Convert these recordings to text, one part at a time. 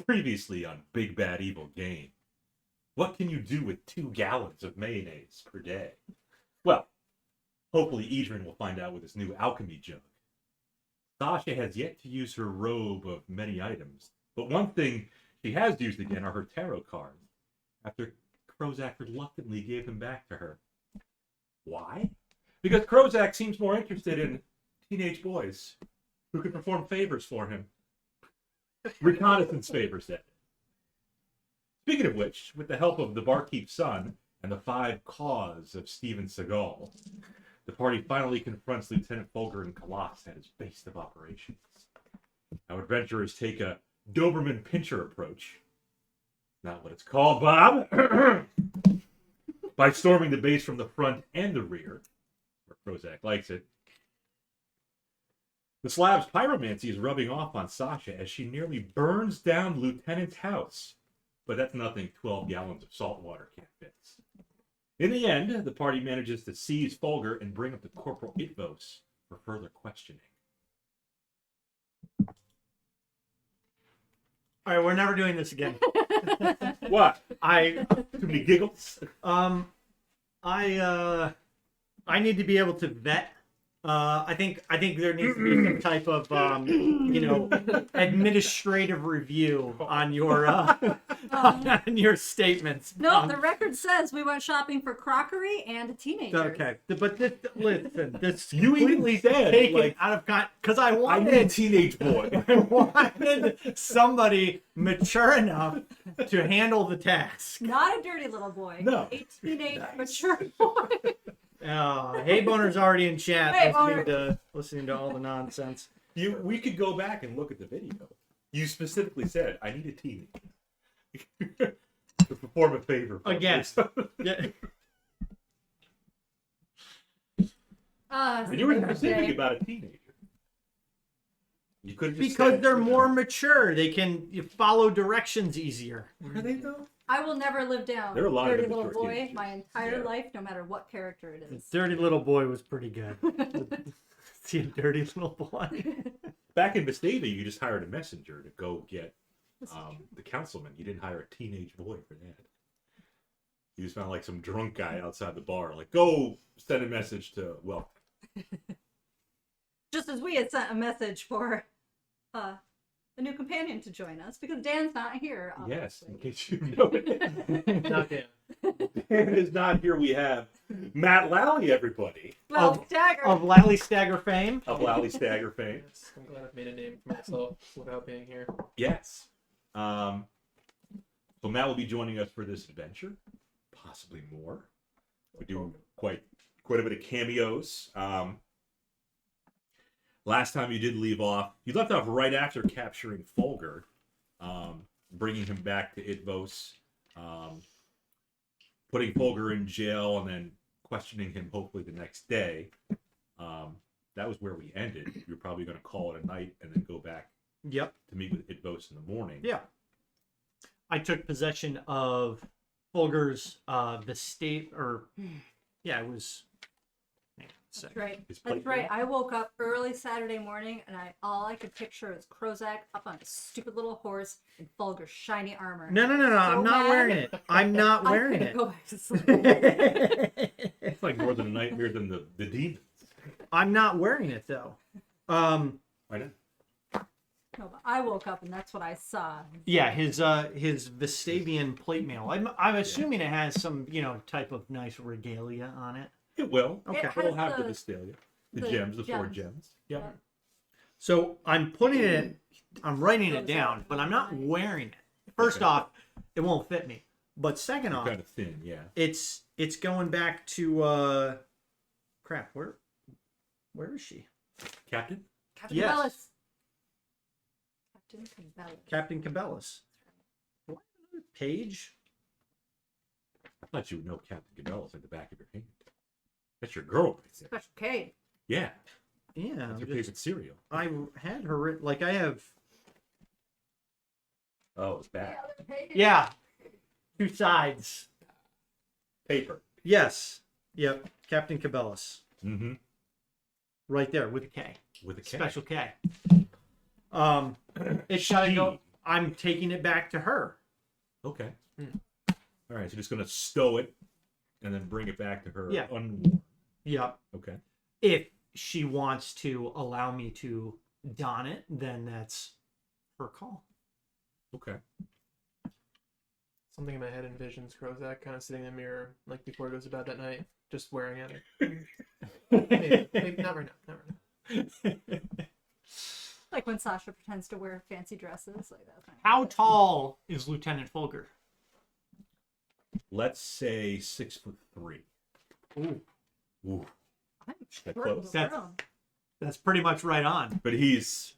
Previously on Big Bad Evil Game. What can you do with 2 gallons of mayonnaise per day? Well, hopefully Adrian will find out with his new alchemy jug. Sasha has yet to use her robe of many items, but one thing she has used again are her tarot cards, after Krozak reluctantly gave them back to her. Why? Because Krozak seems more interested in teenage boys who can perform favors for him. Reconnaissance favors, that. Speaking of which, with the help of the barkeep's son and the 5 Caws of Steven Seagal, the party finally confronts Lieutenant Fulger and Colossus at his base of operations. Our adventurers take a Doberman Pinscher approach. Not what it's called, Bob. By storming the base from the front and the rear, where Krozak likes it. The Slav's pyromancy is rubbing off on Sasha as she nearly burns down the lieutenant's house. But that's nothing 12 gallons of salt water can't fix. In the end, the party manages to seize Fulger and bring him to Corporal Itvos for further questioning. All right, we're never doing this again. What? Too many giggles? I need to be able to vet. I think there needs to be some type of administrative review on your on your statements. No, the record says we went shopping for crockery and a teenager. Okay, but listen, this You even said taken like out of context because I I wanted need a teenage boy. I wanted somebody mature enough to handle the task. Not a dirty little boy. No. A teenage mature boy. Hey, Boner's already in chat Hey, listening to all the nonsense. We could go back and look at the video. You specifically said, I need a teenager to perform a favor. Again. Yeah. And you were specific about a teenager. You could just Because said, they're more mature. They can follow directions easier. Are they though? I will never live down. There are a lot of dirty little immature boy teenagers. my entire Yeah. life, no matter what character it The is. dirty little boy was pretty good. See a dirty little boy. Back in Vestavia, you just hired a messenger to go get the councilman. You didn't hire a teenage boy for that. You just found like some drunk guy outside the bar. Like, go send a message to Welcome. Just as we had sent a message for a new companion to join us, because Dan's not here. Yes, Obviously. in case you know it. Not Dan. Dan is not here. We have Matt Lally, everybody. Well, Dagger. Of Lally Stagger fame. Of Lally Stagger fame. Yes, I'm glad I've made a name for myself without being here. Yes. So Matt will be joining us for this adventure. Possibly more. We do quite a bit of cameos. Last time you did leave off, you left off right after capturing Fulger, bringing him back to Itvos, putting Fulger in jail, and then questioning him hopefully the next day. That was where we ended. You're probably going to call it a night and then go back Yep. to meet with Itvos in the morning. Yeah. I took possession of Fulger's it was. That's right. His plate That's right. there. I woke up early Saturday morning, and all I could picture is Krozak up on a stupid little horse in Fulger's shiny armor. No. I'm not mad. wearing it. I'm not I wearing couldn't it. go back to sleep. It's like more than a nightmare than the demons. I'm not wearing it though. Why not? No, but I woke up and that's what I saw. Yeah, his Vestavian plate mail. I'm assuming it has some type of nice regalia on it. It will. Okay. It It'll has have the the- Vistalia. The the gems, the 4 gems. gems. Yep. So I'm writing it down, but I'm not wearing it. First Okay. off, it won't fit me. But second off, Kind of thin, yeah. it's going back to crap. Where is she? Captain? Captain Yes. Cabela's. Captain Cabela's. Captain Cabela's. What page? I thought you would know Captain Cabela's at the back of your hand. That's your girl right there. Special K. Yeah. Yeah, That's your favorite cereal. I had her written like I have. Oh, it's back. Yeah, 2 sides. Paper. Yes. Yep. Captain Cabela's. Mm-hmm. Right there with a K. With a K. Special K. It's Gotta G. go. I'm taking it back to her. Okay. Hmm. All right, so just gonna stow it and then bring it back to her. Yeah. Unworn. Yep. Okay. If she wants to allow me to don it, then that's her call. Okay. Something in my head envisions Krozak kind of sitting in the mirror, like before he goes to bed that night, just wearing it. Maybe not right now. Not right now. Like when Sasha pretends to wear fancy dresses, like that. Kind of How thing. tall is Lieutenant Fulger? Let's say 6'3". Ooh. Ooh. I'm That short close? as a That's- broom. That's pretty much right on. But he's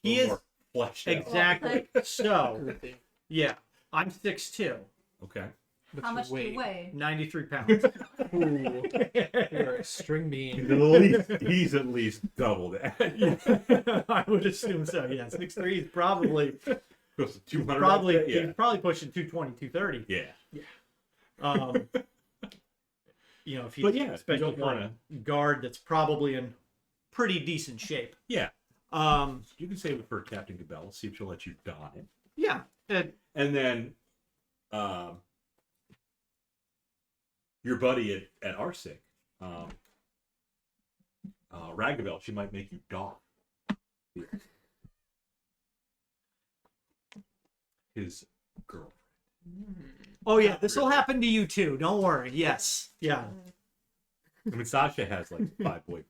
a He little is more fleshed out. exactly. So, Girthy. yeah, I'm 6'2", Okay. But How much do you weigh? 93 pounds. Ooh, you're a string bean. He's at least double that. I would assume so. Yeah, 6'3" is probably Close to 200. probably I'd say, he's probably pushing 220, 230. Yeah. You know, if you But yeah, you especially don't want wanna- a guard that's probably in pretty decent shape. Yeah. Um, You can save it for Captain Cabell. See if she'll let you don it. yeah, And then your buddy at Arsic, Ragabel, she might make you don his girlfriend. oh yeah, this will happen to you too. Don't worry. Yes, yeah. I mean, Sasha has like 5 boyfriends.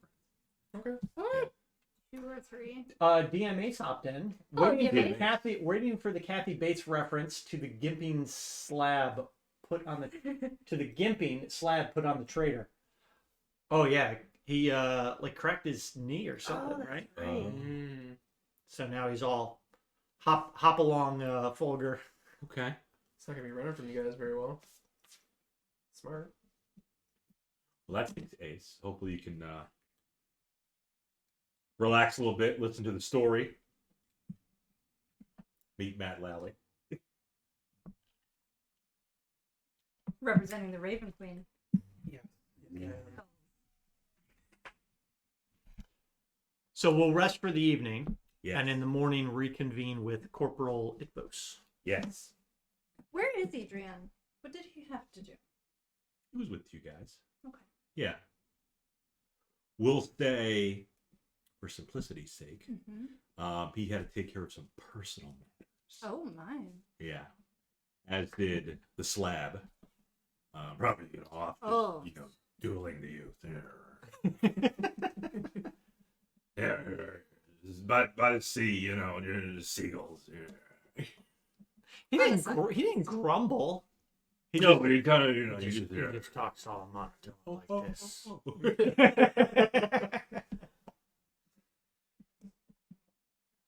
Okay. 2 or 3. DM Ace hopped in. Oh, Waiting for, DM the Kathy, waiting for the Kathy Bates reference to the gimping slab put on the trader. Oh yeah, he like cracked his knee or something, that's right? right. Mm. So now he's all hop along, Fulger. Okay. It's not gonna be running from you guys very well. Smart. Well, that's Ace. Hopefully you can relax a little bit, listen to the story, meet Matt Lally. Representing the Raven Queen. Yeah. So we'll rest for the evening, Yes. and in the morning reconvene with Corporal Itvos. Yes. Where is Adrian? What did he have to do? He was with you guys. Okay. Yeah. We'll say, for simplicity's sake, Mm-hmm. he had to take care of some personal matters. Oh my. Yeah. As did the slab. Probably, off, Oh. dueling the youth. Yeah. By the sea, the seagulls. Yeah. He Wait a didn't. second. He didn't grumble. He No, but he kind of, he he just, he just talks all monotone like this.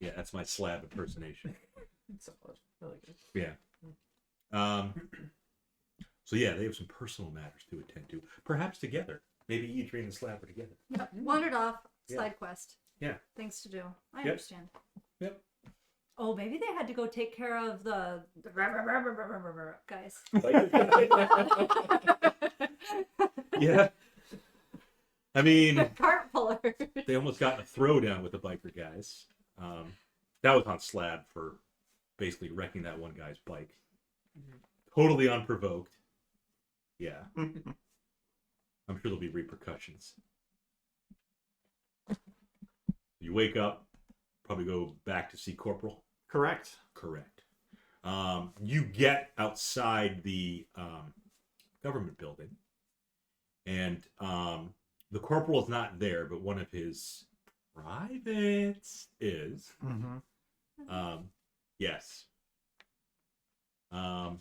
Yeah, that's my slab impersonation. It's solid. I like it. Yeah. So yeah, they have some personal matters to attend to. Perhaps together. Maybe Adrian and Slab are together. Yep. Wandered off. Yeah. Side quest. Yeah. Things to do. I Yep. understand. Yep. Oh, maybe they had to go take care of the guys. Yeah. I mean, Cart puller. they almost got in a throwdown with the biker guys. That was on Slab for basically wrecking that one guy's bike. Totally unprovoked. Yeah. I'm sure there'll be repercussions. You wake up, probably go back to see Corporal. Correct. Correct. You get outside the government building, and the corporal is not there, but one of his privates is. Mm-hmm. Yes. Well,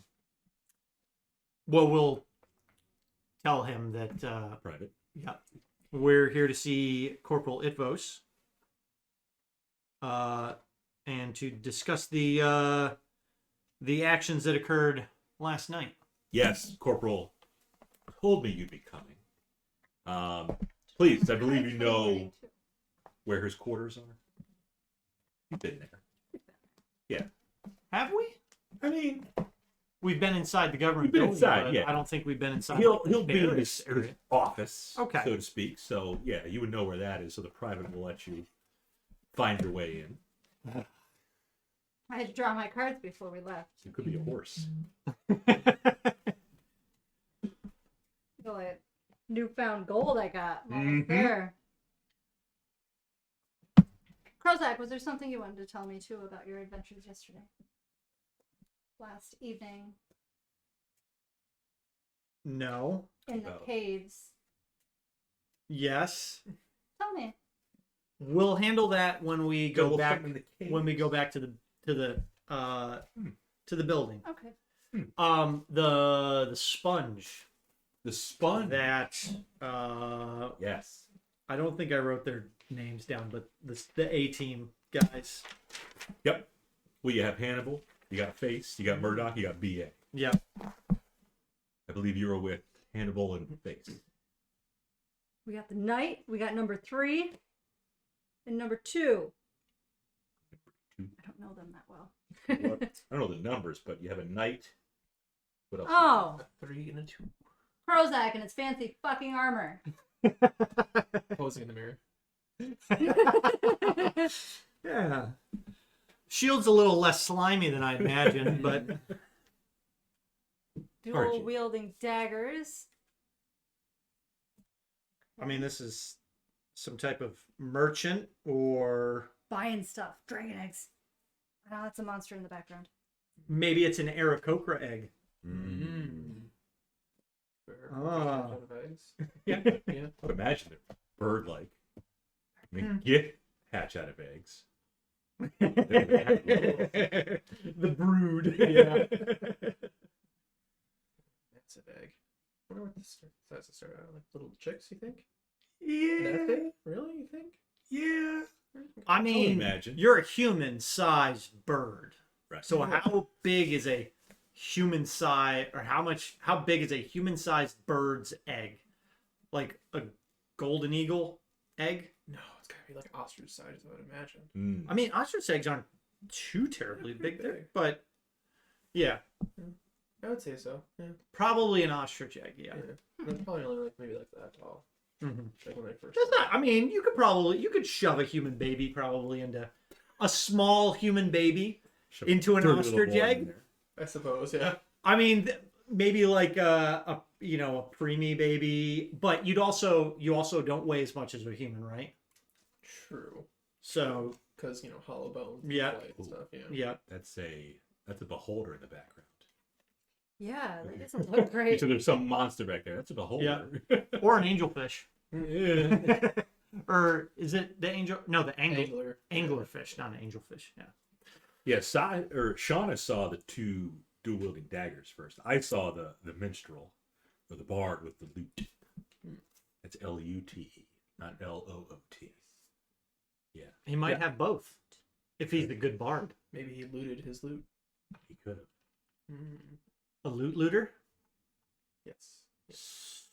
we'll tell him that. Private. Yeah, we're here to see Corporal Itvos, and to discuss the actions that occurred last night. Yes, Corporal told me you'd be coming. Please, I believe you know where his quarters are. You've been there. Yeah. Have we? I mean, We've been inside the government We've been building, inside, but yeah. I don't think we've been inside. he'll like, the be in barracks his office, Okay. so to speak. So yeah, you would know where that is. So the private will let you find your way in. I had to draw my cards before we left. It could be a horse. Feel like newfound gold I got while I was Mhm. there. Krozak, was there something you wanted to tell me too about your adventures yesterday? Last evening No. in the About- caves. Yes. Tell me. We'll handle that when we go Double back. thumb in the cave. When we go back to the building. Okay. The sponge The sponge. that Yes. I don't think I wrote their names down, but the A team guys. Yep. Well, you have Hannibal. You got Face. You got Murdoch. You got BA. Yeah. I believe you were with Hannibal and Face. We got the knight. We got number 3 and number 2. I don't know them that well. What? I don't know the numbers, but you have a knight. What else? Oh, A 3 and a 2. Krozak and its fancy fucking armor. Posing in the mirror. Yeah. Shield's a little less slimy than I imagined, but Dual Archie. wielding daggers. I mean, this is some type of merchant or Buying stuff. Dragon eggs. Oh, that's a monster in the background. maybe it's an Aarakocra egg. For Ah. out of eggs. Yeah. Yeah. I would imagine they're bird-like. I mean, get hatch out of eggs. The brood. Yeah. That's an egg. I wonder what this starts to start out like little chicks, you think? Yeah. Nothing? Really? You think? Yeah. I I would mean, imagine. you're a human-sized bird. Right. So how big is a human size, or how big is a human-sized bird's egg? Like a golden eagle egg? No, it's gotta be like ostrich size, I would imagine. Mm. I mean, ostrich eggs aren't too terribly They're pretty big, big. but yeah, I would say so. Yeah. probably an ostrich egg. Yeah. They're probably only like maybe like that tall. Mhm. Like when they first. That's not. I mean, you could shove a human baby probably into a small human baby Shove into an dirty little ostrich boy in egg. there. I suppose. Yeah. I mean, maybe like a preemie baby, but you also don't weigh as much as a human, right? True. So Because hollow bones. and Yeah. flight and stuff. Yeah. yeah, That's a beholder in the background. Yeah, that doesn't look great. So there's some monster back there. That's a beholder. or an angelfish, Yeah. or is it the angel? No, the Angler. anglerfish, not an angelfish. Yeah. Yeah, Shauna saw the two dual-wielding daggers first. I saw the minstrel, or the bard with the lute. It's Lute, not Loot. Yeah, He might have both if he's the good bard. Maybe he looted his loot. he could have. Mm. A loot looter. Yes. It's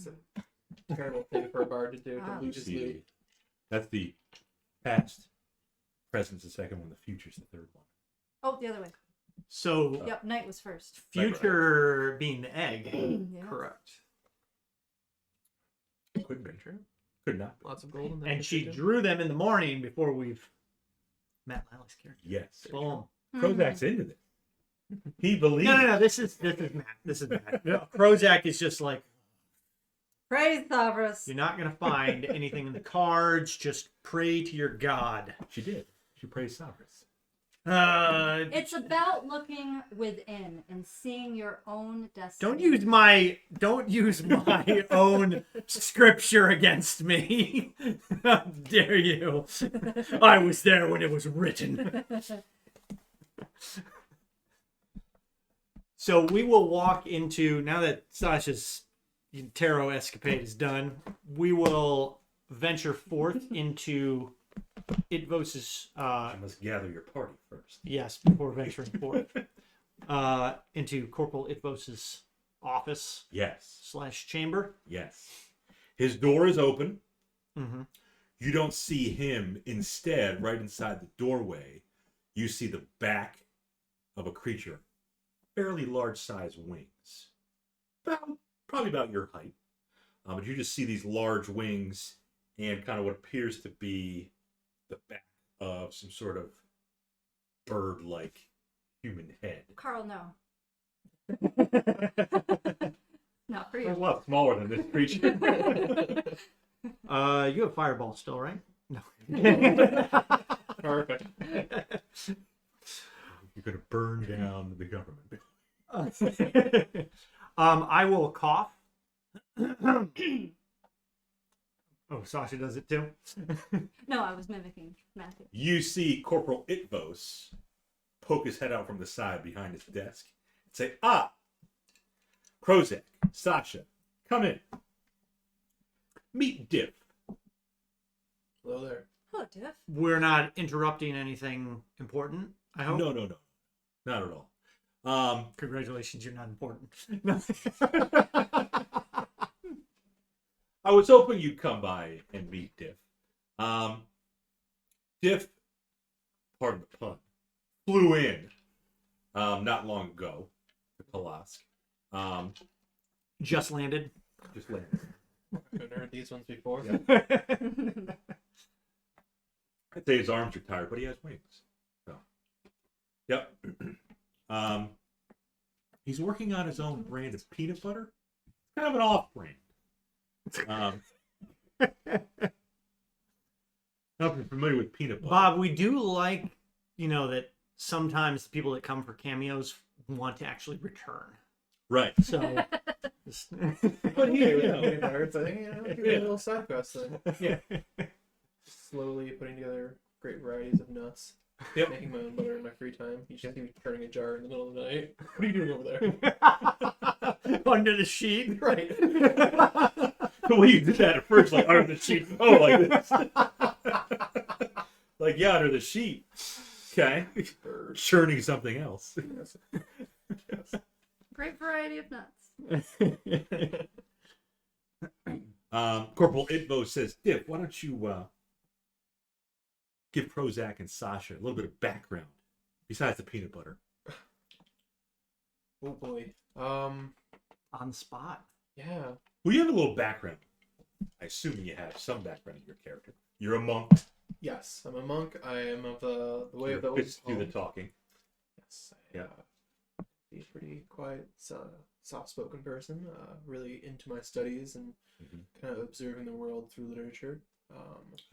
a terrible thing for a bard to do. Ah. To loot his loot. That's the past. Present's the second one. The future's the third one. Oh, the other way. So Yep, knight was first. future being the egg. Yeah. Correct. Could be. True. Could not be. Lots of gold in there. And she drew them in the morning before we've met Lily's character. Yes. Boom. Krozak's into this. He believes. No. This is Matt. This is Matt. No, Krozak is just like, Praise Thavros. you're not gonna find anything in the cards. Just pray to your god. She did. She praised Cyrus. It's about looking within and seeing your own destiny. don't use my own scripture against me. How dare you? I was there when it was written. So we will walk into, now that Sasha's tarot escapade is done, we will venture forth into Itvos's I must gather your party first. yes, before venturing forth into Corporal Itvos's office Yes. / chamber. Yes. His door is open. Mm-hmm. You don't see him. Instead, right inside the doorway, you see the back of a creature. Fairly large size wings. Probably about your height. But you just see these large wings and kind of what appears to be the back of some sort of bird-like human head. Carl, no. Not for It's a you. lot smaller than this creature. You have fireball still, right? No. Perfect. You're gonna burn down the government. I will cough. Oh, Sasha does it too. No, I was mimicking Matthew. You see Corporal Itvos poke his head out from the side behind his desk and say, "Ah, Krozak, Sasha, come in. Meet Diff." Hello there. Hello, Diff. We're not interrupting anything important, I hope. No, not at all. Congratulations, you're not important. I was hoping you'd come by and meet Diff. Diff, pardon the pun, flew in not long ago to Kalask. Just landed. Just landed. I've heard these ones before. Yeah. I'd say his arms are tired, but he has wings. So, yep. He's working on his own brand of peanut butter. Kind of an off-brand. Not familiar with peanut butter. Bob, we do like, that sometimes people that come for cameos want to actually return. Right. So, But he, Hey, you know, with birds, I think, give it a little side quest then. yeah. Slowly putting together great varieties of nuts. Yep. Making my own butter in my free time. You just see me turning a jar in the middle of the night. What are you doing over there? Under the sheet. Right. the way you did that at first, like under the sheet. Oh, like this. Like, yeah, under the sheet. Okay. Bird. Churning something else. Yes. Great variety of nuts. Corporal Itvo says, Diff, why don't you give Prozac and Sasha a little bit of background besides the peanut butter? Oh boy. On the spot. Yeah. Well, you have a little background. I assume you have some background in your character. You're a monk. Yes, I'm a monk. I am of the way of the old Fits do the home. talking. Yes. Yeah. Be a pretty quiet, soft-spoken person. Really into my studies and kind of observing the world through literature.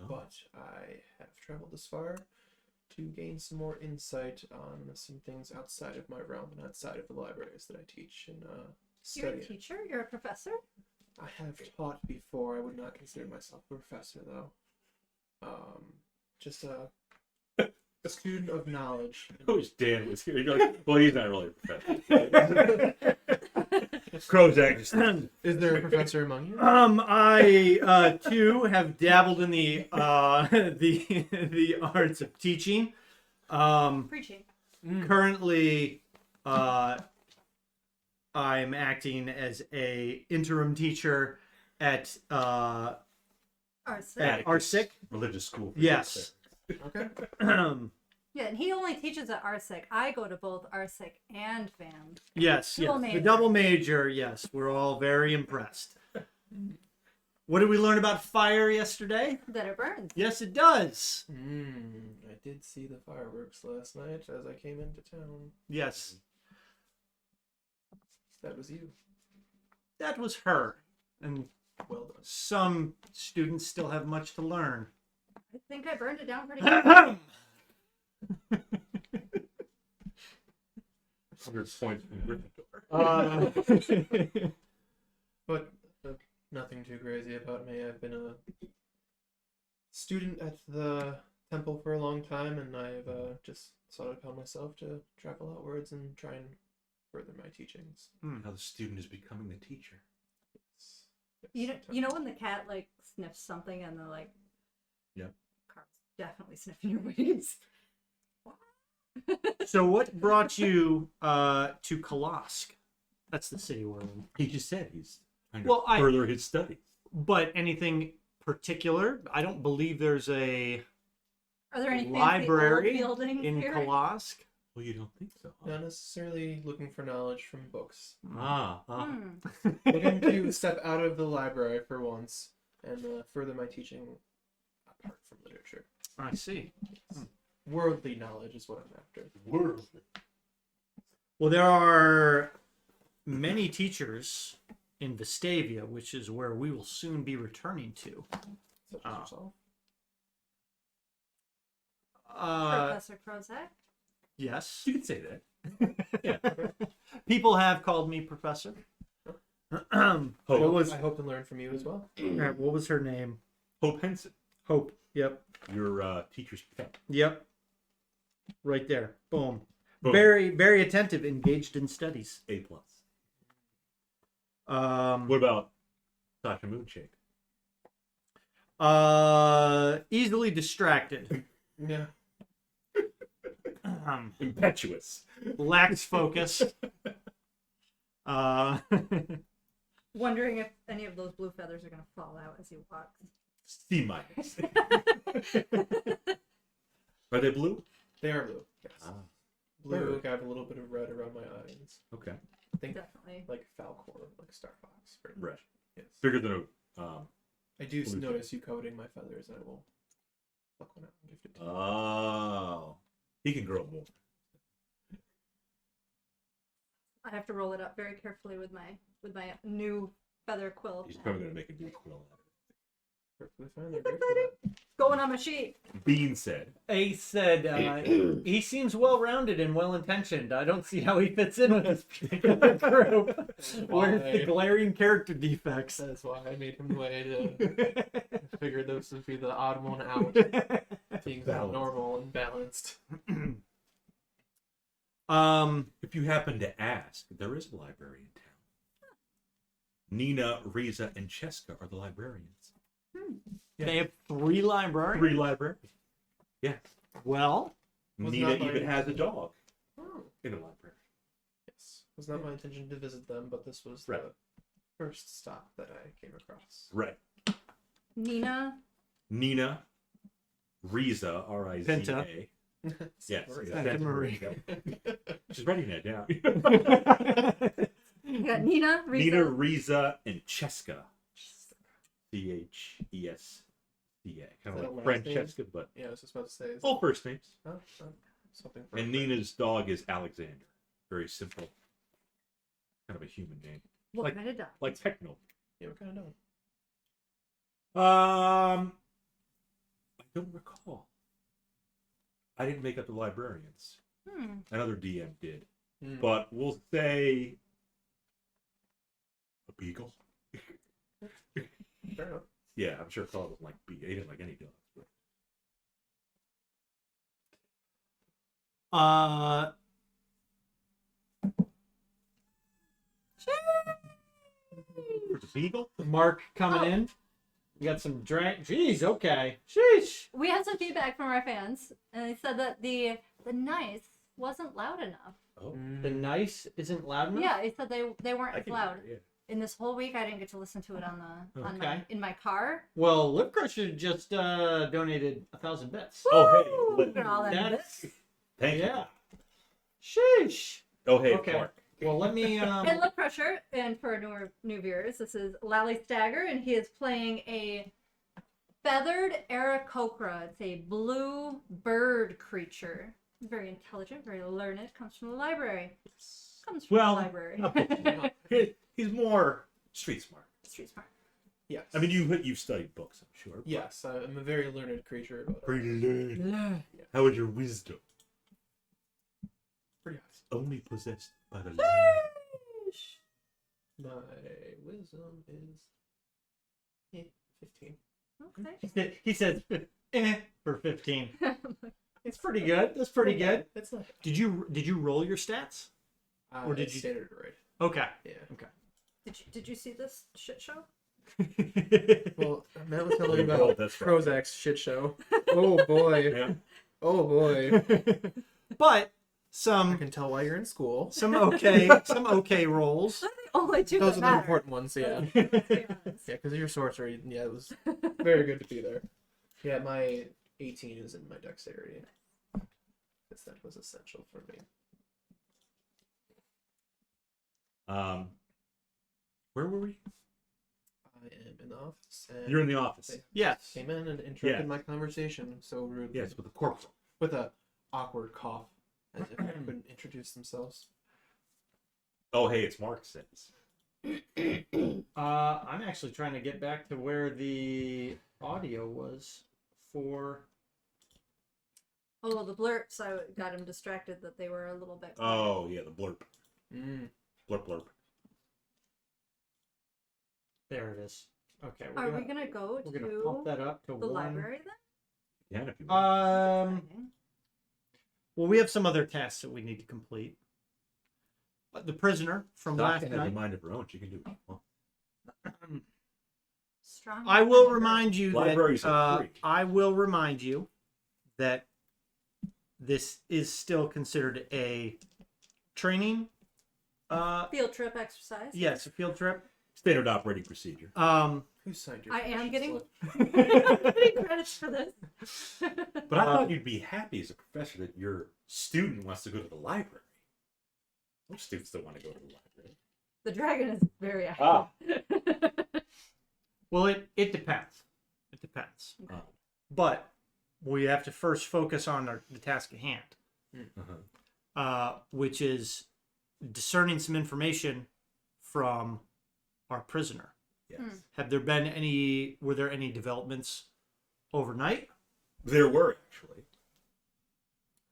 But I have traveled this far to gain some more insight on some things outside of my realm and outside of the libraries that I teach and You're study. a teacher? You're a professor? I have taught before. I would not consider myself a professor, though. Just a student of knowledge. I wish Dan was here. You're like, well, he's not really a professor. Prozac just... Is there a professor among you? I too have dabbled in the the arts of teaching. Preaching. Currently, I'm acting as a interim teacher at Arctic. Arctic. Religious school. For Yes. Okay. Yeah, and he only teaches at Arctic. I go to both Arctic and FAM. Yes, Double yes. major. The double major, yes. We're all very impressed. What did we learn about fire yesterday? That it burns. Yes, it does. I did see the fireworks last night as I came into town. Yes. That was you. That was her. And Well done. some students still have much to learn. I think I burned it down pretty good. 100 points from Gryffindor. But nothing too crazy about me. I've been a student at the temple for a long time, and I've just sought it upon myself to travel outwards and try and further my teachings. Now the student is becoming the teacher. You know when the cat like sniffs something and they're like, Yep. Carl's definitely sniffing your wings. So what brought you to Kalask? That's the city we're in. He just said he's trying to Well, further his studies. But anything particular? I don't believe there's a Are there any library fancy old buildings in here? Kalask. Well, you don't think so? Huh? Not necessarily looking for knowledge from books. Hmm. Looking to step out of the library for once and further my teaching apart from literature. I see. Worldly knowledge is what I'm after. World. Well, there are many teachers in Vestavia, which is where we will soon be returning to. Such as yourself. Professor Krozak. Yes. You can say that. People have called me professor. Hope. What was I hope to learn from you as well. what was her name? Hope Henson, Hope. Yep. your teacher's pet. Yep. Right there. Boom. Boom. Very, very attentive, engaged in studies. A+. What What about Sasha Moonshade? easily distracted. Yeah. Impetuous. Lacks focus. Wondering if any of those blue feathers are going to fall out as he walks. C-. Are they blue? They are blue. Yes. Ah, Blue. I have a little bit of red around my eyes. okay. I think Definitely. like Falcor, like Star Fox. Pretty Right. much. Yes. Bigger than a. I do blue notice you coveting my feathers, and I will pluck one out and gift it to you. Oh. He can grow more. I have to roll it up very carefully with my new feather quill. He's probably going to make a new quill out of Perfectly fine. They're great for that. Going on my sheet. it. Bean said. Ace said he seems well-rounded and well-intentioned. I don't see how he fits in with this particular group. Where's the glaring character defects? That's why I made him the way to figure this would be the odd one out, being Balanced. normal and balanced. If you happen to ask, there is a library in town. Nina, Riza, and Cheska are the librarians. They have 3 librarians. 3 librarians. Yes. Well, Was Nina not my even has a intention. dog Oh. in a library. Yes. It was not my intention to visit them, but this was Right. the first stop that I came across. Right. Nina. Nina, Riza, R-I-Z-A. Pinta. Yes. Sorry. yes, Pinta that's Marie. She's writing that down. You got Nina. Risa. Nina, Riza, and Cheska. C-H-E-S-C-A. Kind Is that a of like last name? Francesca, but Yeah, I was just about to say. Is all first names. oh, something. For And a friend. Nina's dog is Alexander. Very simple. Kind of a human name. What like- kind of dog? Like Techno. Yeah, what kind of dog? I don't recall. I didn't make up the librarians. Another DM did. Hmm. But we'll say a beagle. Fair enough. Yeah, I'm sure Carl doesn't like beagle. He didn't like any dogs. But... There's a beagle? Mark coming in. You got some drink. Jeez, okay. Sheesh. We had some feedback from our fans, and they said that the nice wasn't loud enough. Oh, The nice isn't loud enough? Yeah, they said they weren't I as can loud. hear it, In this whole week, I didn't get to listen to it Okay. in my car. Well, Lip Crusher just donated 1,000 bits. Oh, hey, Woo! look. Look at all that That's- bits. Thank Yeah. you. Sheesh. Oh, hey, Okay. Clark. Well, let me. And Lip Crusher, and for new viewers, this is Lally Stagger, and he is playing a feathered Aarakocra. It's a blue bird creature. Very intelligent, very learned. Comes from the library. Comes from Well, the library. He's more street smart. Street smart. Yes. I mean, you've studied books, I'm sure. but- Yes, I'm a very learned creature. But, Pretty learned. How is your wisdom? pretty high. Only possessed by the learned. My wisdom is 15. Okay. He said, for 15. It's pretty good. That's pretty good. It's not. Did you roll your stats? Or did you- standard right? Okay. Yeah. Did you see this shit show? Well, Matt was telling me Oh, about that's right. Prozac's shit show. Oh boy. Yeah. Oh boy. But I some can tell why you're in school. okay rolls. The only two Those that are the matter. important ones. Yeah. Let's be honest. Yeah, because of your sorcery. Yeah, it was very good to be there. Yeah, my 18 is in my dexterity. Because that was essential for me. Where were we? I am in the office. And You're in the office. they Yes. came in and interrupted Yeah. my conversation so rudely. Yes, with the corporal. with a awkward cough, as if they couldn't introduce themselves. Oh, hey, it's Mark says. I'm actually trying to get back to where the audio was for. Oh, the blurps. I got him distracted that they were a little bit. Oh, yeah, the blurp. Mm. Blurp, blurp. There it is. Okay. Are we gonna go We're gonna pump to that up to the one. library then? Yeah, if you want. Exciting. Well, we have some other tasks that we need to complete. The prisoner from Doc last can have a night. mind of her own. She can do what she wants. Strong. I will remember. remind you Libraries that are free. I will remind you that this is still considered a training. Field trip exercise. Yes, a field trip. Standard operating procedure. Who signed your I am permission getting slip? getting credits for this. But I thought you'd be happy as a professor that your student wants to go to the library. Most students don't want to go to the library. The dragon is very active. Ah. Well, it depends. It depends. But we have to first focus on the task at hand, Uh-huh. which is discerning some information from our prisoner. Yes. Were there any developments overnight? There were, actually.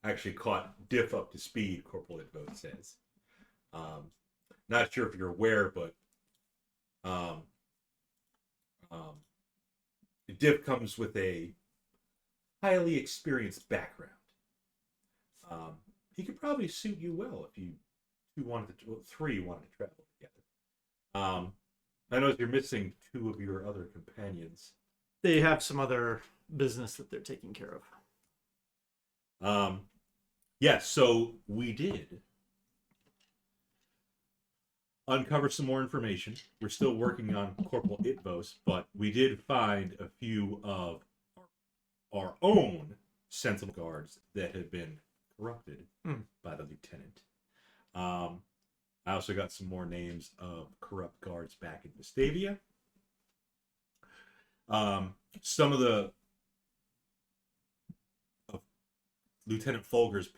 I actually caught Diff up to speed, Corporal Itvos says. Not sure if you're aware, but Diff comes with a highly experienced background. He could probably suit you well if you three wanted to travel together. I know you're missing two of your other companions. They have some other business that they're taking care of. Yes, so we did uncover some more information. We're still working on Corporal Itvos, but we did find a few of our own Sentinel guards that had been corrupted by the lieutenant. I also got some more names of corrupt guards back in Vestavia. Some of the Lieutenant Fulger's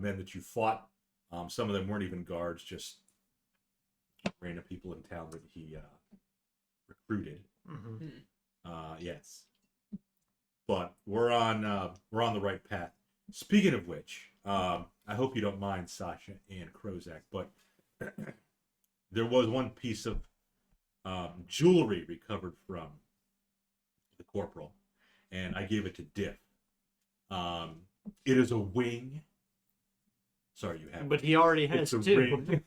men that you fought, some of them weren't even guards, just random people in town that he recruited. Yes, but we're on the right path. Speaking of which, I hope you don't mind, Sasha and Krozak, but there was one piece of jewelry recovered from the corporal, and I gave it to Diff. It is a wing. Sorry, you have. But he already has It's a two. ring.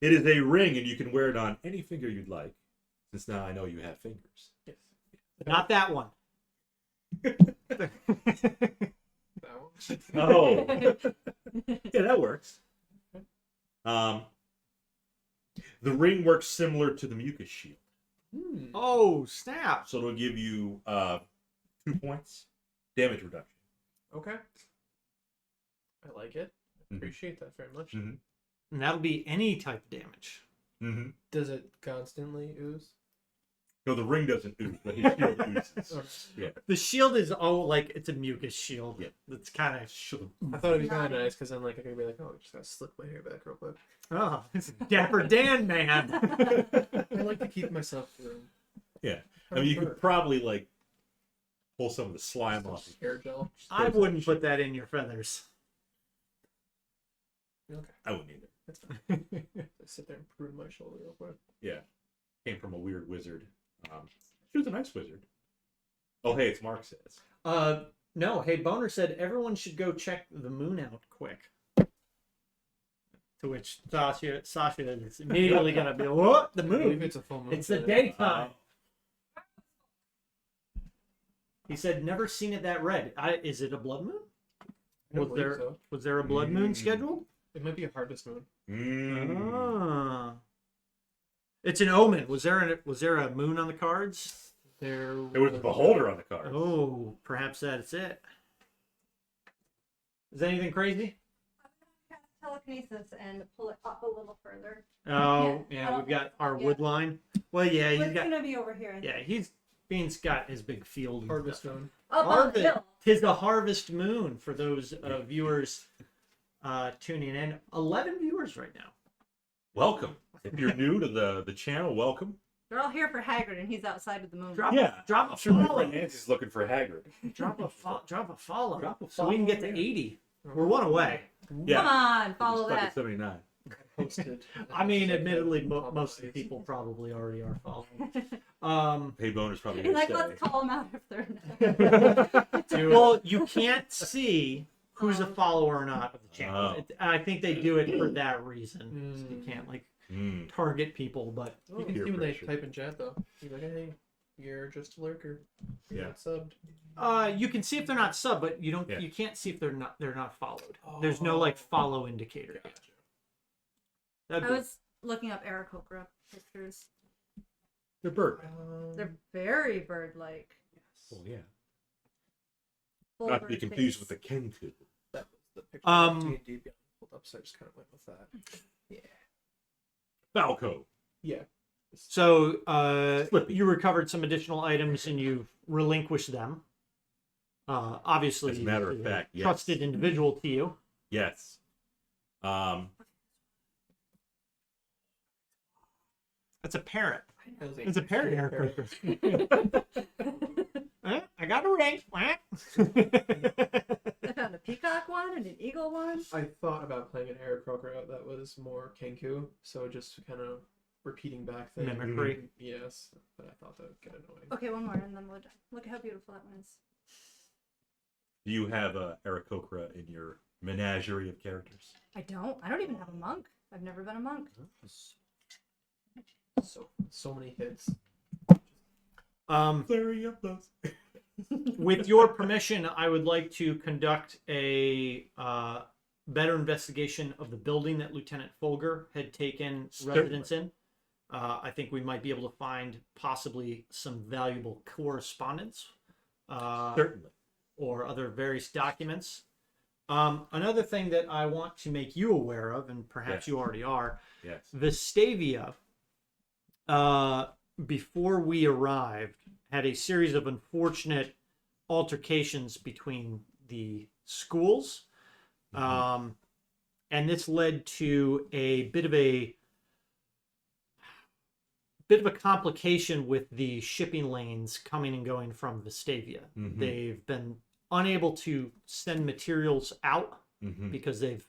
It is a ring, and you can wear it on any finger you'd like. Since now I know you have fingers. Yes. Not that one. That one. Oh, yeah, that works. The ring works similar to the mucus shield, Oh, snap. so it'll give you 2 points damage reduction. Okay. I like it. Mhm. Appreciate that very much. Mhm. And that'll be any type of damage. Mm-hmm. Does it constantly ooze? No, the ring doesn't ooze, but his shield oozes. Or- Yeah. The shield is like it's a mucus shield. Yeah. That's kind of I thought it'd be kind of nice because then like I could be like, oh, I just gotta slick my hair back real quick. oh, it's Dapper Dan, man. I like to keep myself warm. Yeah. I mean, you could probably like pull some of the slime off. Hair gel. I wouldn't put that in your feathers. Okay, I wouldn't either. that's fine. Just sit there and prune my shoulder real quick. Yeah. Came from a weird wizard. She was a nice wizard. Oh, hey, it's Mark says. No. Hey, Boner said everyone should go check the moon out quick. To which Sasha is immediately gonna be, what? The I believe moon? it's a full moon. It's the today. daytime. He said, never seen it that red. Is it a blood moon? I don't Was believe so. Was there a blood moon Mm. scheduled? It might be a harvest moon. Ah. It's an omen. Was there a moon on the cards? There was a beholder on the card. Oh, perhaps that's it. Is anything crazy? Cast telekinesis and pull it up a little further. Oh, Yeah, yeah, I we've don't got our yeah. wood line. Well, yeah, It's he's got. gonna be over here. I think. Yeah, Bean's got his big field. And harvest stuff. moon. Up on the hill. Tis the harvest moon for those viewers tuning in. 11 viewers right now. Welcome. If you're new to the channel, welcome. They're all here for Haggard, and he's outside with the moon. Drop Yeah, drop a I'm sure my follow. friend Nancy's looking for Haggard. Drop a follow. Drop a So we can get to follow, 80. We're one away. Yeah. Come on, follow Stuck at that. 79. Posted. I mean, admittedly, most of the people probably already are following. Pay bonus probably. He's gonna like, let's stay. call them out if they're not. Well, you can't see who's a follower or not of the channel. Oh. I think they do it for that reason. So you can't like Mm. target people, but You can Peer see when they pressure. type in chat though. You're like, hey, you're just a lurker. You're Yeah. not subbed. you can see if they're not sub, but you don't. Yeah. You can't see if they're not followed. There's no like follow indicator. Gotcha. That'd I be- was looking up Aarakocra pictures. They're bird. They're very bird-like. Oh yeah. Full Not to be bird confused face. with the Kenku. That was the picture Um, D&D Beyond pulled up, so I just kind of went with that. Falco. Yeah. So Slippy. you recovered some additional items and you relinquished them. Obviously, As a matter of a fact, yes. trusted individual to you. Yes. That's a parrot. I was like, It's a parrot, Aarakocra. I got a ring. I found a peacock one and an eagle one. I thought about playing an Aarakocra that was more Kenku, so just kind of repeating back things. Mimicry. Yes, but I thought that would get annoying. Okay, one more, and then we're done. Look at how beautiful that one is. Do you have a Aarakocra in your menagerie of characters? I don't. I don't even have a monk. I've never been a monk. So many hits. Flurry of blows. With your permission, I would like to conduct a better investigation of the building that Lieutenant Fulger had taken residence in. I think we might be able to find possibly some valuable correspondence. Certainly. Or other various documents. Another thing that I want to make you aware of, and perhaps Yes. you already are, Yes. Vestavia, before we arrived, had a series of unfortunate altercations between the schools. And this led to a bit of a complication with the shipping lanes coming and going from Vestavia. Mhm. They've been unable to send materials out Mm-hmm. because they've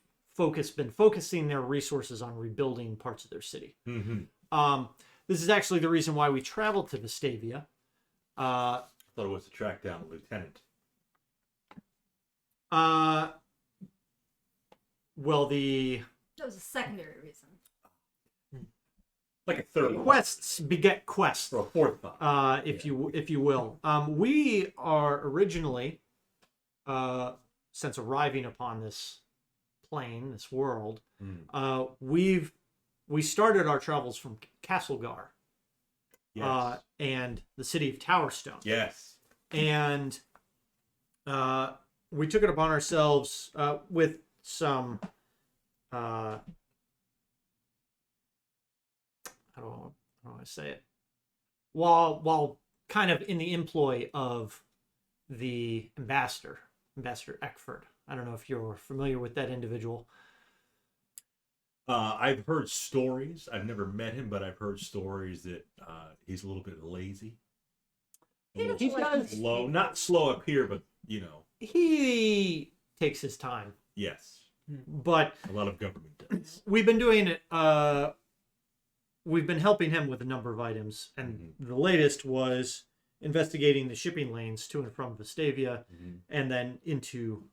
been focusing their resources on rebuilding parts of their city. Mm-hmm. This is actually the reason why we traveled to Vestavia. Thought it was to track down a lieutenant. Well, the That was a secondary reason. Like a third one. quests beget quests. Or a fourth thought. If you will. We are originally, since arriving upon this plane, this world, we started our travels from Castlegar Yes. and the city of Towerstone, Yes. and we took it upon ourselves with some. How do I say it? While kind of in the employ of the Ambassador Eckford. I don't know if you're familiar with that individual. I've heard stories. I've never met him, but I've heard stories that he's a little bit lazy. He A doesn't little like does- slow. Not slow up here, but, you know, He takes his time, yes. but A lot of government does. we've been doing it. We've been helping him with a number of items, and the latest was investigating the shipping lanes to and from Vestavia, Mhm. and then into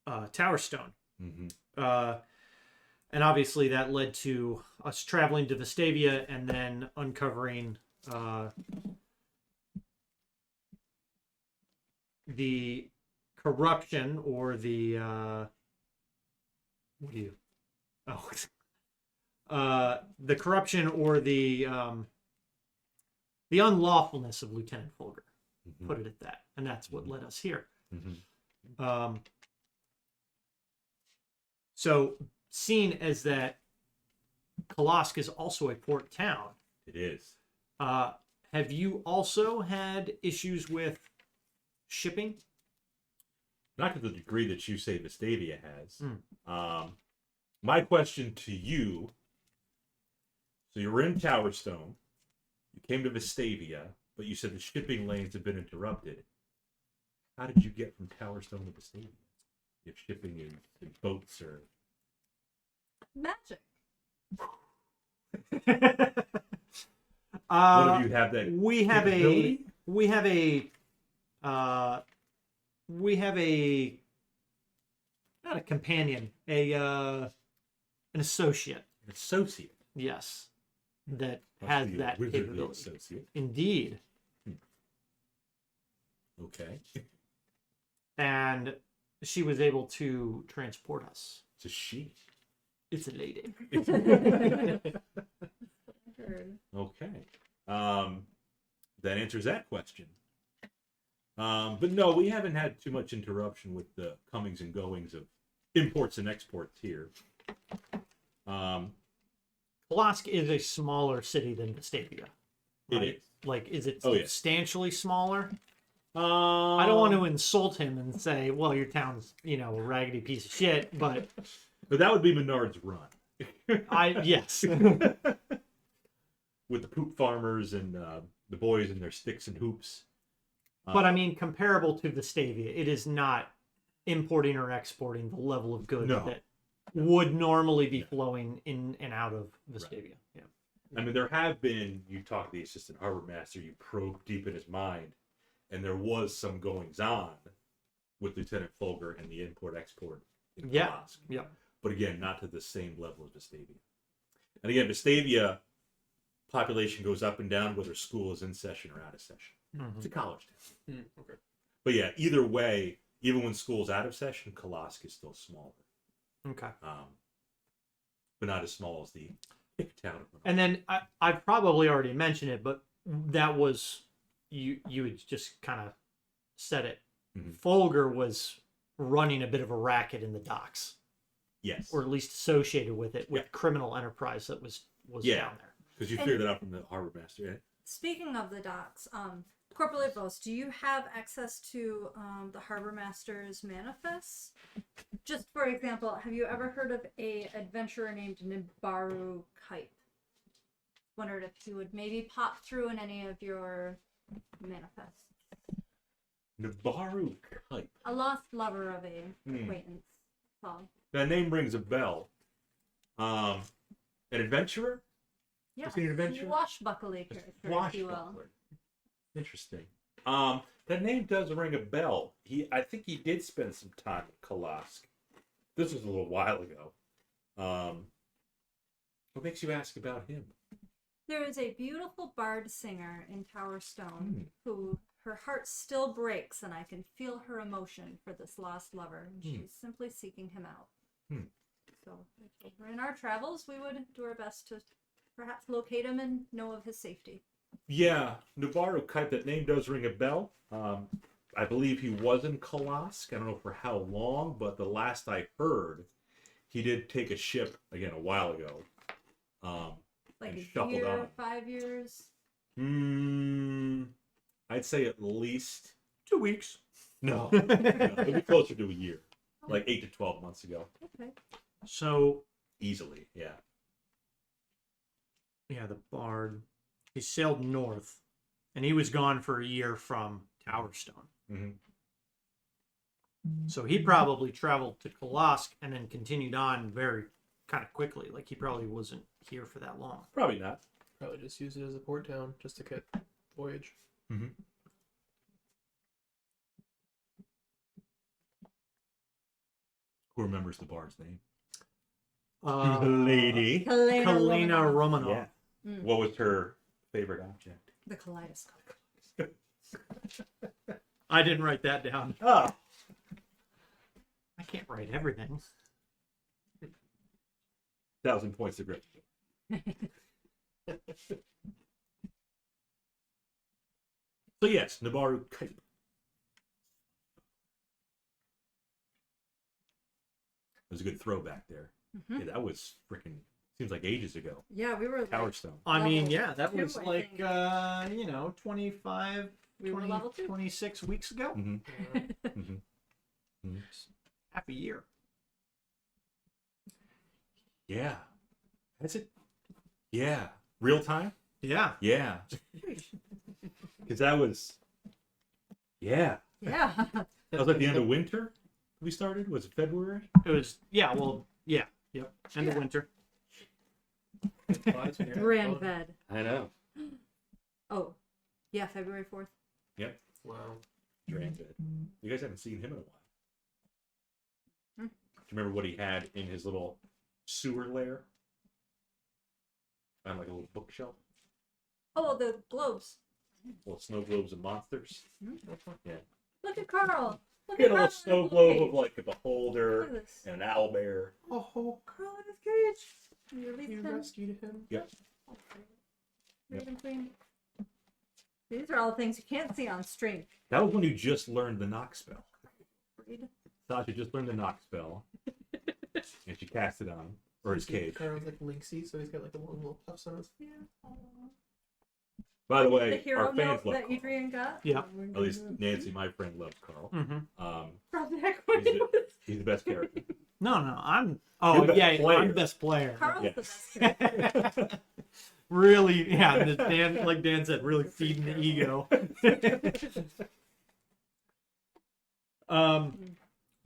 Towerstone. Mm-hmm. And obviously that led to us traveling to Vestavia and then uncovering the corruption or the the corruption or the unlawfulness of Lieutenant Fulger. Mm-hmm. Put it at that, and that's what led us here. Mm-hmm. So, seen as that Kolosk is also a port town, It is. have you also had issues with shipping? not to the degree that you say Vestavia has. Hmm. My question to you, so you were in Tower Stone, you came to Vestavia, but you said the shipping lanes have been interrupted. How did you get from Tower Stone to Vestavia? If shipping in boats or... Magic. What if you have that we have capability? not a companion, an associate. An associate. Yes, that Must has be a that wizardly capability. associate. Indeed. Okay. And she was able to transport us. It's a she. It's a lady. Okay. That answers that question. But no, we haven't had too much interruption with the comings and goings of imports and exports here. Kolosk is a smaller city than Vestavia. It is. Like, is it Oh, yeah. substantially smaller? I don't want to insult him and say, well, your town's, a raggedy piece of shit, but that would be Menard's Run. yes. With the poop farmers and the boys and their sticks and hoops. But I mean, comparable to Vestavia, it is not importing or exporting the level of goods No. that would normally be flowing in and out of Vestavia. Yeah. I mean, there have been, you talk to the assistant harbor master, you probe deep in his mind, and there was some goings on with Lieutenant Fulger and the import-export in Yeah. Kolosk. Yeah. But again, not to the same level as Vestavia. And again, Vestavia population goes up and down whether school is in session or out of session. Mhm. It's a college town. Okay. But yeah, either way, even when school's out of session, Kolosk is still smaller. Okay. But not as small as the hick town of Menard. And then I probably already mentioned it, but that was you had just kind of said it. Mhm. Fulger was running a bit of a racket in the docks, Yes. or at least associated with it, with Yeah. criminal enterprise that was Yeah. down there. Because you And- figured that out from the harbor master, yeah? Speaking of the docks, Corporal Itvos, do you have access to the harbor master's manifests? Just for example, have you ever heard of a adventurer named Nibaru Kite? Wondered if he would maybe pop through in any of your manifests. Nabaru Kite. A lost lover of a Hmm. acquaintance. So, That name rings a bell. An adventurer? yeah, Is he an adventurer? swashbuckly character, if you will. Swashbuckler. Interesting. That name does ring a bell. I think he did spend some time in Kolosk. This was a little while ago. What makes you ask about him? There is a beautiful bard singer in Tower Stone Hmm. who her heart still breaks, and I can feel her emotion for this lost lover, and she's simply seeking him out. Hmm. So, if we're in our travels, we would do our best to perhaps locate him and know of his safety. Yeah, Nabaru Kite, that name does ring a bell. I believe he was in Kolosk. I don't know for how long, but the last I heard, he did take a ship, again, a while ago. Like And a shuffled year, on. 5 years. I'd say at least 2 weeks. no, it'd be closer to a year, like 8 to 12 months ago, Okay. So easily. Yeah. yeah, the bard, he sailed north, and he was gone for a year from Tower Stone. Mm-hmm. So he probably traveled to Kolosk and then continued on very kind of quickly. Like he probably wasn't here for that long. Probably not. Probably just use it as a port town just to get voyage. Mm-hmm. Who remembers the bard's name? Lady. Kalina Romanov. Yeah. Mm. What was her favorite object? The kaleidoscope. I didn't write that down. Ah, I can't write everything. 1,000 points of grit. So yes, Nabaru Kite. That was a good throwback there. Mhm. Yeah, that was freaking, seems like ages ago. Yeah, we were Tower like, Stone. I mean, Level yeah, that two, was I like, think. 25, We were 20, level 2. 26 weeks ago. Mm-hmm. Yeah. Mm-hmm. Mhm. Half a year. Yeah. That's it. Yeah. Real time? Yeah. Yeah. Because that was. Yeah. Yeah. That was at the end of winter we started? Was it February? It was, yeah, well, yeah. Yep. End of winter. Flies when you're having Grand fun. bed. I know. Oh, yeah, February 4th. Yep. Wow. Granted. You guys haven't seen him in a while. Hmm. Do you remember what he had in his little sewer lair? On like a little bookshelf? Oh, the globes. Little snow globes and monsters? Yeah. Look at Carl. Look He had at a little Carl. snow globe of like a beholder Look at this. and an owlbear. Oh, Carl in his cage. You release you him. rescued him. Yep. Freed him clean. These are all things you can't see on stream. That was when you just learned the knock spell. Freed. Sasha just learned the knock spell. And she cast it on. Or his cage. Carl's like Lynxy, so he's got like the long little puffs on his. Yeah. By the The way, hero our fans note love that Carl. Adrian got. Yeah. At least Nancy, my friend, loves Carl. Mm-hmm. From back when he was. He's the best character. No, I'm. You're Oh, best yeah, player. I'm best player. Carl's Yeah. the best character. Really, yeah. Dan, like Dan said, really feeding the ego.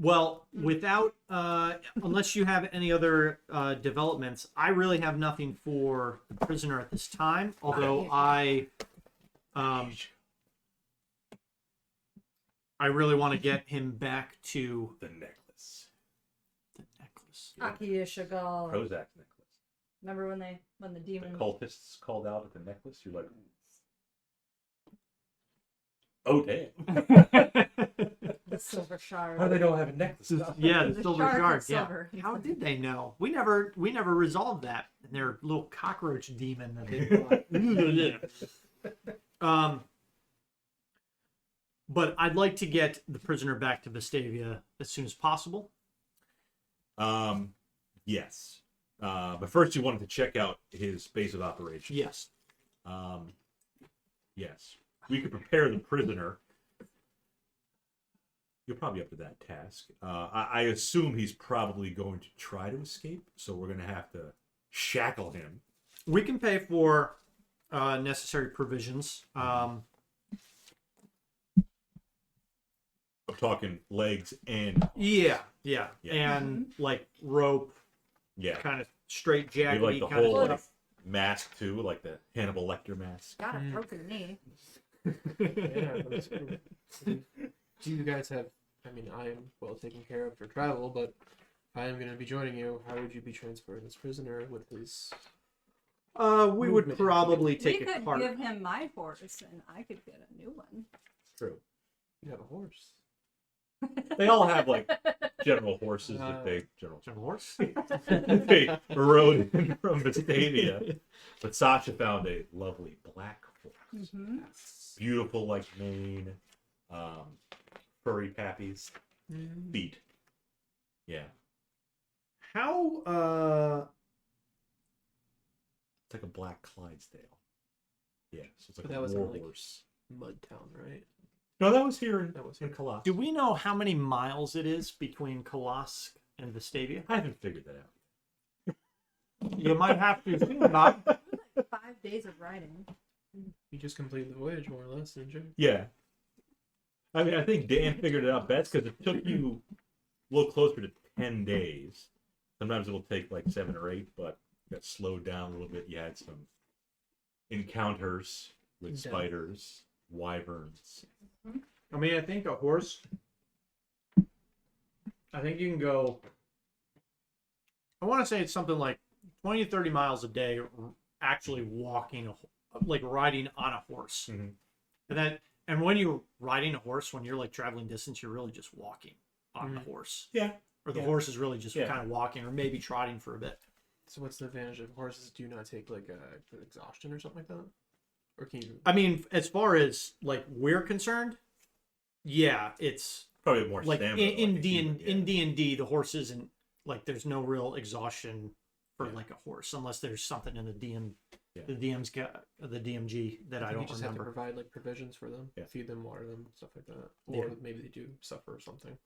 Well, without unless you have any other developments, I really have nothing for the prisoner at this time. Although I really want to get him back to The necklace. the necklace. Akiyashigal. Prozac's necklace. Remember when the The demon cultists called out at the necklace? You're like, oh, damn. the silver shard. How do they know I have a necklace? Yeah, the The silver shard shard. of Yeah. silver. How did they know? We never resolved that. And their little cockroach demon that they brought. But I'd like to get the prisoner back to Vestavia as soon as possible. Yes. But first you wanted to check out his base of operations. Yes. Yes. We could prepare the prisoner. You're probably up to that task. I assume he's probably going to try to escape, so we're going to have to shackle him. We can pay for necessary provisions. I'm talking legs and Yeah. Yeah. And like rope, yeah. kind of straight Maybe jacket like the kind whole of like, stuff. mask too, like the Hannibal Lecter mask. Got a broken knee. Yeah. Do you guys have? I mean, I am well taken care of for travel, but if I am going to be joining you, how would you be transferring this prisoner with his? We would Movement. probably take We a could cart. give him my horse, and I could get a new one. True. You have a horse. They all have like general horses that they General horse. they rode in from Vestavia. But Sasha found a lovely black horse. Mm-hmm. Beautiful like mane, furry pappies, feet. Yeah. How It's like a black Clydesdale. Yeah, so it's like But a that was war like- horse. Mudtown, right? No, that was here in, That was in here. Colossus. do we know how many miles it is between Kolosk and Vestavia? I haven't figured that out. You might have to think about. 5 days of riding. You just completed the voyage, more or less, didn't you? Yeah. I mean, I think Dan figured it out best because it took you a little closer to 10 days. Sometimes it'll take like 7 or 8, but you got slowed down a little bit. You had some encounters with Yeah. spiders, wyverns. I mean, I think a horse. I think you can go. I want to say it's something like 20 to 30 miles a day, actually walking, like riding on a horse. Mhm. And when you're riding a horse, when you're like traveling distance, you're really just walking on the Mhm. horse. Yeah. Or the Yeah. horse is really just Yeah. kind of walking or maybe trotting for a bit. So what's the advantage of horses? Do you not take like exhaustion or something like that? Or can you? I mean, as far as like we're concerned, yeah, it's Probably more like stamina. in like a D human, in D&D, the horse isn't like there's no real exhaustion for Yeah. like a horse unless there's something in the Yeah. the DMG that I think don't you just have to remember. provide like provisions for them, Yeah. feed them, water them, stuff like that, or maybe they do suffer something.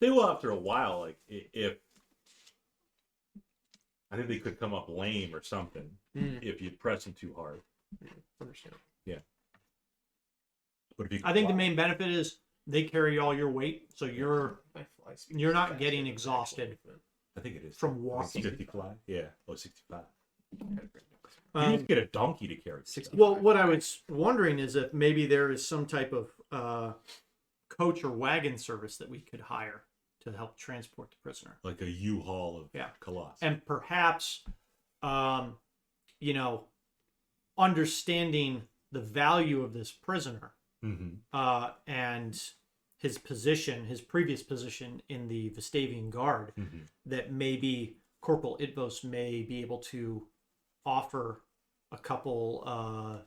They will after a while. Like if I think they could come up lame or something if you press them too hard. Understand. But if you I think the main benefit is they carry all your weight, so you're My fly speed You're is not faster getting than exhausted. actual movement. I think it is from I think walking. it's 55. Yeah, 65. You Um, need to get a donkey to carry. this 60. stuff. well, what I was wondering is if maybe there is some type of coach or wagon service that we could hire to help transport the prisoner. Like a U-Haul of Yeah. Colossus. And perhaps, you know, understanding the value of this prisoner and his position, his previous position in the Vestavian Guard, that maybe Corporal Itvos may be able to offer a couple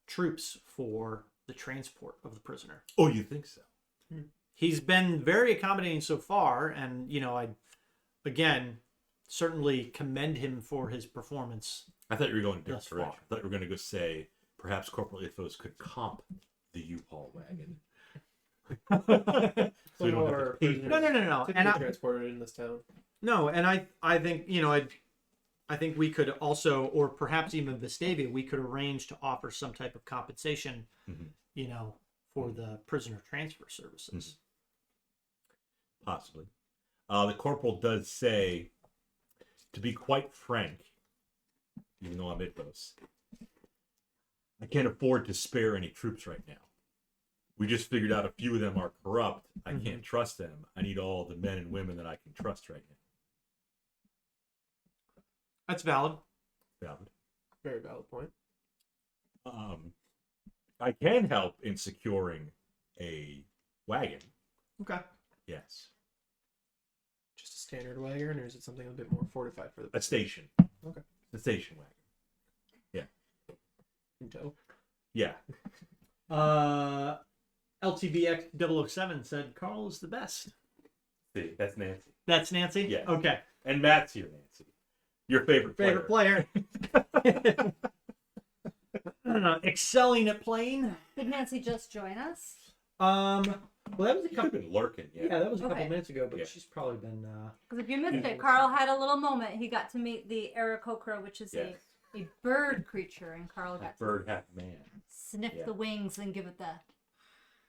troops for the transport of the prisoner. Oh, you think so? He's been very accommodating so far, and you know, I again certainly commend him for his performance. I thought you were going a different Thus far. direction. I thought you were going to go say perhaps Corporal Itvos could comp the U-Haul wagon. So we don't have to pay for No, it. no, no, no. Typically And transported in this town. I think, you know, I think we could also, or perhaps even Vestavia, we could arrange to offer some type of compensation, you know, for the prisoner transfer services. Possibly. The corporal does say, to be quite frank, even though I'm Itvos, I can't afford to spare any troops right now. We just figured out a few of them are corrupt. I can't trust them. I need all the men and women that I can trust right now. That's valid. Valid. Very valid point. I can help in securing a wagon. Okay. Yes. Just a standard wagon, or is it something a bit more fortified for the A station. Okay. The station wagon. in tow? Yeah. LTBX 007 said Carl is the best. See, that's Nancy. That's Nancy? Yeah. Okay. And Matt's here, Nancy. Your favorite player. Player. Excelling at playing. Did Nancy just join us? Well, that was a You've couple. been lurking, yeah. Yeah, that was a couple Okay. minutes ago, but Yeah. she's probably been. Because if you missed it, Carl had a little moment. He got to meet the Aarakocra, which is Yes. a bird creature, and Carl got Half to bird, half man. sniff Yeah. the wings and give it the.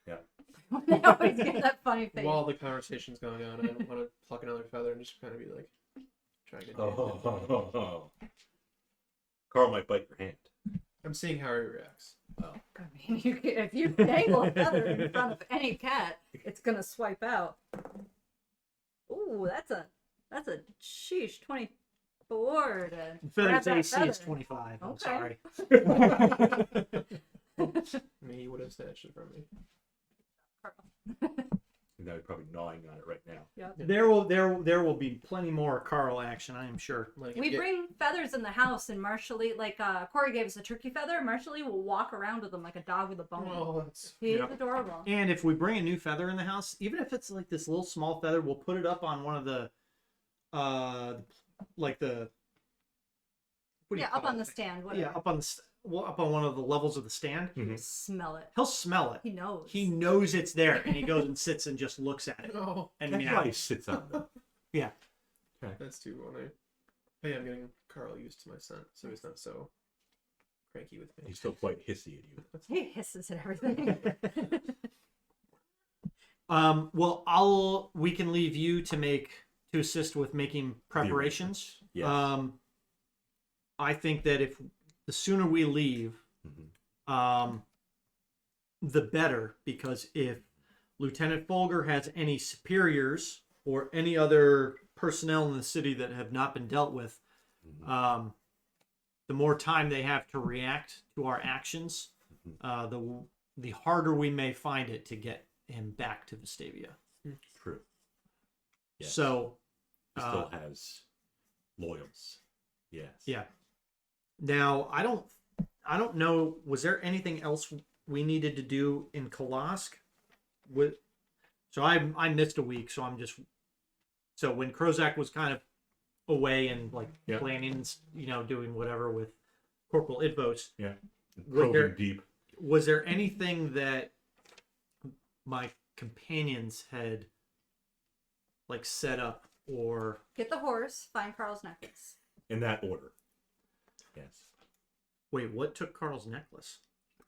Yeah. They always get that funny face. While the conversation's going on, I don't want to pluck another feather and just kind of be like, try to get. Oh. Carl might bite your hand. I'm seeing how he reacts. I mean, if you dangle a feather in front of any cat, it's gonna swipe out. Ooh, that's a sheesh 24 to grab Feather's that AC is feather. 25. I'm Okay. sorry. I mean, he would have snatched it from me. Now you're probably gnawing on it right now. There will be plenty more Carl action, I am sure. Like, We bring feathers in the house, and Marshally, like Corey gave us a turkey feather. Marshally will walk around with them like a dog with a bone. Oh, that's He's Yep. adorable. And if we bring a new feather in the house, even if it's like this little small feather, we'll put it up on one of the, like the. What do you Yeah, up call on the it? stand. Whatever. Yeah, up on one of the levels of the stand. Smell it. He'll smell it. He knows. He knows it's there, and he goes and sits and just looks at it. oh, And That's meows. why he sits on them. Yeah. that's too funny. Hey, I'm getting Carl used to my scent, so he's not so cranky with me. He's still quite hissy at you. He hisses at everything. Well, we can leave you to assist with making preparations. Yes. I think that if the sooner we leave, the better, because if Lieutenant Fulger has any superiors or any other personnel in the city that have not been dealt with, the more time they have to react to our actions, the harder we may find it to get him back to Vestavia. True. Yes. So, He still has loyals. Yes. yeah. Now, I don't know. Was there anything else we needed to do in Kolosk? So I missed a week. So so when Krozak was kind of away and like planning, doing whatever with Corporal Itvos. Yeah. Was there- Probing deep. Was there anything that my companions had like setup or Get the horse, find Carl's necklace. In that order. Yes. wait, what took Carl's necklace?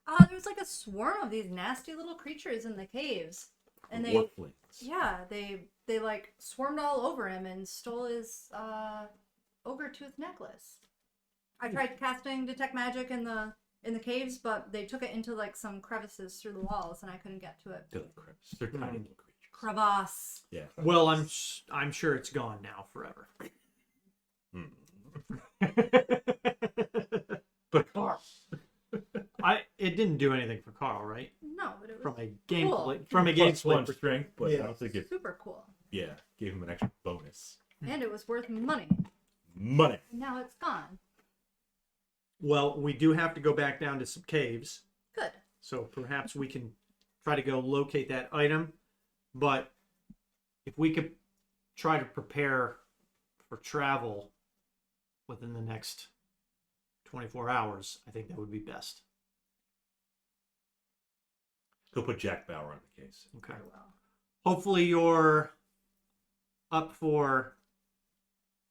There was like a swarm of these nasty little creatures in the caves. And Warflings. they like swarmed all over him and stole his ogre tooth necklace. I tried casting detect magic in the caves, but they took it into like some crevices through the walls, and I couldn't get to it. They're tiny little creatures. Crevasse. Yeah. Well, I'm sure it's gone now forever. But Carl. It didn't do anything for Carl, right? No, but it was From a gameplay cool. from a Plus gameplay one strength, but Yeah. I don't think it. Super cool. Yeah, gave him an extra bonus. And it was worth money. Money. And now it's gone. Well, we do have to go back down to some caves, Good. so perhaps we can try to go locate that item. But if we could try to prepare for travel within the next 24 hours, I think that would be best. Go put Jack Bauer on the case. Okay. Very well. Hopefully you're up for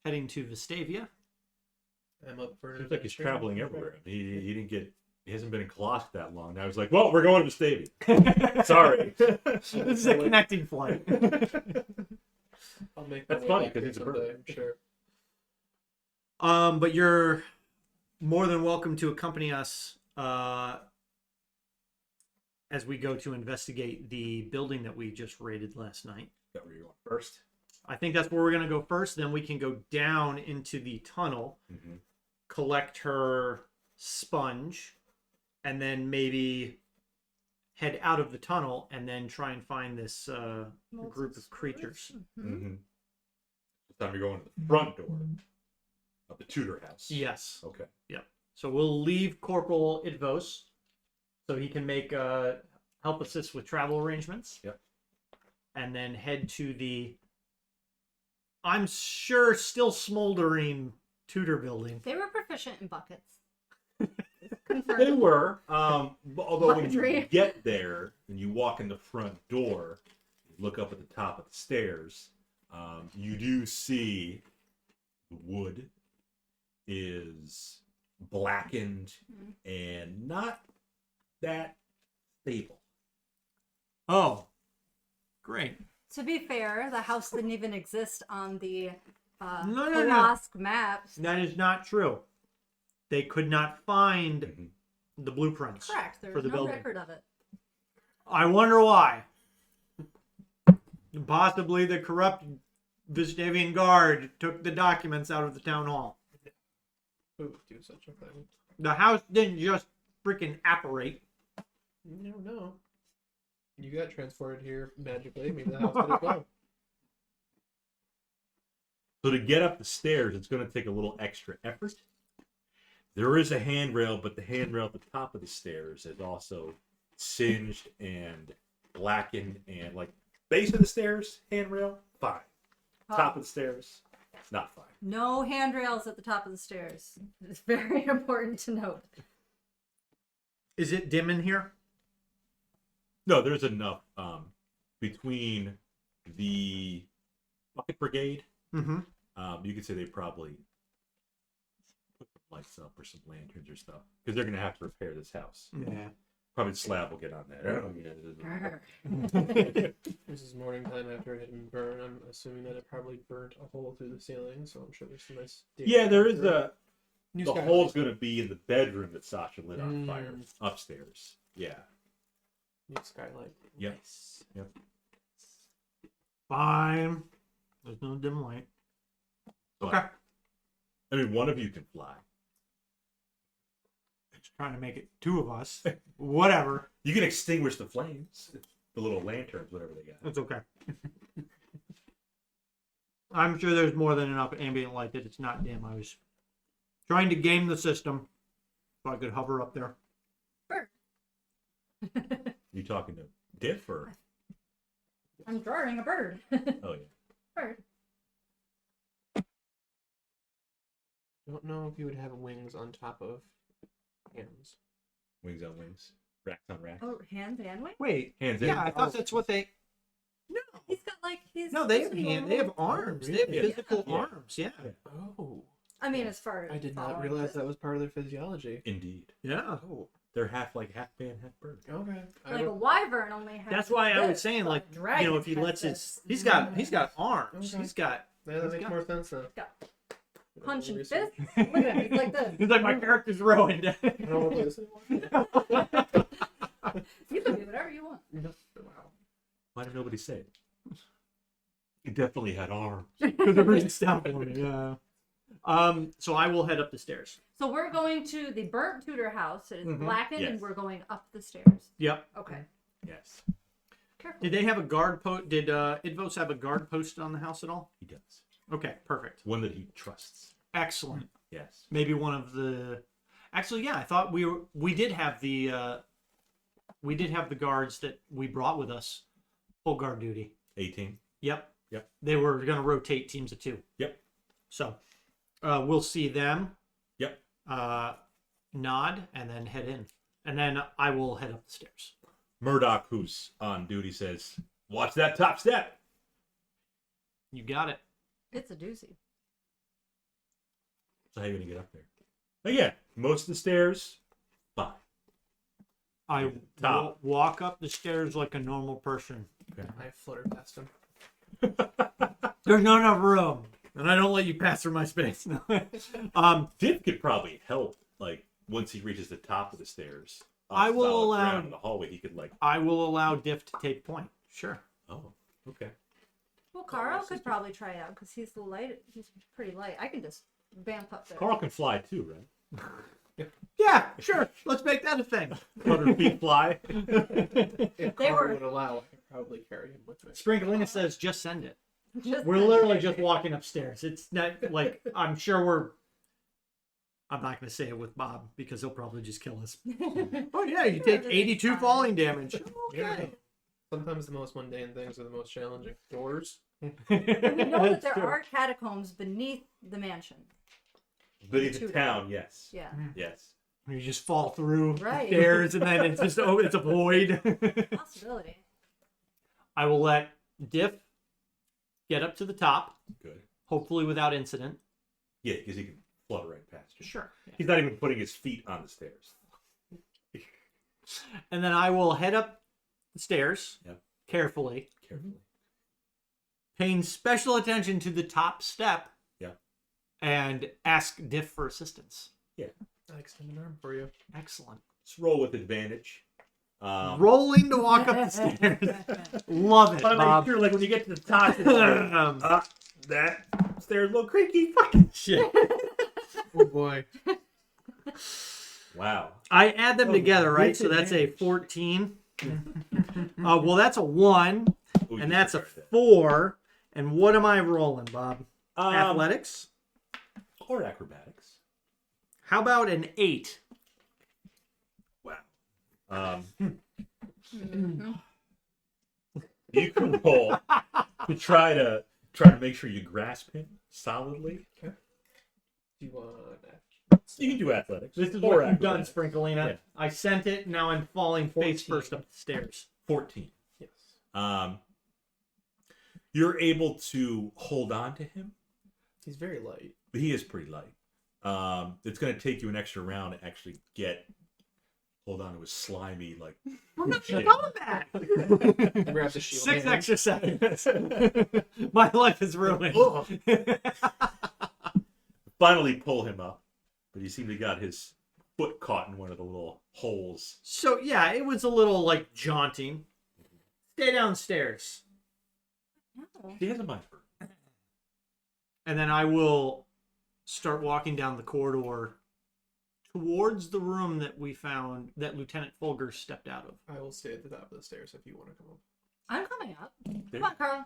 heading to Vestavia. I'm up for. Seems like he's adventure. traveling everywhere. He didn't get. He hasn't been in Kolosk that long. Now he's like, well, we're going to Vestavia. Sorry. This is a connecting flight. I'll make That's my way funny, back 'cause there he's a someday, bird. I'm sure. But you're more than welcome to accompany us as we go to investigate the building that we just raided last night. That where you're going first. I think that's where we're going to go first. Then we can go down into the tunnel, Mm-hmm. collect her sponge, and then maybe head out of the tunnel and then try and find this group of creatures. Mm-hmm. Mm-hmm. This time you're going to the front door of the Tutor House. Yes. Okay. So we'll leave Corporal Itvos so he can make help assist with travel arrangements. Yep. And then head to the, I'm sure, still smoldering Tudor building. They were proficient in buckets. They Confirmed. were. Although when you Laundry. get there and you walk in the front door, you look up at the top of the stairs, you do see the wood is blackened and not that stable. Oh, great. To be fair, the house didn't even exist on the No. Kolosk maps. That is not true. They could not find Mhm. the blueprints. Correct. There For was the no building. record of it. I wonder why. Possibly the corrupt Vestavian guard took the documents out of the town hall. Who would do such a thing? The house didn't just freaking apparate. You don't know. You got transported here magically. Maybe the house did as well. So to get up the stairs, it's going to take a little extra effort. There is a handrail, but the handrail at the top of the stairs is also singed and blackened, and like base of the stairs, handrail, fine. Top of the stairs, not fine. No handrails at the top of the stairs. It's very important to note. Is it dim in here? No, there's enough between the bucket brigade. Mm-hmm. You could say they probably put some lights up or some lanterns or stuff because they're going to have to repair this house. Yeah. Probably Slab will get on that. This is morning time after it had been burned. I'm assuming that it probably burnt a hole through the ceiling, so I'm sure there's some nice. Yeah, there is a. New The skylight. hole's going to be in the bedroom that Sasha lit on fire Mm. upstairs. Yeah. New skylight. Yep. Nice. Yep. Fine. There's no dim light. But, Okay. I mean, one of you can fly. Just trying to make it two of us. Whatever. You can extinguish the flames. The little lanterns, whatever they got. It's okay. I'm sure there's more than enough ambient light that it's not dim. I was trying to game the system so I could hover up there. You talking to Diff or? I'm drawing a bird. Oh, yeah. Bird. Don't know if you would have wings on top of hands. Wings on wings. Racks on racks. Oh, hands and wings? Wait. Hands in. Yeah, I thought that's what they. No. He's got like he's. No, they have just hand. They have normal. arms. They have Yeah. physical Yeah. arms. Yeah. Oh, I mean, as far as I did not following realize this. that was part of their physiology. Indeed. Yeah. Oh, They're half man, half bird. okay. Like a wyvern only has. That's why I was this, saying, but like, a dragon if he has lets this. he's got arms. Okay. He's got. Yeah, that He's makes got- more sense then. Got Yeah, punching research. fists. Look at him, he's like this. He's like my character's ruined. I don't want to play this anymore. You can do whatever you want. Wow. Why did nobody say it? He definitely had arms. Because it brings down for me. Yeah. So I will head up the stairs. So we're going to the burnt Tutor House. It is Mhm. blackened, Yes. and we're going up the stairs. Yep. Okay. Yes, Careful. Did they have a guard post? Did Itvos have a guard post on the house at all? he does. Okay, perfect. One that he trusts. Excellent. Yes. Maybe one of the. Actually, yeah, I thought we did have the guards that we brought with us, full guard duty. 18. Yep. Yep. They were going to rotate teams of 2. Yep. So, we'll see them. Yep. Nod and then head in, and then I will head up the stairs. Murdoch, who's on duty, says, "Watch that top step." You got it. It's a doozy. So how are you gonna get up there? Again, most of the stairs, fine. I Top. walk up the stairs like a normal person. I fluttered past him. There's not enough room, and I don't let you pass through my space. Div could probably help, like, once he reaches the top of the stairs. on I will solid allow- ground in the hallway. He could, like, I will allow Diff to take point. Sure. oh, okay. Well, Carl could probably try it out because he's light. He's pretty light. I can just vamp up there. Carl can fly too, right? Yeah, sure. Let's make that a thing. 100 feet fly. If They Carl were- would allow, I could probably carry him with me. Sprinklina says, just send it. Just We're literally just walking upstairs. It's not like, I'm sure I'm not going to say it with Bob because he'll probably just kill us. Oh, yeah, you take 82 falling damage. Yeah. Sometimes the most mundane things are the most challenging. Doors. And we know that That's there true. are catacombs beneath the mansion. Beneath the Tutor. town, yes. Yeah. Yes. You just fall through Right. stairs and then it's just, it's a void. Possibility. I will let Diff get up to the top, Good. hopefully without incident. Yeah, because he can flutter right past you. Sure. He's not even putting his feet on the stairs. And then I will head up the stairs Yep. carefully, Carefully. paying special attention to the top step. Yeah. And ask Diff for assistance. I extend an arm for you. Excellent. Let's roll with advantage. Rolling to walk up the stairs. Love it, But Bob. make sure, like, when you get to the top, it's like, that stairs a little creaky. Fuck. Shit. Oh boy. Wow. I add them together, right? with So that's a advantage. 14. Well, that's a 1, Ooh, and you that's a disregard 4. And what am I rolling, Bob? that. Athletics? Or acrobatics. How about an 8? Wow. Mhm. You can roll to try to make sure you grasp him solidly. Do you want You can do athletics. This is or what you've done, acrobatics. Sprinklina. Yeah. I sent it, now I'm falling face 14. first up the stairs. 14. Yes. You're able to hold on to him. He's very light. He is pretty light. It's going to take you an extra round to actually hold on to his slimy, like, shit. back. Grab the shield. 6 hand. extra seconds. My life is ruined. Finally pull him up, but you seem to got his foot caught in one of the little holes. So yeah, it was a little like jaunting. Stay downstairs. No. He has a mind for And then I will start walking down the corridor towards the room that we found that Lieutenant Fulger stepped out of. I will stay at the top of the stairs if you want to come up. I'm coming up. There- Come on, Carl.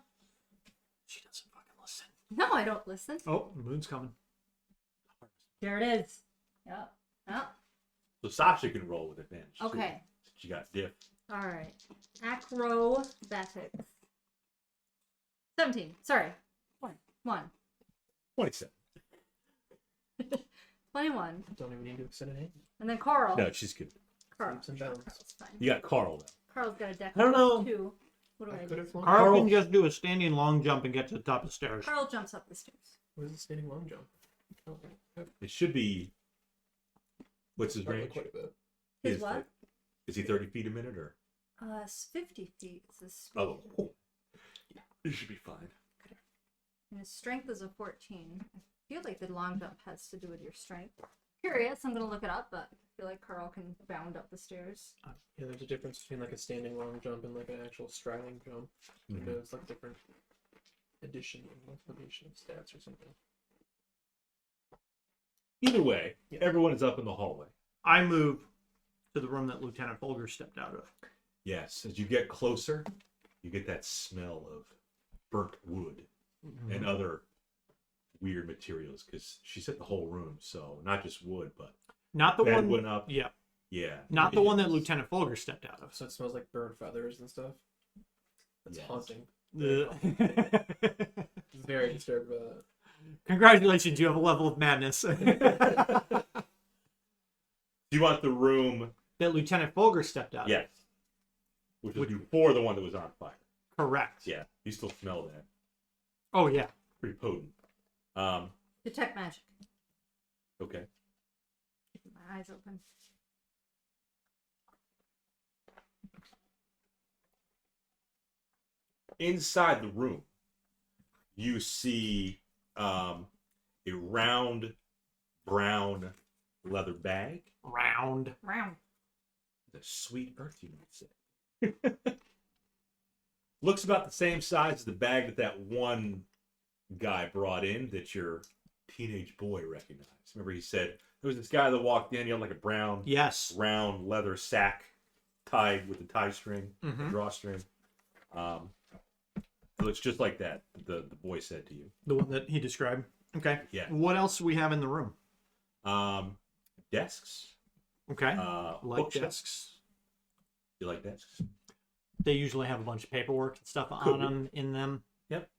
She doesn't fucking listen. No, I don't listen. Oh, the moon's coming. There it is. Yep. Yep. So Sasha can roll with advantage. too, Okay. since she got diff. All right. Acrobatics. 17. Sorry. 1. 27. 21. Don't even need to extend an hand. And then Carl. No, she's good. Carl. Leaps and bounds. That's fine. You got Carl, though. Carl's got a deck I don't know. of 2. What do I I could do? have flown. Carl Carl- can just do a standing long jump and get to the top of the stairs. Carl jumps up the stairs. What is a standing long jump? Oh, It should be. What's his probably range? quite a bit. His Is what? Is he 30 feet a minute or? It's 50 feet. Is his speed. Oh, it should be fine. And his strength is a 14. I feel like the long jump has to do with your strength. Curious, I'm gonna look it up, but I feel like Carl can bound up the stairs. Yeah, there's a difference between like a standing long jump and like an actual striding jump. Mhm. There's like different addition and multiplication of stats or something. Either way, Yeah. everyone is up in the hallway. I move to the room that Lieutenant Fulger stepped out of. Yes, as you get closer, you get that smell of burnt wood and other weird materials because she set the whole room, so not just wood, but Not the bed one. went up. Yeah, Yeah, not the one that Lieutenant Fulger stepped out of. So it smells like burnt feathers and stuff. That's Yes. haunting. The- Very disturbed by that. Congratulations, you have a level of madness. Do you want the room? That Lieutenant Fulger stepped out of. Yes, which was before the one that was on fire. Correct. Yeah, you still smell that. Oh, yeah. Pretty potent. Detect magic. Okay. Keep my eyes open. Inside the room, you see a round brown leather bag. Round. Round. The sweet earth, you might say. Looks about the same size as the bag that one guy brought in that your teenage boy recognized. Remember he said there was this guy that walked in, he had like a brown, Yes. round leather sack tied with a tie string, a Mhm. drawstring. It looks just like that, the boy said to you. The one that he described. Okay. Yeah. What else do we have in the room? Desks. Okay. Like Like desks. You like desks? They usually have a bunch of paperwork and stuff Could on be. them, in them. Yep.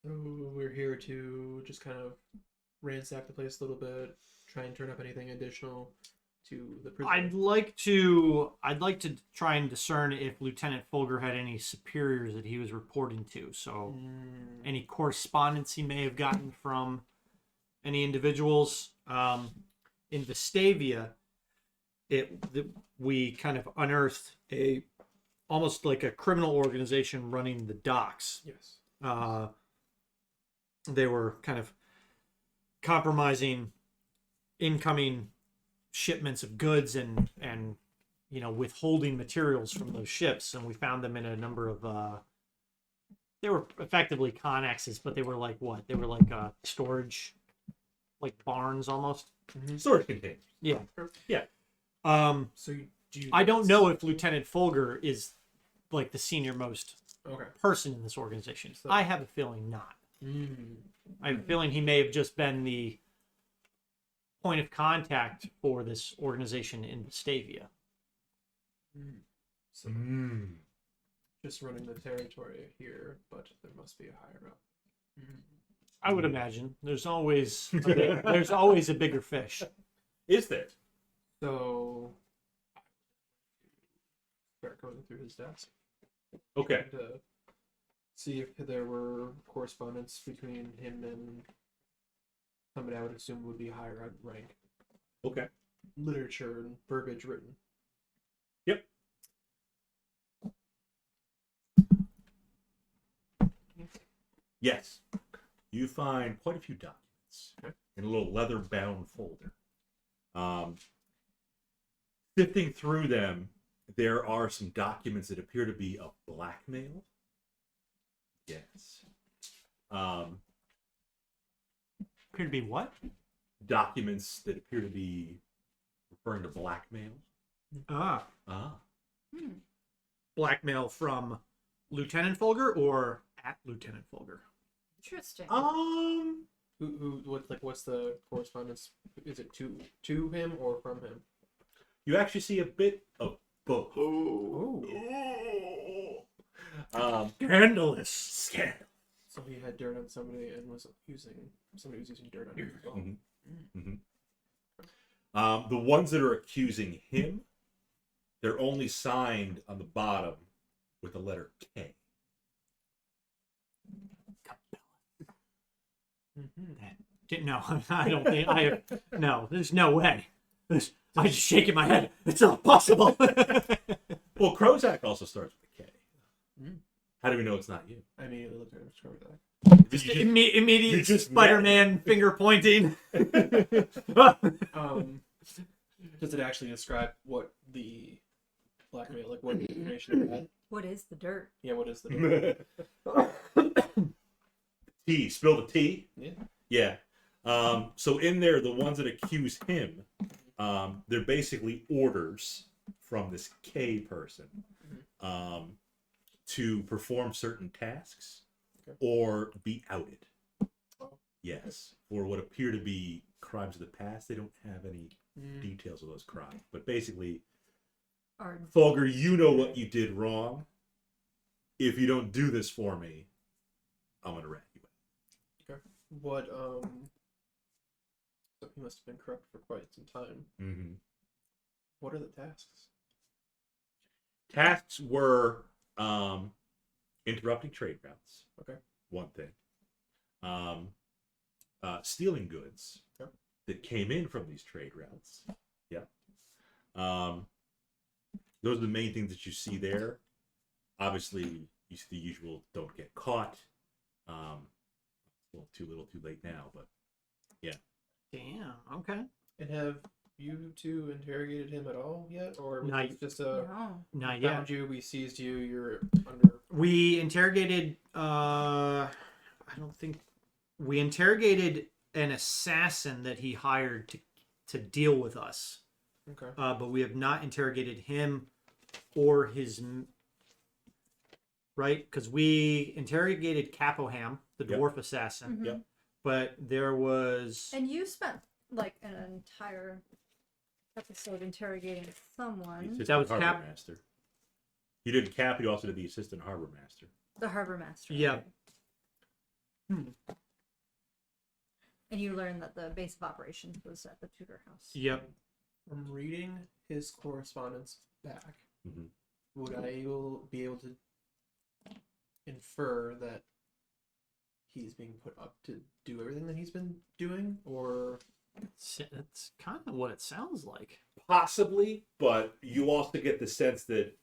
So we're here to just kind of ransack the place a little bit, try and turn up anything additional to the prisoner. I'd like to try and discern if Lieutenant Fulger had any superiors that he was reporting to. So any correspondence he may have gotten from any individuals. In Vestavia, we kind of unearthed almost like a criminal organization running the docks. Yes. They were kind of compromising incoming shipments of goods and withholding materials from those ships, and we found them in a number of they were effectively connexes, but they were like what? They were like storage, like barns almost. Storage containers. Yeah. Yeah. So do you? I don't know if Lieutenant Fulger is like the senior most Okay. person in this organization. So- I have a feeling not. I have a feeling he may have just been the point of contact for this organization in Vestavia. So just running the territory here, but there must be a higher up. I would imagine there's always a bigger fish. Is there? So start going through his desk Okay. to see if there were correspondence between him and somebody I would assume would be higher up rank. Okay. Literature and verbiage written. Yep. Yes. You find quite a few documents in a little leather-bound folder. Sifting through them, there are some documents that appear to be a blackmail. Yes. Appear to be what? Documents that appear to be referring to blackmail. Ah, Ah. blackmail from Lieutenant Fulger or at Lieutenant Fulger? Interesting. What's the correspondence? Is it to him or from him? You actually see a bit of both. Oh. Scandalous. Scandal. So he had dirt on somebody and somebody was using dirt on him as well. The ones that are accusing him, they're only signed on the bottom with the letter K. No, I don't think I have. No, there's no way. I'm just shaking my head. It's not possible. Well, Krozak also starts with a K. Mm. How do we know it's not you? I immediately looked at him and discovered that. Immediate you just Spider-Man finger pointing. Does it actually describe what the blackmail, like what information it had? What is the dirt? Yeah, what is the T. Spill the T. Yeah. Yeah. So in there, the ones that accuse him, they're basically orders from this K person to perform certain tasks or be outed. Yes, for what appear to be crimes of the past. They don't have any details of those crimes, but basically, Fulger, you know what you did wrong. If you don't do this for me, I'm gonna rat you out. Okay. What so he must have been corrupt for quite some time. Mm-hmm. What are the tasks? Tasks were interrupting trade routes. Okay. One thing. Stealing goods that came in from these trade routes. Yeah. Those are the main things that you see there. Obviously, you see the usual don't get caught. Well, too little, too late now, but yeah. Damn. Okay. And have you two interrogated him at all yet, or was Not- it just a Not we yet. found you, we seized you, you're under? We interrogated. I don't think we interrogated an assassin that he hired to deal with us. Okay. But we have not interrogated him or his. Right, because we interrogated Capoham, the Yep. dwarf assassin. Mhm. Yep. But there was. And you spent like an entire episode interrogating someone. Assistant That was harbor Cap- master. You did Cap. You also did the assistant harbor master. The harbor master. Yeah. And you learned that the base of operations was at the Tutor House. Yep. From reading his correspondence back, Mhm. would I be able to infer that he's being put up to do everything that he's been doing, or That's kind of what it sounds like. Possibly, but you also get the sense that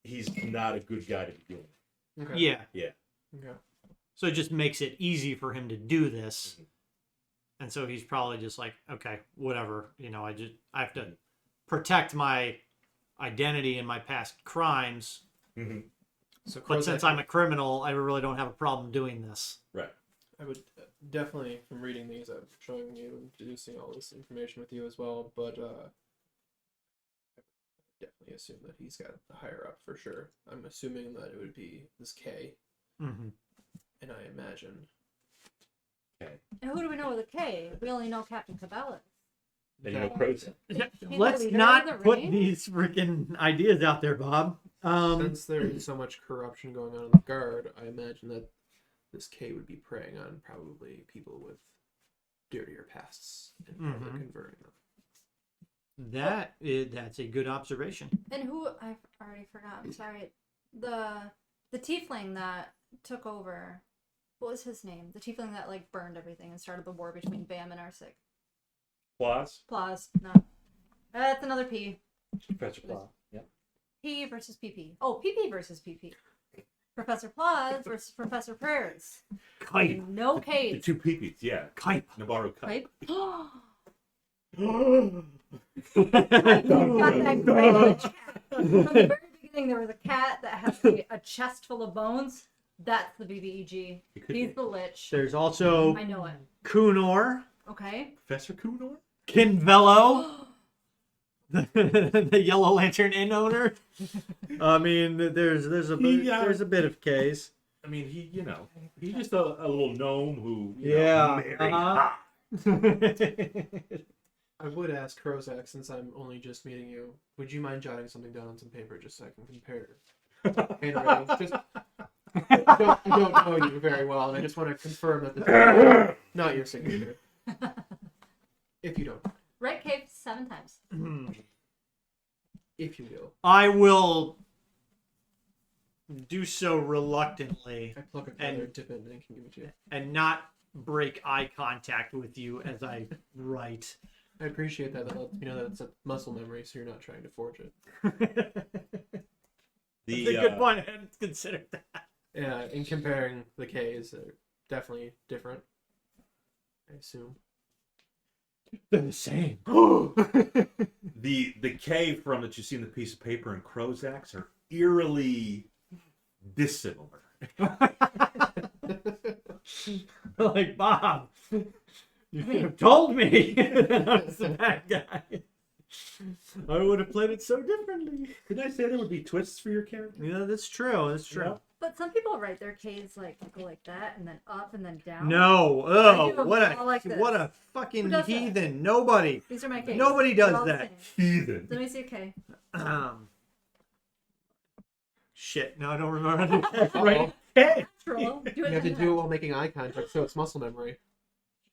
he's not a good guy to begin with. okay. Yeah. Yeah. Okay. So it just makes it easy for him to do this. Mhm. And so he's probably just like, okay, whatever. You know, I have to protect my identity and my past crimes. Mm-hmm. So But Krozak- since I'm a criminal, I really don't have a problem doing this. Right. I would definitely, from reading these, I'm showing you and deducing all this information with you as well, but I would definitely assume that he's got the higher up for sure. I'm assuming that it would be this K, Mm-hmm. and I imagine. Okay. And who do we know with a K? We only know Captain Cabela. And you know Krozak. Let's leader not of the put ring? these freaking ideas out there, Bob. Since there is so much corruption going on in the guard, I imagine that this K would be preying on probably people with dirtier pasts and probably Mhm. converting them. That's a good observation. And who I already forgot. I'm sorry. The tiefling that took over. What was his name? The tiefling that like burned everything and started the war between Bam and Arsik. Plaus. Plaus. No. That's another P. Professor Plaus. Yeah. P versus PP. Oh, PP versus PP. Professor Plaus versus Professor Prayers. Kite. No The case. two peepees. Yeah. Kite. Navarro Kite. Type. Got that great lich cat. From the very beginning, there was a cat that has a chest full of bones. That's the BBEG. It could He's be. the lich. There's also I know it. Kunor, Okay. Professor Kunor? Kinvello, the Yellow Lantern Inn owner. I mean, there's a bit of case. I mean, he's just a little gnome who, Yeah, married uh-huh. hot. I would ask Krozak, since I'm only just meeting you, would you mind jotting something down on some paper just so I can compare handwriting? Just, I don't know you very well, and I just want to confirm that this is not your signature. If you don't. Right cave 7 times. if you will. I will do so reluctantly I pluck a And- feather, dip it, and then can give it to you. and not break eye contact with you as I write. I appreciate that. That lets me know that it's a muscle memory, so you're not trying to forge it. That's a good point. I hadn't considered that. Yeah, in comparing the K's, they're definitely different. I assume. They're the same. The K from that you see in the piece of paper in Crow's Axe are eerily dissimilar. Like, Bob, you could have told me that I was the bad guy. I would have played it so differently. Did I say there would be twists for your character? Yeah, that's true. That's true. Yeah. But some people write their K's like go like that and then up and then down. No. I Oh, do them what all like this. a fucking Who does that? heathen. Nobody. These are my K's. Nobody They're does all the that. same. Heathen. Let me see a K. Shit. No, I don't remember. Right. Hey. Natural. Do You it have to in do it half. while making eye contact, so it's muscle memory.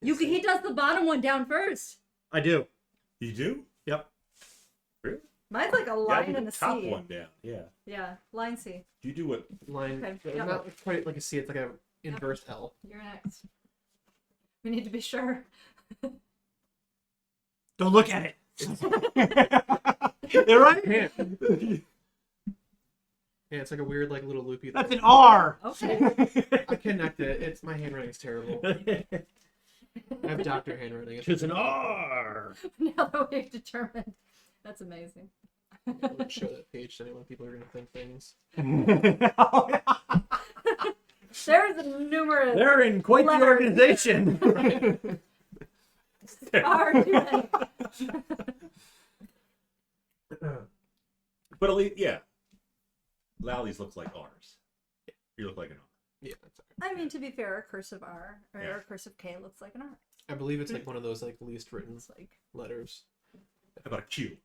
He does the bottom one down first. I do. You do? Yep. Really? Mine's like a Yeah, I line do and the a top C. one down. Yeah. Yeah, line C. Do you do what? Line, Okay, yeah. not quite like a C. It's like a inverse L. You're next. We need to be sure. Don't look at it. They're right. Yeah. Yeah, it's like a weird, like little loopy. That's an R. Okay. I connect it. It's my handwriting's terrible. I have doctor handwriting. It's an R. Now that we've determined. That's amazing. I wouldn't show that page to anyone. People are gonna think things. There's numerous. They're in quite the Letters. organization. Far too many. But at least, yeah. Lally's looks like R's. You look like an R. Yeah, that's okay. I mean, to be fair, a cursive R or Yeah. a cursive K looks like an R. I believe it's like one of those like least written It's like letters. How about a Q?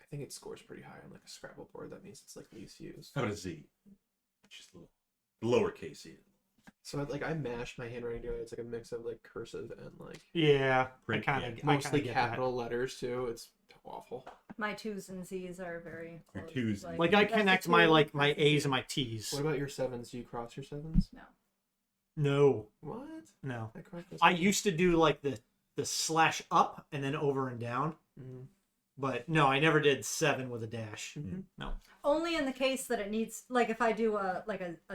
I think it scores pretty high on like a Scrabble board. That means it's like least used. How about a Z? Just a little lowercase E. So I mashed my handwriting together. It's like a mix of like cursive and like Yeah, Print, I kind of yeah. mostly get capital letters too. It's awful. my twos and Z's are very Your close. twos. that. Like I that's a connect two, my that's a A's Z. and my T's. What about your sevens? Do you cross your sevens? No. No, What? no. I crossed those. I used to do like the slash up and then over and down, Mhm. but no, I never did 7 with a dash. Mhm. No. Only in the case that it needs, like if I do a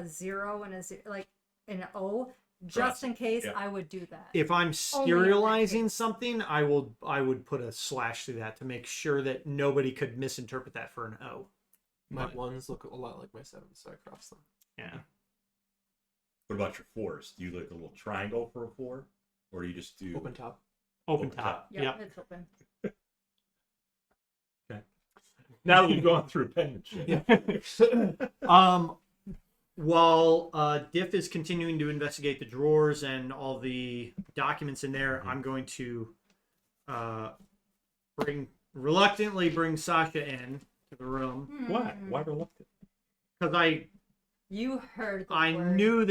0 and like an O, just in case, Yeah. I would do that. If I'm Only in that serializing case. something, I would put a slash through that to make sure that nobody could misinterpret that for an O. My But- ones look a lot like my sevens, so I cross them. Yeah. What about your fours? Do you like a little triangle for a 4? Or do you just do Open top. Open Open top. top. Yeah, Yep. it's open. Now that we've gone through penmanship. While Diff is continuing to investigate the drawers and all the documents in there, I'm going to reluctantly bring Sasha in to the room Why? Why reluctant? because You heard the I word. knew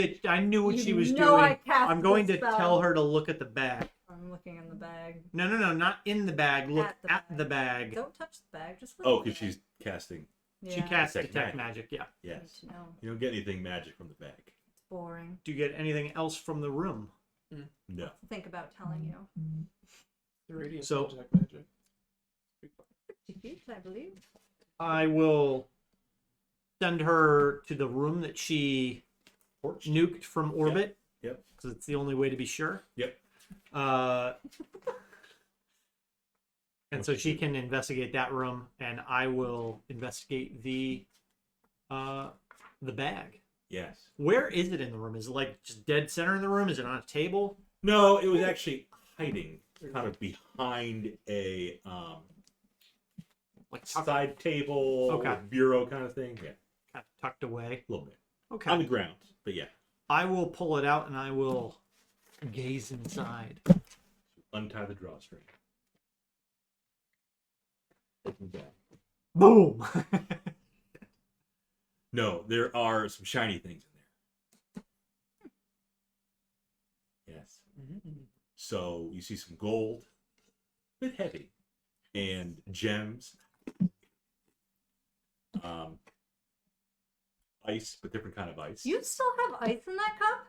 what You she was know I doing. cast I'm going the to spell. tell her to look at the bag. I'm looking in the bag. No, not in the bag. Look At the at bag. the bag. Don't touch the bag. Just look Oh, at the because bag. she's casting. She Yeah, casts Detect detect magic. magic. Yeah. I need Yes. to know. You don't get anything magic from the bag. It's boring. Do you get anything else from the room? No. Think about telling you. The radiant So- detect magic. 50 feet, I believe. I will send her to the room that she Torch? nuked from orbit. Yep. Because it's the only way to be sure. Yep. And so she can investigate that room, and I will investigate the bag. Yes. Where is it in the room? Is it like just dead center in the room? Is it on a table? No, it was actually hiding kind of behind a Like tucked, side table, Okay. bureau kind of thing. Yeah, kind of tucked away? a little bit. Okay. On the ground, but yeah. I will pull it out and I will gaze inside. Untie the drawstring. Open the bag. Boom! No, there are some shiny things in there. Yes. So you see some gold, a bit heavy, and gems, Ice, but different kind of ice. You still have ice in that cup?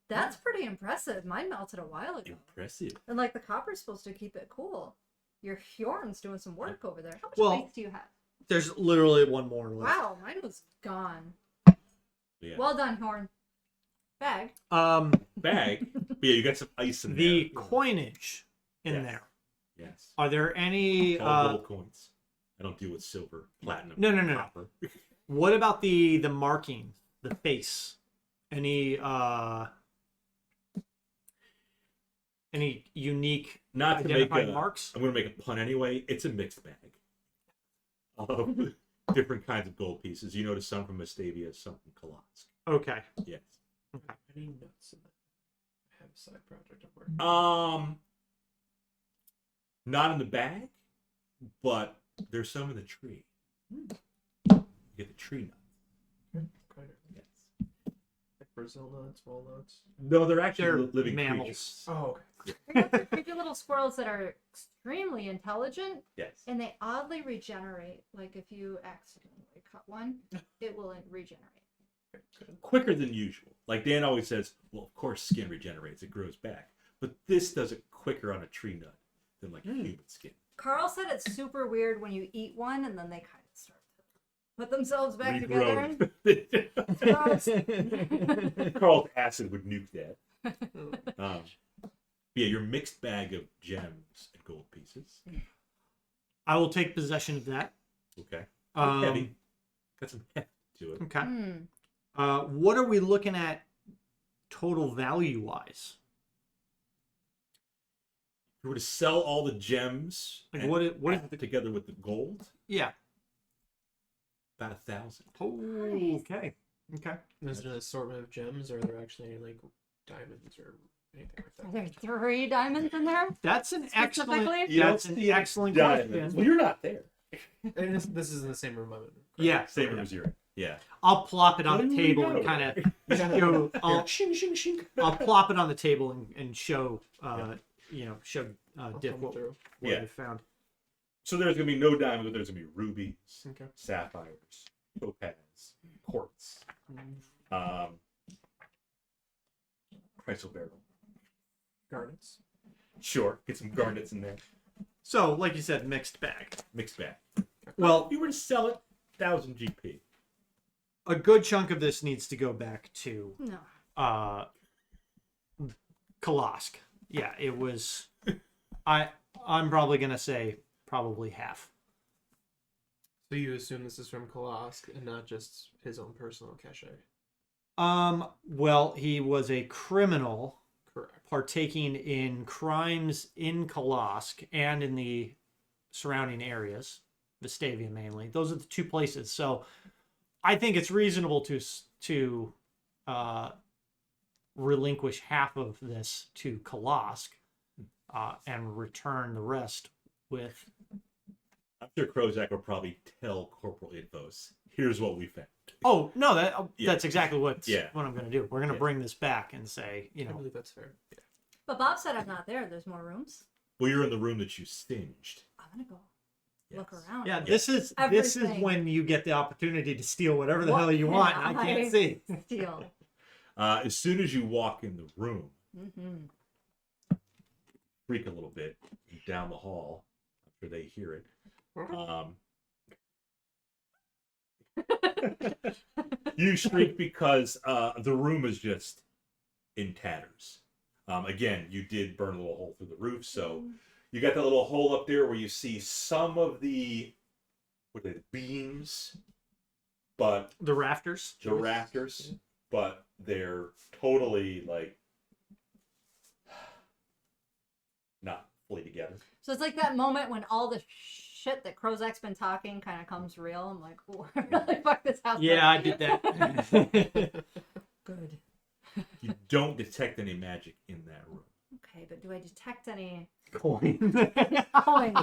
That's pretty impressive. Mine melted a while ago. Impressive. And like the copper's supposed to keep it cool. Your Hjorn's doing some work over there. How much Well, ice do you have? There's literally one more left. Wow, mine was gone. Yeah. Well done, Hjorn. Bag. Bag. But yeah, you got some ice in The there. coinage in Yes. there. Yes. Are there any? All gold coins. I don't deal with silver, platinum, No. copper. What about the marking, the face? Any unique Not to make identifying marks? I'm going to make a pun anyway. It's a mixed bag of different kinds of gold pieces. You notice some from Vestavia, some from Kolosk. Okay. Yes. Any nuts in that? I have a side project I'm working on. Not in the bag, but there's some in the tree. You get the tree nuts. Kind of. Yes. Like Brazil nuts, walnuts. No, they're actually They're living mammals. creatures. Oh, okay. They're got creepy little squirrels that are extremely intelligent, Yes. and they oddly regenerate. Like if you accidentally cut one, it will regenerate. Quicker than usual. Like Dan always says, well, of course skin regenerates. It grows back. But this does it quicker on a tree nut than like a human skin. Carl said it's super weird when you eat one and then they kind of start to put themselves back Regrown. together. Gross. Carl's acid would nuke that. Yeah, your mixed bag of gems and gold pieces. I will take possession of that. Okay. Um, Heavy. Got some heft to it. Okay. Hmm. What are we looking at total value wise? If you were to sell all the gems Like and what is add it together with the gold, Yeah. about 1,000. Oh, okay. Okay. Is it an assortment of gems, or are there actually any, like diamonds or anything like Are that? there 3 diamonds in there? That's an excellent. Specifically? That's an excellent question. Well, you're not there. And this is in the same room I'm in. correct? Yeah. Same room as you're in. Yeah. I'll plop it on When the will we table go? and kind of show. Shing, shing, shing. I'll plop it on the table and show. Show I'll Dick thumb what through. Yeah. I found. So there's going to be no diamonds, but there's going to be rubies, Okay. sapphires, topaz, quartz, chrysoberyl. Garnets. Sure, get some garnets in there. So, like you said, mixed bag. Mixed bag. Well, If you were to sell it, 1,000 GP. a good chunk of this needs to go back to No. Kolosk. Yeah, it was. I'm probably gonna say probably half. So you assume this is from Kolosk and not just his own personal cachet? Well, he was a criminal Correct. partaking in crimes in Kolosk and in the surrounding areas, Vestavia mainly. Those are the 2 places. So, I think it's reasonable to relinquish half of this to Kolosk and return the rest with. I'm sure Krozak will probably tell Corporal Itvos, here's what we found. Oh no, Yeah. that's exactly what Yeah. I'm going to do. We're going to bring this back and say, I believe that's fair. Yeah. But Bob said I'm not there. There's more rooms. Well, you're in the room that you singed. I'm gonna go look Yes. around. yeah, this is Everything. when you get the opportunity to steal whatever the What hell you can want. And I I can't see. Steal. As soon as you walk in the room, Mm-hmm. freak a little bit down the hall. I'm sure they hear it. You shriek because the room is just in tatters. Again, you did burn a little hole through the roof, so you got that little hole up there where you see some of the beams, but The rafters. the rafters, but they're totally like not fully together. So it's like that moment when all the shit that Krozak's been talking kind of comes real. I'm like, oh, I really fucked this house Yeah, I up. did that. Good. You don't detect any magic in that room. Okay, but do I detect any Coin. coins?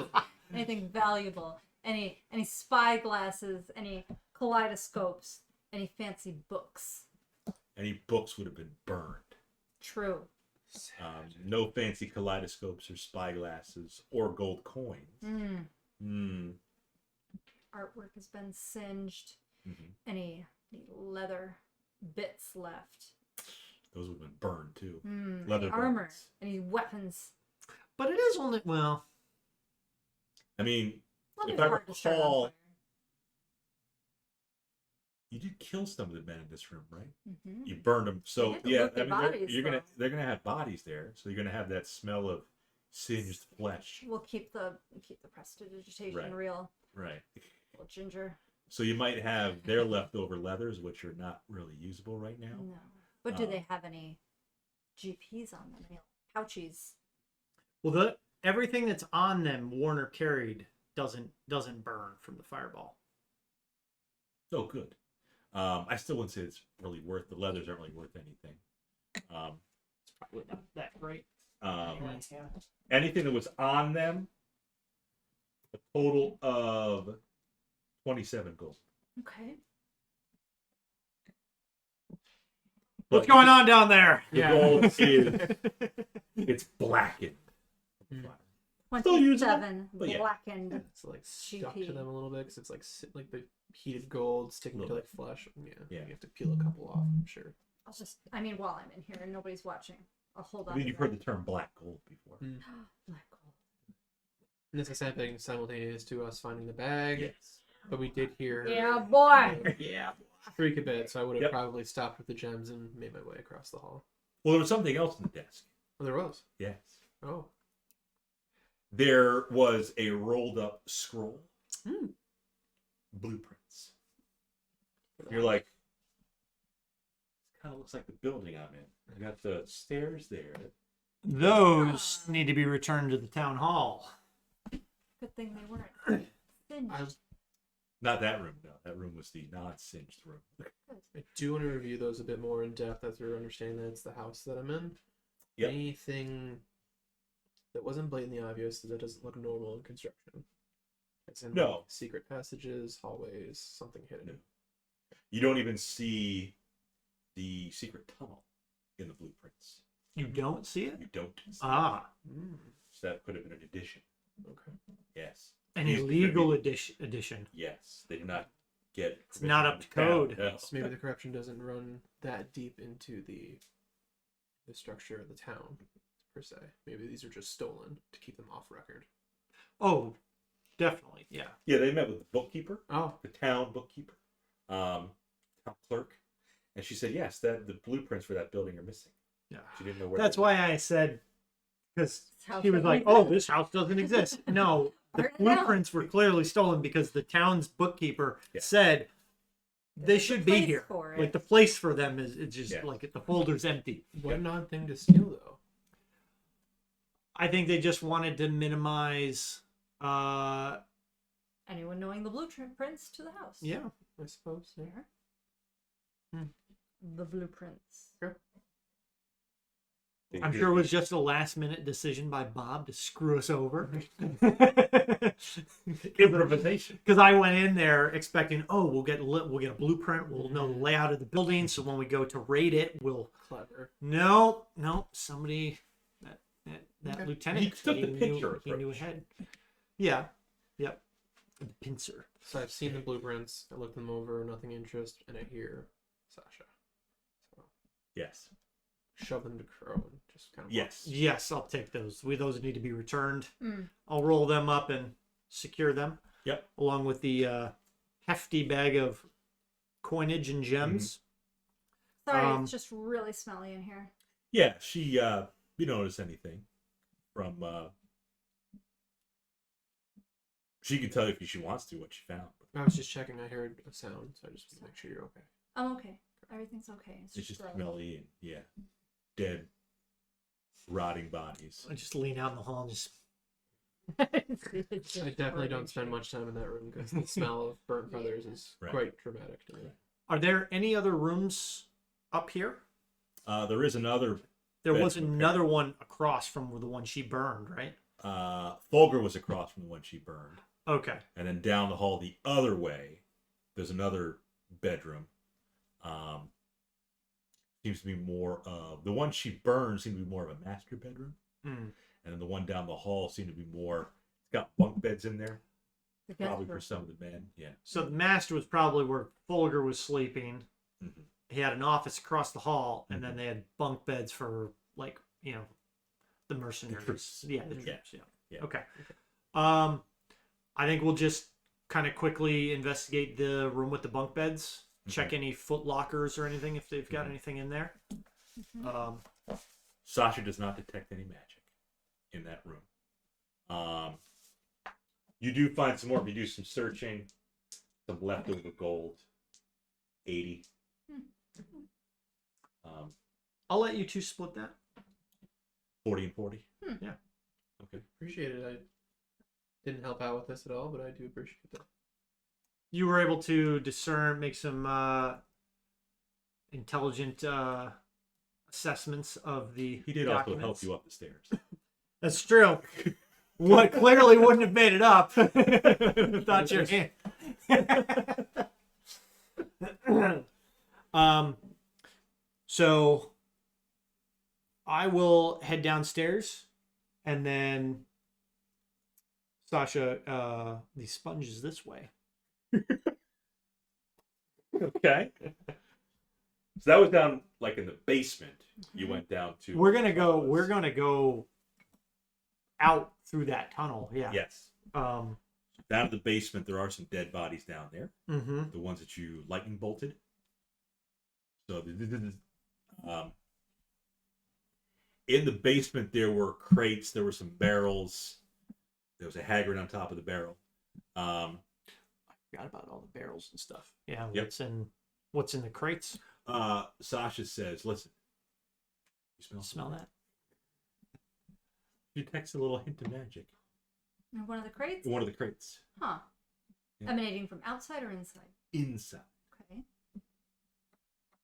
Anything valuable? Any spy glasses? Any kaleidoscopes? Any fancy books? Any books would have been burned. True. No fancy kaleidoscopes or spyglasses or gold coins. Mm. artwork has been singed. Mhm. Any leather bits left. Those would have been burned too. Any armor. buttons. Any weapons. But it is only, well, I mean, Leather's if I hard to start on recall, fire. you did kill some of the men in this room, right? Mhm. You burned them, so had to yeah. look I at mean, bodies, they're gonna have bodies there, so you're gonna have that smell of singed flesh. We'll keep the prestidigitation Right. real. Right. Little ginger. So you might have their leftover leathers, which are not really usable right now. No. But do they have any GPs on them? Any pouchies? well, everything that's on them, Warner carried, doesn't burn from the fireball. Oh, good. I still wouldn't say it's really worth. The leathers aren't really worth anything. It's probably not that great. Anything that was on them, a total of 27 gold. Okay. What's going on down there? The gold is it's blackened. Still usable, 27 but yeah. blackened. It's like stuck to GP. them a little bit because it's like like the heated gold sticking to Little like flesh. Yeah, Yeah. You have to peel a couple off. I'm sure. I'll just, I mean, while I'm in here and nobody's watching, I'll hold on. I mean, to you've that. heard the term black gold before. Black gold. And it's the same thing simultaneous to us finding the bag. Yes. But we did hear Yeah, boy. Yeah. shriek a bit, so I would have Yep. probably stopped with the gems and made my way across the hall. Well, there was something else on the desk. Oh, there was. Yes. Oh. There was a rolled up scroll. Blueprints. You're like, kind of looks like the building I'm in. I got the stairs there. Those need to be returned to the town hall. Good thing they weren't singed. I Not that room, no. That room was the non-singed room. I do want to review those a bit more in depth after understanding that it's the house that I'm in. Yep. Anything that wasn't blatantly obvious that doesn't look normal in construction. As in, No. like, secret passages, hallways, something hidden. No. You don't even see the secret tunnel in the blueprints. You don't see it? You don't see it. Ah, So that could have been an addition. Okay. Yes. an These- illegal addition. Yes. They did not get It's not up to code. No. So maybe the corruption doesn't run that deep into the structure of the town, per se. Maybe these are just stolen to keep them off record. Oh, definitely. Yeah. Yeah, they met with the bookkeeper, Oh, the town bookkeeper, town clerk, and she said yes, that the blueprints for that building are missing. Yeah. She didn't know where. That's they were. why I said, because House he was doesn't like, exist. "Oh, this house doesn't exist." No, the Burn it down. blueprints were clearly stolen because the town's bookkeeper Yeah. said they There's should a be place here. for Like it. the place for them is just Yeah. like the folder's empty. what an odd thing to steal, though. I think they just wanted to minimize. Anyone knowing the blueprints to the house? Yeah. I suppose. Yeah. There. The blueprints. They I'm did- sure it was just a last minute decision by Bob to screw us over. improvisation. Because I went in there expecting, oh, we'll get a blueprint, we'll know the layout of the building, so when we go to raid it, we'll. Clever. No, somebody that Okay. lieutenant He took the knew, pincer he knew approach. ahead. Yeah, yep, the pincer. So I've seen the blueprints. I looked them over. Nothing interest, and I hear Sasha. So Yes. shove them to Crow and just kind of. Yes. Yes, I'll take those. Those need to be returned. Mm. I'll roll them up and secure them. Yep. Along with the hefty bag of coinage and gems. Sorry, it's just really smelly in here. Yeah. She. You notice anything from? She can tell you if she wants to what she found. I was just checking. I heard a sound, so I just want to make sure you're okay. I'm okay. Everything's okay. It's just gross. smelly and yeah, dead, rotting bodies. I just lean out in the hall and just. It's I just definitely don't burning spend shit. much time in that room because the smell of burnt feathers is Right. quite dramatic to me. Are there any other rooms up here? There is another. There Bed was to repair. another one across from the one she burned, right? Fulger was across from the one she burned, Okay. and then down the hall the other way, there's another bedroom. Seems to be more of the one she burned seemed to be more of a master bedroom, Mm. and then the one down the hall seemed to be more. It's got bunk beds in there. The guest Probably for room. some of the men. Yeah. So the master was probably where Fulger was sleeping. Mhm. He had an office across the hall, and then Mhm. they had bunk beds for like the mercenaries. troops. Yeah, the Yeah. troops. Yeah. Yeah. Okay. I think we'll just kind of quickly investigate the room with the bunk beds. Check any foot lockers or anything if they've got anything in there. Sasha does not detect any magic in that room. You do find some more. If you do some searching, some leftover gold, 80. I'll let you two split that. 40 and 40. Yeah. Okay. Appreciate it. I didn't help out with this at all, but I do appreciate that. You were able to discern, make some intelligent assessments of the He did also help documents. you up the stairs. That's true. What clearly wouldn't have made it up without your hand. So I will head downstairs, and then Sasha, the sponge is this way. Okay. So that was down like in the basement. You went down to. We're gonna go out through that tunnel. Yeah. Yes. Um. Down in the basement, there are some dead bodies down there. Mm-hmm. The ones that you lightning bolted. So, in the basement, there were crates. There were some barrels. There was a haggard on top of the barrel. I forgot about all the barrels and stuff. Yeah. Yep. What's in the crates? Sasha says, "Listen, you Smell that? You text a little hint of magic. In one of the crates? In one of the crates. Huh. Yeah. Emanating from outside or inside? Inside. Okay.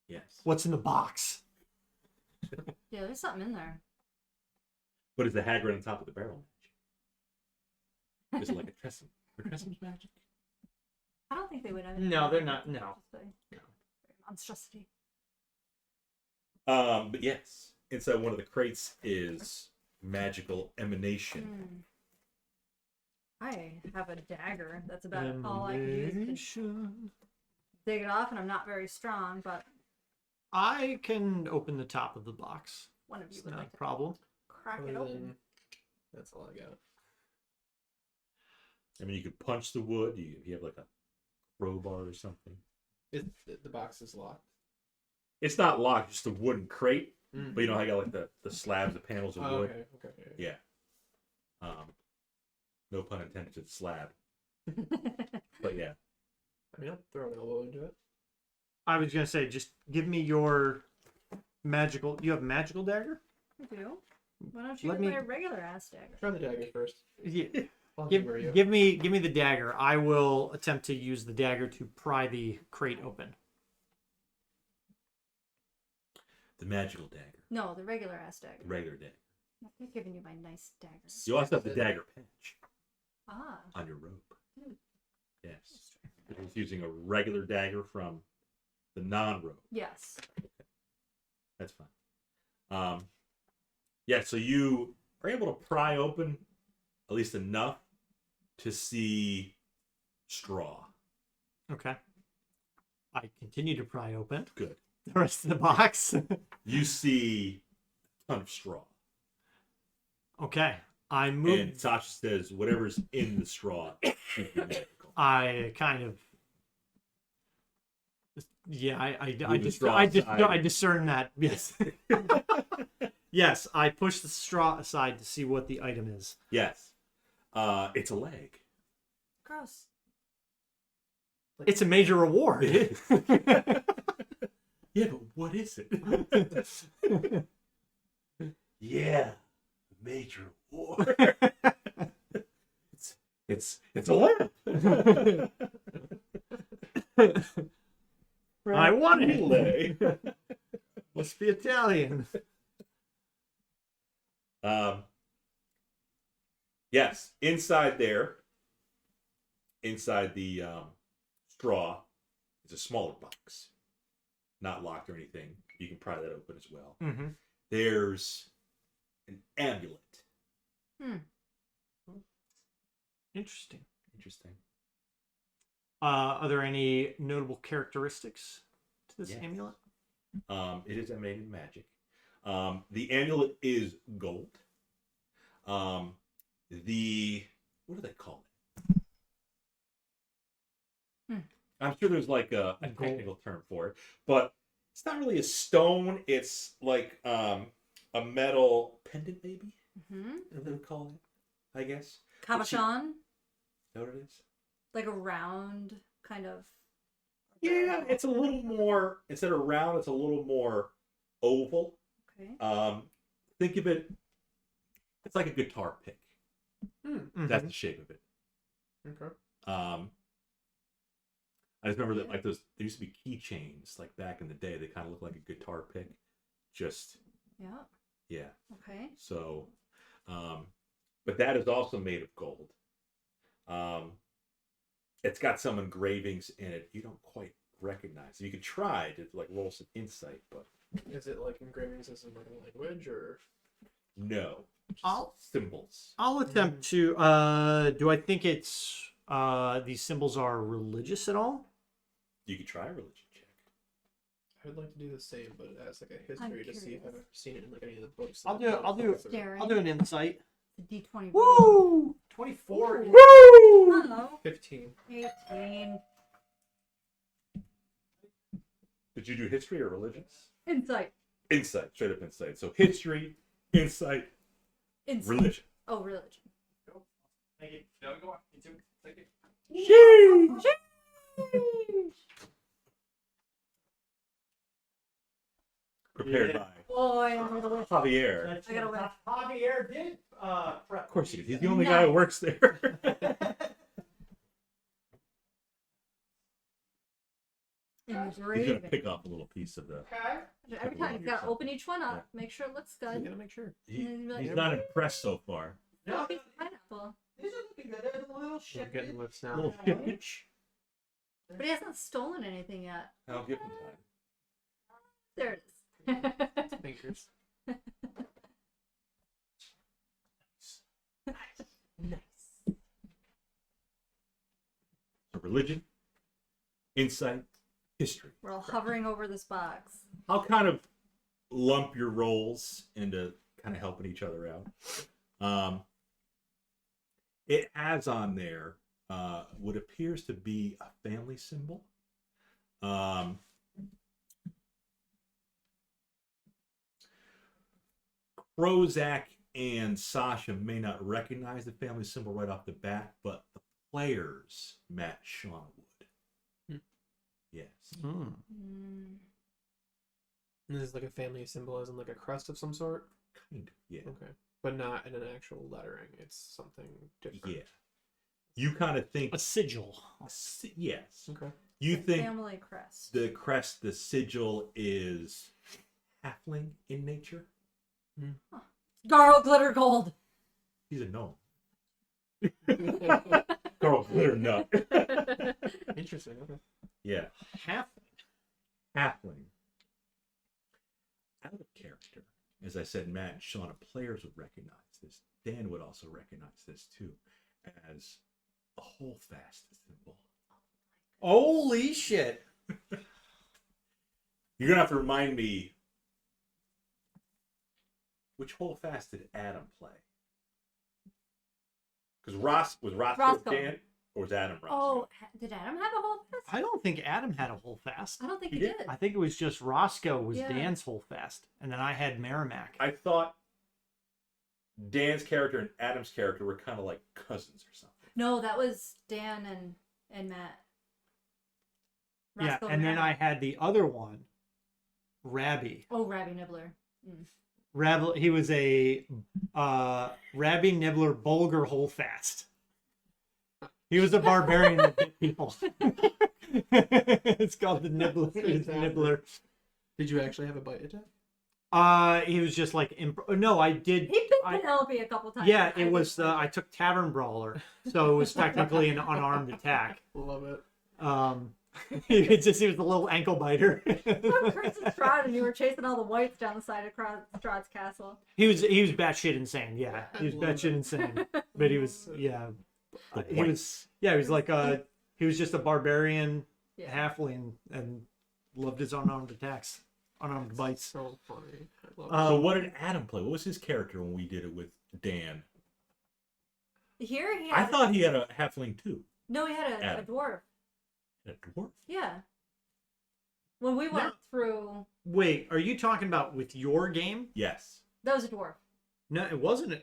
Yes. What's in the box? Yeah, there's something in there. What is the haggard on top of the barrel magic? Is it like a Tressum? Are Tressum's magic? I don't think they would have. No, they're not. No. Just a monstrosity. But yes, inside one of the crates is magical emanation. I have a dagger. That's about all I can use to dig it off, and I'm not very strong, but I can open the top of the box. one of you It's would not like a to problem. crack Other it open. than- that's all I got. I mean, you could punch the wood. You have like a crowbar or something. The box is locked. It's not locked, just a wooden crate. Mm. But you know how I got like the slabs, the panels of Oh, wood? okay. Yeah. No pun intended to the slab. But yeah. I mean, I'll throw an elbow into it. I was gonna say, just give me your magical. You have a magical dagger? I do. Why don't you Let use me- my regular ass dagger? Try the dagger first. Yeah. I'll Give humor you. me the dagger. I will attempt to use the dagger to pry the crate open. The magical dagger. No, the regular ass dagger. The regular dagger. I'm giving you my nice dagger. You also have the dagger patch Ah. on your robe. Hmm. Yes. He's using a regular dagger from the non-robe. Yes. That's fine. Yeah, so you are able to pry open at least enough to see straw. Okay. I continue to pry open Good. the rest of the box. You see a ton of straw. Okay. I move. And Sasha says, whatever's in the straw is magical. I kind of. Yeah, Move the straw aside. I discern that. Yes. Yes, I push the straw aside to see what the item is. Yes. It's a leg. Gross. It's a major reward. Yeah, but what is it? Yeah, major war. it's a lamp. I want it. Leg. Must be Italian. Yes, inside there, inside the straw, is a smaller box, not locked or anything. You can pry that open as well. Mm-hmm. There's an amulet. Interesting. Interesting. Are there any notable characteristics to this Yes. amulet? It is emanating magic. The amulet is gold. What do they call it? I'm sure there's like a technical term for it, but it's not really a stone. It's like a metal pendant, maybe. What they would call it, I guess. Cabochon, Is that what it is? like a round kind of. Yeah, it's a little more. Instead of round, it's a little more oval. Okay. Think of it. It's like a guitar pick. Mm-hmm. That's the shape of it. Okay. I just remember that like those. There used to be keychains like back in the day. They kind of look like a guitar pick. Just Yeah. yeah. Okay. So, but that is also made of gold. It's got some engravings in it you don't quite recognize. You could try to like roll some insight, but Is it like engravings as in like a language or? no. I'll- Symbols. I'll attempt to. Do I think it's these symbols are religious at all? You could try a religion check. I would like to do the same, but as like a history to see if I've ever seen it in like any of the books. I'll do Darren. I'll do an insight. The D20. Woo! 24. Woo! Hello. 15. 18. Did you do history or religions? Insight. Insight, straight up insight. So history, insight, Insight. religion. Oh, religion. Thank you. No, go on. You too. Thank you. Sheesh. Prepared Yeah. by Boy, I'm gonna wish. Javier. I gotta win. Javier did prep. Of course he did. He's the only guy who works there. He's gonna Engraving. pick off a little piece of the. Okay. Every time you gotta open each one up, make sure it looks You good. gotta make sure. He's not impressed so far. No, Piece of pineapple. these are looking good. There's a little We're shit. getting lifts A now. little shippage. But he hasn't stolen anything yet. I'll give him time. There it is. Fingers. Nice. So religion, insight, history. We're all hovering over this box. I'll kind of lump your roles into kind of helping each other out. It has on there what appears to be a family symbol. Prozac and Sasha may not recognize the family symbol right off the bat, but the players, Matt Shaw would. Hmm. Yes. Mm. And this is like a family symbol, as in like a crest of some sort. Kind of, yeah. Okay, but not in an actual lettering. It's something different. Yeah. You kind of think, A sigil. yes. Okay. You think Family crest. the crest, the sigil is halfling in nature? Garl glitter gold. He's a gnome. Carl Glitter Nut. Interesting. Okay. Yeah. Half. Halfling. Out of character. As I said, Matt and Shauna, players would recognize this. Dan would also recognize this too as a holdfast symbol. Holy shit. You're gonna have to remind me, which holdfast did Adam play? Because was Roscoe Roscoe. Dan or was Adam Roscoe? Oh, did Adam have a whole fest? I don't think Adam had a whole fast. I don't think He he did. did. I think it was just Roscoe was Yeah. Dan's whole fast, and then I had Merrimack. I thought Dan's character and Adam's character were kind of like cousins or something. No, that was Dan and Matt. Yeah, Roscoe and then I Matt. had the other one, Rabby. Oh, Rabbi Nibbler. He was a Rabby Nibbler Bulgar Holdfast. He was a barbarian that bit people. It's called the Nibbler. It's Nibbler. Did you actually have a bite attack? He was just like no, I did. He bit I- Penelope a couple times. Yeah, I it was. didn't like I took Tavern Brawler, so it was technically an unarmed attack. Love it. He was a little ankle biter. Chris and Strahd, and you were chasing all the whites down the side of Strahd's castle. He was batshit insane. Yeah, he was I love batshit it. insane. But he was he The was he was like He was just a barbarian Yeah. halfling and loved his unarmed attacks, unarmed bites. So funny. I love So Um, what did Adam play? What was his character when we did it with Dan? Here he I had. thought he had a halfling too. No, he had a Adam. dwarf. A dwarf? Yeah. When we went No. through, Wait, are you talking about with your game? Yes. that was a dwarf. No, it wasn't.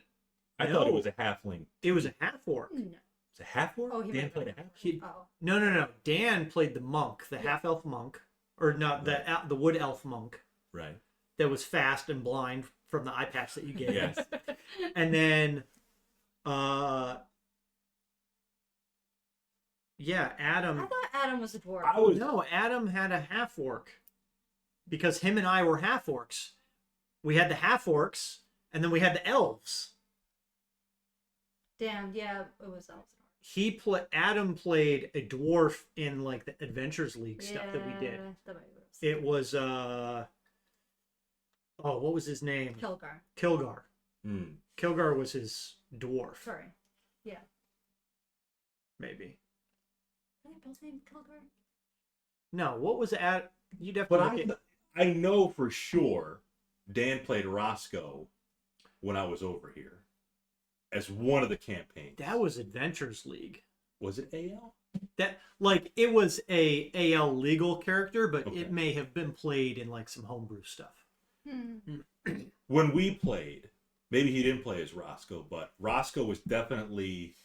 I No. thought it was a halfling. It was a half orc. No. It's a half orc? Oh, he Dan might played a have half He, Oh. no. Dan played the monk, the Yeah. half elf monk, or not the wood elf monk Right. that was fast and blind from the eye patch that you gave. Yes. And then, yeah, I Adam. thought Adam was a dwarf. I was No, Adam had a half orc because him and I were half orcs. We had the half orcs, and then we had the elves. Damn, yeah, it was elves. Adam played a dwarf in like the Adventures League stuff that we did. That might be what It was what was his name? Kilgar. Kilgar. Hmm. Kilgar was his dwarf, Sorry. Yeah. maybe. Are they both named Kilgar? No, what was you But definitely look I know for sure Dan played Roscoe when I was over here as one of the campaigns. that was Adventures League. Was it AL? That like it was a AL legal character, but Okay. it may have been played in like some homebrew stuff. When we played, maybe he didn't play as Roscoe, but Roscoe was definitely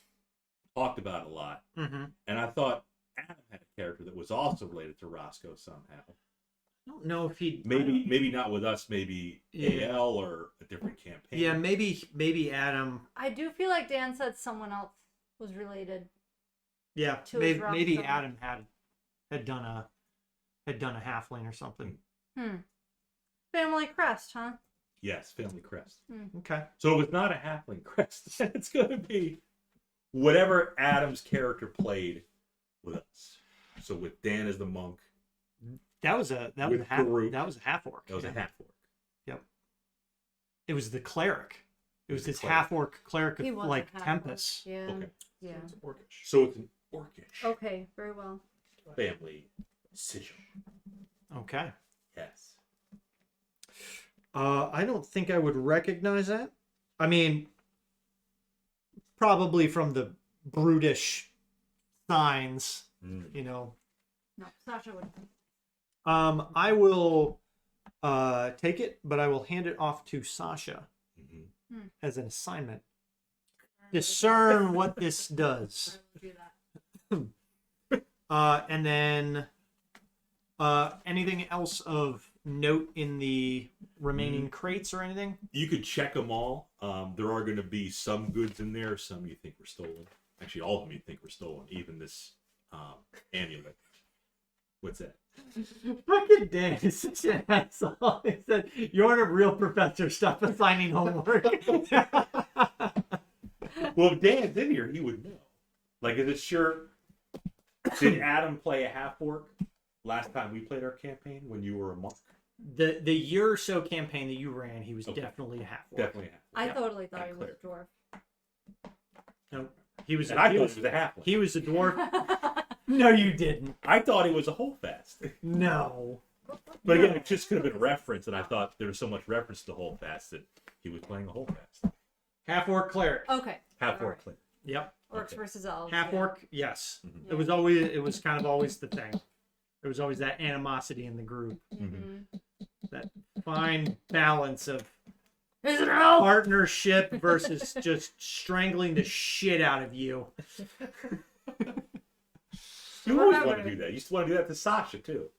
talked about a lot. Mm-hmm. And I thought Adam had a character that was also related to Roscoe somehow. I don't know if he Maybe not with us, maybe Yeah. AL or a different campaign. Yeah, maybe Adam. I do feel like Dan said someone else was related. Yeah, To his maybe Roscoe. Adam had done a halfling or something. Family crest, huh? Yes, Family Crest. Okay. So it was not a halfling crest. It's going to be whatever Adam's character played with us. So with Dan as the monk, That was a With half Karuk. that was a half orc. that was a half orc. It was the cleric. It was the this cleric. half orc cleric He of was a like half-orc. Tempest. Yeah. Okay. Yeah. It's orcish. So it's an orcish Okay, very well. family sigil. Okay. Yes. I don't think I would recognize that. I mean, probably from the brutish signs, you know. No, Sasha would. I will take it, but I will hand it off to Sasha Mm-hmm. as an assignment. Discern what this does. Do that. And then anything else of note in the remaining crates or anything? You could check them all. There are going to be some goods in there, some you think were stolen. Actually, all of them you think were stolen, even this amulet. What's that? Fucking Dan is such an asshole. He said, "You aren't a real professor. Stop assigning homework." Well, if Dan's in here, he would know. Like, is it sure? Did Adam play a half orc last time we played our campaign when you were a monk? The year or so campaign that you ran, he was Okay. definitely a half orc. Definitely a half orc. I Yeah. totally thought And he was a dwarf. No, he was. And I he thought was, he was a halfling. he was a dwarf. No, you didn't. I thought he was a holdfast. No. But again, it just could have been reference, and I thought there was so much reference to holdfast that he was playing a holdfast. Half orc cleric. Okay. Half All orc right. play. Yep. Orcs Okay. versus elves. Half yeah. orc. Yes. Mhm. It was always. It was kind of always the thing. There was always that animosity in the group. Mhm. That fine balance of Is it an elf? partnership versus just strangling the shit out of you. You always Remember- want to do that. You used to want to do that to Sasha, too.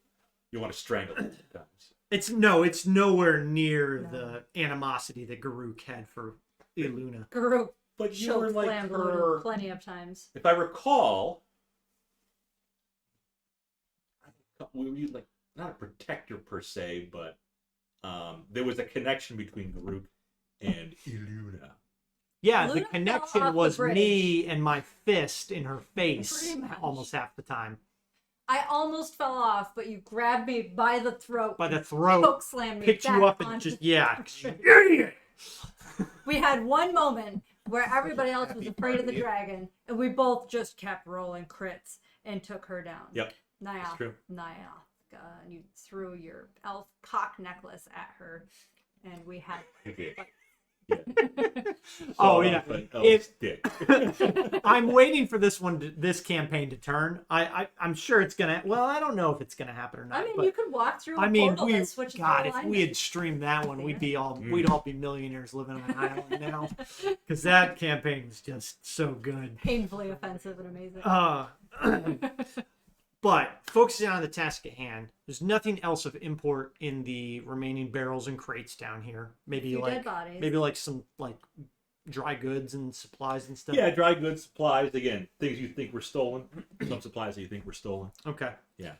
You want to strangle her sometimes. It's nowhere near No. the animosity that Garuk had for Iluna. Group But you were choke like slammed her... plenty of times. If I recall, were you like not a protector per se, but there was a connection between Garuk and Iluna. Yeah, Luna the fell off connection the was bridge. me and my fist in her face Pretty much. almost half the time. I almost fell off, but you grabbed me by the throat. By the and throat, choke slammed me picked back you up and onto just, the yeah. ground. Idiot! We had one moment where everybody else was Happy afraid of the party. dragon, and we both just kept rolling crits. and took her down. Yep. That's true. And you threw your elf cock necklace at her, and we had. Oh yeah. If I'm waiting for this campaign to turn. I'm sure it's gonna. Well, I don't know if it's gonna happen or not. I mean, but, you could walk through. God, if we had streamed that one, we'd all be millionaires living on an island now. Because that campaign was just so good. Painfully offensive and amazing. But focusing on the task at hand, there's nothing else of import in the remaining barrels and crates down here. Maybe dead bodies. Maybe like some dry goods and supplies and stuff. Yeah, dry goods, supplies. Again, things you think were stolen. Some supplies that you think were stolen. Okay. Yeah.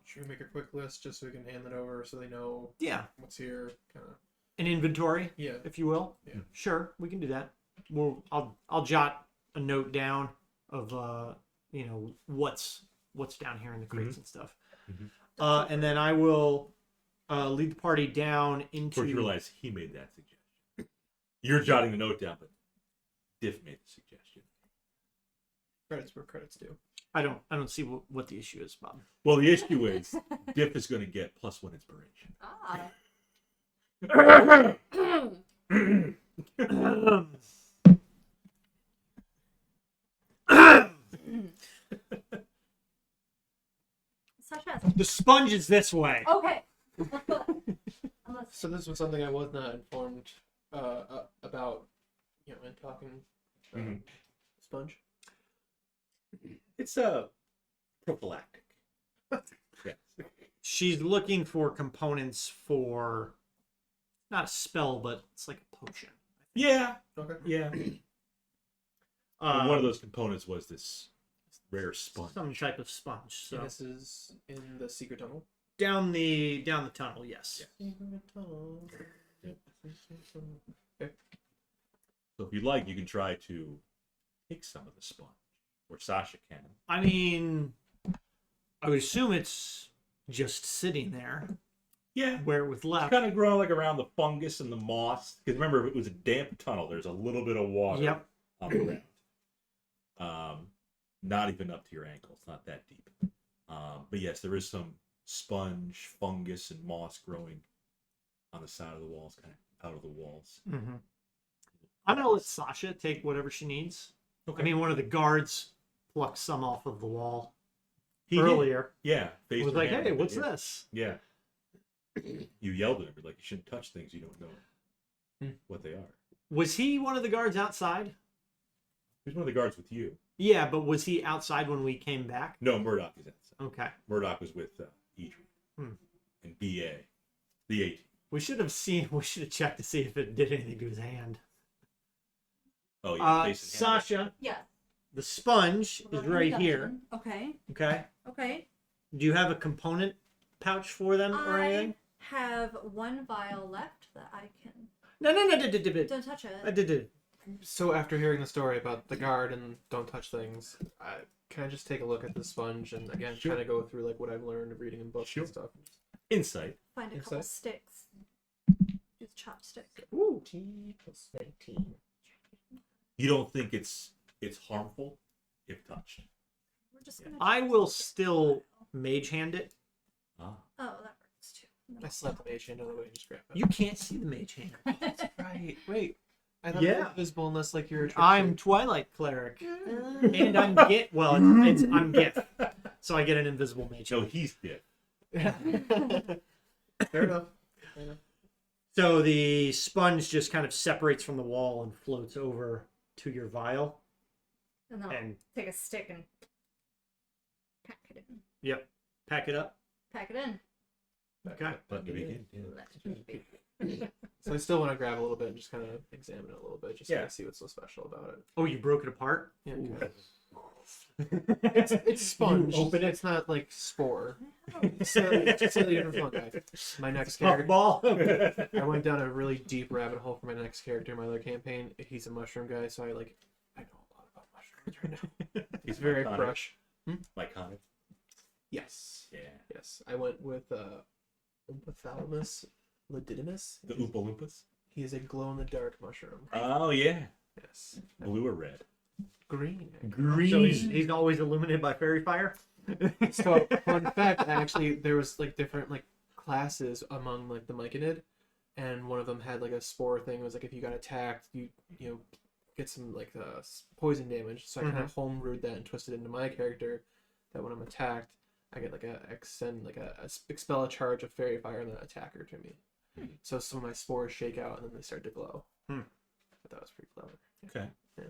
Should we make a quick list just so we can hand it over so they know? Yeah. What's here? Kind of. An inventory. Yeah. If you will. Yeah. Sure, we can do that. I'll jot a note down of what's down here in the crates and stuff. Mm-hmm. And then I will lead the party down into. Of course, you realize he made that suggestion. You're jotting the note down, but Diff made the suggestion. Credits where credits due. I don't see what the issue is, Bob. Well, the issue is Diff is going to get +1 inspiration. The sponge is this way. Okay. So this was something I was not informed about, in talking sponge. It's prophylactic. Yes. She's looking for components for not a spell, but it's like a potion. Yeah. Okay. Yeah. And one of those components was this rare sponge. Some type of sponge. So And this is in the secret tunnel. down the tunnel, yes. Secret tunnel. Okay. So if you'd like, you can try to take some of the sponge, or Sasha can. I mean, I would assume it's just sitting there. Yeah. Where it was It's left. kind of growing like around the fungus and the moss. Because remember, if it was a damp tunnel, there's a little bit of water on the ground. Not even up to your ankles, not that deep. But yes, there is some sponge, fungus, and moss growing on the side of the walls, kind of out of the walls. Mm-hmm. I'm going to let Sasha take whatever she needs. Okay. I mean, one of the guards plucked some off of the wall He earlier. Did. Yeah. It was like, hey, what's this? Yeah. You yelled at him, like, you shouldn't touch things you don't know what they are. Was he one of the guards outside? Who's one of the guards with you? Yeah, but was he outside when we came back? No, Murdoch is outside. Okay. Murdoch was with Idris and BA, the 18. We should have checked to see if it did anything to his hand. Oh, yeah. Sasha, Yeah. the sponge is right here. Okay. Okay. Okay. Do you have a component pouch for them or anything? I have one vial left that I can. No. Don't touch it. I did. So after hearing the story about the guard and don't touch things, can I just take a look at the sponge and again kind of go through like what I've learned reading in books and stuff? Insight. Find a couple sticks. Use chopstick. Ooh, T plus 19. You don't think it's harmful if touched? We're just gonna. I will still mage hand it. Ah. Oh, that works too. I slapped the mage hand out of the way and just grab it. You can't see the mage hand. Right. Wait. I thought Yeah. it was visible unless like you're. I'm Twilight Cleric, and I'm Git. Well, I'm Gith, so I get an invisible mage. No, he's dead. Fair enough. So the sponge just kind of separates from the wall and floats over to your vial. And then I'll take a stick and pack it in. Yep. Pack it up. Pack it in. Okay. Let me begin. Yeah. So I still want to grab a little bit and just kind of examine it a little bit, just to see what's so special about it. Oh, you broke it apart? Yeah. It's sponge. You open it. It's not like spore. It's a slightly different fungi. My next character. Ball. I went down a really deep rabbit hole for my next character in my other campaign. He's a mushroom guy, so I know a lot about mushrooms right now. He's very Myconic. fresh. Myconic. Yes. Yeah. Yes. I went with Umphithalamus legitimus. The Oompa Loompas. He is a glow-in-the-dark mushroom. Oh, yeah. Yes. Blue or red? Green. Green. So he's always illuminated by fairy fire. So fun fact, actually, there was like different like classes among like the Myconid, and one of them had like a spore thing. It was like if you got attacked, you know get some like poison damage. So I kind of homebrewed that and twisted into my character that when I'm attacked, I get like expel a charge of fairy fire and then attacker to me. So some of my spores shake out and then they start to glow. But that was pretty clever. Okay. Yeah.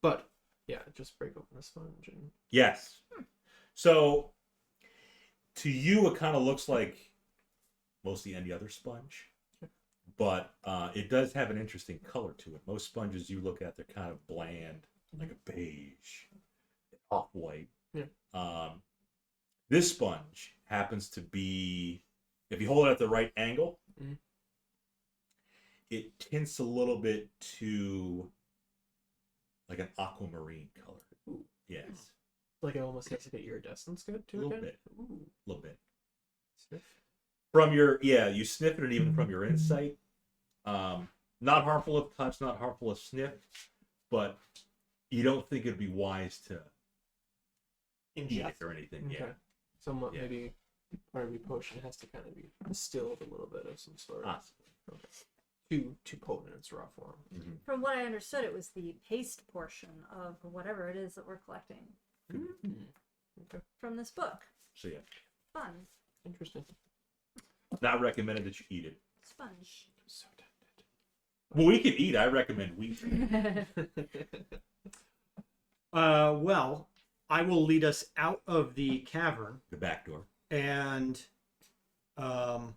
But yeah, just break open the sponge and Yes. So to you, it kind of looks like mostly any other sponge, but it does have an interesting color to it. Most sponges you look at, they're kind of bland, like a beige, off-white. Yeah. This sponge happens to be, if you hold it at the right angle, it tints a little bit to like an aquamarine color. Ooh. Yes. like it almost has like an iridescence to it. A little again? bit. Ooh. A little bit. Sniff. From your, you sniff it, and even from your insight. Not harmful of touch, not harmful of sniff, but you don't think it'd be wise to eat it or anything. Okay. Yeah. Somewhat Yeah. maybe part of your potion has to kind of be distilled a little bit of some sort. Possibly. Okay. Too potent in its raw form. Mm-hmm. From what I understood, it was the paste portion of whatever it is that we're collecting Okay. from this book. So yeah, Fun. Interesting. not recommended that you eat it. Sponge. So tempted. Well, we can eat. I recommend we. Well, I will lead us out of the cavern The back door. and While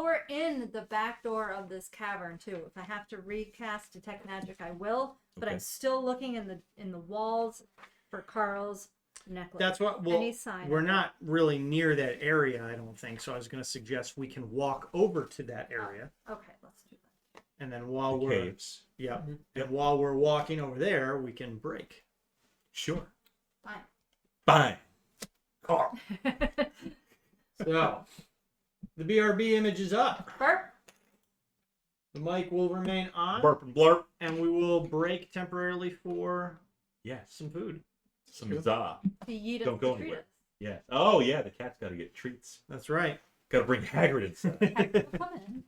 we're in the back door of this cavern, too, if I have to recast detect magic, I will. But Okay. I'm still looking in the walls for Carl's necklace. that's what. Well, Any sign we're of it. not really near that area, I don't think. So I was going to suggest we can walk over to that area, Okay, let's do that. and then while The we're caves. and while we're walking over there, we can break. Sure. Fine. Fine. Carl. So the BRB image is up. Burp. The mic will remain on, Burp and blurp. and we will break temporarily for Yes. some food. Some za. The yeet Don't of go the anywhere. treatise. Yes. Oh yeah, the cat's got to get treats. That's right. Got to bring Haggard inside. Come in.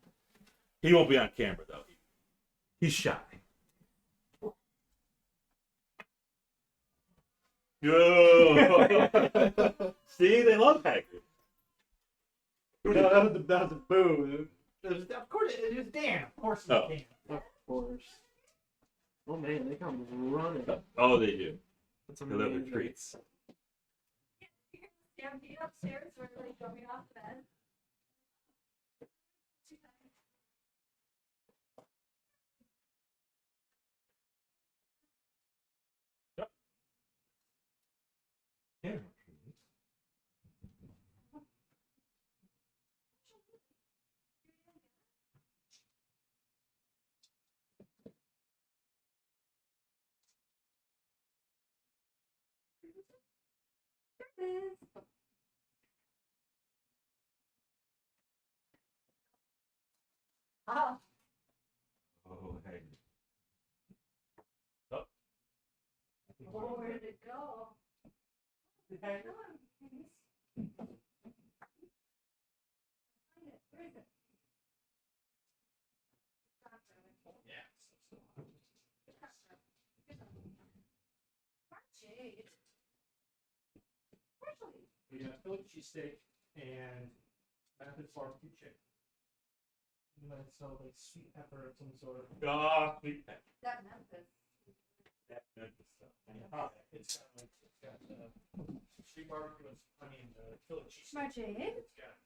He won't be on camera though. He's shy. Go. See, they love Haggard. No, that was a boo. Of course, it was Dan. Of course, it was Oh. Dan. Of course. Oh man, they come running. Oh, they do. That's They love their amazing. treats. Stampede upstairs where like jumping off the bed. Yeah. Oh, Oh, Haggard. where did it go? Where is it? Jade. We got Philly cheesesteak and Memphis barbecue chicken. And then so like sweet pepper of some sort. Ah, sweet pepper. That Memphis. That Memphis stuff. It's got like sweet barbecue and onion Philly cheesesteak. Smart Jade. It's got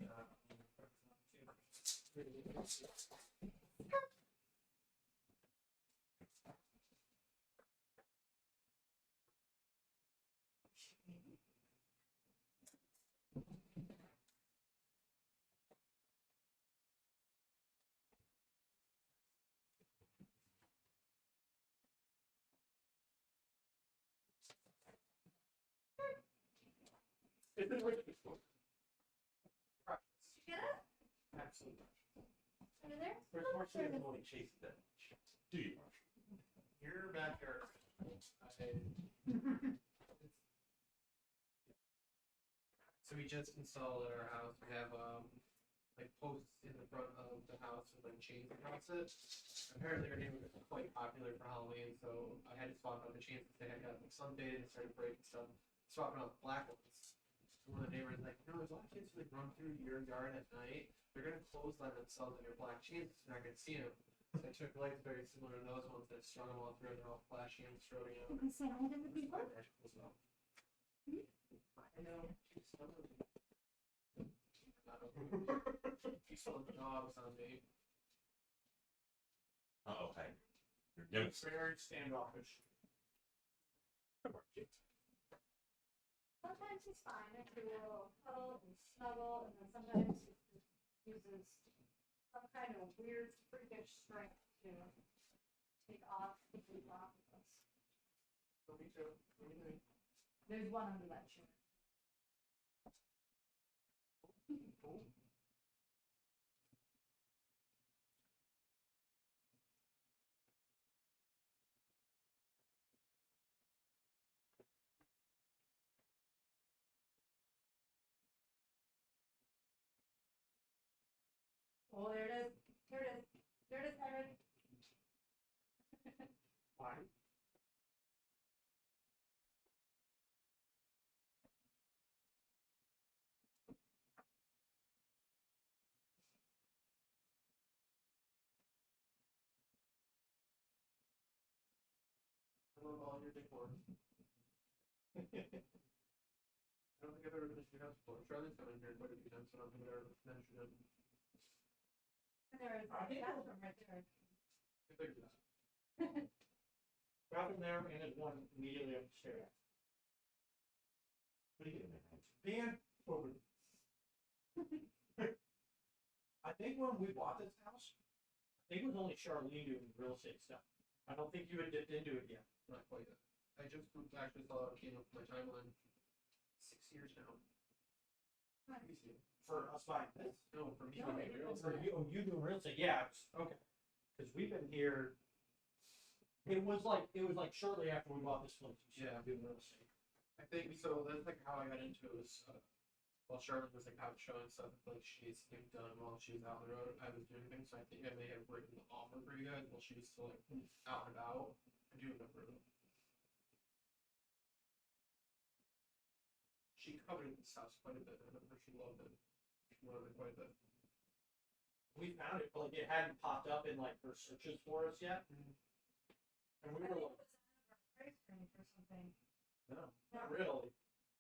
It's been rich before. Did you get it? absolutely. Under there? Where's Marcia? Only chase that. Do you, Marshall? Your backyard. So we just installed at our house. We have like posts in the front of the house with like chains across it. Apparently, our neighborhood is quite popular for Halloween, so I had to swap out the chains because they had got like sunfaded and started breaking stuff. Swapping out the black ones. So one of the neighbors was like, there's a lot of kids who like run through your yard at night. They're gonna clothesline themselves on your black chains. You're not gonna see them. So I took lights very similar to those ones that strung them all through. They're all flashy and strobing out. You can say hi to the people. Quite magical as well. I know. He's full of dogs on me. Uh-oh, hey. You're devastated. Very standoffish. Come on, kid. Sometimes he's fine. Actually, we'll cuddle and snuggle, and then sometimes he just uses some kind of weird, freakish strength to take off the boot off of us. So me too. What do you think? There's one under that chair. Cool. Oh, there it is. There it is. There it is, Erin. Fine. I love all your decor. I don't think I've ever been to your house before. Charlie's come in here quite a few times, so I don't think I've ever mentioned it. And there is I a think- bathroom right there. I figured that. Bathroom there, and there's one immediately upstairs. What are you doing, man? Dan, over. I think when we bought this house, I think it was only Charlene doing real estate stuff. I don't think you had dipped into it yet. Not quite yet. I just actually saw it came up my timeline 6 years now. Easy. For us buying this? No, for me. No, doing it real was For estate. you doing real estate? Yeah, okay. Because we've been here. It was like shortly after we bought this place. We started doing real estate. I think so. That's like how I got into it was while Charlotte was like out showing stuff like she needs things done while she was out on the road. I was doing things, so I think I may have written the offer for you guys while she was still like out and about. I do remember them. She coveted this house quite a bit. I remember she loved it. She wanted it quite a bit. We found it, but like it hadn't popped up in like her searches for us yet. And we I were think it like, was out of our price range or something. no, not really.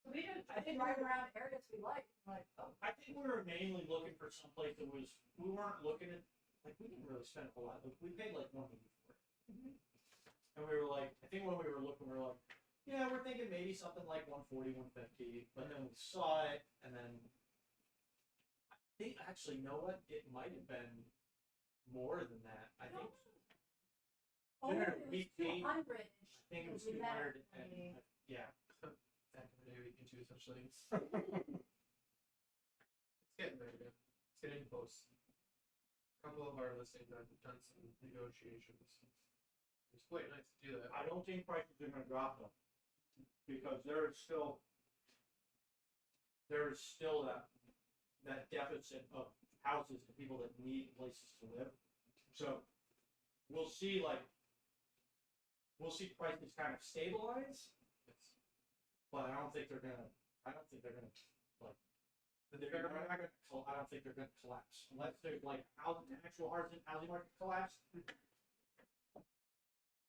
We just I think drive around areas we like. Like, oh, I think we were mainly looking for someplace that was, we weren't looking at, like, we didn't really spend a whole lot. Like, we paid like $180 for it. Mhm. And we were like, I think when we were looking, we were like, yeah, we're thinking maybe something like 140, 150. But then we saw it, and then I think, actually, you know what? It might have been more than that. I think, oh, No, no, it was we paid- 200. I think it was We met 200. at And, yeah. Back in the day, we can do such things. It's getting there, yeah. It's getting close. A couple of our listings have done some negotiations. It's quite nice to do that. I don't think prices are gonna drop though. Because there's still that deficit of houses and people that need places to live. So we'll see prices kind of stabilize, It's, but I don't think they're gonna like I don't think they're gonna collapse unless there's like actual housing market collapse.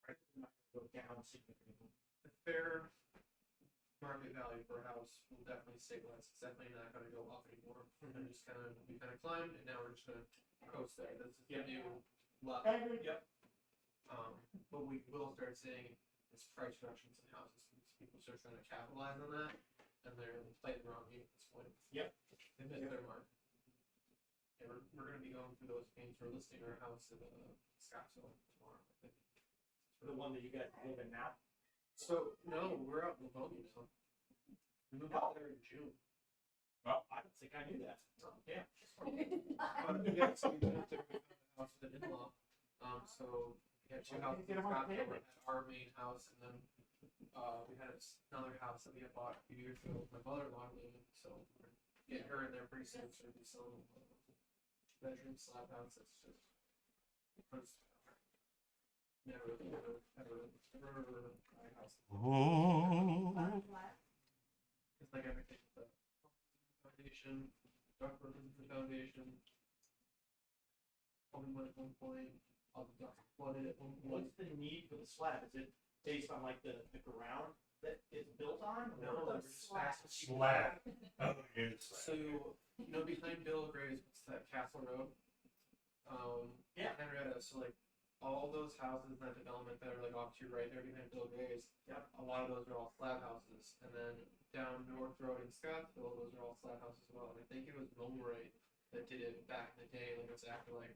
Prices are not gonna go down significantly. the fair market value for a house will definitely stabilize. It's definitely not going to go up anymore. And just kind of we kind of climbed, and now we're just going to coast there. This is the new level. Yep. But we will start seeing this price reductions in houses. People start trying to capitalize on that, and they're playing the wrong game at this point. Yep. They missed their mark. Yeah, we're going to be going through those pains for listing our house in Scottsdale tomorrow, I think. The one that you guys live in now. So no, we're out in Livonia now. We moved out there in June. Well, I don't think I knew that. Yeah. Yeah, so we moved to the house with an in-law. So we We had two houses in Scottsdale. We had our main house, and then we had another house that we had bought a few years ago. My mother-in-law lived in, so we're getting her in there pretty soon. So we'll be selling a two-bedroom slab house. It's just never buy a house. It's like everything. The foundation, ductwork is the foundation. Only went at one point. All the ducts flooded at one point. What's the need for the slab? Is it based on like the ground that it's built on? No, The we're just asking people. Slab. Oh, it's So, you know, behind Bill Gray's, what's that, Castle Road? Yeah. Henrietta, so like, all those houses in that development that are like off to your right there behind Bill Gray's, Yep. a lot of those are all slab houses. And then down North Road in Scottsville, those are all slab houses as well. And I think it was Millwright that did it back in the day, like it was after like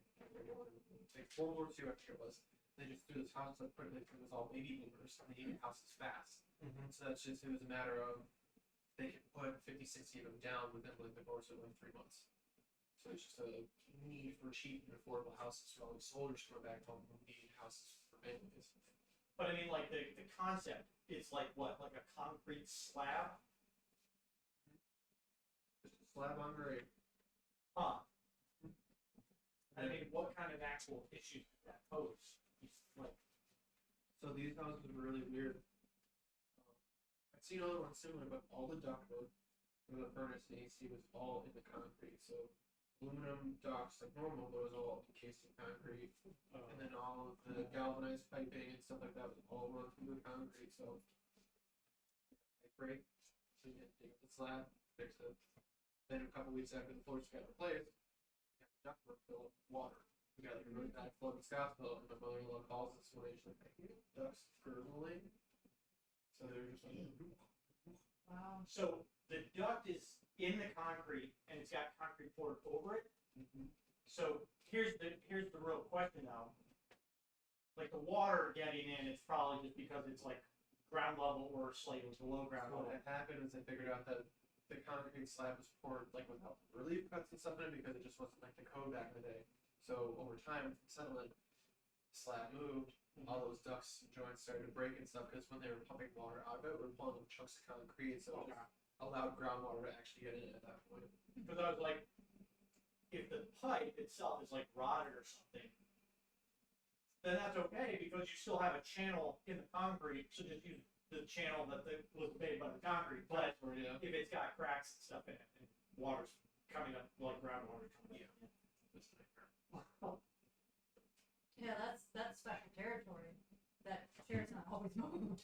World War II, I think it was. They just threw this house up quickly because it was all baby boomers and they needed houses fast. Mm-hmm. So that's just, it was a matter of, they could put 50, 60 of them down within like the course of like 3 months. So it's just a need for cheap and affordable houses for all these soldiers coming back home who need houses for families. But I mean, like the concept is like what, like a concrete slab? Just a slab on grade. Huh. I mean, what kind of actual issues does that pose? Like, So these houses are really weird. I've seen other ones similar, but all the ductwork for the furnace and AC was all in the concrete. So aluminum ducts like normal, but it was all encased in concrete. And then all of the galvanized piping and stuff like that was all run through the concrete. So they break, so you had to dig up the slab, fix it. Then a couple weeks after the floors got replaced, you have the ductwork filled with water. We got like a really bad flood in Scottsville, and my mother-in-law calls us one day. She's like, "I hear the ducts gurgling." So they were just like, Wow. so the duct is in the concrete and it's got concrete poured over it. So here's the real question now. Like the water getting in, it's probably just because it's like ground level or slightly below ground what level. had happened is I figured out that the concrete slab was poured like without relief cuts and stuff in it because it just wasn't like the code back in the day. So over time, settlement, the slab moved, all those ducts and joints started to break and stuff because when they were pumping water out of it, we were pulling them chunks of concrete, so it just allowed groundwater to actually get in at that point. Because I was like, if the pipe itself is like rotted or something, then that's okay because you still have a channel in the concrete, so just use the channel that was made by the concrete. But Yeah. if it's got cracks and stuff in it, and water's coming up, like groundwater coming up. It's a nightmare. Yeah, that's special territory. That chair's not always moved.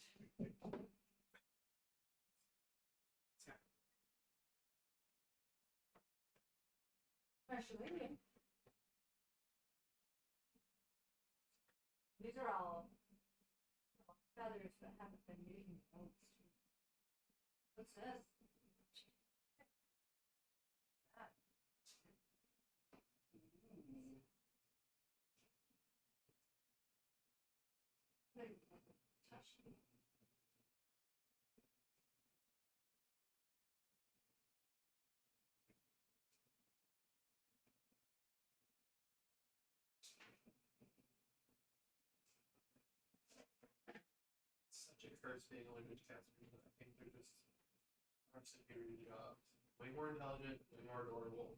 Especially. These are all feathers that haven't been used in months. What's this? It's such a curse being allergic to cats because I think they're just aren't superior to dogs. Way more intelligent, way more adorable.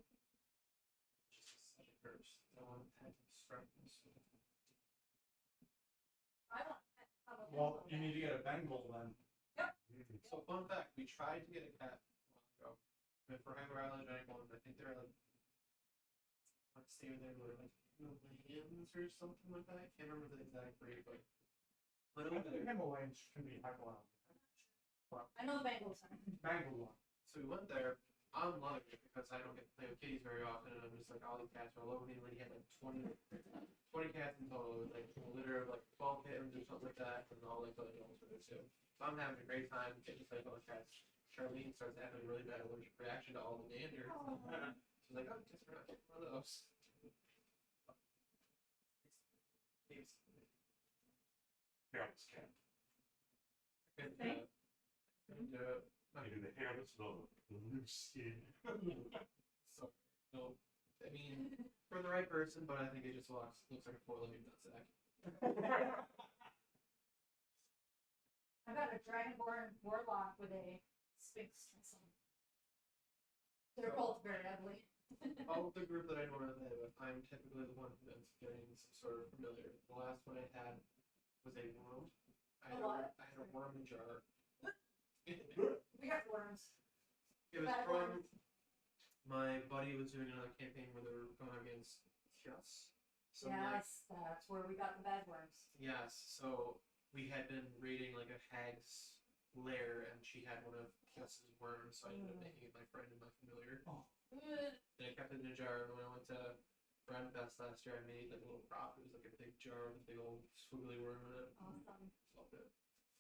It's just such a curse. I don't want to have strengthens. I want. Well, you need to get a Bengal then. So fun fact, we tried to get a cat a while ago. But for hyperallergenic ones, I think they're like I want to say they were like Himalayans or something like that. I can't remember the exact breed, but Himalayans can be hypoallergenic. I know the Bengals are. Bengal one. so we went there. I'm loving it because I don't get to play with kitties very often, and I'm just like, all these cats are all over me. Like, he had like 20 cats in total, with like a litter of like 12 kittens or something like that, and all like other dogs were there too. So I'm having a great time getting to play with all the cats. Charlene starts having a really bad allergic reaction to all the danders. Oh. She's like, oh, guess we're not getting one of those. It's Hairless cat. good. Thanks. And I do the hairless dog. The loose skin. so, no, I mean, for the right person, but I think it just looks like a 4-legged nutsack. I got a Dragonborn Warlock with a Sphinx Thistle. They're both very ugly. All of the group that I normally play with, I'm typically the one who ends up getting some sort of familiar. The last one I had was a worm. I had a worm jar. We got worms. It was Bad from worms. my buddy was doing another campaign where they were going against Kios. So Yes, that's where we got the bad worms. yes, so we had been raiding like a hag's lair, and she had one of Kios's worms, so I ended up making it my friend and my familiar. And I kept it in a jar, and when I went to Brand Fest last year, I made like a little prop. It was like a big jar with a big old squiggly worm in it. Awesome. Loved it.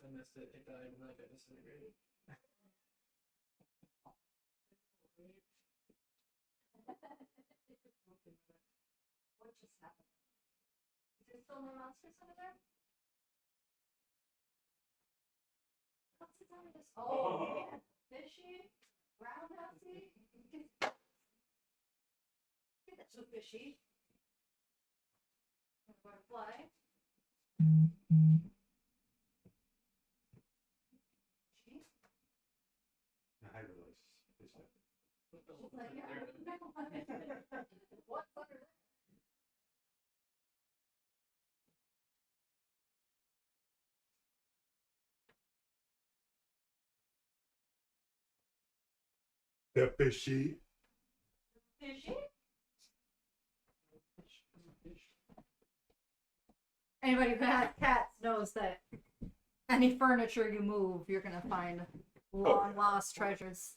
I missed it. It died, and then I got disintegrated. What just happened? Is there still more monsters under there? What's it on this? Oh, man. Fishy. Roundhousey. Get that so fishy. Butterfly. Fishy. I realize this happened. She's like, yeah. What's under there? The fishy. Fishy? Anybody who has cats knows that any furniture you move, you're gonna find long lost treasures.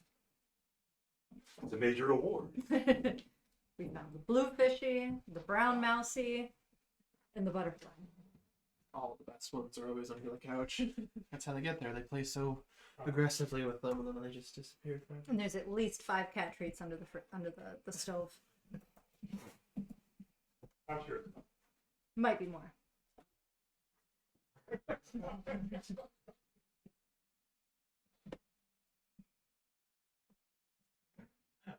It's a major reward. We found the blue fishy, the brown mousey, and the butterfly. All the best ones are always under the couch. That's how they get there. They play so aggressively with them, and then they just disappear forever. And there's at least 5 cat treats under the stove. I'm sure. Might be more.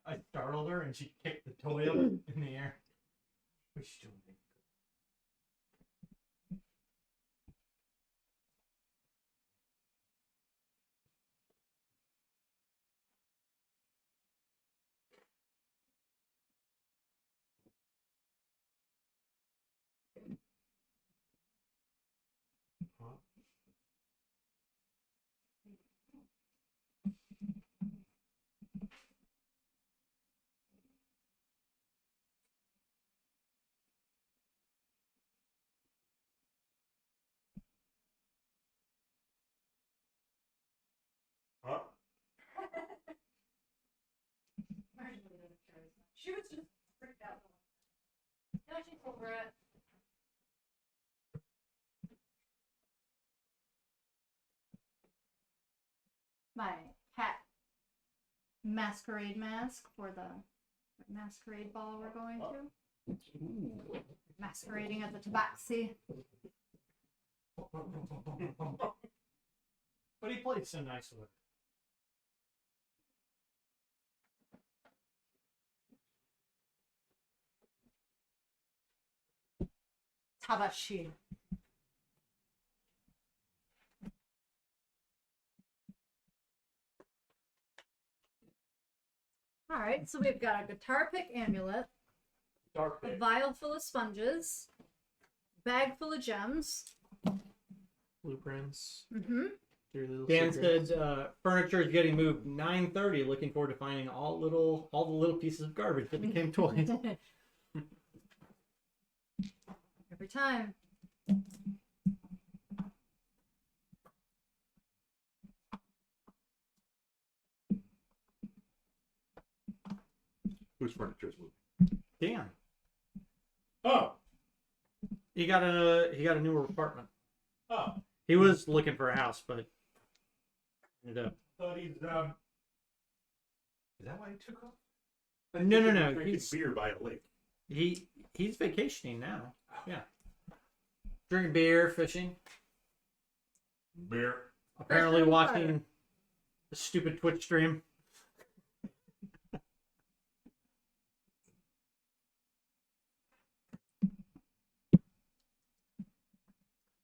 I startled her and she kicked the toy up in the air. What's she doing? Huh? Marjorie doesn't care as much. She was just freaked out. No, she's over it. My cat masquerade mask for the masquerade ball we're going to. Masquerading at the tabaxi. But he played so nice with it. Tabashi. Alright, so we've got a guitar pick amulet, Dark a vial full of sponges, bag full of gems. Blueprints. Mm-hmm. Your little Dan secrets. said furniture is getting moved 9:30. Looking forward to finding all the little pieces of garbage that became toys. Every time. Whose furniture is moving? Dan, Oh. he got a newer apartment. Oh. He was looking for a house, but ended up. Thought he's Is that why he took off? No. Drinking He's beer by a lake. he's vacationing now. Yeah, drinking beer, fishing. Beer. Apparently Fishing watching fire. the stupid Twitch stream.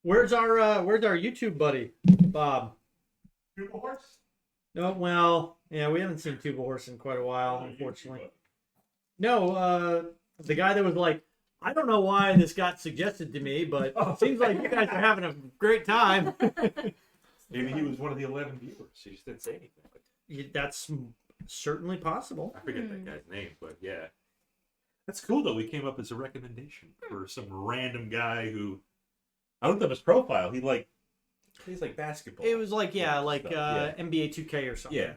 Where's our YouTube buddy, Bob? Tutor House? No, well, yeah, we haven't seen Tuba Horse in quite a while, unfortunately. No, the guy that was like, I don't know why this got suggested to me, but it seems like you guys are having a great time. Maybe he was one of the 11 viewers. He just didn't say anything. That's certainly possible. I forget that guy's name, but yeah. That's cool, though. We came up as a recommendation for some random guy who... I looked up his profile. He, like, plays, like, basketball. It was like, yeah, like Stuff, yeah. NBA 2K or something. Yeah.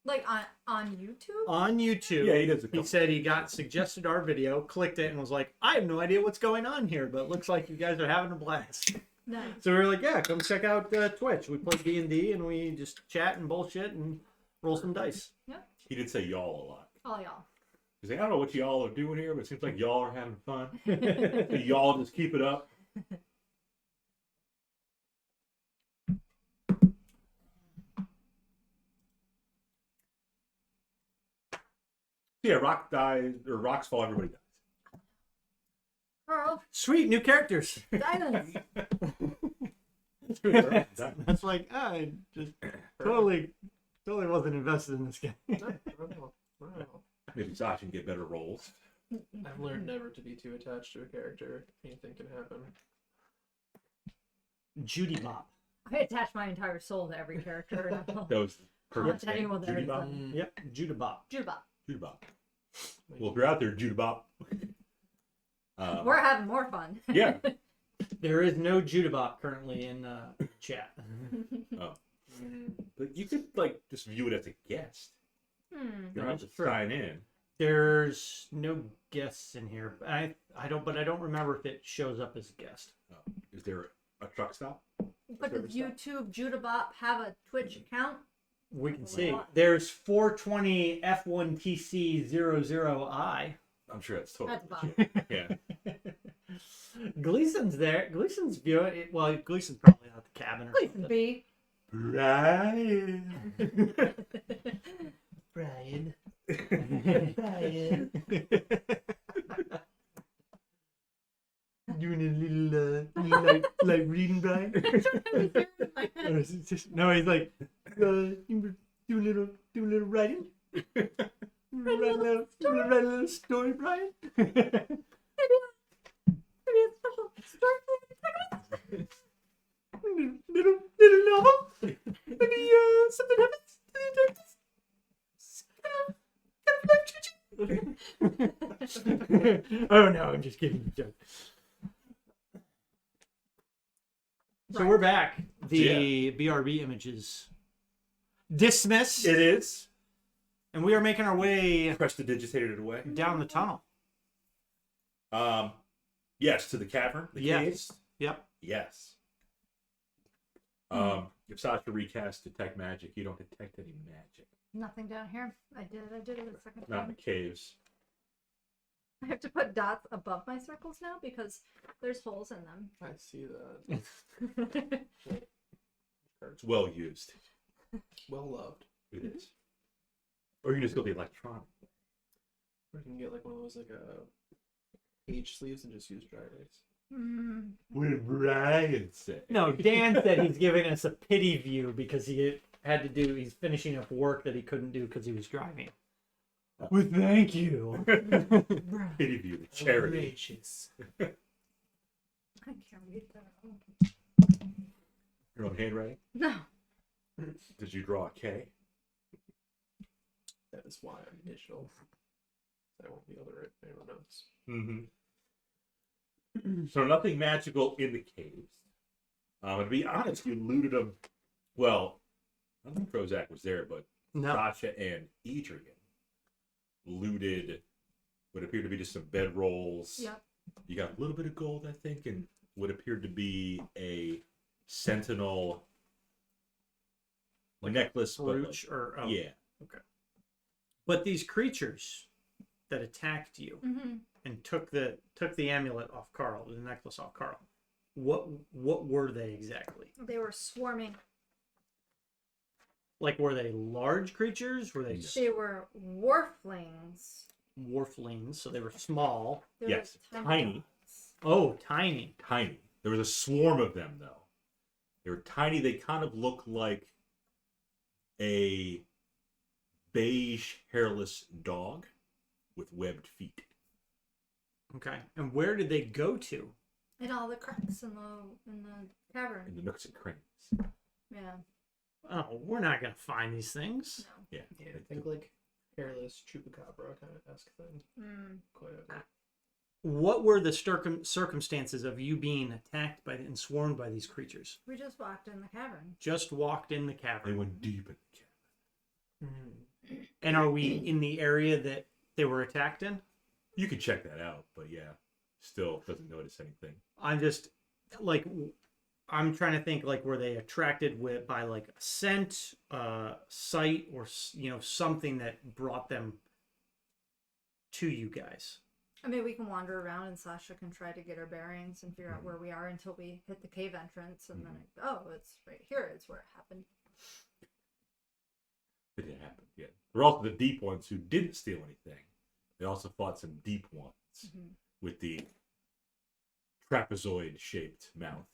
Like on YouTube? On YouTube, Yeah, he does a he couple. said he got suggested our video, clicked it, and was like, I have no idea what's going on here, but it looks like you guys are having a blast. Nice. So we were like, yeah, come check out Twitch. We play D&D, and we just chat and bullshit and roll some dice. He did say y'all a lot. All y'all. He's like, I don't know what y'all are doing here, but it seems like y'all are having fun. So y'all just keep it up. Yeah, rock dies, or rocks fall, everybody dies. Carl, Sweet, new characters. diamonds. That's like, I just totally wasn't invested in this game. Wow. Maybe Sasha can get better rolls. I've learned never to be too attached to a character. Anything can happen. Judy Bop. I attach my entire soul to every character. That was perfect. Not anyone there Judy is Bop. fun. Yep, Judy Bop. Juba. Judy Bop. Well, if you're out there, Judy Bop. We're having more fun. Yeah. There is no Judy Bop currently in chat. Oh. But you could, like, just view it as a guest. You don't have to Sure. sign in. There's no guests in here. I don't remember if it shows up as a guest. Oh. Is there a truck stop? But does YouTube Judabop have a Twitch account? We can see. There's 420 F1TC00I. I'm sure that's totally That's Bob. legit. Yeah. Gleason's there. Gleason's viewing. Well, Gleason's probably out the cabin or Gleason something. B. Brian. Brian. Brian. Doing a little like reading, Brian. Or is it just- no, he's like do a little writing. Write a little story, Brian. Maybe a special story for the little novel. Maybe something happens to the detectives. Oh no, I'm just kidding. Joke. So Right. we're back. The BRB images dismissed, It is. and we are making our way Prestidigitated it away. down the tunnel. Yes, to the cavern. The Yes. caves. Yep. Yes. If Sasha recast detect magic, you don't detect any magic. Nothing down here. I did it the second Not in the time. caves. I have to put dots above my circles now because there's holes in them. I see that. It's well used. Well loved. It is. Or you can just go the electronic. Or you can get like one of those like H sleeves and just use dry erase. What did Brian say? No, Dan said he's giving us a pity view because he's finishing up work that he couldn't do because he was driving. Well, thank you. Pity view, the charity. Outrageous. I can't read that. Your own handwriting? No. Did you draw a K? That is why I'm digital. I won't be able to write anyone notes. Mm-hmm. So nothing magical in the caves. To be honest, you looted them. Well, I don't think Prozac was there, but No. Sasha and Adrian looted what appeared to be just some bedrolls. Yep. You got a little bit of gold, I think, and what appeared to be a sentinel necklace. but Brooch or yeah. But these creatures that attacked you and took the amulet off Carl, the necklace off Carl. What were they exactly? They were swarming. Like, were they large creatures? Were they They were warflings. warflings? So they were small. They Yes, were tiny. dots. Oh, tiny. Tiny. There was a swarm of them, though. They were tiny. They kind of look like a beige, hairless dog with webbed feet. Okay. And where did they go to? And all the cracks in the cavern. In the nooks and crannies. Yeah. Oh, we're not gonna find these things. No. Yeah. Yeah, think like hairless chupacabra kind of esque thing. Mm. Quite ugly. What were the circumstances of you being attacked by and swarmed by these creatures? We just walked in the cavern. Just walked in the They cavern. went deep in the cavern. Mm. And are we in the area that they were attacked in? You can check that out, but yeah, still doesn't notice anything. I'm just like, I'm trying to think like, were they attracted by like a scent, sight, or something that brought them to you guys? I mean, we can wander around and Sasha can try to get our bearings and figure out where we are until we hit the cave entrance, and then it's right here. It's where it happened. It didn't happen. Yeah, there were also the deep ones who didn't steal anything. They also fought some deep ones with the trapezoid-shaped mouth.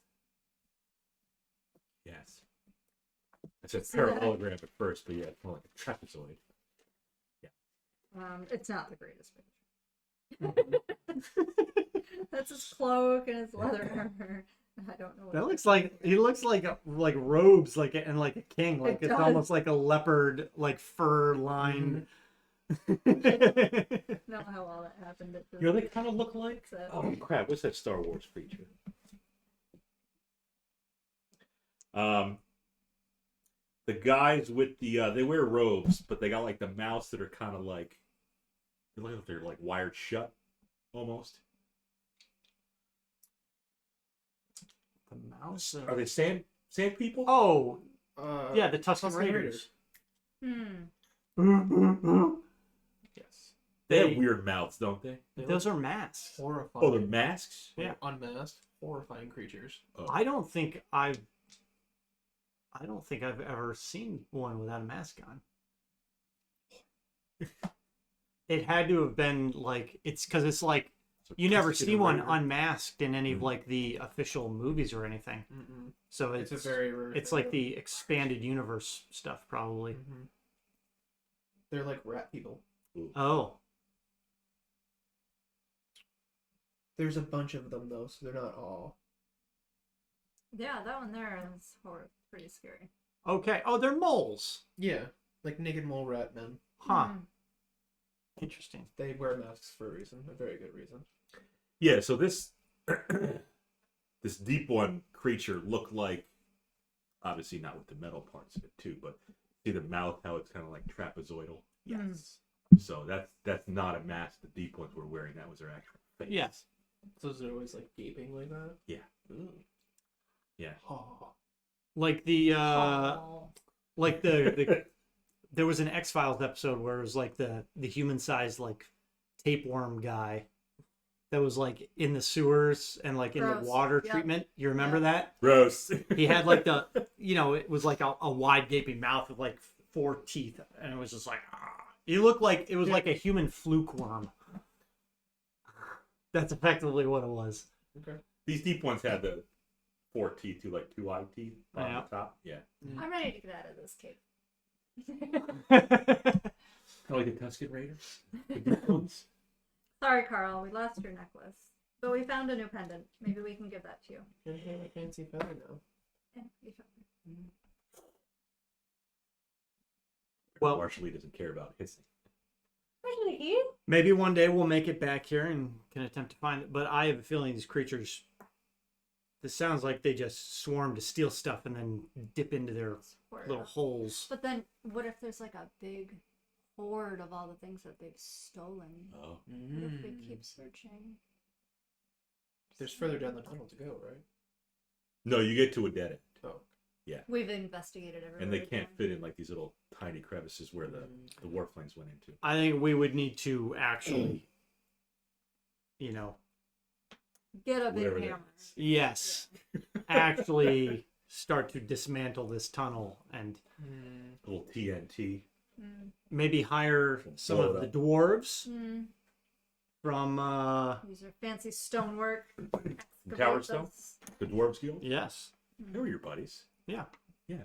Yes. I said parallelogram at first, but yeah, it's more like a trapezoid. It's not the greatest picture. That's his cloak and his leather armor. I don't know. That looks like he looks like robes, and like a king. Like It it's does. almost like a leopard, like fur lined. I don't know how all that happened. You know, they kind of look like. So- Oh crap! What's that Star Wars creature? The guys with the they wear robes, but they got like the mouths that are kind of like they look like they're like wired shut, almost. The mouse. Are they sand people? Oh, yeah, the Tusken Tusken Raiders. Yes. They have weird mouths, don't they? Those are masks. Horrifying. Oh, they're masks. Yeah. Unmasked, horrifying creatures. Oh. I don't think I've ever seen one without a mask on. It had to have been like it's because it's like So you never Tusken see one Raider. unmasked in any of like the official movies or anything. Mm-mm. So It's a very rare. it's like the expanded universe stuff probably. Mhm. They're like rat people. Oh, There's a bunch of them though, so they're not all. Yeah, that one there is pretty scary. okay. Oh, they're moles. Yeah, like naked mole rat men. Huh. Interesting. They wear masks for a reason, a very good reason. Yeah. So this this deep one creature looked like, obviously not with the metal parts of it too, but see the mouth, how it's kind of like trapezoidal. Yes. So that's not a mask the deep ones were wearing. That was their actual face. Yes. So is it always like gaping like that? Yeah. Ooh. Yeah. Oh. Like the Oh. like the there was an X-Files episode where it was like the human-sized like tapeworm guy that was like in the sewers and like in Gross. the water Yep. treatment. You remember that? Gross. He had like the it was like a wide gaping mouth with like 4 teeth, and it was just like he looked like it was like a human fluke worm. That's effectively what it was. Okay. These deep ones had the 4 teeth, like 2 eye teeth on Yeah. the top. Yeah. I'm ready to get out of this cave. Kind of like the Tusken Raiders. The deep ones. Sorry, Carl, we lost your necklace. But we found a new pendant. Maybe we can give that to you. Can I have a fancy feather now? Yeah, we found it. Well- Marshall doesn't care about hissing. Actually, he? Maybe one day we'll make it back here and can attempt to find it. But I have a feeling these creatures. This sounds like they just swarm to steal stuff and then dip into their little holes. But then, what if there's like a big hoard of all the things that they've stolen? Oh. What if we keep searching? There's further down the tunnel to go, right? No, you get to a dead end. Oh. We've investigated everywhere. And they we can't can. fit in like these little tiny crevices where the warplanes went into. I think we would need to actually, Get a big Whatever that hammer. is. yes, actually start to dismantle this tunnel and A little TNT. Mm. maybe hire some Blow of it the up. dwarves Mm. from These are fancy stonework. From Great, Tower Stone? that's- The Dwarves Guild? Yes. They were your buddies. Yeah. Yeah.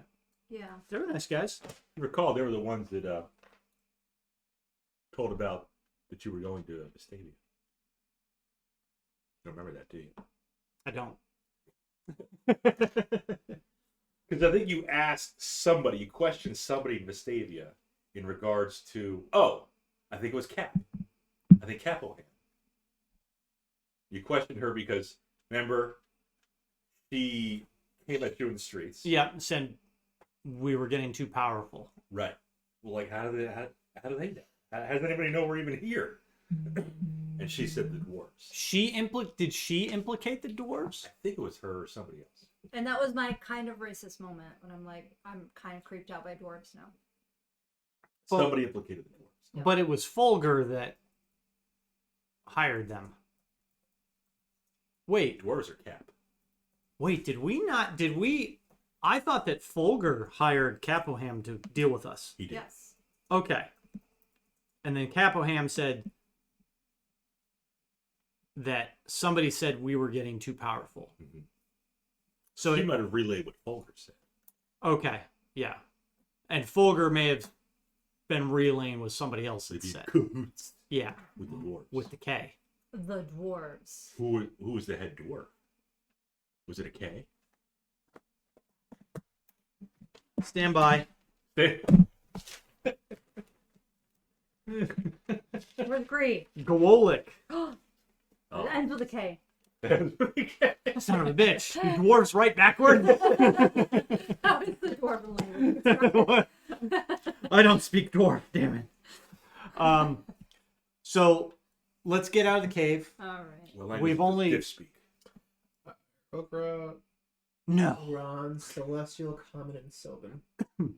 Yeah. They were nice guys. You recall they were the ones that told about that you were going to Vestavia. You don't remember that, do you? I don't. Because I think you asked somebody, you questioned somebody in Vestavia in regards to, I think it was Cap. I think Capohan. You questioned her because, remember, she came at you in the streets. Yeah, said we were getting too powerful. Right. Well, like, how do they know? How does anybody know we're even here? And she said the dwarves. Did she implicate the dwarves? I think it was her or somebody else. And that was my kind of racist moment when I'm like, I'm kind of creeped out by dwarves now. Well- Somebody implicated the dwarves. Yeah. But it was Fulger that hired them. Wait, Dwarves are Cap. did we I thought that Fulger hired Capoham to deal with us. He did. Yes. Okay. And then Capoham said that somebody said we were getting too powerful. Mhm. So He might have relayed what Fulger said. okay, yeah. And Fulger may have been relaying what somebody else had They'd be said. cahoots Yeah, with the dwarves. with the K. The dwarves. Who was the head dwarf? Was it a K? Stand by. Where's Gree? Gwolik. It ends with a K. Son of a bitch. He dwarfs right backward. How is the dwarven language? I don't speak dwarf, damn it. So let's get out of the cave. All right. Well, We've only- Diff speak. Kokra, No. Ron, Celestial, Common, and Sylvan. What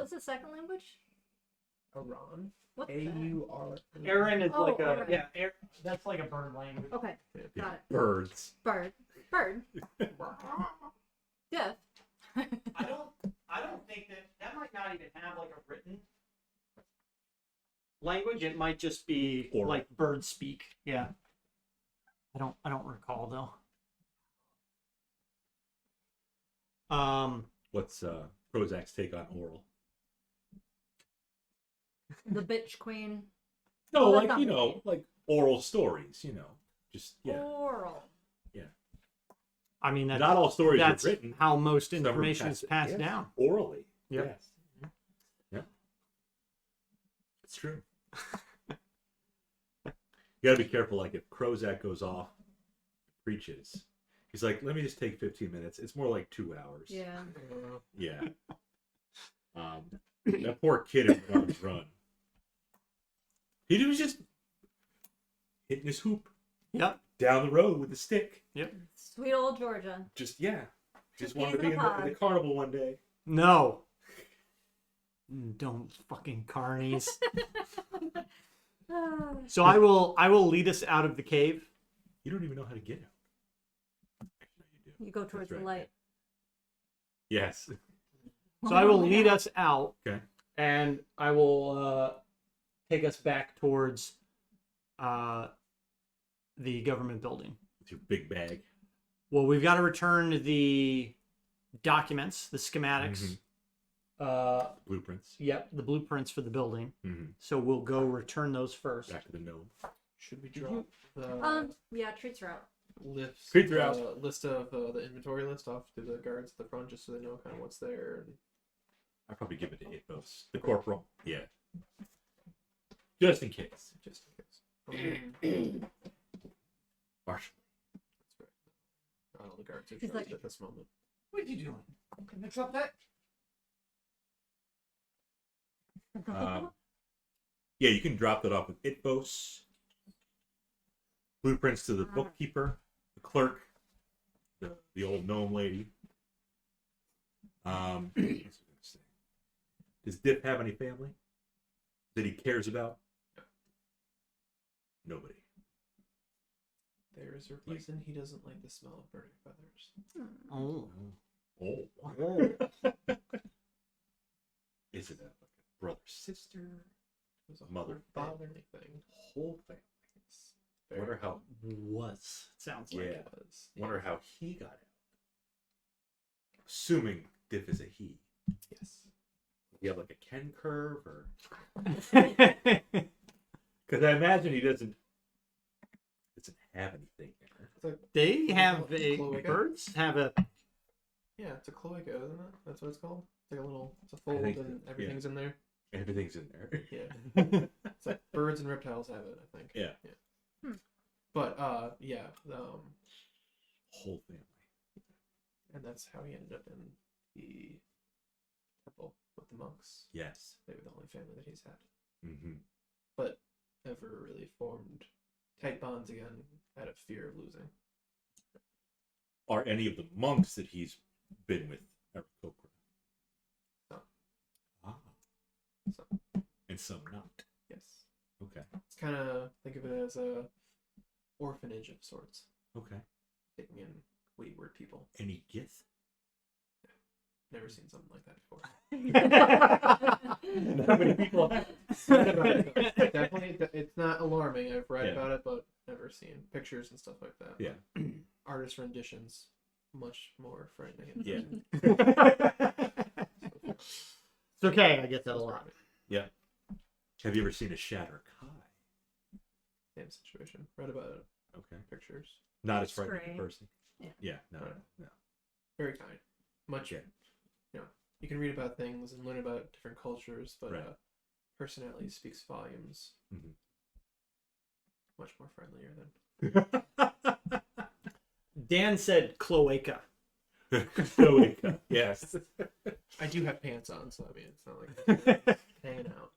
was the second language? Aran. What the? A-U-R. Aaron is Oh, like a Aaron. that's like a bird language. Okay. Got it. Birds. Bird. Bird. Diff. I don't think that might not even have like a written language. It might just be Oral. like bird speak. Yeah. I don't recall though. What's Prozac's take on Oral? The bitch queen. No, Oh, that's like, not you me. know, like oral stories, Just, yeah. Oral. I mean Not all stories that's are written. how most Some are information is passed yes, down. orally. Yep. Yes. Yeah. It's true. You gotta be careful, like if Prozac goes off, preaches, he's like, let me just take 15 minutes. It's more like 2 hours. Yeah. Yeah. That poor kid who went on his run. He was just hitting his hoop Yep. down the road with a stick. Sweet old Georgia. Just Just Two wanted to peas be in in a the pod. carnival one day. No. Don't fucking carnies. So I will lead us out of the cave. You don't even know how to get out. Actually, you do. You go towards That's the right. light. Yes. So I will lead us out. Okay. And I will take us back towards the government building. With your big bag. Well, we've got to return the documents, the schematics. Blueprints. Yep, the blueprints for the building. Mm-hmm. So we'll go return those first. Back to the gnome. Should we drop the Yeah, treats are out. Treats are out. list of the inventory list off to the guards at the front just so they know kind of what's there? And... I'll probably give it to Itvos. The corporal. Yeah. Just in case. Just in case. Marshal. That's right. Not all the guards are He's charged like- at this moment. What are you doing? Mix up that? Yeah, you can drop that off with Itvos. Blueprints to the bookkeeper, the clerk, the old gnome lady. What was I gonna say? Does Dip have any family that he cares about? Nobody. There's a reason he doesn't like the smell of burning feathers. Oh. Oh. Is it like a brother sister? There's a Mother, father thing. Whole family. Very Wonder how Was. Sounds like. Yeah. was. Wonder how he got out. Assuming Diff is a he. Yes. Do you have like a Ken curve or? Because I imagine he doesn't have anything there. It's like, They have Cloaca? birds have a. yeah, it's a cloaca, isn't it? That's what it's called. It's like it's a I fold think so, and yeah. everything's in there. Everything's in there. Yeah. It's like birds and reptiles have it, I think. Yeah. But yeah, Whole family. and that's how he ended up in the temple with the monks. Yes. They were the only family that he's had. Mm-hmm. But never really formed tight bonds again out of fear of losing. Are any of the monks that he's been with Aarakocra? Some. Ah. Some. And some not. Yes. Okay. It's kind of, think of it as a orphanage of sorts, Okay. taking in wayward people. Any gith? Never seen something like that before. Not many people have. Definitely, it's not alarming. I've read Yeah. about it, but never seen pictures and stuff like that. Yeah. Artist renditions, much more frightening. Yeah. It's okay. I get that a lot. Yeah. Have you ever seen a Shatter Kai? Same situation. Read about it. Okay. Pictures. Not as frightening in Gray. person. Yeah. Yeah. No. Right. No. Very kind. Much. Yeah. You know, you can read about things and learn about different cultures, but Right. personality speaks volumes. Mhm. Much more friendlier than. Dan said cloaca. Cloaca. Yes. I do have pants on, so I mean, it's not like hanging out.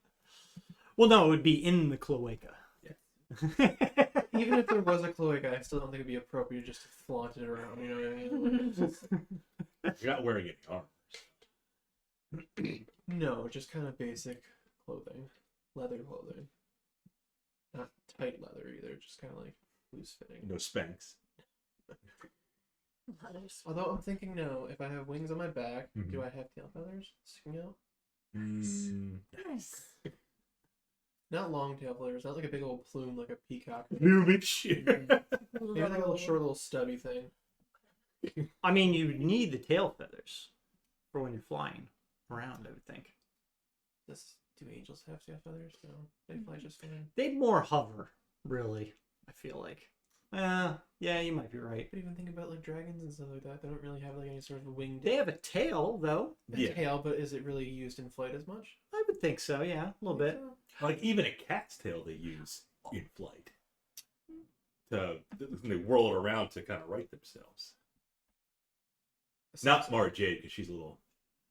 Well, no, it would be in the cloaca. Yeah. Even if there was a cloaca, I still don't think it'd be appropriate just to flaunt it around. You know what I mean? Like, You're not wearing any armor. no, just kind of basic clothing, leather clothing. Not tight leather either, just kind of like loose fitting. No Spanx. Although I'm thinking now, if I have wings on my back, Mhm. do I have tail feathers sticking out? Nice. Not long tail feathers, not like a big old plume like a peacock. Plumage. Maybe like a little short, little stubby thing. I mean, you need the tail feathers for when you're flying around, I would think. Do angels have tail feathers? No, they fly just fine. They'd more hover, really, I feel like. Yeah, you might be right. But even think about like dragons and stuff like that. They don't really have like any sort of winged They have a tail, though. Yeah. tail, but is it really used in flight as much? I would think so, yeah, a little bit. Like even a cat's tail they use in flight. They whirl it around to kind of right themselves. Not Mara Jade because she's a little.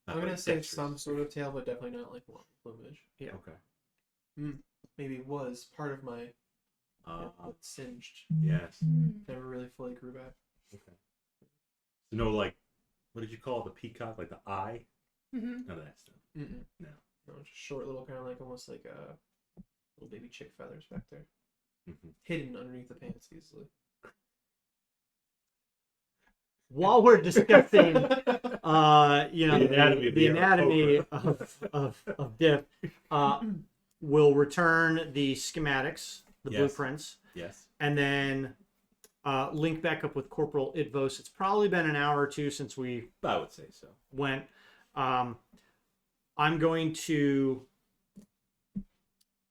I'm gonna say some sort of tail, but definitely not like long plumage. Yeah. Okay. Maybe it was part of my Uh, singed. yes. Never really fully grew back. Okay. So no, like, what did you call the peacock? Like the eye? Mm-hmm. None of that stuff. Mm-mm. No. No, just short little kind of like almost like little baby chick feathers back there, Mm-hmm. hidden underneath the pants easily. While we're discussing, The anatomy of the the anatomy of Diff, we'll return the schematics, the Yes. blueprints, Yes. and then link back up with Corporal Itvos. It's probably been an hour or two since we I would say so. went. I'm going to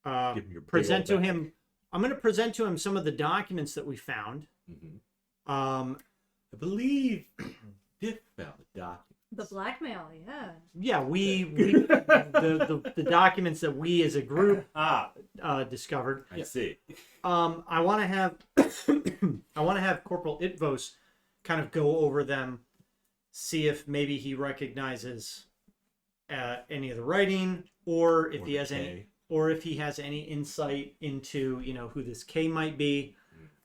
Give him your big present to old him. I'm going to present to him some of the documents that we found. Mm-hmm. I I believe Diff found the document. The blackmail, yeah. Yeah, the documents that we as a group discovered. I see. I want to have Corporal Itvos kind of go over them, see if maybe he recognizes any of the writing, or if he has any, or if he has any insight into who this K might be.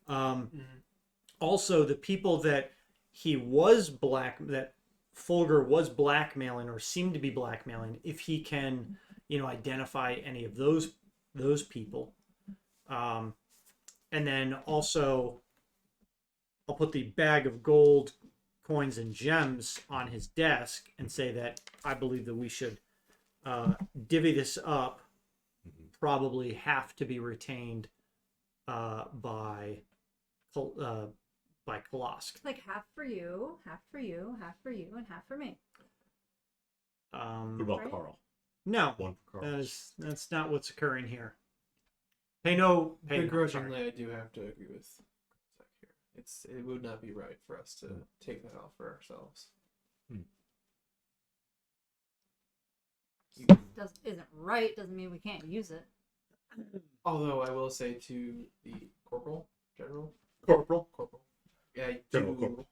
Also, the people that that Fulger was blackmailing or seemed to be blackmailing, if he can, identify any of those people. And then also I'll put the bag of gold coins and gems on his desk and say that I believe that we should divvy this up, probably have to be retained by by Kolosk. Like half for you, half for you, half for you, and half for me. What about Right. Carl? No, One for Carl. that's not what's occurring here. Pay no. Begrudgingly, I do have to agree with Zach here. It would not be right for us to take that off for ourselves. Isn't right doesn't mean we can't use it. Although I will say to the general, yeah, I General do corporal.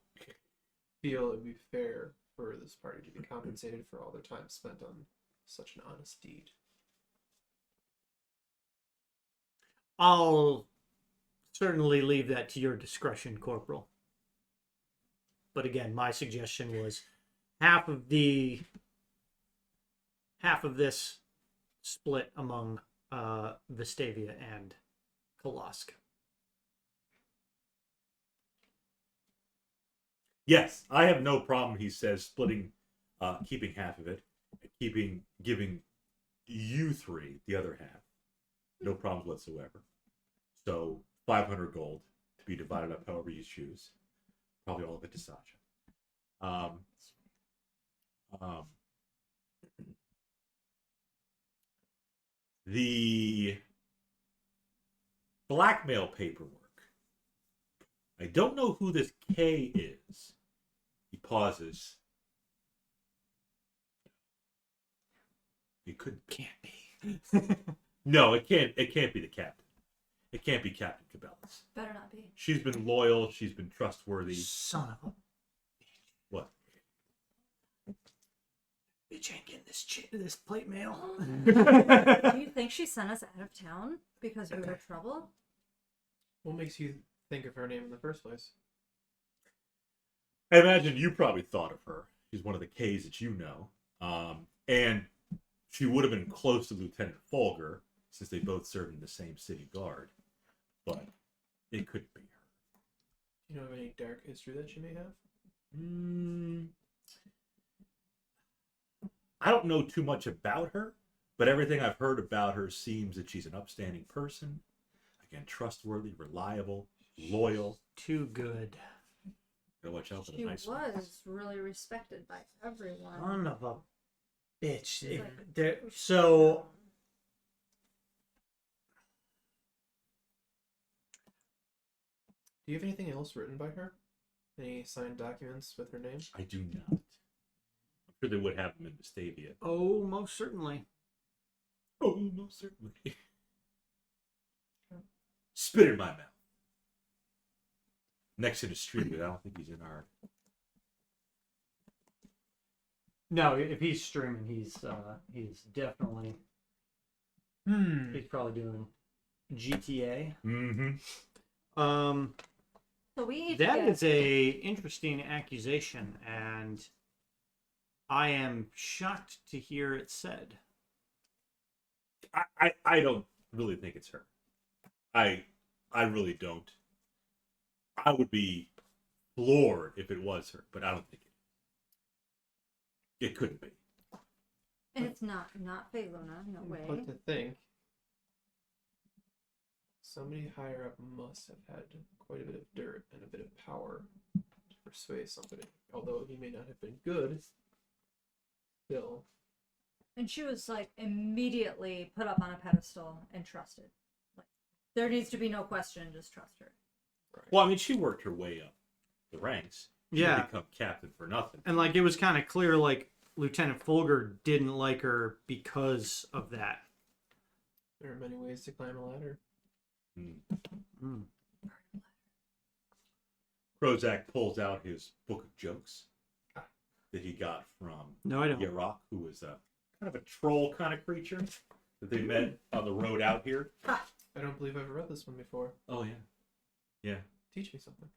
feel it would be fair for this party to be compensated for all their time spent on such an honest deed. I'll certainly leave that to your discretion, Corporal. But again, my suggestion was half of this split among Vestavia and Kolosk. Yes, I have no problem, he says, splitting, keeping half of it, giving you three the other half. No problems whatsoever. So 500 gold to be divided up however you choose. Probably all of it to Sasha. The blackmail paperwork. I don't know who this K is. He pauses. It can't be. No, it can't be the captain. It can't be Captain Cabela's. Better not be. She's been loyal, she's been trustworthy. Son of a What? bitch ain't getting this plate mail. Do you think she sent us out of town because we were trouble? What makes you think of her name in the first place? I imagine you probably thought of her. She's one of the K's that you know. And she would have been close to Lieutenant Fulger since they both served in the same city guard. But it couldn't be her. Do you know of any dark history that she may have? I don't know too much about her, but everything I've heard about her seems that she's an upstanding person. Again, trustworthy, reliable, loyal. Too good. Gotta watch out for the She nice was ones. really respected by everyone. Son of a bitch. Like, So Do you have anything else written by her? Any signed documents with her name? I do not. I'm sure they would have them in Vestavia. oh, most certainly. Oh, most certainly. Spit in my mouth. Next in the street, but I don't think he's in our. No, if he's streaming, he's definitely he's probably doing GTA. Mm-hmm. So we each That get is a interesting accusation, and I am shocked to hear it said. I don't really think it's her. I really don't. I would be floored if it was her, but I don't think it couldn't be. and it's not Fayluna, no way. But to think, somebody higher up must have had quite a bit of dirt and a bit of power to persuade somebody. Although he may not have been good, still. And she was like immediately put up on a pedestal and trusted. Like there needs to be no question, just trust her. Right. Well, I mean, she worked her way up the ranks. She didn't Yeah. become captain for nothing. And like it was kind of clear, like Lieutenant Fulger didn't like her because of that. There are many ways to climb a ladder. Mm. Prozac pulls out his book of jokes that he got from No, I don't. Yarok, who was a kind of a troll kind of creature that they met on the road out here. I don't believe I've ever read this one before. Oh, yeah. Yeah. Teach me something.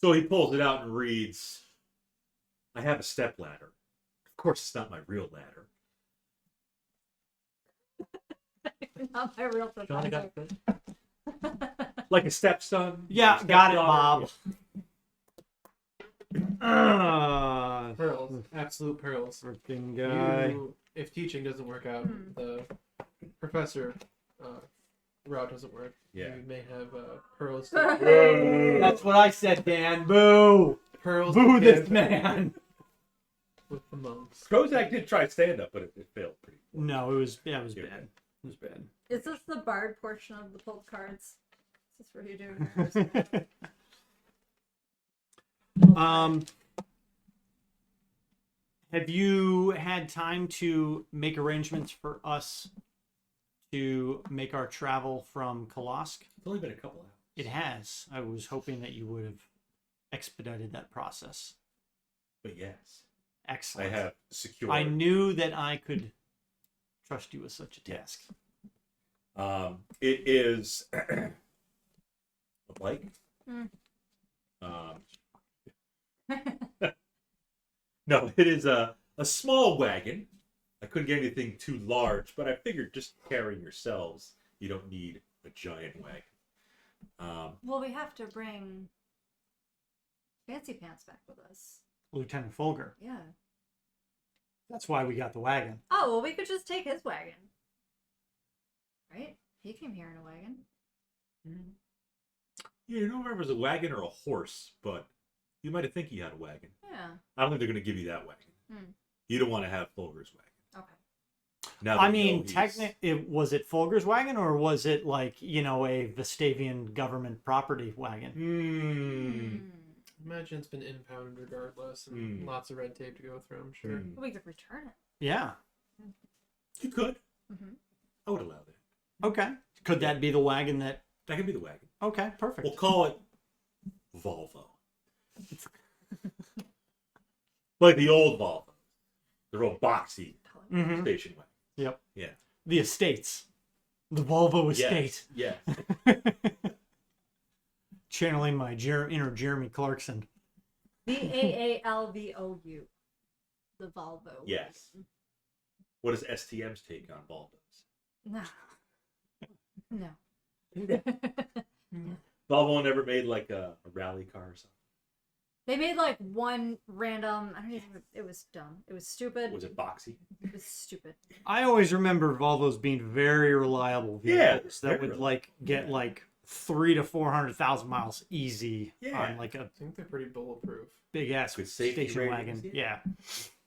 So he pulls it out and reads, I have a step ladder. Of course, it's not my real ladder. Not my real professor. Like a stepson. Yeah, a got it, stepdaughter. Bob. Pearls. Absolute pearls. Freaking guy. If teaching doesn't work out, the professor route doesn't work. Yeah. We may have pearls. That's what I said, Dan. Boo! Pearls. Boo to this give man! with the monks. Prozac did try stand up, but it failed pretty. No, it was Yeah. bad. It was bad. Is this the bard portion of the pulled cards? Is this what you're doing? Or is it- Have you had time to make arrangements for us to make our travel from Kolosk? It's only been a couple hours. It has. I was hoping that you would have expedited that process. But yes, Excellent. I have secured. I knew that I could trust you with such a task. It is a bike. Mm. No, it is a small wagon. I couldn't get anything too large, but I figured just carrying yourselves, you don't need a giant wagon. Well, we have to bring Fancy Pants back with us. Lieutenant Fulger. Yeah. That's why we got the wagon. Oh, well, we could just take his wagon. Right? He came here in a wagon. Yeah, you don't remember if it was a wagon or a horse, but you might have think he had a wagon. Yeah. I don't think they're going to give you that wagon. You don't want to have Fulger's wagon. Okay. Now I that you know mean, he's- was it Fulger's wagon or was it like, you know, a Vestavian government property wagon? Imagine it's been impounded regardless, and lots of red tape to go through. I'm sure. We could return it. Yeah. You could. Mm-hmm. I would allow that. Okay. Could that be the wagon that... That could be the wagon. Okay, perfect. We'll call it Volvo. Like the old Volvo. The real boxy Mhm. station wagon. Yep. Yeah. The estates. The Volvo estate. Yes. Channeling my inner Jeremy Clarkson. VAALVOU. The Volvo. Yes. What does STM's take on Volvos? No. No. Volvo never made like a rally car or something. They made like one random. I don't even. It was dumb. It was stupid. Was it boxy? It was stupid. I always remember Volvos being very reliable Yeah, vehicles that very would reliable. like get like 300,000 to 400,000 miles easy Yeah. on like a I think they're pretty bulletproof. big ass With safety station ratings, wagon. yeah. Yeah.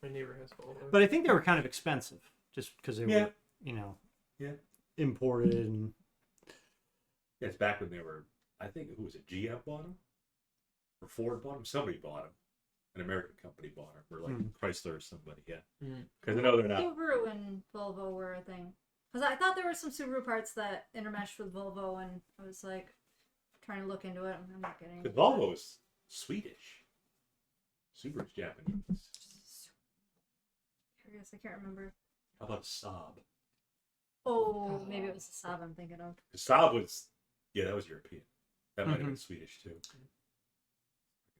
My neighbor has all of them. But I think they were kind of expensive just because they Yeah. were, you know, Yeah. imported and Yeah, it's back when they were, I think, who was it? GM bought them? Or Ford bought them? Somebody bought them. An American company bought them. Or like Chrysler or somebody, yeah. Because I know they're not. Subaru and Volvo were a thing. Because I thought there were some Subaru parts that intermeshed with Volvo, and I was like trying to look into it. I'm not getting. Because Volvo is Swedish. Subaru's Japanese. Curious, I can't remember. How about Saab? Oh, maybe it was the Saab I'm thinking of. Saab was, yeah, that was European. That might have been Swedish too.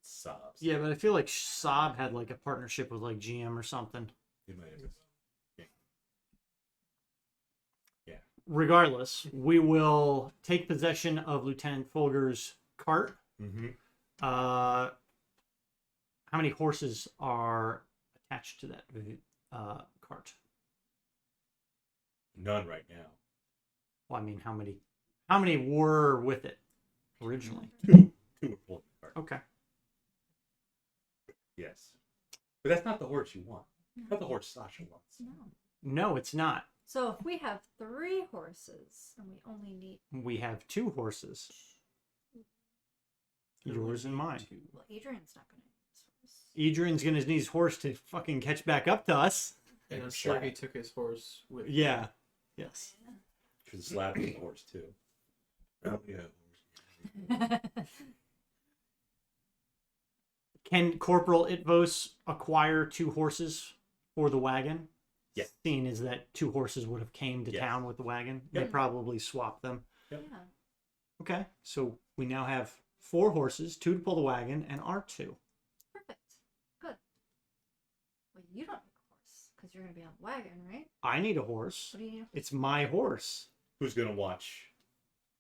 Saabs. yeah, but I feel like Saab had like a partnership with like GM or something. It might have been. Regardless, we will take possession of Lieutenant Fulger's cart. Mm-hmm. How many horses are attached to that cart? None right now. Well, I mean, how many were with it originally? Two were pulling the cart. Okay. Yes. But that's not the horse you want. Not the horse Sasha wants. No. No, it's not. So if we have 3 horses and we only need, We have 2 horses. Yours and mine. well, Adrian's not going to need this horse. Adrian's gonna need his horse to fucking catch back up to us. And I'm sure he took his horse with him. Yeah. Yes. Should slap the horse too. Oh yeah. Can Corporal Itvos acquire 2 horses for the wagon? Yes. Seeing as that 2 horses would have came to Yes. town with the wagon, Yep. they probably swapped them. Yeah. Okay, so we now have 4 horses, 2 to pull the wagon, and our 2. Perfect. Good. Well, you don't need a horse because you're going to be on the wagon, right? I need a horse. What do you need? It's my horse. Who's gonna watch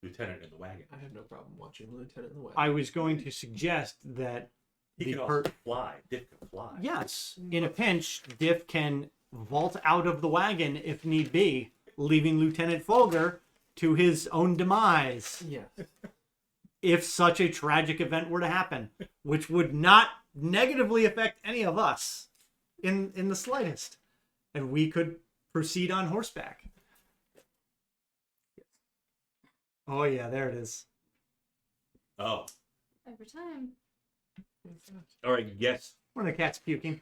Lieutenant in the wagon? I have no problem watching the lieutenant in the wagon. I was going to suggest that He the can also fly. Dick can fly. yes, in a pinch, Diff can vault out of the wagon if need be, leaving Lieutenant Fulger to his own demise Yeah. if such a tragic event were to happen, which would not negatively affect any of us in the slightest. And we could proceed on horseback. Oh, yeah, there it is. Oh, Every time. all right. Yes. One of the cats puking.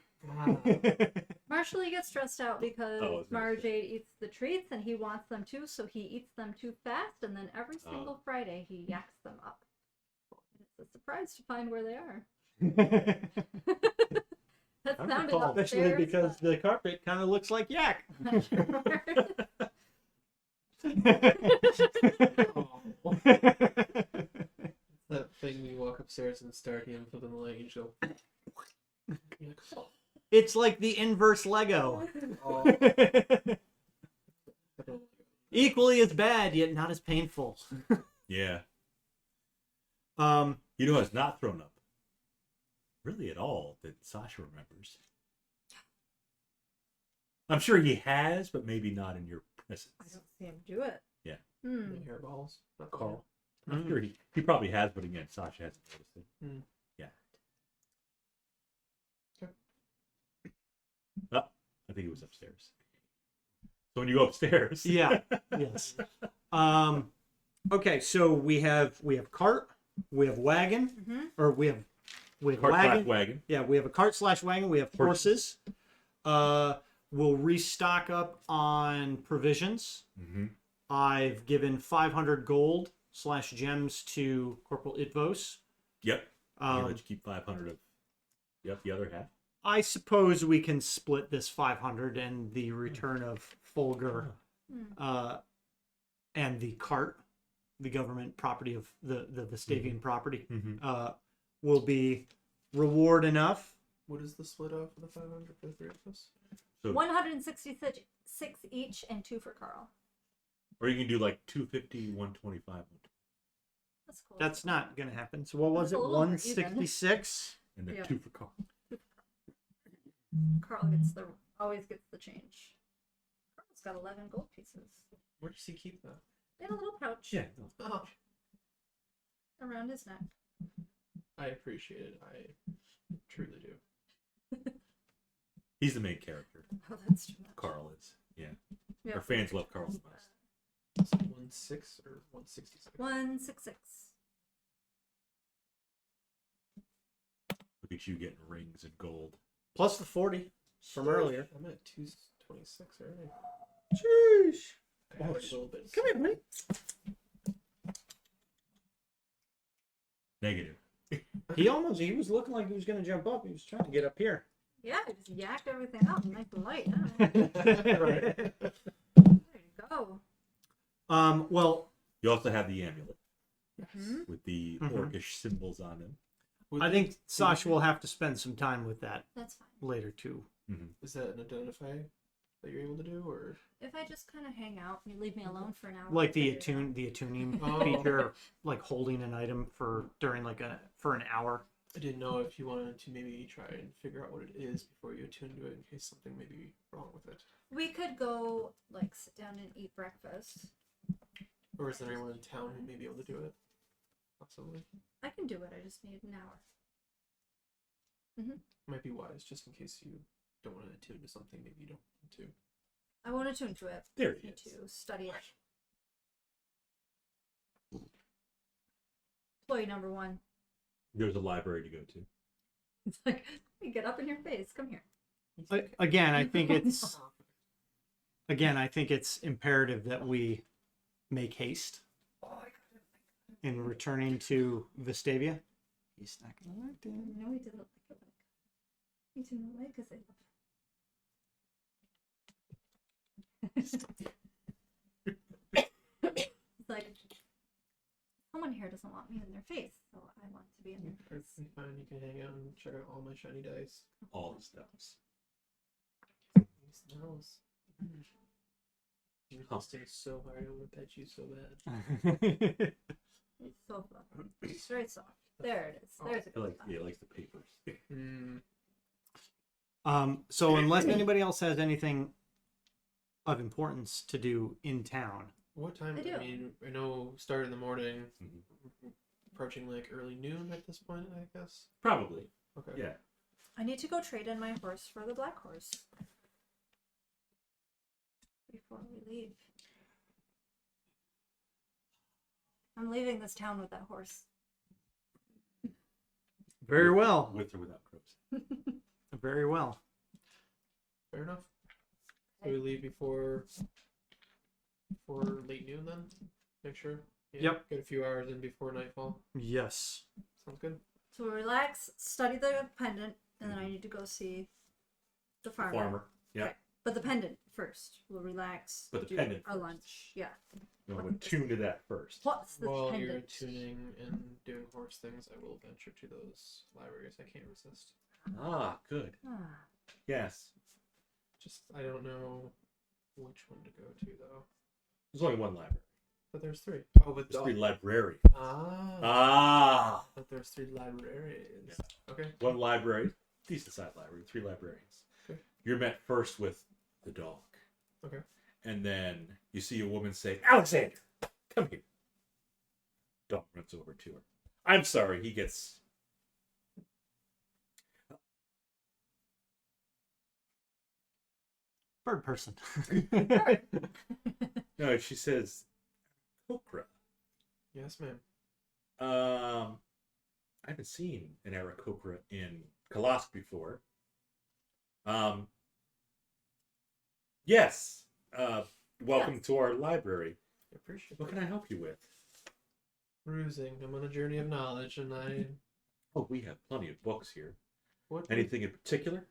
Marshall gets stressed out because Oh, it's Mara nice. Jade eats the treats and he wants them too, so he eats them too fast, and then every single Friday he yaks them up. It's a surprise to find where they are. That I sounded recall, Especially upstairs, because the carpet kind of looks like yak. but- That thing when you walk upstairs and start him flipping the light, you just go. You're like, oh. It's like the inverse Lego. Oh. Equally as bad, yet not as painful. Yeah. Um, You know, it's not thrown up really at all that Sasha remembers. I'm sure he has, but maybe not in your presence. I don't see him do it. Yeah. Hmm. The hairballs. Not the Carl. Mm. I'm sure he probably has, but again, Sasha hasn't noticed it. Mm. Yeah. Okay. Oh, I think it was upstairs. So when you go upstairs, yeah. Yes. Okay, so we have cart, we have wagon, Mm-hmm. or we have cart wagon. slash wagon. Yeah, we have a cart slash wagon. We have horses. We'll restock up on provisions. Mm-hmm. I've given 500 gold / gems to Corporal Itvos. Yep. You Um, let you keep 500 of. Yep, the other half. I suppose we can split this 500 and the return of Fulger and the cart, the government property of the Vestavian property, Mm-hmm. will be reward enough. What is the split off of the 500 for the three of us? So, 166 each and 2 for Carl. or you can do like 250, 125, That's cool. That's not going to happen. So what was That's it? a little more even. 166? and then Yeah. 2 for Carl. Carl always gets the change. Carl's got 11 gold pieces. Where does he keep that? In a little pouch Yeah. Oh, around his neck. I appreciate it. I truly do. He's the main character. Oh, that's too much. Carl is. Yeah. Yeah. Our fans love Carl the most. Is it 16 or 166? 166. Look at you getting rings and gold. Plus the 40 from earlier. I'm at 226 already. Jeez. I have a little bit. Come here, buddy. Negative. He was looking like he was going to jump up. He was trying to get up here. Yeah, I just yacked everything up and make the light. Yeah. Right. There you go. Well, You also have the amulet Mhm. with the Mhm. orcish symbols on them. I think Sasha will have to spend some time with that That's fine. later too. Is that an identify that you're able to do, or If I just kind of hang out and you leave me alone for an hour. Like I'll the figure it out. attuning Oh. feature, like holding an item for an hour. I didn't know if you wanted to maybe try and figure out what it is before you attune to it in case something may be wrong with it. We could go like sit down and eat breakfast. Or is there anyone in town who may be able to do it? Possibly. I can do it. I just need an hour. Might be wise, just in case you don't want to attune to something maybe you don't want to. I want to tune to it. There he Need is. to study it. Employee number 1. There's a library to go to. It's like, you get up in your face. Come here. Again, I think it's imperative that we make haste in returning to Vestavia. He's not gonna like that. No, he didn't like it. He didn't like because I It's like, someone here doesn't want me in their face, so I want to be in their face. Perfectly fine. You can hang out and check out all my shiny dice. All the steps. Smells. You're Huh. stay so hard. I want to pet you so bad. It's so fluffy. It's very soft. There it is. There's a He good likes, spot. yeah, he likes the papers. So unless anybody else has anything of importance to do in town, What time? I do. I mean, I know start in the morning, Mhm. approaching like early noon at this point, I guess. Probably. Okay. Yeah. I need to go trade in my horse for the black horse before we leave. I'm leaving this town with that horse. Very With- well. With or without Krux. Very well. Fair enough. So we leave before late noon then? Make sure? Yeah, Yep. Get a few hours in before nightfall. Yes. Sounds good. So we'll relax, study the pendant, and then I need to go see the farmer. Farmer. Yeah. Right. But the pendant first. We'll relax. But the do pendant our first. lunch. Yeah. You want to tune to that first. What's the While you're pendant? tuning and doing horse things, I will venture to those libraries. I can't resist. Ah, good. Ah, Yes. Just, I don't know which one to go to, though. There's only one library. But there's three. Oh, but There's three librarians. Ah. Ah. But there's three libraries. Okay. One library, decent sized library, three librarians. Okay. You're met first with the dog. Okay. And then you see a woman say, Alexander, come here. Dog runs over to her. I'm sorry, he gets. Bird person. No, she says, Aarakocra. Yes, ma'am. I haven't seen an Aarakocra in Kolosk before. Yes. Welcome to our library. I appreciate What it. can I help you with? Perusing. I'm on a journey of knowledge, and I. Oh, we have plenty of books here. What? Anything in particular?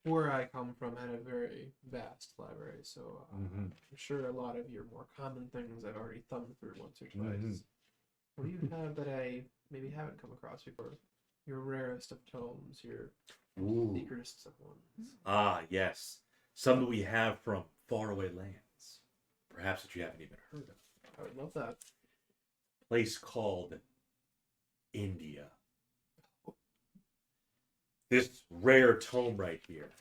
Where I come from had a very vast library, so Mhm. I'm sure a lot of your more common things I've already thumbed through once or twice. Mhm. What do you have that I maybe haven't come across before? Your rarest of tomes, your Ooh. secretest of ones. Ah, yes. Some that we have from faraway lands. Perhaps that you haven't even heard of. I would love that. A place called India. This rare tome right here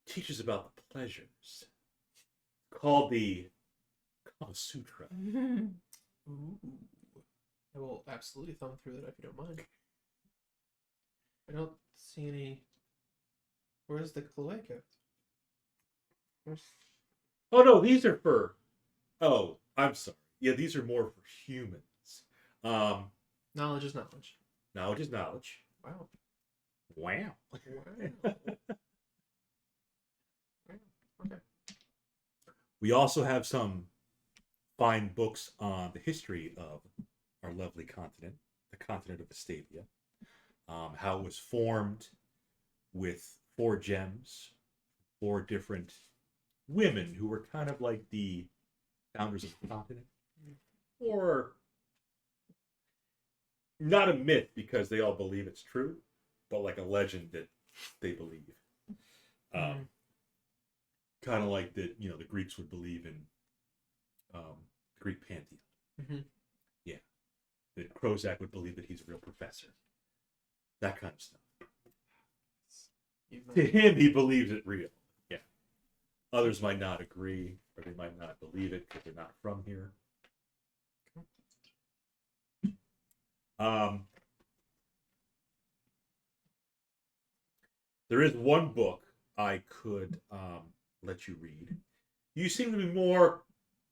teaches about the pleasures. Called the Kama Sutra. Ooh. I will absolutely thumb through that if you don't mind. I don't see any. Where's the cloaca? Oh no, these are for. Oh, I'm sorry. Yeah, these are more for humans. Knowledge is knowledge. Knowledge is knowledge. Wow. Wow. Wow. Okay. We also have some fine books on the history of our lovely continent, the continent of Estavia, how it was formed with 4 gems, 4 different women who were kind of like the founders of the continent, or not a myth because they all believe it's true, but like a legend that they believe. Kind of like that, you know, the Greeks would believe in the Greek pantheon. Mm-hmm. Yeah, that Prozac would believe that he's a real professor. That kind of stuff. To him, he believes it real. Yeah. Others might not agree, or they might not believe it because they're not from here. There is one book I could let you read. You seem to be more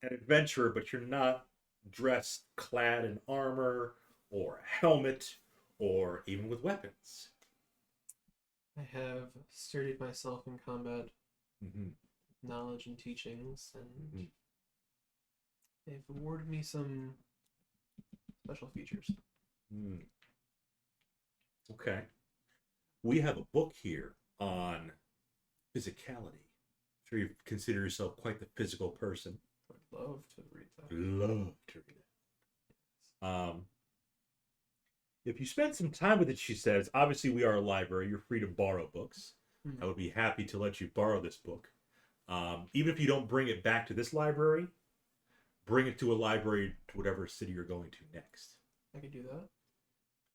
an adventurer, but you're not dressed, clad in armor or a helmet or even with weapons. I have sturdied myself in combat, Mm-hmm. knowledge and teachings, and Mhm. they've awarded me some special features. Mm. Okay. We have a book here on physicality. I'm sure you consider yourself quite the physical person. I'd love to read that. Love to read it. If you spend some time with it, she says, obviously we are a library. You're free to borrow books. I would be happy to let you borrow this book. Even if you don't bring it back to this library, bring it to a library to whatever city you're going to next. I could do that.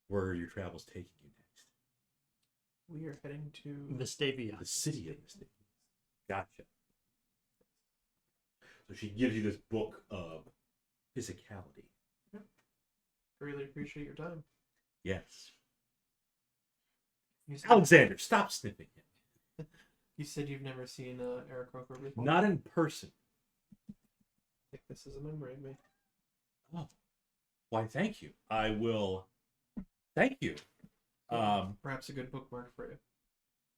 Where are your travels taking you next? We are heading to Vestavia. The city of Mystic. Gotcha. So she gives you this book of physicality. I really appreciate your time. Yes. You said, Alexander, stop sniffing him. you said you've never seen Aarakocra before? Not in person. Take this as a memory of me. Oh. Why, thank you. I will. Thank you. Perhaps a good bookmark for you.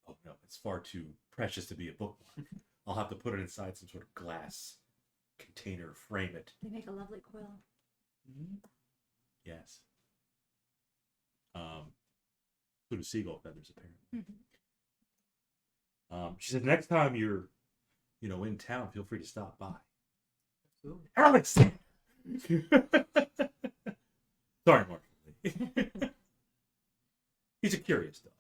Oh, no. It's far too precious to be a bookmark. I'll have to put it inside some sort of glass container, frame it. They make a lovely quill. Yes. So do seagull feathers, apparently. She said, next time you're, in town, feel free to stop by. Absolutely. Alex! Sorry, Mark. He's a curious dog.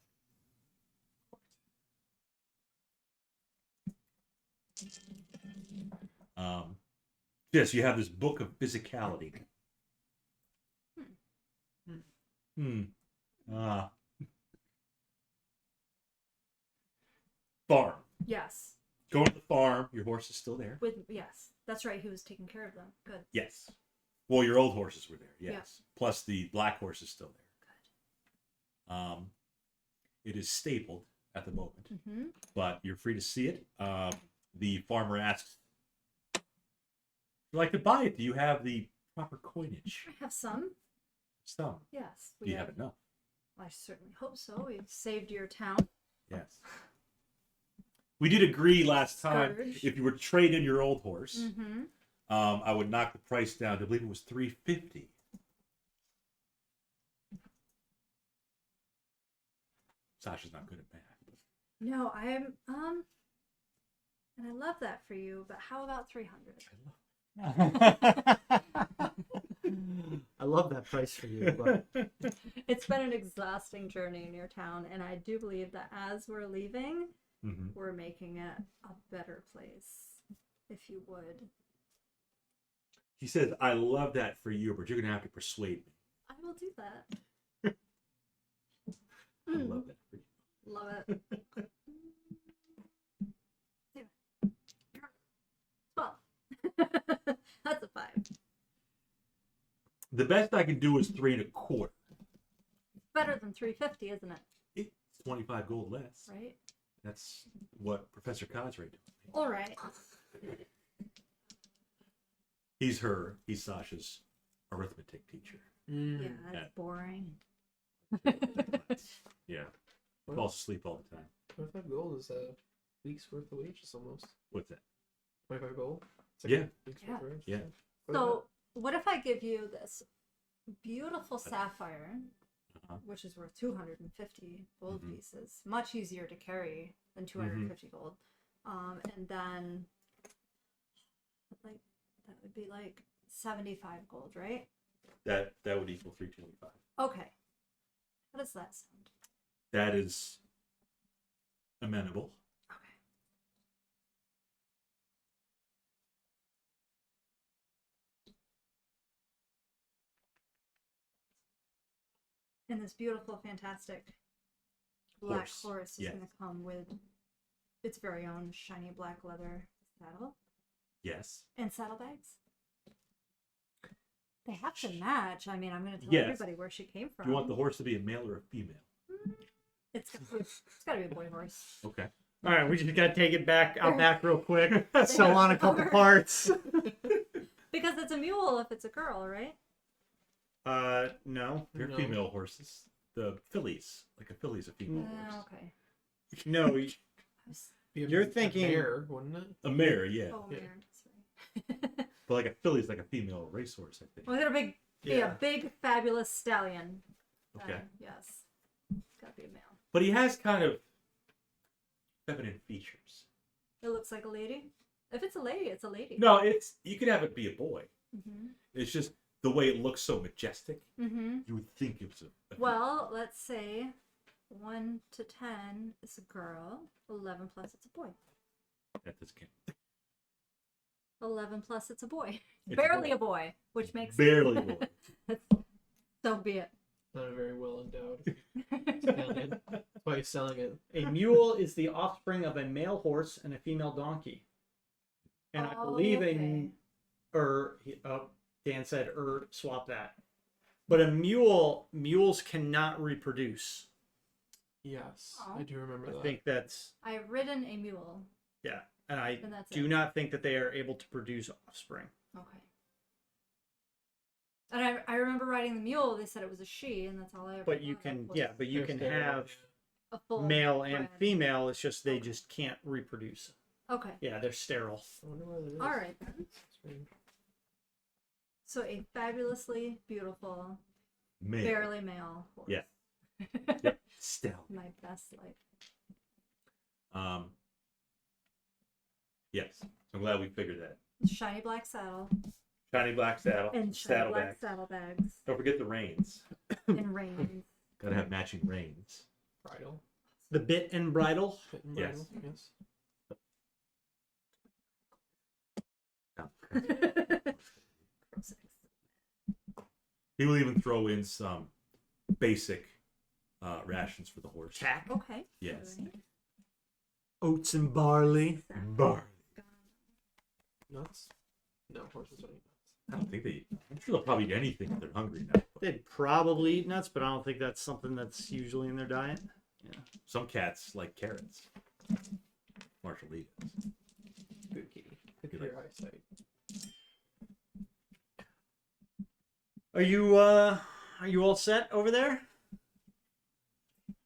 Yes, you have this book of physicality. Farm. Yes. Going to the farm. Your horse is still there. Yes, that's right. He was taking care of them. Good. Yes. Well, your old horses were there. Yes. Yeah. Plus the black horse is still there. Good. It is stabled at the moment, but you're free to see it. The farmer asks, "Would you like to buy it? Do you have the proper coinage?" I have some. Some. Yes. Do you have enough? I certainly hope so. We've saved your town. Yes. We did agree last time Scourge. if you were to trade in your old horse, Mm-hmm. I would knock the price down to, I believe it was $350. Sasha's not good at math. No, I'm and I love that for you, but how about 300? I love that price for you. But It's been an exhausting journey in your town, and I do believe that as we're leaving, we're making it a better place, if you would. He says, I love that for you, but you're going to have to persuade me. I will do that. I love that for you. Love it. 12. That's a 5. The best I can do is 3 1/4. Better than 350, isn't it? It's 25 gold less. Right? That's what Professor Cosray did. All right. He's Sasha's arithmetic teacher. Yeah, Yeah. that's boring. Yeah. Falls asleep all the time. 25 gold is a week's worth of wages almost. What's that? 25 gold? It's Yeah. a week's worth of wages. Yeah. So, what if I give you this beautiful sapphire, which is worth 250 gold pieces? Much easier to carry than 250 gold. And then, like, that would be like 75 gold, right? That would equal 325. Okay. How does that sound? That is amenable. Okay. And this beautiful, fantastic black horse is yes. going to come with its very own shiny black leather saddle Yes. and saddlebags. They have to match. I mean, I'm going to tell Yes. everybody where she came from. Do you want the horse to be a male or a female? It's got to be a boy horse. Okay. all right, we just gotta take it out back real quick. Sew on a couple parts. Because it's a mule if it's a girl, right? No. They're No. female horses. The fillies. Like a filly's a female horse. Okay. No, I was, Be a- You're a thinking- mare, wouldn't it? A mare, yeah. oh, Yeah. man. Sorry. But like a filly's like a female racehorse, I think. Well, it's going to be Yeah. a big, fabulous stallion. Okay. Yes. It's got to be a male. But he has kind of feminine features. It looks like a lady. If it's a lady, it's a lady. No, you could have it be a boy. Mm-hmm. It's just the way it looks so majestic. Mm-hmm. You would think it was a Well, let's say 1 to 10 is a girl. 11 plus it's a boy. that does count. 11 plus it's a boy. It's Barely a a boy, which makes Barely a boy. So be it. Not a very well endowed stallion. Why are you selling it? A mule is the offspring of a male horse and a female donkey. And I believe okay. Dan said, swap that. But mules cannot reproduce. Yes, Oh. I do remember I that. think that's, I've ridden a mule. yeah. And I And that's do it. not think that they are able to produce offspring. Okay. And I remember riding the mule. They said it was a she, and that's all I ever. But you thought can, of was yeah, but you can have a full male and bred. female. It's just they just can't reproduce. Okay. Yeah, they're sterile. I wonder where that is. All right then. Strange. So a fabulously beautiful, Male. barely male horse. Yeah. Yep. Still. My best life. Yes. So I'm glad we figured that. Shiny black saddle Shiny black saddle. and shiny saddlebags. black saddlebags Don't forget the reins. and reins. Gotta have matching reins. Bridle. The bit and bridle. Fit and Yes. bridle, yes. He will even throw in some basic rations for the horse. Tack. Okay. Yes. Alright. Oats and barley. Bar. Nuts? No, horses don't eat nuts. I don't think they eat. I'm sure they'll probably eat anything if they're hungry now. But They'd probably eat nuts, but I don't think that's something that's usually in their diet. some cats like carrots. Marshall Lee does. Good kitty. Good for Good. your eyesight. Are you all set over there?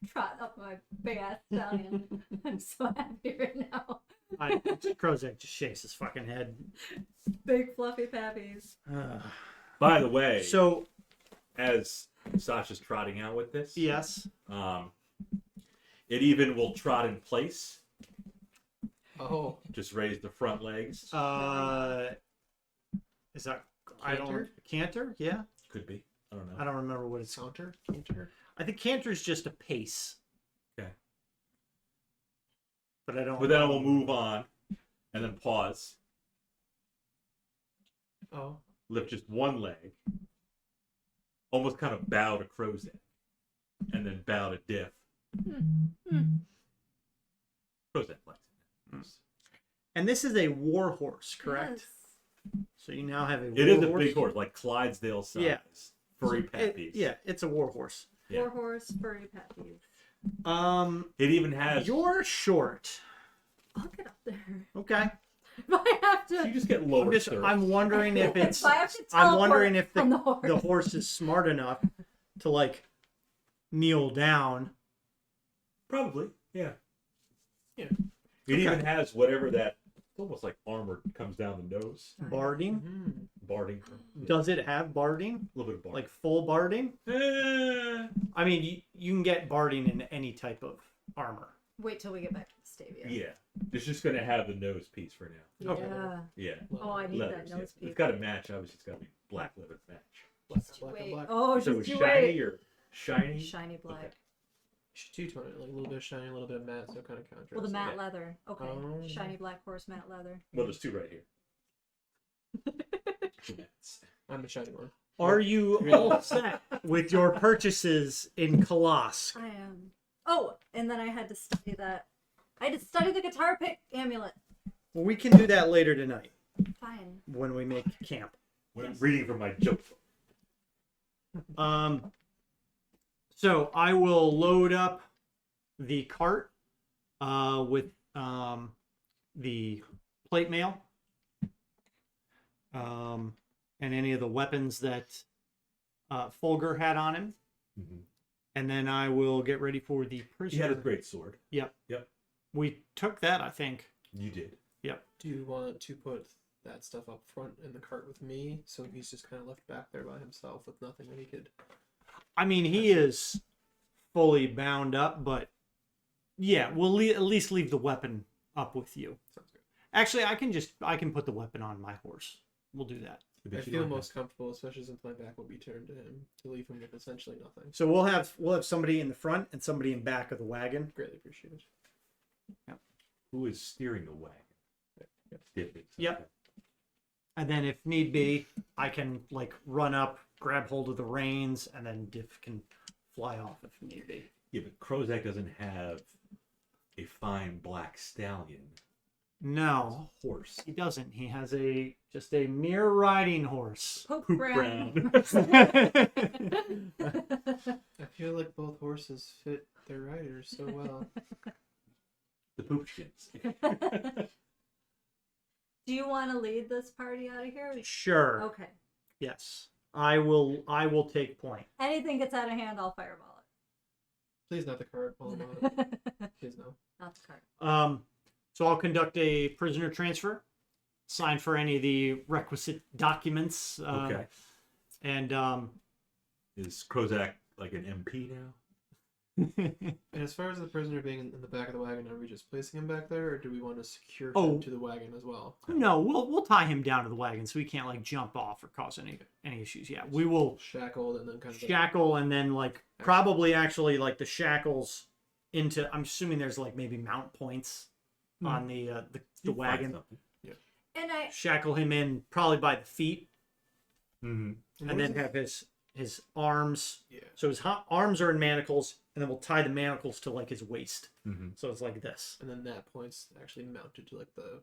Trot up my big ass stallion. I'm so happy right now. Krozek just shakes his fucking head. Big fluffy pappies. By the way, So as Sasha's trotting out with this, yes, it even will trot in place. Oh, Just raise the front legs. is that I don't Canter? canter? Yeah, Could be. I don't know. I don't remember what it's. counter? Canter? I think canter is just a pace, Okay. but I don't. But then we'll move on and then pause. Oh. Lift just one leg. Almost kind of bow to crow's egg. And then bow to diff. Crow's egg flex. And this is a war horse, correct? Yes. So you now have a. It war is a horse. big horse, like Clydesdale size. Yeah. Furry So pappies. yeah, it's a war horse. Yeah. War horse, furry pappies. It even has. You're short. I'll get up there. Okay. If I have to. You just get lower stirrups. I'm wondering if it's. If I have to I'm wondering if teleport the, from the the horse. horse is smart enough to like kneel down. Probably. Yeah. Yeah. It even has whatever that. It's almost like armor comes down the nose. Barding. Mm. Barding. A Does it have barding? little bit of barding. Like full barding? Eh, I mean, you can get barding in any type of armor. Wait till we get back to Stavia. yeah. It's just going to have the nose piece for now. Okay. Yeah. Yeah. Oh, I need Leathers, that yeah. nose piece. It's got to match. Obviously, it's got to be black leather match. Black, Just black, and wait. black. Oh, So just it's you shiny wait. or shiny? Shiny black. Okay. You should two-tone it, like a little bit of shiny, a little bit of matte, so it kind of contrasts. Well, the matte Yeah. leather. Okay. Oh. Shiny black horse, matte leather. Well, there's two right here. Two mats. I'm the shiny one. Are you all set with your purchases in Kolosk? I am. Oh, and then I had to study that. I had to study the guitar pick amulet. Well, we can do that later tonight Fine. when we make camp. When I'm reading from my joke book. So I will load up the cart with the plate mail and any of the weapons that Fulger had on him, and then I will get ready for the He prisoner. had a great sword. Yep. Yep. We took that, I think. You did. Yep. Do you want to put that stuff up front in the cart with me, so he's just kind of left back there by himself with nothing that he could... I mean, he is fully bound up, but yeah, we'll at least leave the weapon up with you. Sounds good. Actually, I can put the weapon on my horse. We'll do that. But I you feel don't most comfortable, especially since my back will be turned to him, to leave him with essentially nothing. So we'll have somebody in the front and somebody in back of the wagon. Greatly appreciated. Who is steering the wagon? Yep. Diff is. Yep. Okay. And then if need be, I can like run up, grab hold of the reins, and then Diff can fly off if need be. Yeah, but Krozak doesn't have a fine black stallion. No, Horse. he doesn't. He has just a mere riding horse. Poop Poop brown. I feel like both horses fit their riders so well. The poopskins. Do you want to lead this party out of here? Sure. Okay. Yes. I will take point. Anything gets out of hand, I'll fireball Please not the card. Hold on. it. Please no. Not the card. So I'll conduct a prisoner transfer, sign for any of the requisite documents. Okay. And Is Krozak like an MP now? And as far as the prisoner being in the back of the wagon, are we just placing him back there, or do we want to secure him Oh. to the wagon as well? no, we'll tie him down to the wagon so he can't like jump off or cause any issues. Yeah, we will Shackled and then kind of shackle and then like probably actually like the shackles into. I'm assuming there's like maybe mount points on the You wagon. find something. And I Shackle him in probably by the feet, Mm-hmm. and then have his arms. Yeah. So his arms are in manacles, and then we'll tie the manacles to like his waist. Mm-hmm. So it's like this. And then that point's actually mounted to like the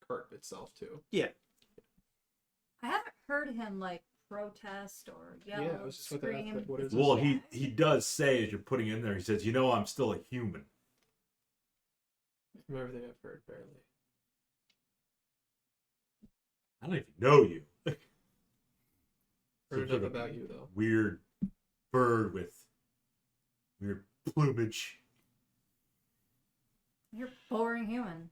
cart itself too. Yeah. I haven't heard him like protest or yell, Yeah, I was just about to ask, scream. like, what is Well, Yeah. he does say as you're putting in there, he says, I'm still a human. From everything I've heard, barely. I don't even know you. Heard Some enough sort of about you though. Weird bird with weird plumage. You're a boring human.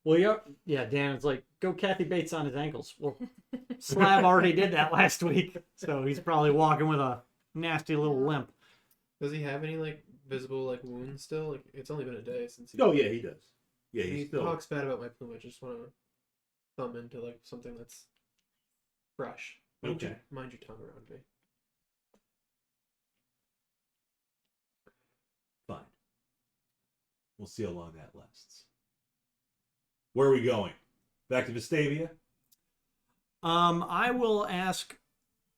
Well, yeah. Dan's like, go Kathy Bates on his ankles. Well, Slab already did that last week, so he's probably walking with a nasty little limp. Does he have any like visible like wounds still? Like it's only been a day since he. Oh yeah, he does. Yeah, He he's still. talks bad about my plumage. I just want to thumb into like something that's fresh. Okay. Mind your tongue around me. Fine. We'll see how long that lasts. Where are we going? Back to Vestavia? I will ask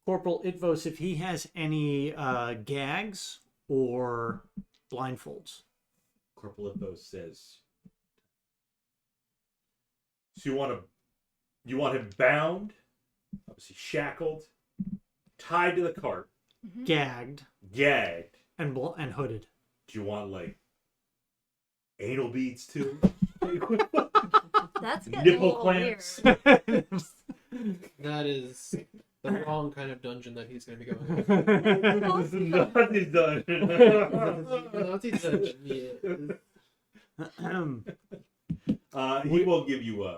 Corporal Itvos if he has any gags or blindfolds. Corporal Itvos says. So you want him bound, obviously shackled, tied to the cart, Gagged gagged. and hooded. Do you want like anal beads too? That's getting Nipple a little clamps. weird. That is the wrong kind of dungeon that he's going to be going. Nothing's done. Naughty dungeon, yeah. He will give you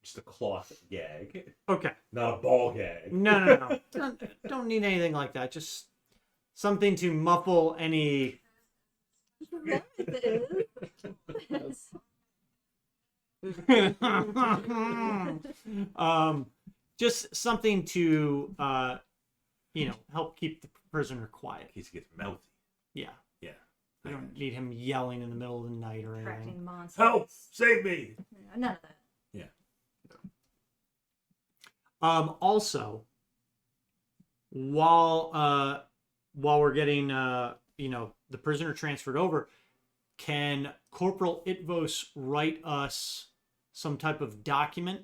just a cloth gag, Okay. not a ball gag. No. Don't need anything like that. Just something to muffle any. Just something to help keep the prisoner quiet. In case he gets mouthy. Yeah. Yeah. You don't need him yelling in the middle of the night or anything. Attracting monsters. Help! Save me! None of that. Also, while we're getting the prisoner transferred over, can Corporal Itvos write us some type of document,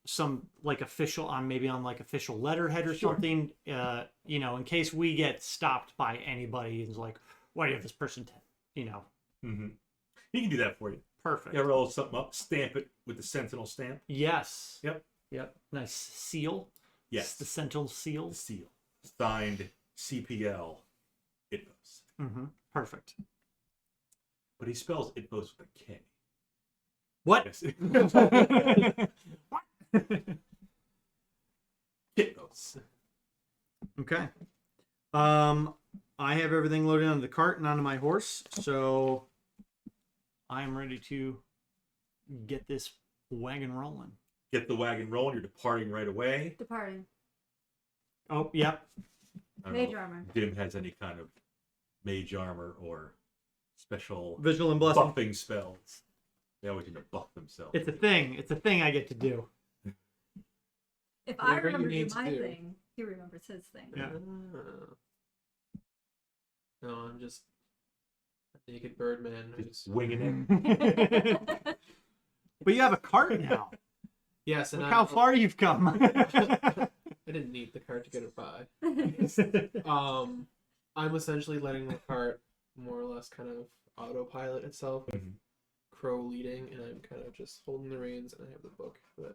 some like official on like official letterhead or something, in case we get stopped by anybody and is like, why do you have this person? Mm-hmm. He can do that for you. Perfect. You roll something up, stamp it with the Sentinel stamp. Yes. Yep. Nice seal. Yes. The Sentinel seal. The seal. Signed CPL Itvos. Mm-hmm. Perfect. But he spells Itvos with a K. What? Yes. Itvos. Okay. I have everything loaded onto the cart and onto my horse, so I'm ready to get this wagon rolling. Get the wagon rolling. You're departing right away. Departing. Oh, yep. I don't Mage know armor. if Dim has any kind of mage armor or special Visual and blessing. buffing spells. They always need to buff themselves. It's a thing. It's a thing I get to do. If I Whatever you remember need to my do. thing, he remembers his thing. Yeah. No, I'm just a naked bird man. Just winging it. But you have a cart now. Yes, and Look how far you've come. I didn't need the cart to get it by. I'm essentially letting the cart more or less kind of autopilot itself with Crow leading, and I'm kind of just holding the reins, and I have the book that I'm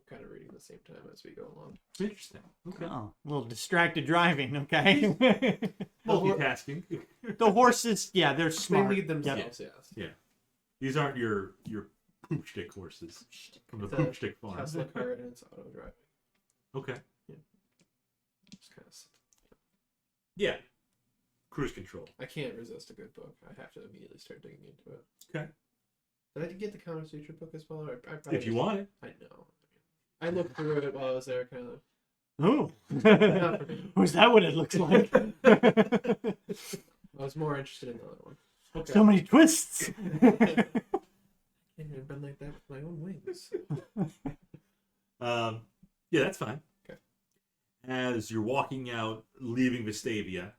kind of reading at the same time as we go along. Interesting. Okay. Oh, a little distracted driving, okay? Multitasking. The horses, yeah, they're smart. They lead themselves, yes. Yeah. These aren't your poop stick horses from the It's poop a stick farm. Tesla cart, and it's auto driving. Okay. Just kind of, Yeah. Cruise control. I can't resist a good book. I have to immediately start digging into it. Okay. Did I get the Counter Suture book as well? Or I probably If you just- want it. I know. I looked through it while I was there, kind of. Oh. Not for me. Was that what it looks like? I was more interested in the other one. Okay. So many twists. I've been like that with my own wings. Yeah, that's fine. Okay. As you're walking out, leaving Vestavia,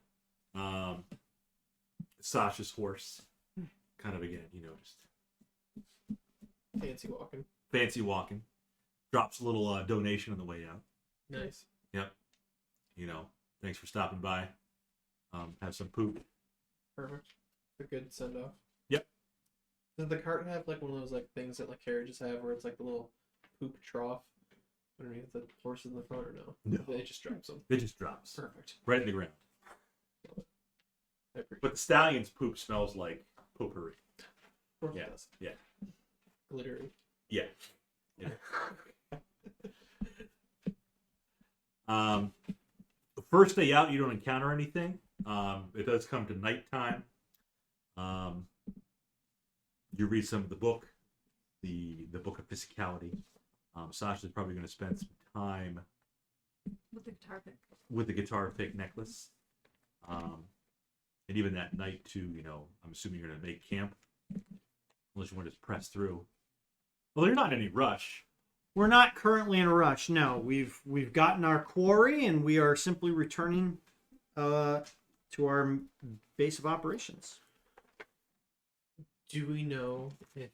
Sasha's horse, kind of again, you noticed, Fancy walking. fancy walking, drops a little donation on the way out. Nice. Yep. You know, thanks for stopping by. Have some poop. Perfect. A good send off. Yep. Does the cart have like one of those like things that like carriages have where it's like the little poop trough underneath the horse in the front, or no? No. It just drops them. It just drops Perfect. right in the ground. I appreciate But the stallion's poop smells like potpourri. it. Of course Yeah. it does. Yeah. Glittery. Yeah. The first day out, you don't encounter anything. It does come to nighttime. You read some of the book, the book of physicality. Sasha's probably going to spend some time With the guitar pick. with the guitar pick necklace. And even that night too, you know, I'm assuming you're going to make camp, unless you want to just press through. Well, you're not in any rush. We're not currently in a rush. No, we've gotten our quarry, and we are simply returning to our base of operations. Do we know if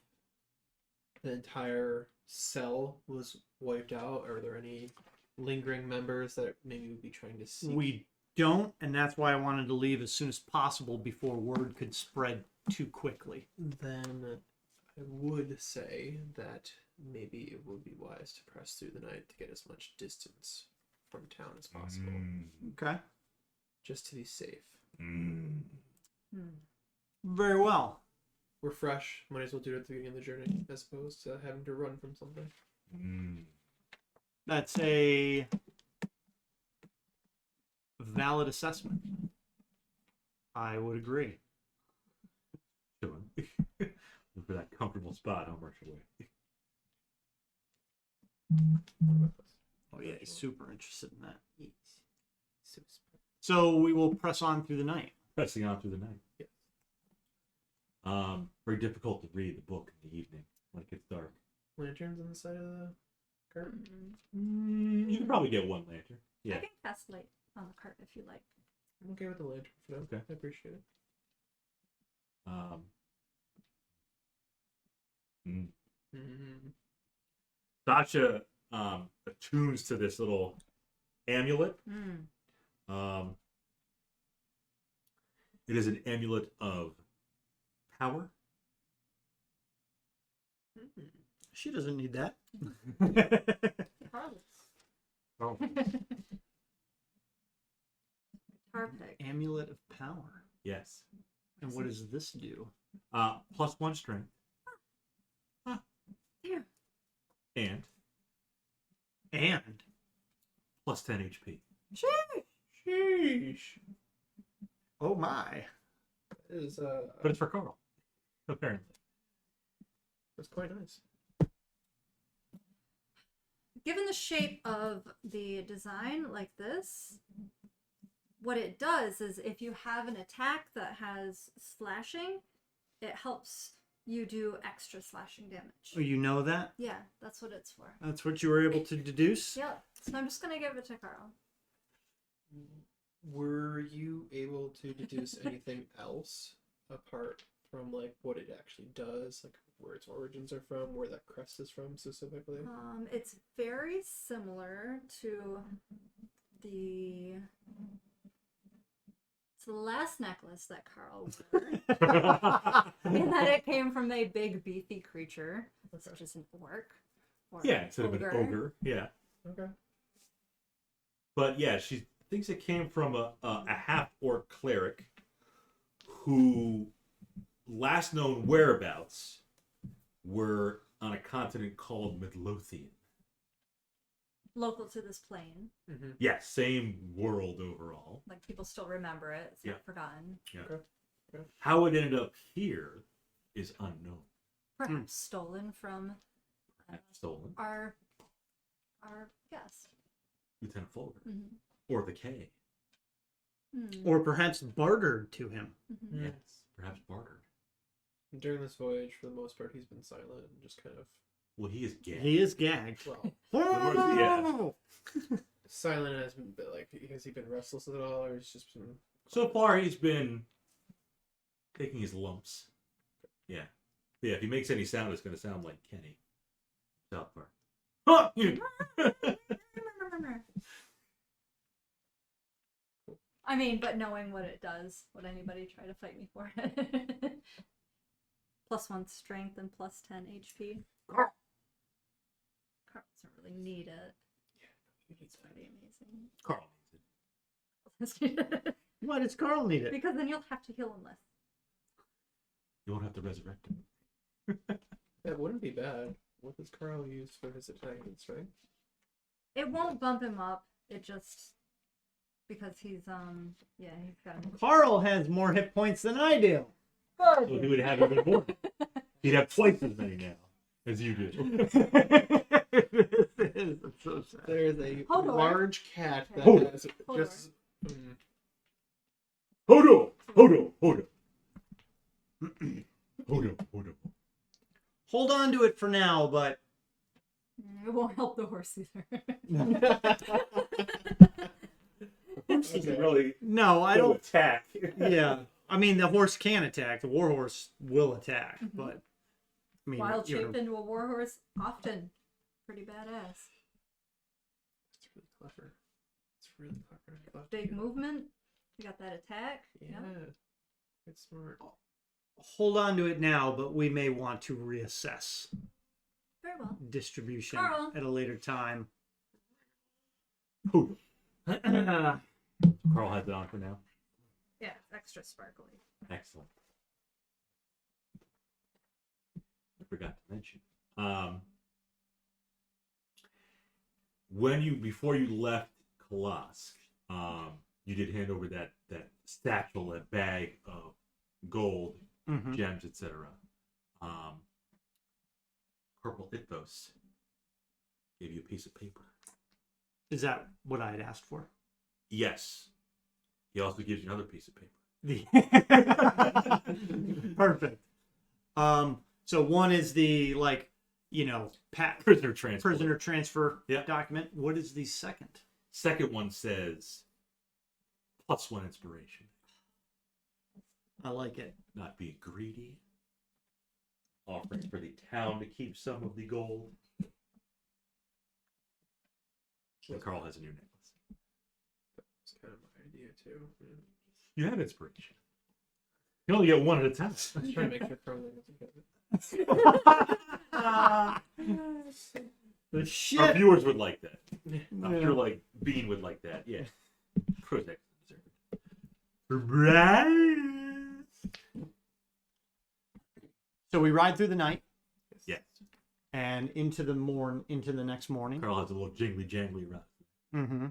the entire cell was wiped out? Or are there any lingering members that maybe we'd be trying to see? We don't, and that's why I wanted to leave as soon as possible before word could spread too quickly. Then I would say that maybe it would be wise to press through the night to get as much distance from town as possible, Okay. just to be safe. Very well. We're fresh, might as well do it at the beginning of the journey, as opposed to having to run from something. That's a valid assessment. I would agree. Sure. Look for that comfortable spot, how much away. What about this? Oh yeah, he's super interested in that. Yes. So smart. So we will press on through the night. Pressing on through the night. Yes. Very difficult to read the book in the evening when it gets dark. Lanterns on the side of the cart? You can probably get one lantern. I Yeah. can cast light on the cart if you like. I'm okay with the lantern for now. Okay. I appreciate it. Sasha attunes to this little amulet. It is an amulet of power. She doesn't need that. Carlos. Oh. Guitar pick. Amulet of power. Yes. And what does this do? +1 strength. There. And And +10 HP. Sheesh. oh my. That is, But it's for Carl, apparently. that's quite nice. Given the shape of the design like this, what it does is if you have an attack that has slashing, it helps you do extra slashing damage. Oh, you know that? Yeah, that's what it's for. That's what you were able to deduce? Yeah, so I'm just gonna give it to Carl. Were you able to deduce anything else apart from like what it actually does, like where its origins are from, where that crest is from specifically? It's very similar to the it's the last necklace that Carl wore, in that it came from a big beefy creature, such as an orc. Or Yeah, instead of an ogre. Yeah. Okay. But yeah, she thinks it came from a half-orc cleric who last known whereabouts were on a continent called Midlothian. Local to this plane. Mm-hmm. Yes, same world overall. Like, people still remember it. It's not forgotten. Yeah. Okay. How it ended up here is unknown. Perhaps stolen from Stolen. our guest. Lieutenant Fulger. Mm-hmm. Or the K. Or perhaps bartered to him. Mm-hmm. Yes. Perhaps bartered. During this voyage, for the most part, he's been silent and just kind of Well, he is gay. He is gagged. Well, silent as like has he been restless at all, or he's just been So far, he's been taking his lumps. Yeah. Yeah, if he makes any sound, it's going to sound like Kenny. South Park. Huh! I mean, but knowing what it does, would anybody try to fight me for it? +1 strength and +10 HP. Carl doesn't really need it. It's pretty amazing. Carl needs it. Why does Carl need it? Because then you'll have to heal him less. You won't have to resurrect him. that wouldn't be bad. What does Carl use for his attack and strength? It won't bump him up. It just because he's he's got. Carl has more hit points than I do. So he would have even more. He'd have twice as many now as you do. So sad. There is a Hold on. large cat that Hold on. has Hold just. Hold on! Hold on! Hold on! Hold on! Hold on! Hold on to it for now, but It won't help the horse either. This isn't really no, I no don't. attack. Yeah, I mean the horse can attack. The warhorse will attack, but I mean, Wild you know, shaped into a warhorse, often pretty badass. It's really clever. It's really clever. I'd love to Big hear- movement. You got that attack. Yeah. Quite smart. hold on to it now, but we may want to reassess Very well. distribution Carl. at a later time. Hold on. Carl has it on for now. Yeah, it's extra sparkly. Excellent. I forgot to mention. Before you left Kolosk, you did hand over that satchel, that bag of gold, gems, etc. Corporal Itvos gave you a piece of paper. Is that what I had asked for? Yes. He also gives you another piece of paper. Perfect. So one is the Prisoner transfer. prisoner transfer Yeah. document. What is the second? Second one says +1 inspiration. I like it. Not be greedy. Offerings for the town to keep some of the gold. And Carl has a new necklace. It's kind of my idea too. Yeah. You have inspiration. You only get one at a time. I was trying to make sure Carl doesn't get it. The Our shit. viewers would like that. I'm Yeah. sure like Bean would like that. Yeah. Prozac deserved it. Right. So we ride through the night Yes. and into the next morning. Carl has a little jingly jangly run. Mm-hmm.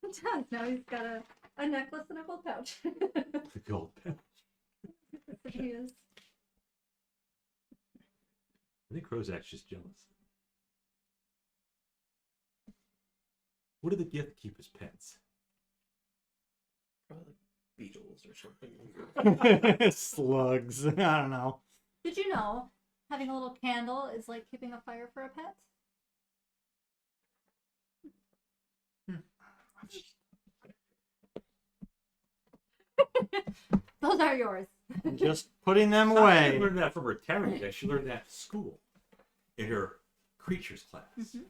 It does. Now he's got a necklace and a gold pouch. The gold pen. That's what he is. I think Prozac's just jealous. What do the gift keep as pets? Probably like beetles or something. Slugs. I don't know. Did you know having a little candle is like keeping a fire for a pet? Those are yours. I'm just putting them She away. learned that from her terror deck. She learned that at school in her creatures class. Mhm.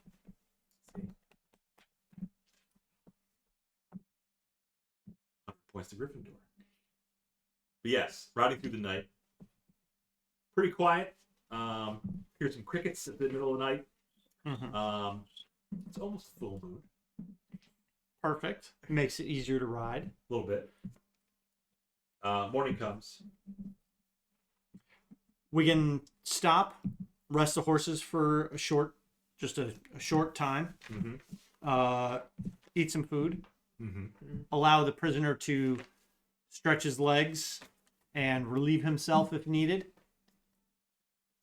Points to Gryffindor. But yes, riding through the night. Pretty quiet. Hear some crickets at the middle of the night. Mhm. It's almost full moon. Perfect. Makes it easier to ride. A little bit. Morning comes. We can stop, rest the horses for a short time. Mm-hmm. Eat some food. Mm-hmm. Allow the prisoner to stretch his legs and relieve himself if needed.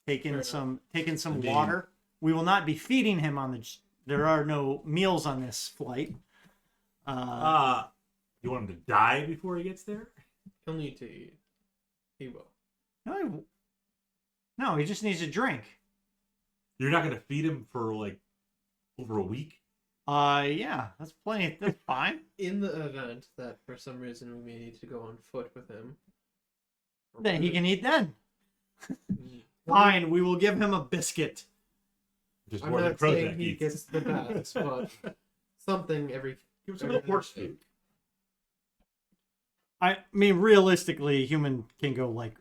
Taking Fair some I mean- water. We will not be feeding him on the. There are no meals on this flight. You want him to die before he gets there? He'll need to eat. He will. No, he just needs a drink. You're not going to feed him for like over a week? Yeah, that's plenty. That's fine. In the event that for some reason we may need to go on foot with him. Then he can eat then. Fine, we will give him a biscuit. Just I'm more than not saying Prozac he eats. gets the best, but something every. Give him some little horse food. I mean, realistically, a human can go like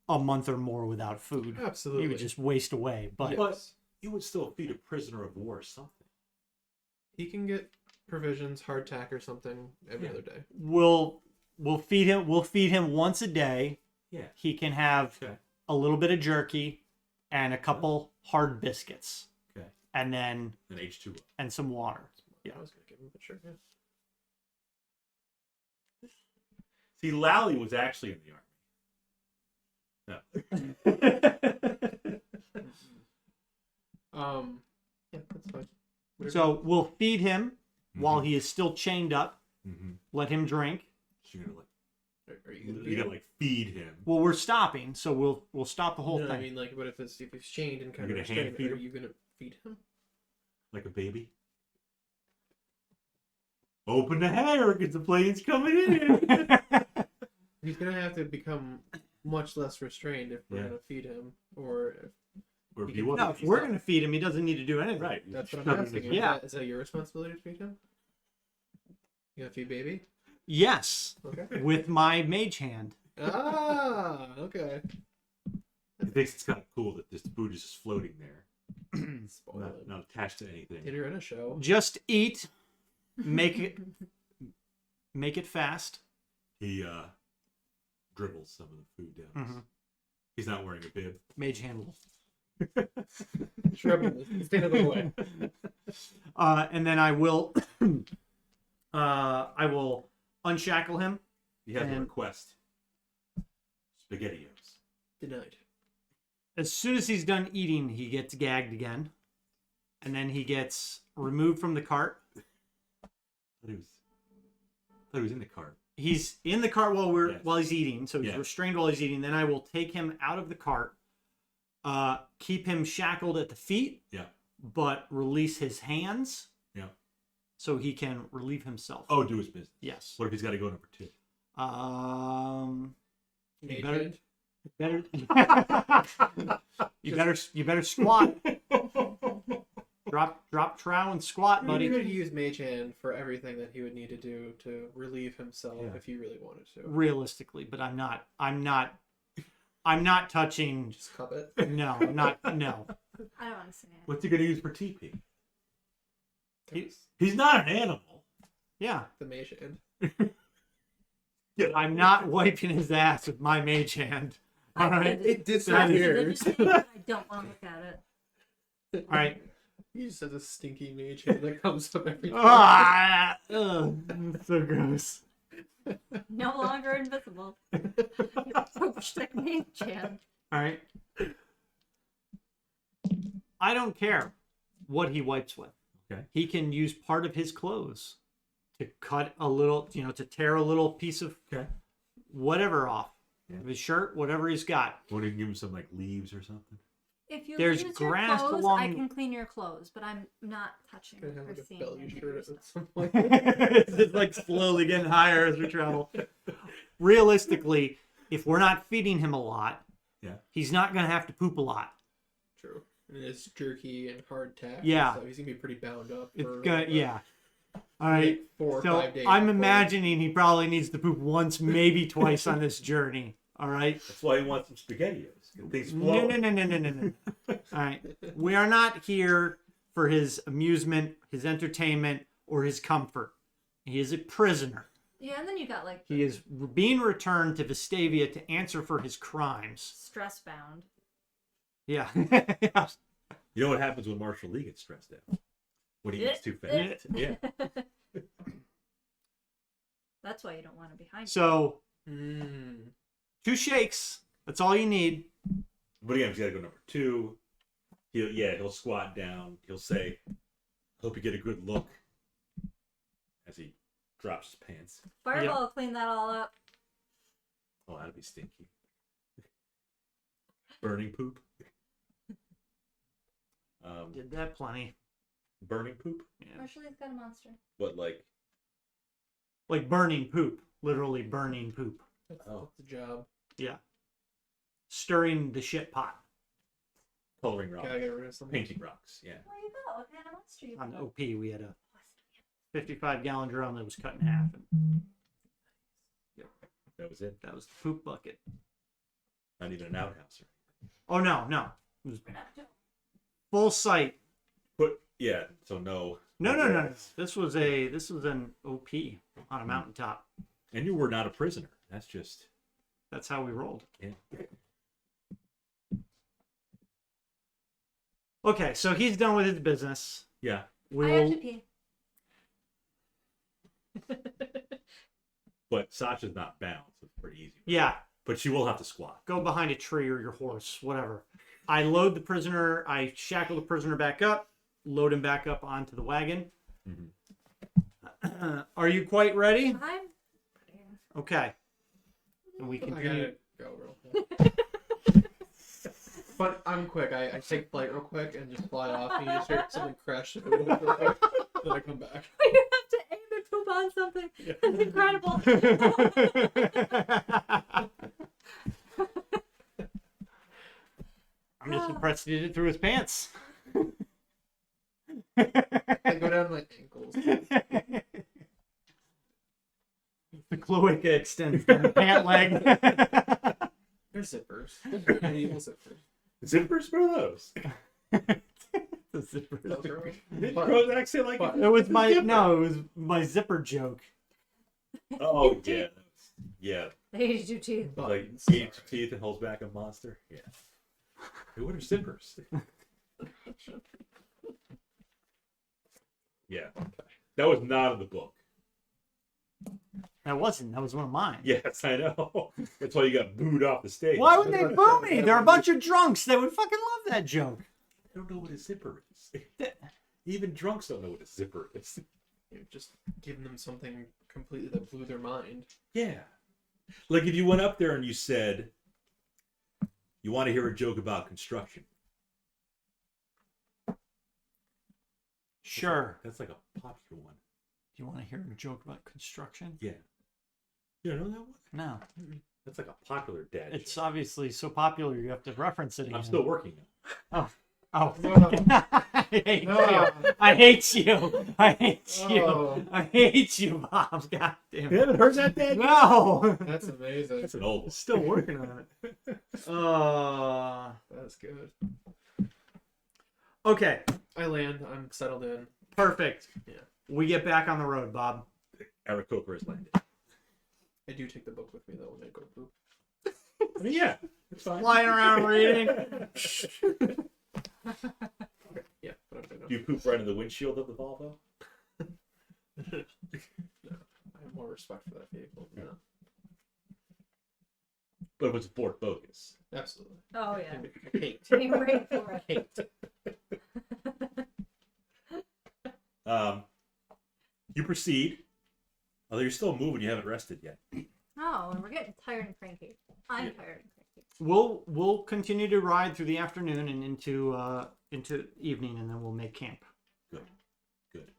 a month or more without food. Absolutely. He would just waste away. But Yes. But you would still feed a prisoner of war something. He can get provisions, hardtack, or something every other day. we'll feed him. We'll feed him once a day. Yeah. He can have Okay. a little bit of jerky and a couple hard biscuits, Okay. and then And H2O. and some water. Yeah. I was gonna give him, but sure. Yeah. See, Lally was actually in the army. Yeah, that's fine. So we'll feed him while Mhm. he is still chained up. Mm-hmm. Let him drink. So you're gonna like, Are you gonna you gotta like feed him. Well, we're stopping, so we'll stop the whole No, thing. I mean, like, but if he's chained and kind You're of gonna hand restrained, feed are him? you gonna feed him? Like a baby. Open the hair, because the plane's coming in. He's gonna have to become much less restrained if we're Yeah. gonna feed him, or if, Or if You he can- wasn't. No, if we're gonna feed him, he doesn't need to do anything. Right. that's what Shove I'm him in asking. his- Yeah. Is that your responsibility to feed him? You gonna feed baby? Yes, Okay. with my mage hand. Okay. He thinks it's kind of cool that this food is just floating there, Spoil not, it. not attached to anything. Dinner and a show. Just eat. Make it fast. He dribbles some of the food down. Mhm. He's not wearing a bib. Mage hand will. Shrub stay out of the way. And then I will unshackle him. He has a And- request. SpaghettiOs. Denied. As soon as he's done eating, he gets gagged again, and then he gets removed from the cart. Thought he was in the cart. He's in the cart Yes. while he's eating, so he's Yeah. restrained while he's eating. Then I will take him out of the cart, keep him shackled at the feet, Yeah. but release his hands. Yeah. So he can relieve himself. Oh, do his business. Yes. What if he's got to go number 2? You Mage better, hand. you better squat. Drop trow and squat, You buddy. could use Mage Hand for everything that he would need to do to relieve himself Yeah. if he really wanted to. Realistically, but I'm not touching. Just cup it. No, I'm not. No. I don't understand. What's he going to use for TP? He- He's not an animal. Yeah, The Mage Hand. I'm not wiping his ass with my mage hand. All right. It That is- disappears. I don't want to look at it. All right. He just has a stinky Mage Hand that comes up every time. Ah, ugh, so gross. No longer invisible. Poop stick mage hand. All right. I don't care what he wipes with. Okay. He can use part of his clothes to cut a little, to tear a little piece of Okay. whatever off Yeah. of his shirt, whatever he's got. What do you give him some like leaves or something? If you There's use grass your clothes, along- I can clean your clothes, but I'm not touching Gonna have or like a seeing belly any of shirt your at stuff. some point. It's just like slowly getting higher as we travel. realistically, if we're not feeding him a lot, Yeah. he's not going to have to poop a lot. True. And it's jerky and hardtack. Yeah. So he's gonna be pretty bound up. It's For, gonna, yeah. All right. 4 or So 5 days. I'm before- imagining he probably needs to poop once, maybe twice on this journey. All right. That's why he wants some SpaghettiOs. Get things No, flowing. no. All right. We are not here for his amusement, his entertainment, or his comfort. He is a prisoner. Yeah, and then you got like He is being returned to Vestavia to answer for his crimes. stress bound. Yeah. You know what happens when Marshall Lee gets stressed out? When he gets too fast. Yeah. That's why you don't want to be behind. So, Mm. 2 shakes. That's all you need. But again, he's got to go number 2. He'll squat down. He'll say, "Hope you get a good look," as he drops his pants. Fireball will clean that all up. Oh, that'd be stinky. Burning poop. Did that plenty. Burning poop. Yeah. Marshall's got a monster. What, like? Like burning poop. Literally burning poop. That's Oh. the job. Yeah. Stirring the shit pot. Coloring rocks. Gotta get rid of something. Painting rocks. Yeah. Where you go? What kind of monster you On got? OP, we had a 55-gallon drum that was cut in half. And That was it. that was the poop bucket. Not even an outhouse. Oh, no. It was full site. Yeah. So no. No. This was an OP on a mountaintop. And you were not a prisoner. That's how we rolled. Yeah. Okay, so he's done with his business. Yeah. I have to pee. But Sasha's not bound, so it's pretty easy. Yeah, But she will have to squat. go behind a tree or your horse, whatever. I load the prisoner. I shackle the prisoner back up, load him back up onto the wagon. Mm-hmm. Are you quite ready? I'm. Okay. And we I continue. gotta go real quick. But I'm quick. I take flight real quick and just fly off. And you just hear something crash. Then I come back. You have to aim and poop on something. That's incredible. I'm just impressed he did it through his pants. I go down to my ankles. The cloaca extends from the pant leg. There's zippers. Medieval zippers. Zippers? What are those? The zipper. Did Krux actually like but- it? It was my no, it was my zipper joke. Oh, yeah. Yeah. They ate your teeth. Like, Buttons. eats your teeth and holds back a monster. Yeah. Hey, what are zippers? Yeah. That was not in the book. That wasn't. That was one of mine. Yes, I know. That's why you got booed off the stage. Why would they boo me? They're a bunch of drunks. They would fucking love that joke. I don't know what a zipper is. Even drunks don't know what a zipper is. You've just given them something completely that blew their mind. Yeah. Like if you went up there and you said, you want to hear a joke about construction. Sure. That's like a popular one. Do you want to hear a joke about construction? Yeah. You don't know that one? No. That's like a popular dad It's joke. obviously so popular you have to reference it again. I'm still working on it. Oh. No. I hate No. you. I hate you. I hate you. Oh. I hate you, Bob. God damn You it. haven't heard that dad joke? No. That's amazing. That's an old one. Still working on it. That's good. Okay. I land. I'm settled in. Perfect. Yeah. We get back on the road, Bob. Aarakocra has landed. I do take the book with me though when I go poop. I mean, yeah. It's fine. Flying around reading. Yeah, but I'm Do you poop right in the windshield of the Volvo? No, I have more respect for that vehicle. No, But it was Ford Focus. absolutely. Oh yeah. Hate. Came right for it. You proceed. Although you're still moving, you haven't rested yet. Oh, and we're getting tired and cranky. I'm Yeah. tired and cranky. We'll continue to ride through the afternoon and into evening, and then we'll make camp. Good.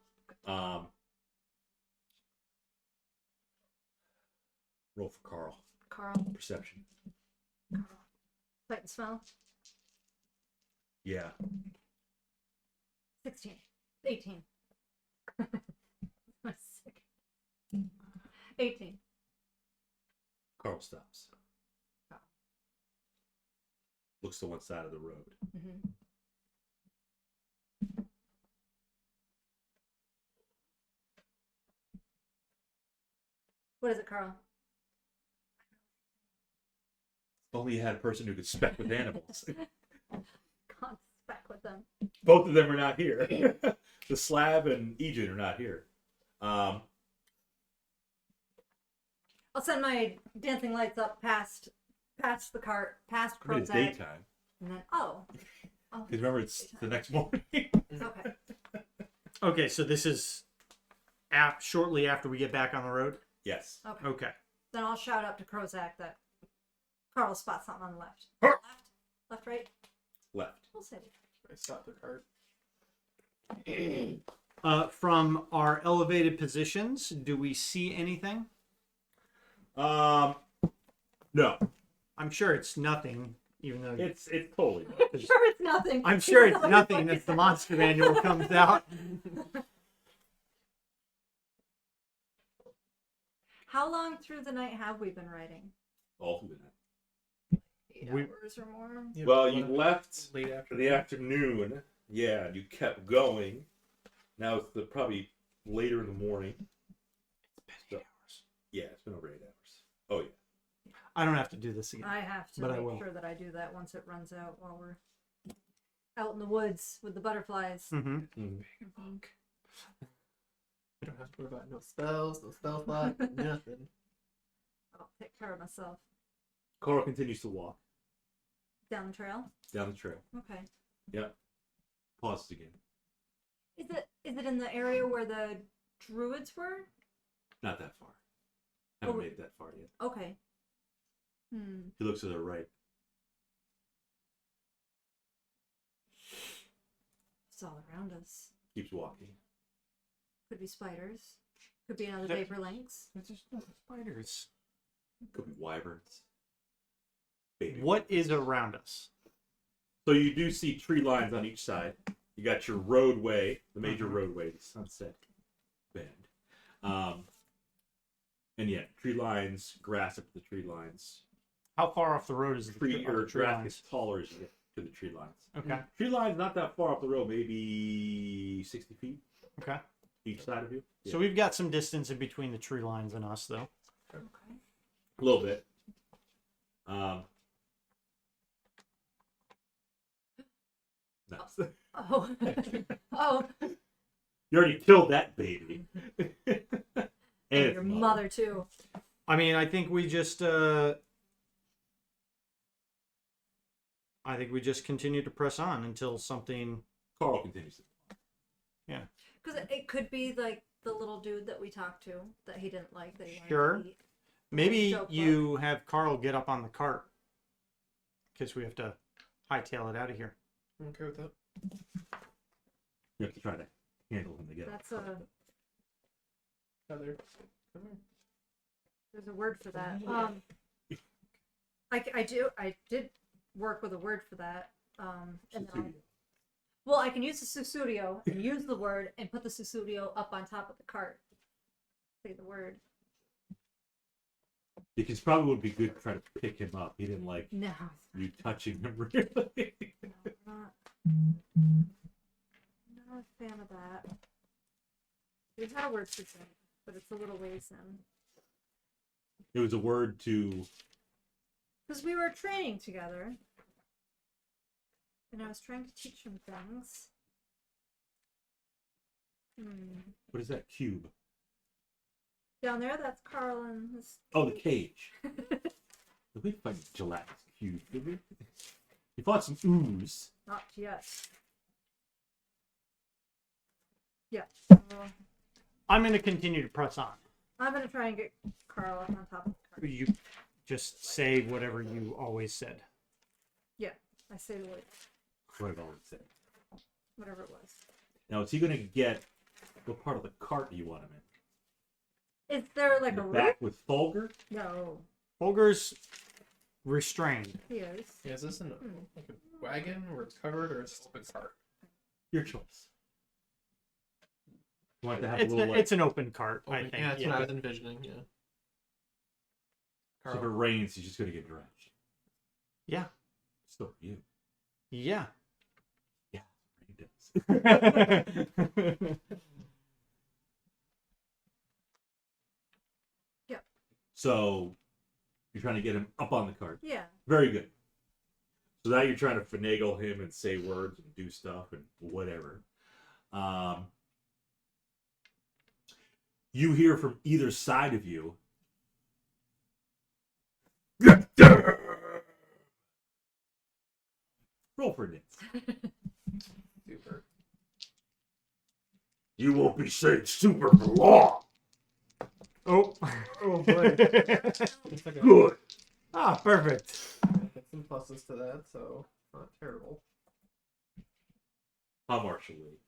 Roll for Carl. Carl. Perception. Sight and smell. Yeah. 16. 18. I'm sick. 18. Carl stops. Oh. Looks to one side of the road. Mm-hmm. What is it, Carl? If only you had a person who could spec with animals. Can't spec with them. Both of them are not here. The Slab and Ejin are not here. I'll send my dancing lights up past the cart, past I mean, it's Krux, daytime. and then oh, Because remember, it's the next morning. okay. Okay, so this is shortly after we get back on the road? Yes. Okay. Okay. Then I'll shout out to Krozak that Carl spots something on the left. Huh. Left, right. Left. We'll say. I stopped the cart. From our elevated positions, do we see anything? No. I'm sure it's nothing, even though It's totally not. I'm sure it's nothing. I'm sure Even it's though nothing like if the monster manual comes out. How long through the night have we been riding? All through the night. 8 We- hours or more. Yeah, Well, but you left late for after the afternoon. Yeah, and you kept going. Now it's probably later in the morning. It's been 8 hours. Yeah, it's been over 8 hours. Oh, yeah. I don't have to do this again. I have to But I will. make sure that I do that once it runs out while we're out in the woods with the butterflies. Mm-hmm. Mhm. Mhm. You don't have to worry about no spells, no spell slot, nothing. I'll take care of myself. Carl continues to walk Down the trail. down the trail. Okay. Yep. Pauses again. Is it in the area where the druids were? Not that far. Haven't Oh. made it that far yet. Okay. He looks to the right. It's all around us. Keeps walking. Could be spiders. Could be another That- vapor lynx. It's just spiders. Could be wyverns. Baby What is around us? So you do see tree lines on each side. You got your roadway, the major roadway, the Sunset Bend. And yeah, tree lines, grass up to the tree lines. How far off the road is the Tree are or the tree grass lines? gets taller as you get to the tree lines. Okay. Tree lines not that far off the road, maybe 60 feet Okay. each side of you. So we've got some distance in between the tree lines and us, though. Okay. A little bit. Nice. Oh. Oh. You already killed that baby. And its your mother too. I mean, I think we just continue to press on until something. Carl continues. Because it could be like the little dude that we talked to that he didn't like that he wanted Sure. to eat. Maybe Joke you have Carl get up on the cart because we have to hightail it out of here. I'm okay with that. You have to try to handle him together. That's a Heather, come here. there's a word for that. I did work with a word for that. And then well, I can use the Susudio and use the word and put the Susudio up on top of the cart. Say the word. Because probably would be good to try to pick him up. He didn't like No. you touching him really. No, not a fan of that. We've had a word for that, but it's a little ways in. It was a word to Because we were training together. And I was trying to teach him things. what is that cube? Down there, that's Carl and his. Oh, the cage. Did we fight gelatinous cube? Did we? We fought some ooze. Not yet. Yeah. I'm going to continue to press on. I'm gonna try and get Carl up on top of the cart. You just say whatever you always said. Yeah, I say the word, What did I always say? whatever it was. Now, is he going to get what part of the cart do you want him in? Is there like a You're roof? back with Fulger. No. Fulger's restrained. He is. Yeah, is this like a wagon where it's covered, or is this a big cart? Your choice. You want to have It's, a little. it's an open cart, I Open- think. Yeah, that's what I was envisioning. Yeah. So if it rains, he's just gonna get drenched. Yeah. So are you. Yeah. Yeah, rain does. Yeah. So you're trying to get him up on the cart. Yeah. Very good. So now you're trying to finagle him and say words and do stuff and whatever. You hear from either side of you. Roll for it. Super. You won't be saying super for long. Oh. Oh boy. It's like a, Good. Ah, perfect. get some pluses to that, so not terrible. How martially?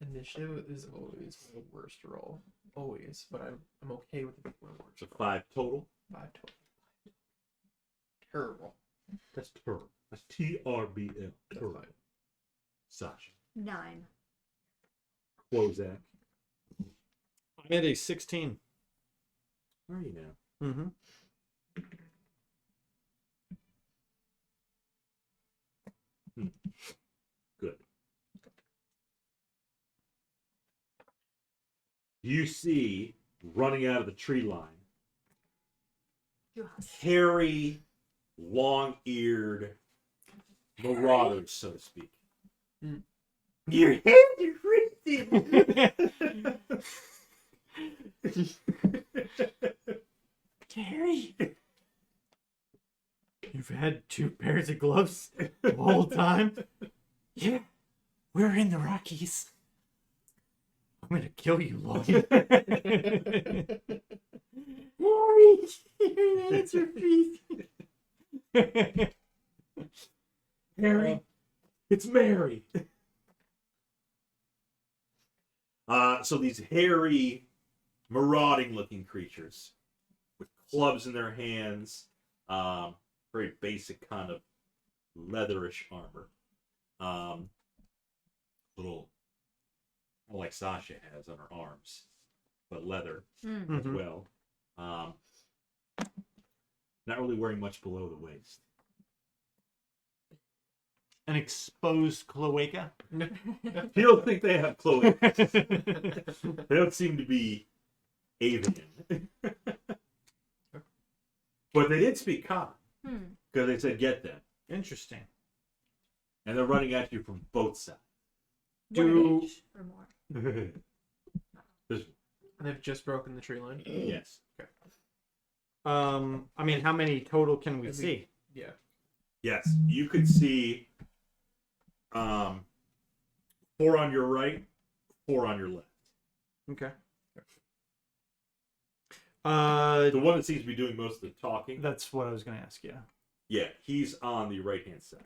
Initiative is always my worst roll. Always, but I'm okay with it being my worst. So roll. 5 total. 5 total. Terrible. That's terrible. That's TRBL. That's Terrible. fine. Sasha. 9. Clozak. I'm at a 16. Where are you now? Mm-hmm. Good. You see, running out of the tree line, hairy, long-eared marauders, so to speak. Mm. Your hands are freezing. Gary, you've had 2 pairs of gloves the whole time? Yeah, we're in the Rockies. I'm gonna kill you, Lloyd. Gary, your hands are freezing. Harry, it's Mary. So these hairy, marauding-looking creatures with clubs in their hands, very basic kind of leatherish armor, little, like Sasha has on her arms, but leather as well. Not really wearing much below the waist. An exposed cloaca. You don't think they have clothing? They don't seem to be avian. But they did speak common. Because they said, get them. Interesting. And they're running at you from both sides. Do- or more. There's- And they've just broken the tree line. yes. I mean, how many total can we Maybe- see? Yeah. Yes. You could see 4 on your right, 4 on your left. Okay. The one that seems to be doing most of the talking, That's what I was gonna ask you. yeah, he's on the right-hand side.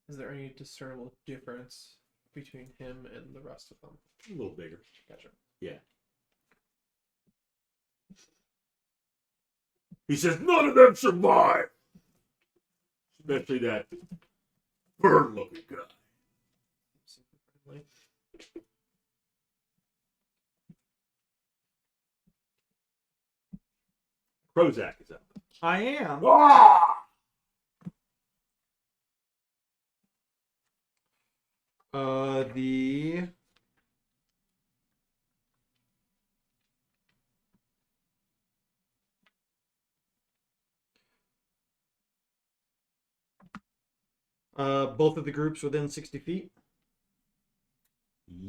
Is there any discernible difference between him and the rest of them? A little bigger. Gotcha. Yeah. He says, none of them survive. Especially that bird-looking guy. Super friendly. Prozac is up. I am. Ah! The both of the groups within 60 feet.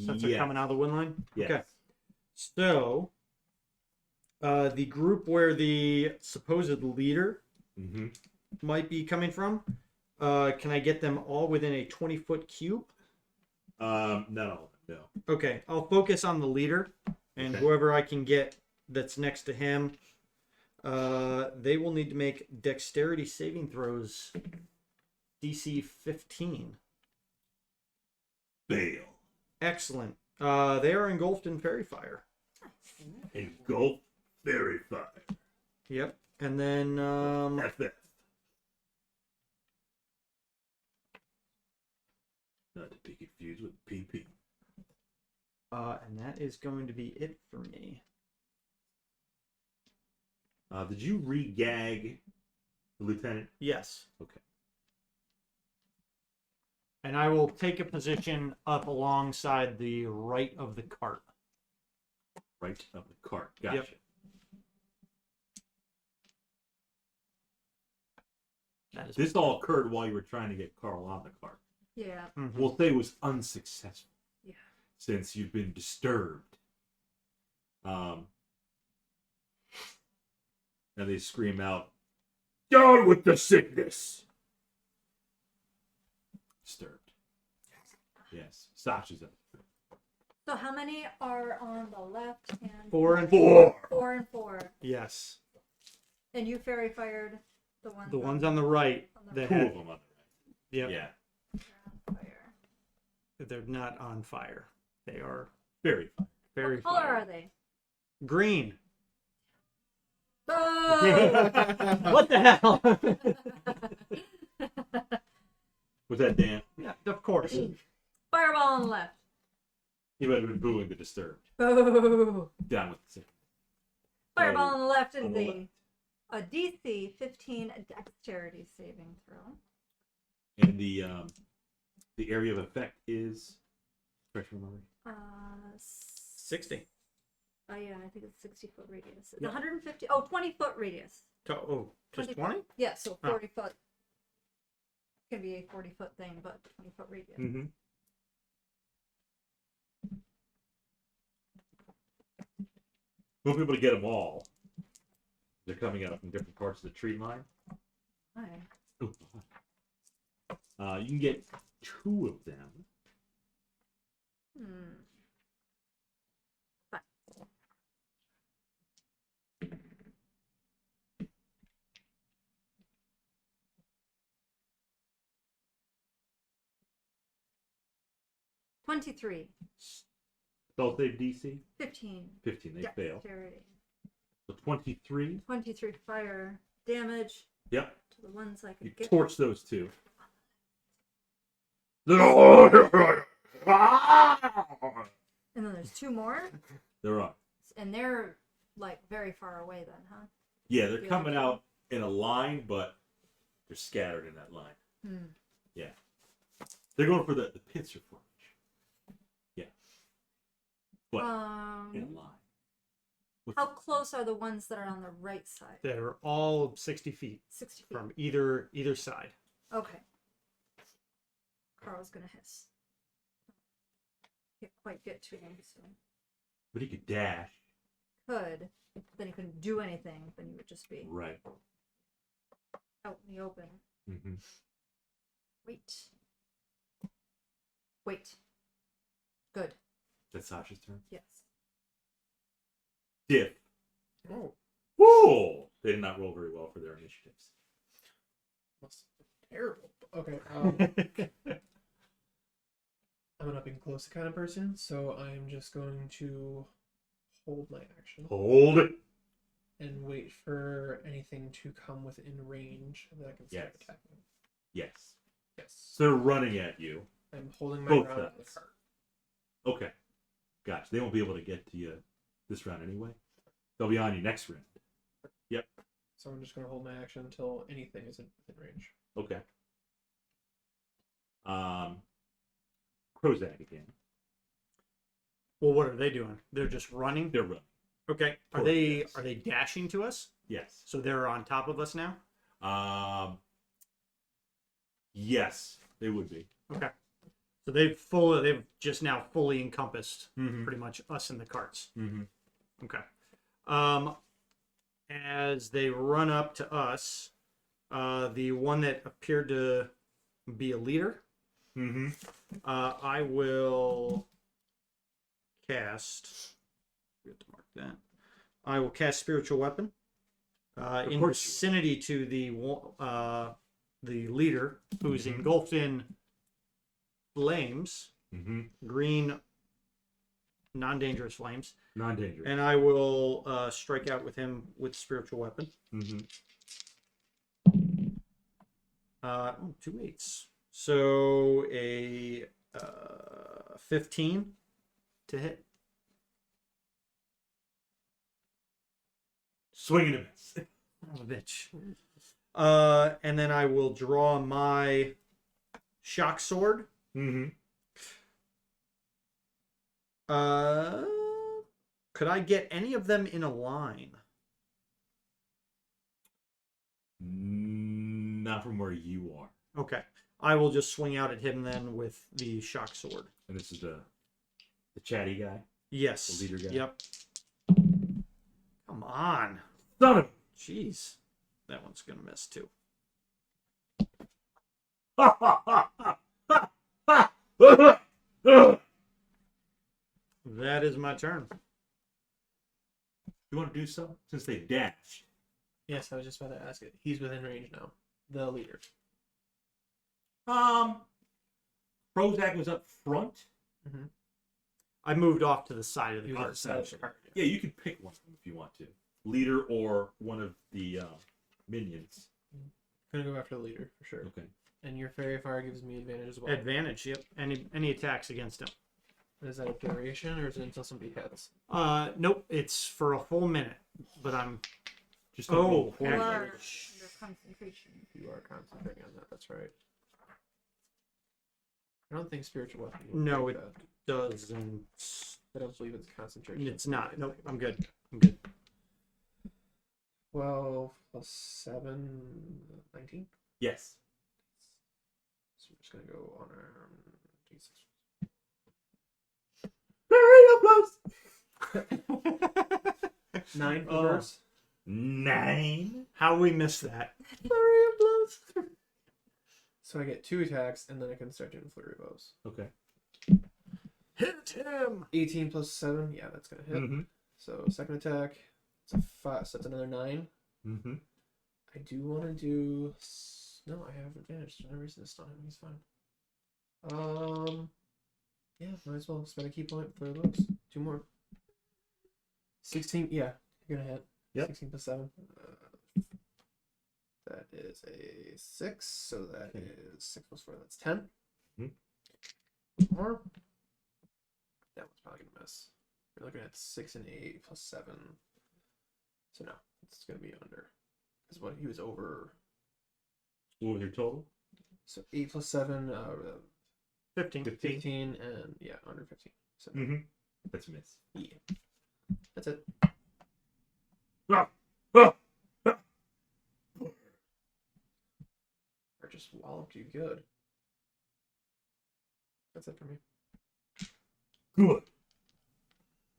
Since they're coming out of the wind line. Yes. Okay. So, the group where the supposed leader Mm-hmm. might be coming from, can I get them all within a 20-foot cube? No. Okay, I'll focus on the leader, and Okay. whoever I can get that's next to him, they will need to make dexterity saving throws. DC 15. Fail. Excellent. They are engulfed in fairy fire. Engulf fairy fire. Yep. And then FF. Not to be confused with PP. and that is going to be it for me. Did you re-gag the lieutenant? Yes. Okay. And I will take a position up alongside the right of the cart. Right of the cart. Gotcha. Yep. That is This all occurred while you were trying to get Carl on the cart. Yeah. Mhm. We'll say it was unsuccessful. Yeah. Since you've been disturbed. And they scream out, "Down with the sickness!" Disturbed. Yes. Sasha's up. So how many are on the left and 4 and 4. 4 and 4? Yes. And you fairy fired the ones. The ones on the right on the that 2 had, of them on the right. yep, Yeah. fire. they're not on fire. They are Very fun. very What color fire. are they? Green. Oh! What the hell? Was that Dan? Yeah, of course. Fireball on the left. He might have been booing the disturbed. Boo! Down with the sickness. Fireball on the left is On the a DC 15 dexterity saving throw. And the area of effect is fresh memory. 60. Oh yeah, I think it's 60-foot radius. It's Yeah. 150. Oh, 20-foot radius. Oh, just 20 20? Yeah, so Oh. 40 foot. Could be a 40-foot thing, but 20-foot radius. Mm-hmm. We'll be able to get them all. They're coming out from different parts of the tree line. Alright. You can get 2 of them. Hmm. $23. Spell save DC? 15. 15. They fail. Dexterity. So 23. 23 fire damage Yep. to the ones I You could get. torch those 2. And then there's 2 more. They're up. And they're like very far away then, huh? Yeah, they're Yeah. coming out in a line, but they're scattered in that line. Hmm. Yeah. They're going for the pincer forge. Yeah. But in a line. How close are the ones that are on the right side? They're all 60 feet 60 feet. from either side. Okay. Carl's gonna hiss. Can't quite get to him, so But he could dash. could. Then he couldn't do anything. Then you would just be Right. out in the open. Mm-hmm. Wait. Wait. Good. That's Sasha's turn. Yes. Diff. Oh, Whoa! They did not roll very well for their initiatives. must have been terrible. Okay. I'm an up and close kind of person, so I'm just going to hold my action Hold it. and wait for anything to come within range, and then I can start Yes. attacking. Yes. Yes. So they're running at you. I'm holding my Both ground on the sides. cart. Okay. Gotcha. They won't be able to get to you this round anyway. They'll be on you next round. So I'm just going to hold my action until anything is within range. Okay. Krozak again. Well, what are they doing? They're just running? They're running. Okay. Are they dashing to us? Yes. So they're on top of us now? Yes, they would be. Okay. So they've just now fully encompassed Mm-hmm. pretty much us in the carts. Mm-hmm. Okay. As they run up to us, the one that appeared to be a leader, Mm-hmm. I will cast. We have to mark that. I will cast spiritual weapon in course vicinity to the leader, who's engulfed in flames. Mm-hmm. Green non-dangerous flames, Non-dangerous. and I will strike out with him with spiritual weapon. Mm-hmm. 2 8s. So a 15 to hit. Swing and a miss. Son of a bitch. And then I will draw my shock sword. Mm-hmm. Could I get any of them in a line? Not from where you are. Okay. I will just swing out at him then with the shock sword. And this is the chatty guy. Yes. The leader guy. Yep. Come on. Son of Jeez. That one's going to miss too. That is my turn. You want to do so? Since they dashed. Yes, I was just about to ask it. He's within range now. The leader. Prozac was up front. Mm-hmm. I moved off to the side of the He was cart. on the side of the cart. Yeah, you can pick one of them if you want to. Leader or one of the minions. Gonna go after the leader for sure. Okay. And your fairy fire gives me advantage as well. Advantage, yep. Any attacks against him. Is that a duration or is it until somebody hits? Nope, it's for a full minute. But I'm Just don't roll You poorly. are actually. under concentration. You are concentrating on that. That's right. I don't think spiritual weapon. would No, break it that. doesn't. I don't believe it's concentration. It's not. Nope, I'm good. I'm good. 12 plus 7, 19. Yes. So we're just gonna go on our Jesus. Very close. 9 Oh. reverse. 9. How we missed that? So I get 2 attacks and then I can start doing flurry blows. Okay. Hit him! 18 plus 7, yeah, that's gonna hit. Mm-hmm. So second attack, it's a 5, so that's another 9. Mm-hmm. I do want to do. No, I have advantage. There's no reason to stun him. He's fine. Yeah, might as well spend a key point for those. 2 more. 16. Yeah, you're gonna hit. Yep. 16 plus 7. That is a 6. So that is 6 plus 4. That's 10. Mhm. More. That one's probably gonna miss. We're looking at 6 and 8 plus 7. So no, it's gonna be under. Because what he was over. What was your total? So 8 plus 7, 15. 15, and yeah, under 15. So Mm-hmm. That's a miss. yeah, that's it. Or just walloped you good. That's it for me. Good.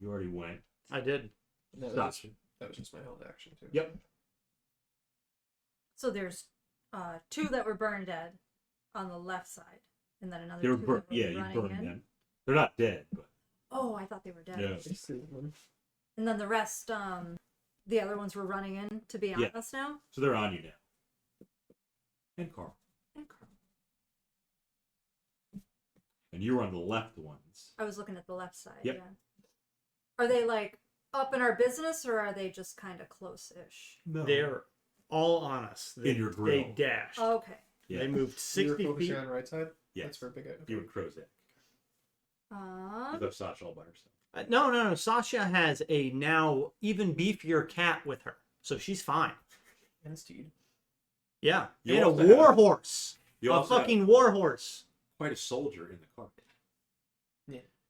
You already went. I did. No, Stop. that was just my held action too. Yep. So there's 2 that were burned dead on the left side, and then another They were 2 burnt. that were Yeah, you running burned in. them. They're not dead, but Oh, I thought they were dead. yeah. They slew them. And then the rest, the other ones were running in to be on Yeah. us now. So they're on you now. And Carl. And Carl. And you were on the left ones. I was looking at the left side. Yep. Yeah. Are they like up in our business, or are they just kind of close-ish? No. They're all on us. They, In your They grill. dashed. Okay. Yeah. They moved You were 60 focusing feet. on the right side? Yes. That's for a big guy. You and Crozet. You Um. left Sasha all by herself. No. Sasha has a now even beefier cat with her, so she's fine. And Steed. Yeah, You and a also have- war horse, You a also have fucking war horse. quite a soldier in the cart.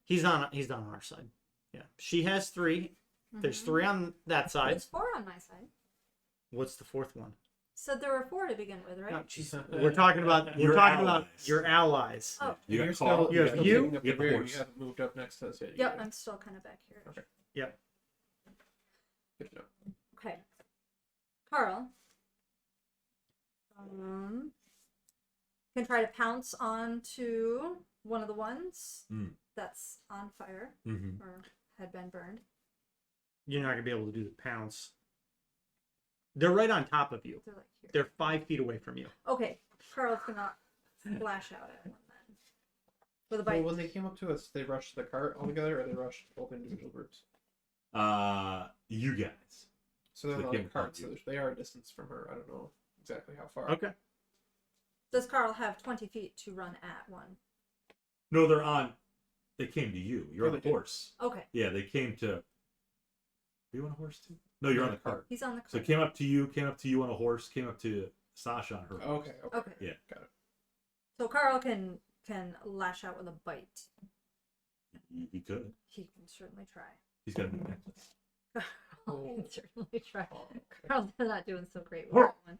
He's on our side. Yeah, she has 3. There's Mhm. 3 on that side. There's 4 on my side. What's the 4th one? Said there were 4 to begin with, right? No, we're talking about Your about your allies. Oh. You You're got still, Carl. you have still you, taking up you the have the rear. horse. You haven't moved up next to us yet. Yep, I'm still kind of back here. Okay. Yep. Good to know. Okay. Carl. Can try to pounce onto one of the ones Mm. that's on fire Mm-hmm. or had been burned. You're not gonna be able to do the pounce. They're right on top of you. They're like here. They're 5 feet away from you. Okay. Carl's gonna splash out at one then. with a So bite. when they came up to us, they rushed the cart all together, or they rushed both individual groups? You guys. So they're They on came the upon cart, so you. they are a distance from her. I don't know exactly how far. Okay. Does Carl have 20 feet to run at one? No, they're on. They came to you. You're Oh, on the they did. horse. Okay. Yeah, they came to. Are you on a horse too? No, you're on the cart. He's on the So cart. came up to you on a horse, came up to Sasha on her horse. Okay. Okay. Yeah. Got it. So Carl can lash out with a bite. He could. He can certainly try. He's got a new necklace. Carl can certainly try. Oh, okay. Carl's not doing so great with that one.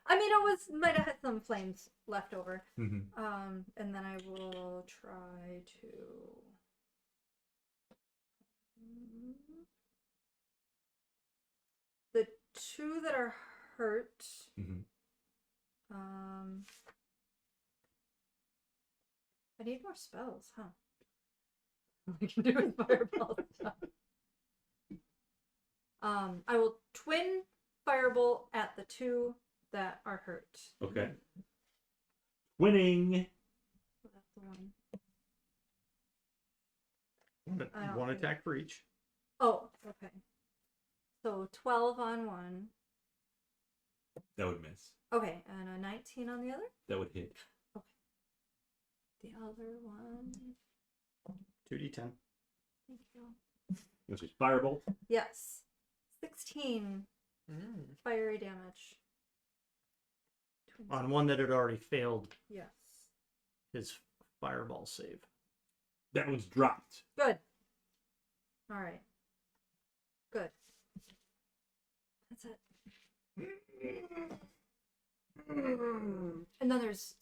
I mean, might have had some flames left over. Mm-hmm. And then I will try to. The two that are hurt. Mm-hmm. I need more spells, huh? I can do with fireball stuff. I will twin firebolt at the two that are hurt. Okay. Winning. So that's the one. I don't One think- attack for each. Oh, okay. So 12 on one. That would miss. Okay, and a 19 on the other. That would hit. The other one. 2d10. Thank you. This is firebolt. Yes. 16 fiery damage. On one that had already failed Yes. his fireball save. That one's dropped. Good. All right. Good. That's it. And then there's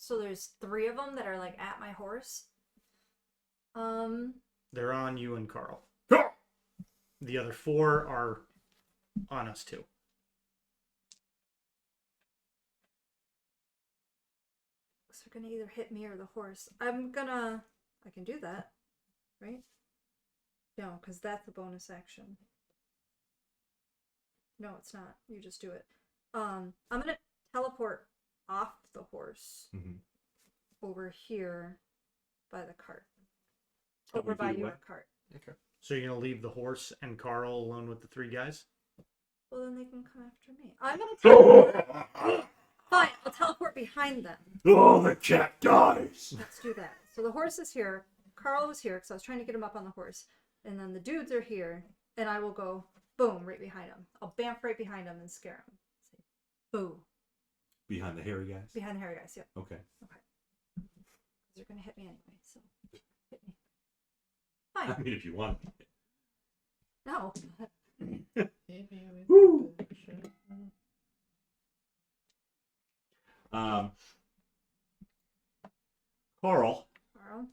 3 of them that are like at my horse. They're on you and Carl. Go! The other 4 are on us too. So they're gonna either hit me or the horse. I can do that, right? No, because that's a bonus action. No, it's not. You just do it. I'm gonna teleport off the horse Mm-hmm. over here by the cart. How Over many by feet your away? cart. Okay. So you're going to leave the horse and Carl alone with the 3 guys? Well, then they can come after me. I'm gonna teleport. Fine, I'll teleport behind them. Oh, the cat dies. Let's do that. So the horse is here. Carl was here because I was trying to get him up on the horse. And then the dudes are here. And I will go, boom, right behind him. I'll bamf right behind him and scare him. Say, boo. Behind the hairy guys. Behind the hairy guys, yep. Okay. They're going to hit me anyway, so hit me. I Fine. mean, if you want. No. Woo! Carl, Carl.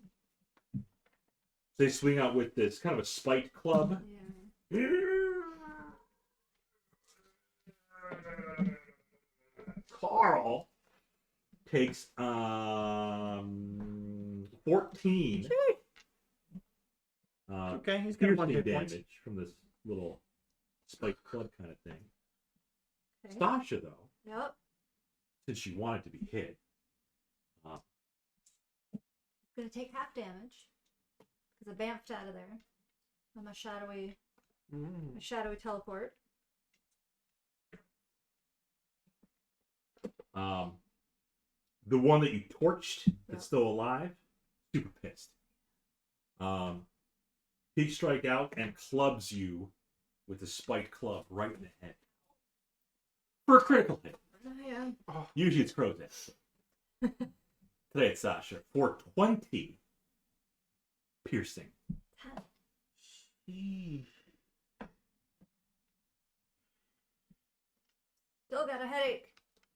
they swing out with this kind of a spiked club. Yeah. Carl takes 14 Okay, he's got 1 piercing hit point. damage from this little spiked club kind of thing. Okay. Sasha, though, Yep. since she wanted to be hit, Gonna take half damage. Because I bamfed out of there. I'm a shadowy teleport. the one that you torched that's still alive, super pissed. He strike out and clubs you with a spiked club right in the head for a critical hit. Yeah. Usually it's crow's ass. Today it's Sasha for 20 piercing. Still got a headache.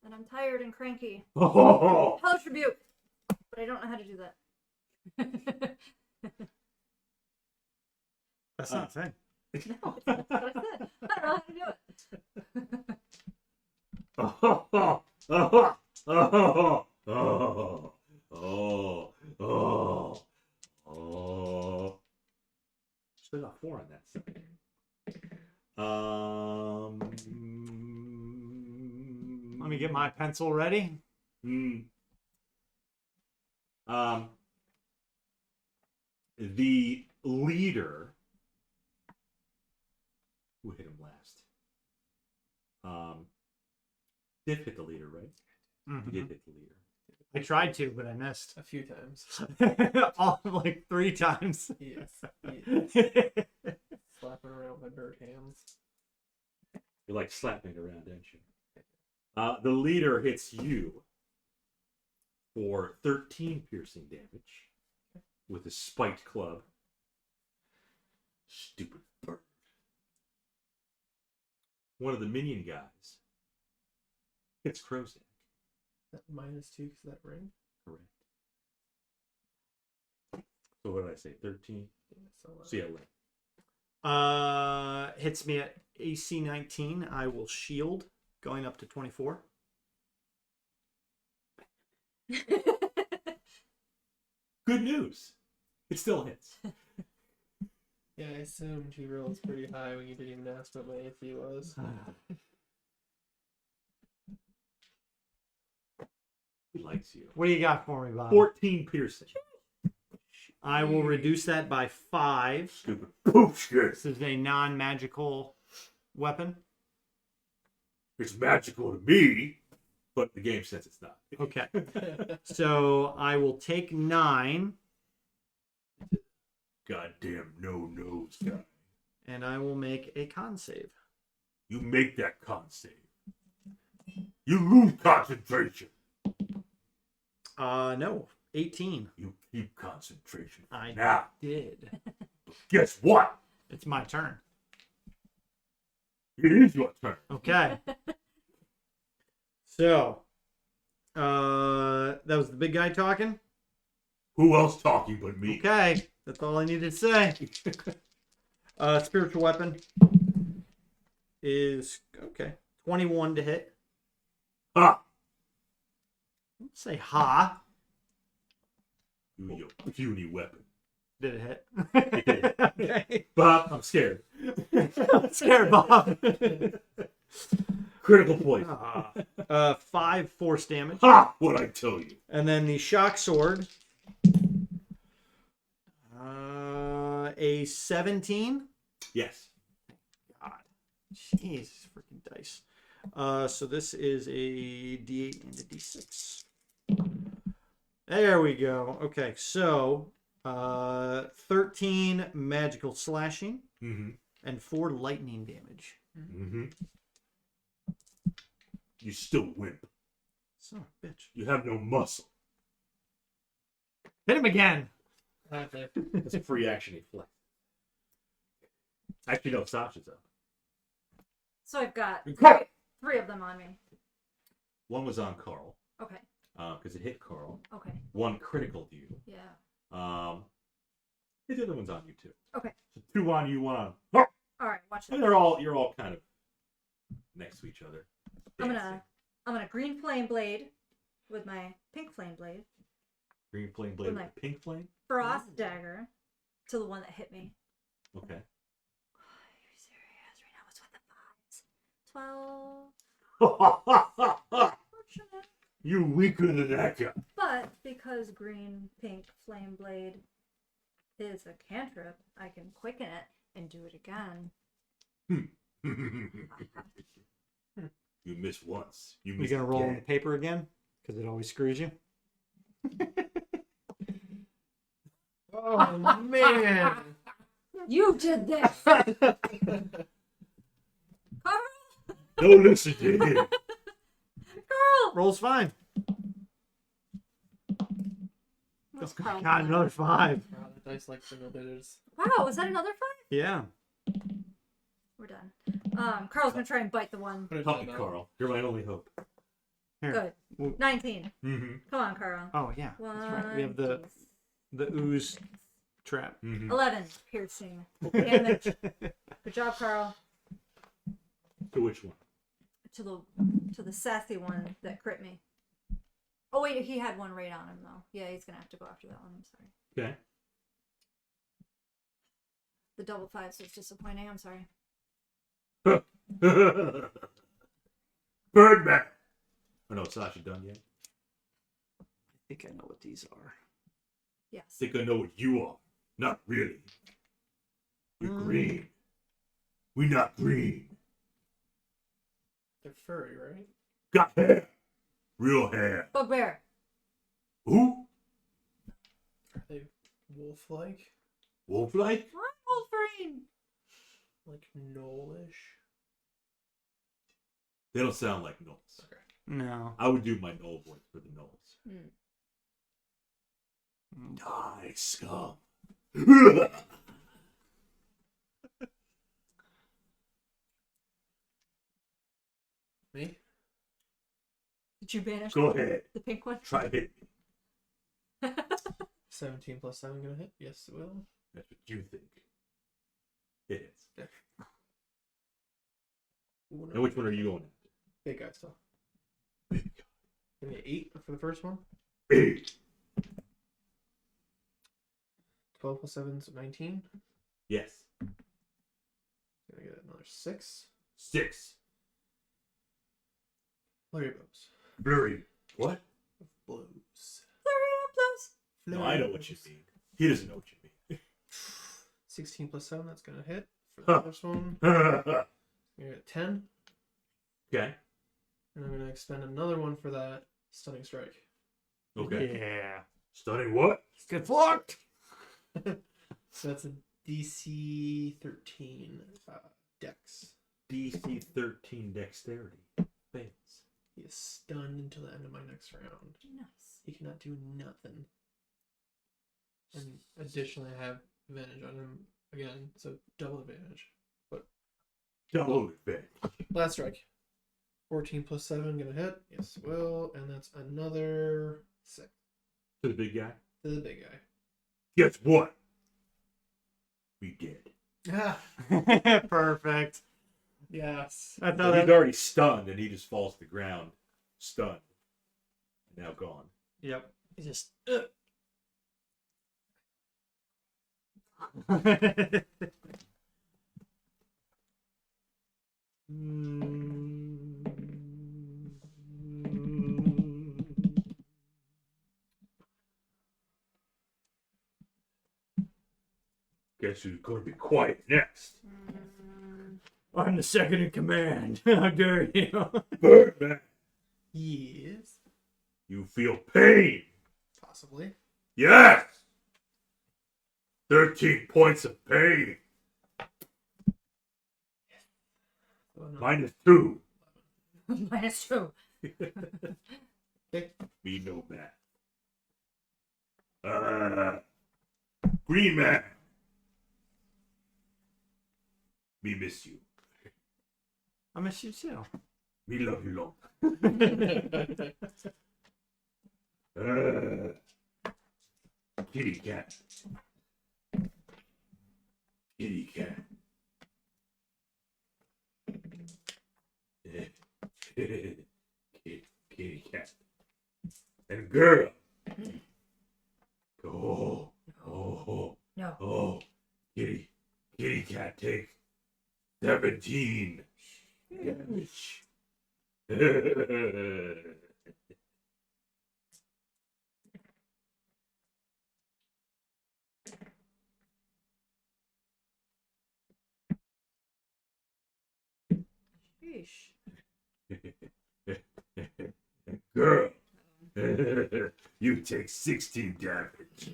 And I'm tired and cranky. Oh, Hellish Rebuke. But I don't know how to do that. That's not a thing. No, that's what I said. I don't know how to do it. Still got 4 on that side. Let me get my pencil ready. The leader. Who hit him last? Did hit the leader, right? Mhm. You did hit the leader. I tried to, but I missed. A few times. All like 3 times. Yes. Slapping around my bird hands. You like slapping it around, don't you? The leader hits you for 13 piercing damage with a spiked club. Stupid bird. One of the minion guys hits Crow's neck. That -2 because that ring. Correct. So what did I say? 13? Yeah, so, See, I win. Hits me at AC 19. I will shield, going up to 24. Good news. It still hits. yeah, I assumed you rolled pretty high when you didn't even ask what my AC was. He likes you. What do you got for me, Bob? 14 piercing. I will reduce that by 5. Stupid poof. This is a non-magical weapon. It's magical to me, but the game says it's not. Okay. So I will take 9, Goddamn no-nose guy. and I will make a con save. You make that con save. You lose concentration. No. 18. You keep concentration. I Now, did. guess what? It's my turn. It is your turn. Okay. So, that was the big guy talking. Who else talking but me? Okay, that's all I needed to say. Spiritual weapon is okay. 21 to hit. Ha! Let's say ha. You, your puny weapon. Did it hit? It did. Okay. Bob, I'm scared. I'm scared, Bob. Critical point. 5 force damage. Ha! What'd I tell you? And then the shock sword. A 17. Yes. God. Jeez, freaking dice. So this is a D8 and a D6. There we go. Okay, so 13 magical slashing Mm-hmm. and 4 lightning damage. Mm-hmm. You still wimp. Son of a bitch. You have no muscle. Hit him again. Okay. It's a free action he flex. Actually, no, Sasha's up. So I've got Carl! 3 of them on me. One was on Carl, Okay. because it hit Carl. Okay. One critical you. Yeah. The other one's on you too. Okay. So 2 on you, 1 on. All right. Watch And this. you're all kind of next to each other. I'm dancing. gonna green flame blade with my pink flame blade. Green flame blade with like- a pink flame. Frost dagger to the one that hit me. Okay. Are you serious? Right now it's with the 5s. 12. Fortunate. You weaker than that guy. But because green pink flame blade is a cantrip, I can quicken it and do it again. You miss once. You You miss gonna roll on the again. paper again? Because it always screws you. Oh man! You did this, Carl. Don't listen to him. Carl. Rolls fine. What's Carl God, doing? another 5. Wow, the dice like single digits. Wow, is that another 5? Yeah. We're done. Carl's gonna try and bite the one. Put it Help down me, now. Carl. You're my only hope. Here. Good. Well- 19. Mm-hmm. Come on, Carl. Oh yeah. One. That's right. We have the ooze trap. Mm-hmm. 11 piercing damage. Good job, Carl. To which one? To the sassy one that crit me. Oh wait, he had one right on him though. Yeah, he's gonna have to go after that one. I'm sorry. Okay. The double 5s was disappointing. I'm sorry. Birdman. Oh no, Sasha done yet? I think I know what these are. Yes. Think I know what you are. Not really. You're green. We not green. They're furry, right? Got hair. Real hair. Bugbear. Who? Are they wolf-like? Wolf-like? Wolverine. Like gnollish? They don't sound like gnolls. Okay. No. I would do my gnoll voice for the gnolls. Mm. Die, scum. Me? Did you banish Go ahead. the pink one? Try to hit me. 17 plus 7 gonna hit? Yes, it will. That's what you think. It is. Ooh, no. And which one are you going at? Big guy still. Big Give me 8 for the first one. 8. 12 plus 7 is 19. Yes. Gonna get another 6. 6. Flurry blows. Blurry. What? Blows. No, I know what you mean. He doesn't know what you mean. 16 plus 7, that's gonna hit. For the first one. I'm gonna get 10. Okay. And I'm gonna expend another one for that stunning strike. Okay. Yeah. Stunning what? Get blocked. So that's a DC 13 dex. DC 13 dexterity. Fails. He is stunned until the end of my next round. Nice. He cannot do nothing. And additionally, I have advantage on him again, so double advantage. Double advantage. Last strike. 14 plus 7 gonna hit. Yes, it will. And that's another 6 To the big guy. to the big guy. Guess what? We did. Ah, Perfect. yes. I So thought he's that. already stunned and he just falls to the ground. Stunned. Now gone. Yep. He just. Guess who's gonna be quiet next? I'm the second in command. How dare you? Birdman. Yes. You feel pain. Possibly. Yes! 13 points of pain. So another -2. -2. Okay. Me no math. Green man. Me miss you. I miss you too. Me love you long. Kitty cat. Kitty cat. Kitty cat. And girl. Oh, oh, No. oh. Kitty cat take 17 damage. Sheesh. Girl, you take 16 damage.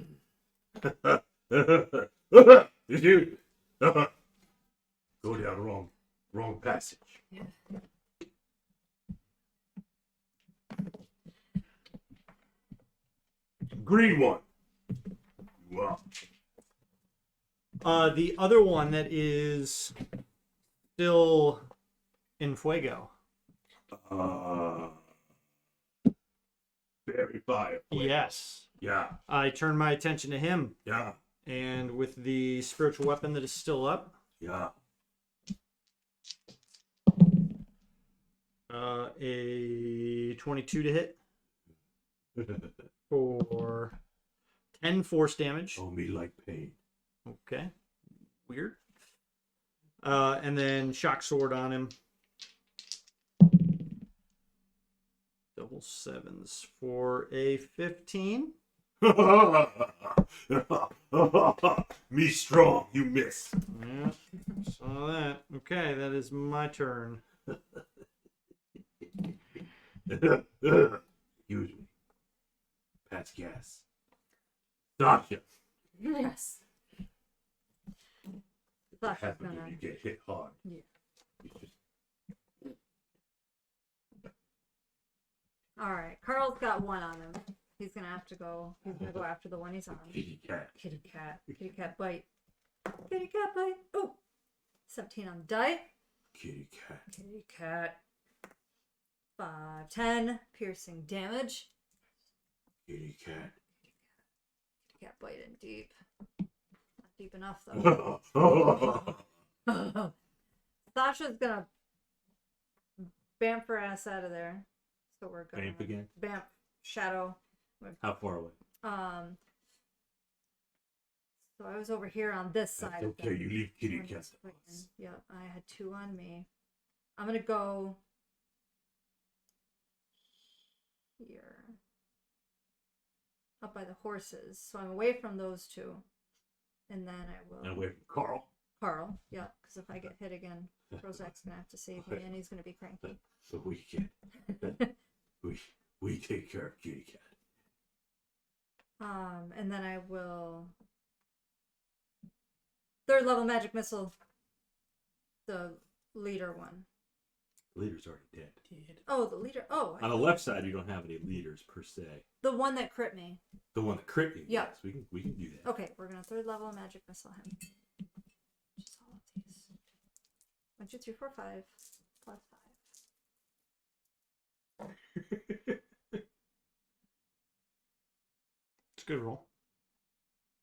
You go down wrong passage. Yeah. Green one. Wow. The other one that is still in fuego. Very fire. Yes. Yeah. I turn my attention to him, Yeah. and with the spiritual weapon that is still up, Yeah. a 22 to hit for 10 force damage. Oh, me like pain. Okay. Weird. And then shock sword on him. Double sevens for a 15. Me strong, you miss. Yeah, saw that. Okay, that is my turn. Excuse me. Pat's gas. Sasha. Yes. What Sasha's happens gonna. when you get hit hard? Yeah. You just All right, Carl's got one on him. He's gonna have to go. He's gonna go after the one he's on. kitty cat. Kitty cat. Kitty cat bite. Kitty cat bite. Oh, 17 on the die. Kitty cat. Kitty cat. 5, 10 piercing damage. Kitty cat. Kitty cat bite in deep. Not deep enough How though. Sasha's gonna bamf her ass out of there. So we're gonna Bamf again? Bamf. Shadow. far away? So I was over here on this side. That's of okay. them. You leave kitty I'm cat. just clicking. Yep, I had 2 on me. I'm gonna go here. Up by the horses. So I'm away from those 2. And then I will. And away from Carl. Carl, yeah, because if I get hit again, Prozac's gonna have to save me, and he's gonna be cranky. So we can. we take care of kitty cat. And then I will 3rd level magic missile. The leader one. The leader's already dead. Oh, the leader. Oh, On the left side, you don't have any leaders per se. the one that crit me. The one that crit you. Yeah. Yes, we can do that. Okay, we're gonna 3rd level magic missile him. Just all of these. 1, 2, 3, 4, 5 plus 5. It's a good roll.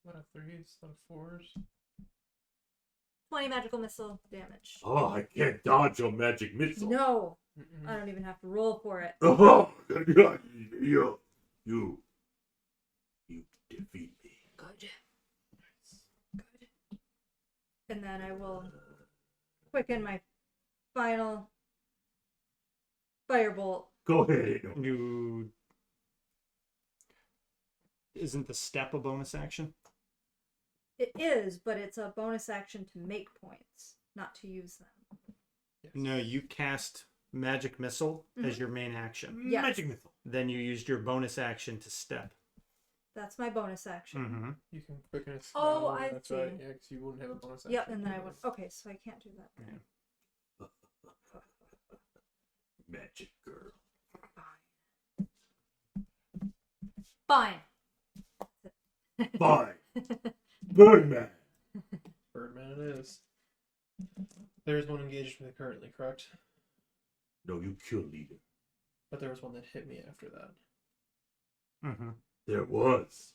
A lot of 3s, a lot of 4s. 20 magical missile damage. Oh, I can't dodge your magic missile. No, I don't even have to roll for it. Oh, you defeat me. Good. Good. And then I will quicken my final firebolt. Go ahead. You. Isn't the step a bonus action? It is, but it's a bonus action to make points, not to use them. Yes. No, you cast magic missile as your main action. Yes. Magic missile. Then you used your bonus action to step. That's my bonus action. Mm-hmm. You can quicken it. Oh, I that's see. right. Yeah, because you wouldn't have a bonus action. Yep, and then I would. Okay, so I can't do that. Magic girl. Fine. Fine. Birdman. Birdman it is. There's one engaged with me currently, correct? No, you kill leader. But there was one that hit me after that. Mm-hmm. There was.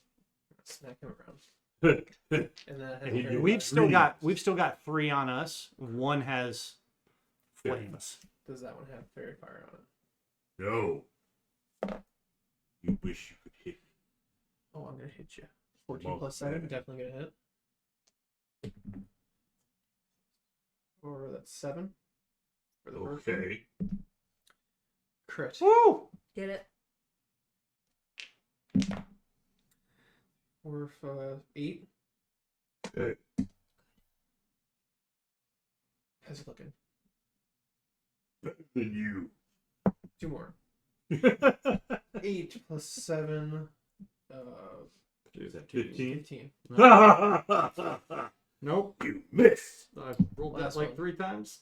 Smack him around. No. And that And he has knew We've still Really? got 3 on us. One has flames. Does that one have fairy fire on it? You wish you could hit me. Oh, I'm gonna hit you. 14 Well, plus 7, yeah. definitely gonna hit. Or that's 7 for the first one. Okay. Crit. Woo! Get it? 4, 5, 8. Okay. How's it looking? Better than you. 2 more. 8 plus 7. Is that 15? 15. Nope. You miss. I've rolled Last that like one. 3 times.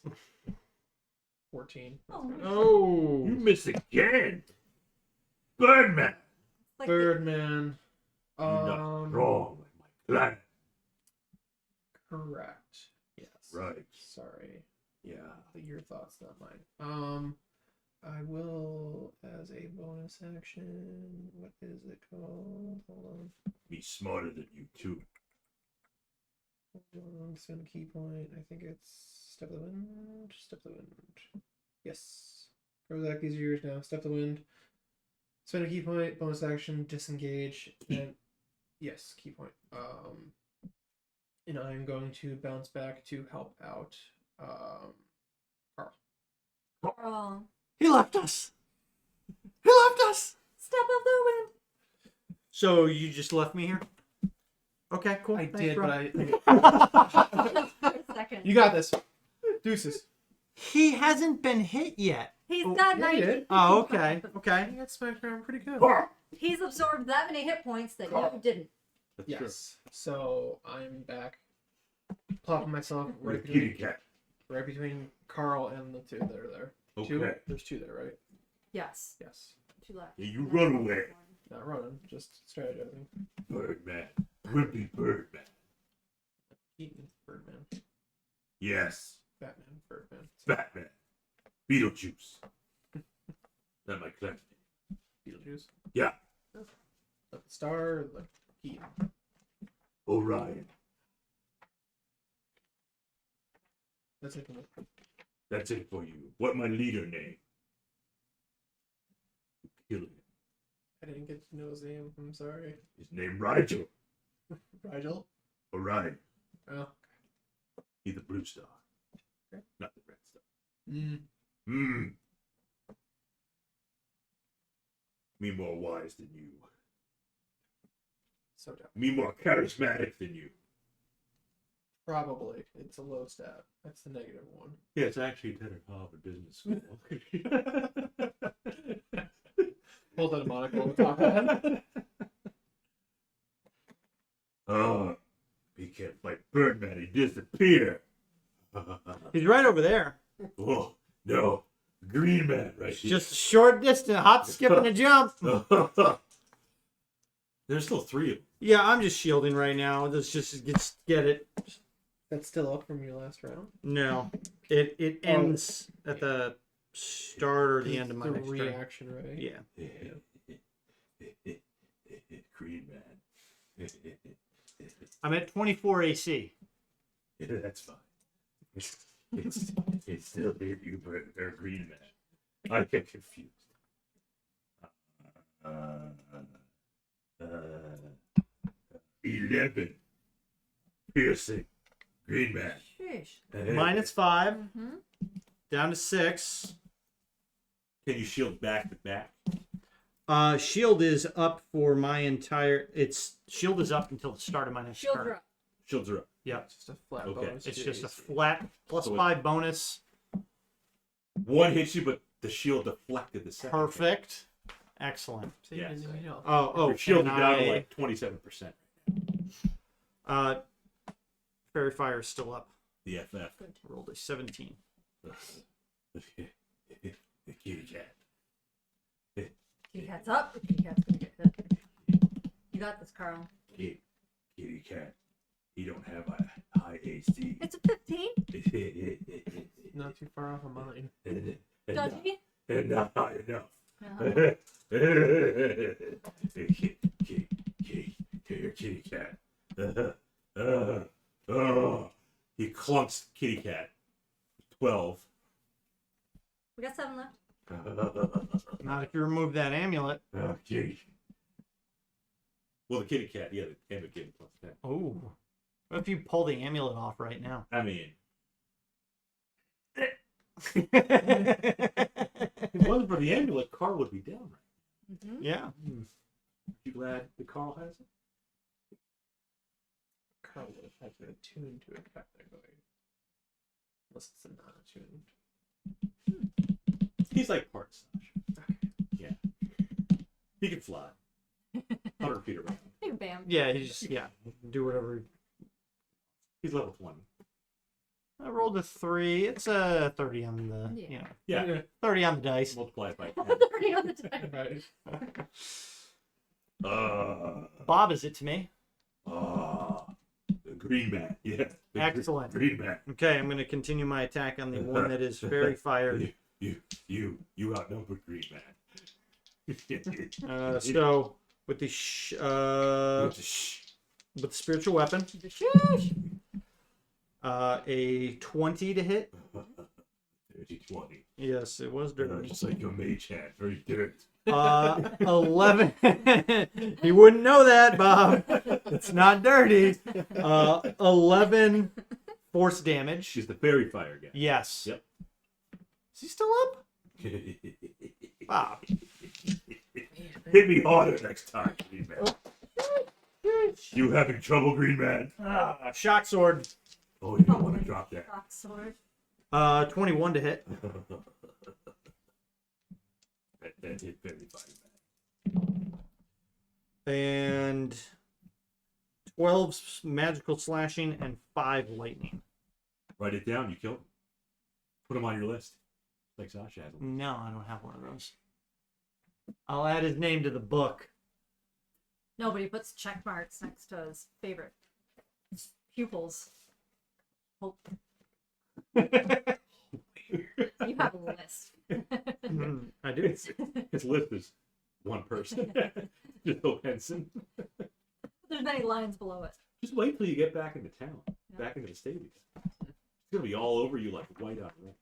14. Oh. Oh. You miss again. Birdman. Like Birdman. You're not strong like my planet. Correct. Yes. Right. Sorry. Yeah. Your thoughts, not mine. I will, as a bonus action, what is it called? Hold Be smarter than you too. on. Spend a key point. I think it's Step of the Wind. Step of the Wind. Yes. Prozac, these are yours now. Step of the Wind. Spend a key point. Bonus action. Disengage. And yes, key point. And I'm going to bounce back to help out. Carl. Carl. He left us. He left us. Step of the wind. So you just left me here? Okay, cool. I Thanks, did, bro. but For a second. you got this. Deuces. He hasn't been hit yet. He's Oh, got yeah, he 19. did. Oh, okay. Okay. I got smacked around pretty good. He's absorbed that many hit points that you didn't. That's Yes. So I'm back, plopping myself true. right Kitty between, cat. right between Carl and the two that are there. Two? Okay. There's two there, right? Yes. Yes. Two left. Yeah, you run away. Not running, just strategizing. Birdman. Wimpy Birdman. Eating Birdman. Yes. Batman, Birdman. Batman. Beetlejuice. That my clan. Beetlejuice. Yeah. The star, the Keaton. Orion. That's it for me. That's it for you. What my leader name? You kill him. I didn't get to know his name. I'm sorry. His name Rigel. Rigel? Orion. Oh. He's the blue star. Okay. Not the red star. Mm. Hmm. Me more wise than you. So dumb. Me more charismatic than you. Probably. It's a low stat. That's the negative one. Yeah, it's actually attended Harvard Business School. Hold out a monocle on the top head. Oh, he can't fight Birdman. He disappear. He's right over there. Oh, no. Green Man right It's here. just a short distance, hop, skip, and a jump. There's still 3 of them. Yeah, I'm just shielding right now. Let's just get it. That's still up from your last round. No, it ends at the start or the end of my the next turn. reaction, right? Yeah. Green Man. I'm at 24 AC. Yeah, that's fine. It's still hit you, but they're Green Man. I get confused. 11. Piercing. Green Man. Sheesh. -5, Mm-hmm. down to 6. Can you shield back to back? Shield is up for my entire. Shield is up until the start of my next Shields turn. are up. Shields are up. Yeah, It's just a flat Okay. bonus. it's to just a AC. flat +5 bonus. 1 hits you, but the shield deflected the second. Perfect. Excellent. See, you Yes. didn't even know. Oh, Your shield is and down to I- like 27%. Fairy Fire is still up. The FF. Rolled a 17. The kitty cat. Kitty cat's up. Kitty cat's gonna get hit. You got this, Carl. Kitty cat. He don't have a high AC. It's a 15. Not too far off of mine. Does he? And not high enough. Uh-huh. Kitty cat. He clunks kitty cat. 12. We got 7 left. Not if you remove that amulet. Okay. Well, the kitty cat, yeah, the amulet gave him +10. Oh. What if you pull the amulet off right now? I mean, yeah. if it wasn't for the amulet, Carl would be down right. Mm-hmm. You glad the Carl has it? Carl would have had to attune to it technically. Unless it's a non-attuned. He's like part Sasha. Yeah. He can fly. 100 feet around. Hey, bam. Yeah, you just do whatever. He's level 20. I rolled a 3. It's a 30 on the Yeah. 30 on the dice. Multiply it by 10. 30 on the die. Right. Bob is it to me? The green man. Yeah. The Excellent. Green man. Okay, I'm going to continue my attack on the one that is very fired. You outnumbered green man. So with the with the spiritual weapon, Sheesh. a 20 to hit. 30-20. Yes, it was dirty. Just like your mage hand. Very dirt. 11. You wouldn't know that, Bob. It's not dirty. 11 force damage. She's the fairy fire guy. Yes. Yep. Is he still up? Bob. Hit me harder next time, green man. You having trouble, Green Man? Shock sword. Oh, you don't want to drop that. Rock sword. 21 to hit. that hit very fine. And 12 magical slashing and 5 lightning. Write it down. You killed him. Put him on your list. Like Sasha has him. No, I don't have one of those. I'll add his name to the book. Nobody puts check marks next to his favorite pupils. Hope. You have a list. I do. His list is one person. Just Hope Henson. There's many lines below it. Just wait till you get back into town. Yeah. Back into the state again. It's going to be all over you like white on red.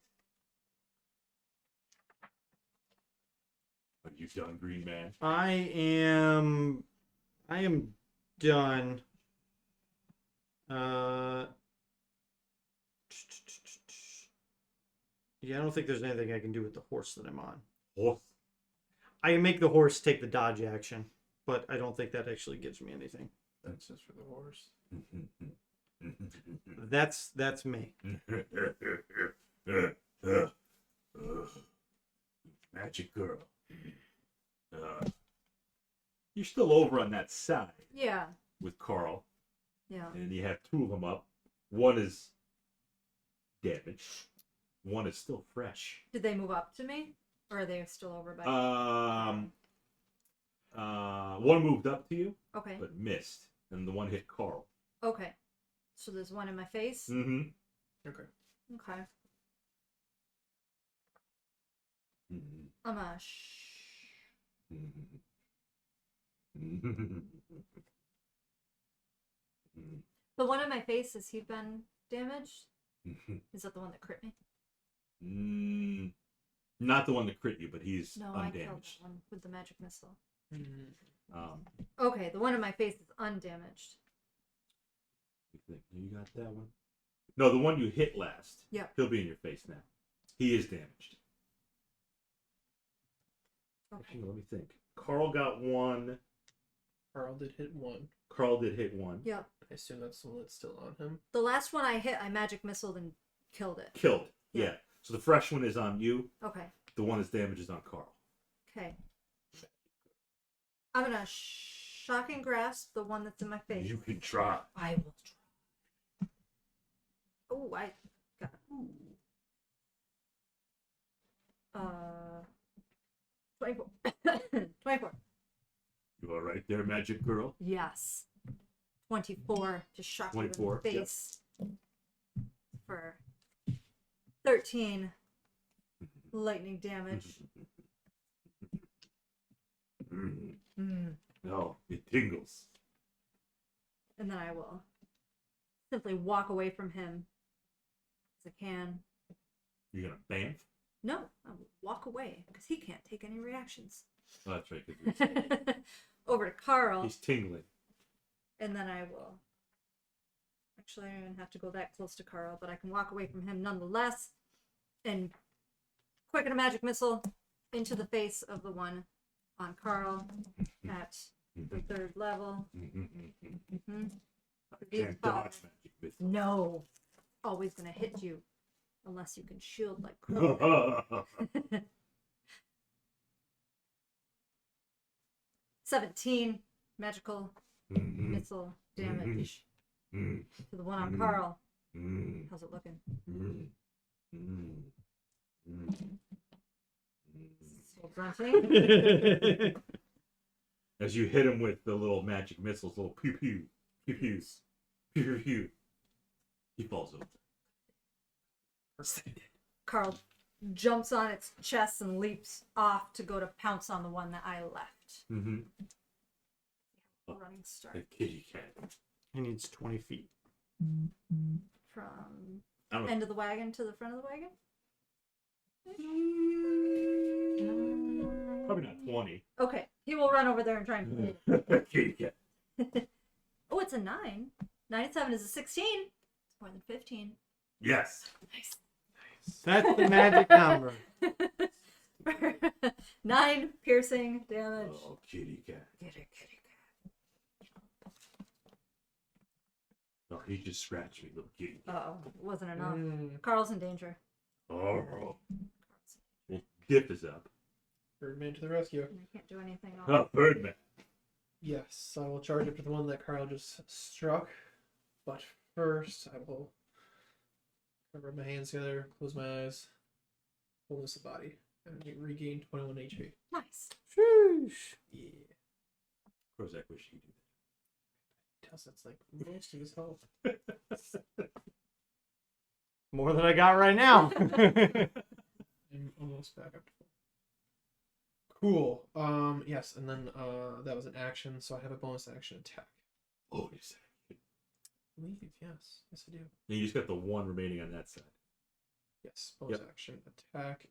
Are you done, Green Man? I am done. Yeah, I don't think there's anything I can do with the horse that I'm on. Horse. I can make the horse take the dodge action, but I don't think that actually gives me anything. That's just for the horse. That's me. Magic girl. You're still over on that side Yeah. with Carl, Yeah. and you have two of them up. One is damaged. One is still fresh. Did they move up to me? Or are they still over by One moved up to you, Okay. but missed, and the one hit Carl. Okay. So there's one in my face? Mm-hmm. Okay. Okay. Mm-hmm. I'm a The one in my face, has he been damaged? Is that the one that crit me? Not the one that crit you, but he's No, I killed undamaged. that one with the magic missile. Um, Okay, the one in my face is undamaged. you think you got that one? No, the one you hit last. Yeah. He'll be in your face now. He is damaged. Okay. Actually, let me think. Carl got one. Carl did hit one. Carl did hit one. Yeah. I assume that's the one that's still on him. The last one I hit, I magic missiled and killed it. Killed. Yeah. Yeah. So the fresh one is on you. Okay. The one that's damaged is on Carl. Okay. I'm gonna shocking grasp the one that's in my face. You can try. I will try. Oh, I got 24. 24. You all right there, magic girl? Yes. 24 to shock you in 24, the face for 13 lightning damage. No, it tingles. And then I will simply walk away from him as I can. You're gonna bamf? No, I will walk away because he can't take any reactions. Oh, that's right. 'Cause Over to Carl, he's tingling. and then I will. Actually, I don't even have to go that close to Carl, but I can walk away from him nonetheless, and quicken a magic missile into the face of the one on Carl at the 3rd level. Mm-hmm. I can't dodge magic missile. No, always gonna hit you, unless you can shield like Krux. 17 magical missile damage to the one on Carl. How's it looking? Still grunting. As you hit him with the little magic missiles, little pew pew, pew pews, pew pew pew, he falls over. Carl jumps on its chest and leaps off to go to pounce on the one that I left. Running start A kitty cat. He needs 20 feet. from I don't know. end of the wagon to the front of the wagon. Probably not 20. Okay, he will run over there and try and. Kitty cat. Oh, it's a 9. 9 and 7 is a 16. It's more than 15. Yes. Nice. That's the magic number. 9 piercing damage. Oh, kitty cat. Get it, kitty he just scratched me, little kitty. Uh-oh, wasn't enough. Mm. Carl's in danger. Oh. Well, Gift is up. Birdman to the rescue. And I can't do anything else. Oh, Birdman. Yes, I will charge up to the one that Carl just struck. But first, I will rub my hands together, close my eyes, fullness of body, and regain 21 HP. Nice. Sheesh. Yeah. Krozak wish he could Tells that's like most of his health. More than I got right now. I'm almost back up to full. Cool. Yes, and then that was an action, so I have a bonus action attack. Oh, you said. I believe, yes. Yes, I do. And you just got the one remaining on that side. Yes, bonus action attack.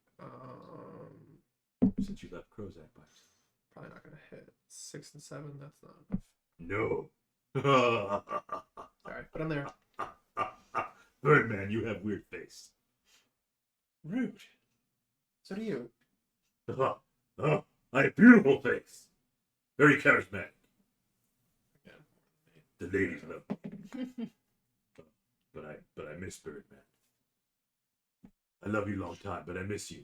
Since you left Krozak by himself. Probably not gonna hit 6 and 7. That's not enough. No. Sorry, but I'm there. Birdman, you have weird face. Rude. So do you. I have beautiful face. Very charismatic. Yeah. The ladies love me. but I miss Birdman. I love you long time, but I miss you.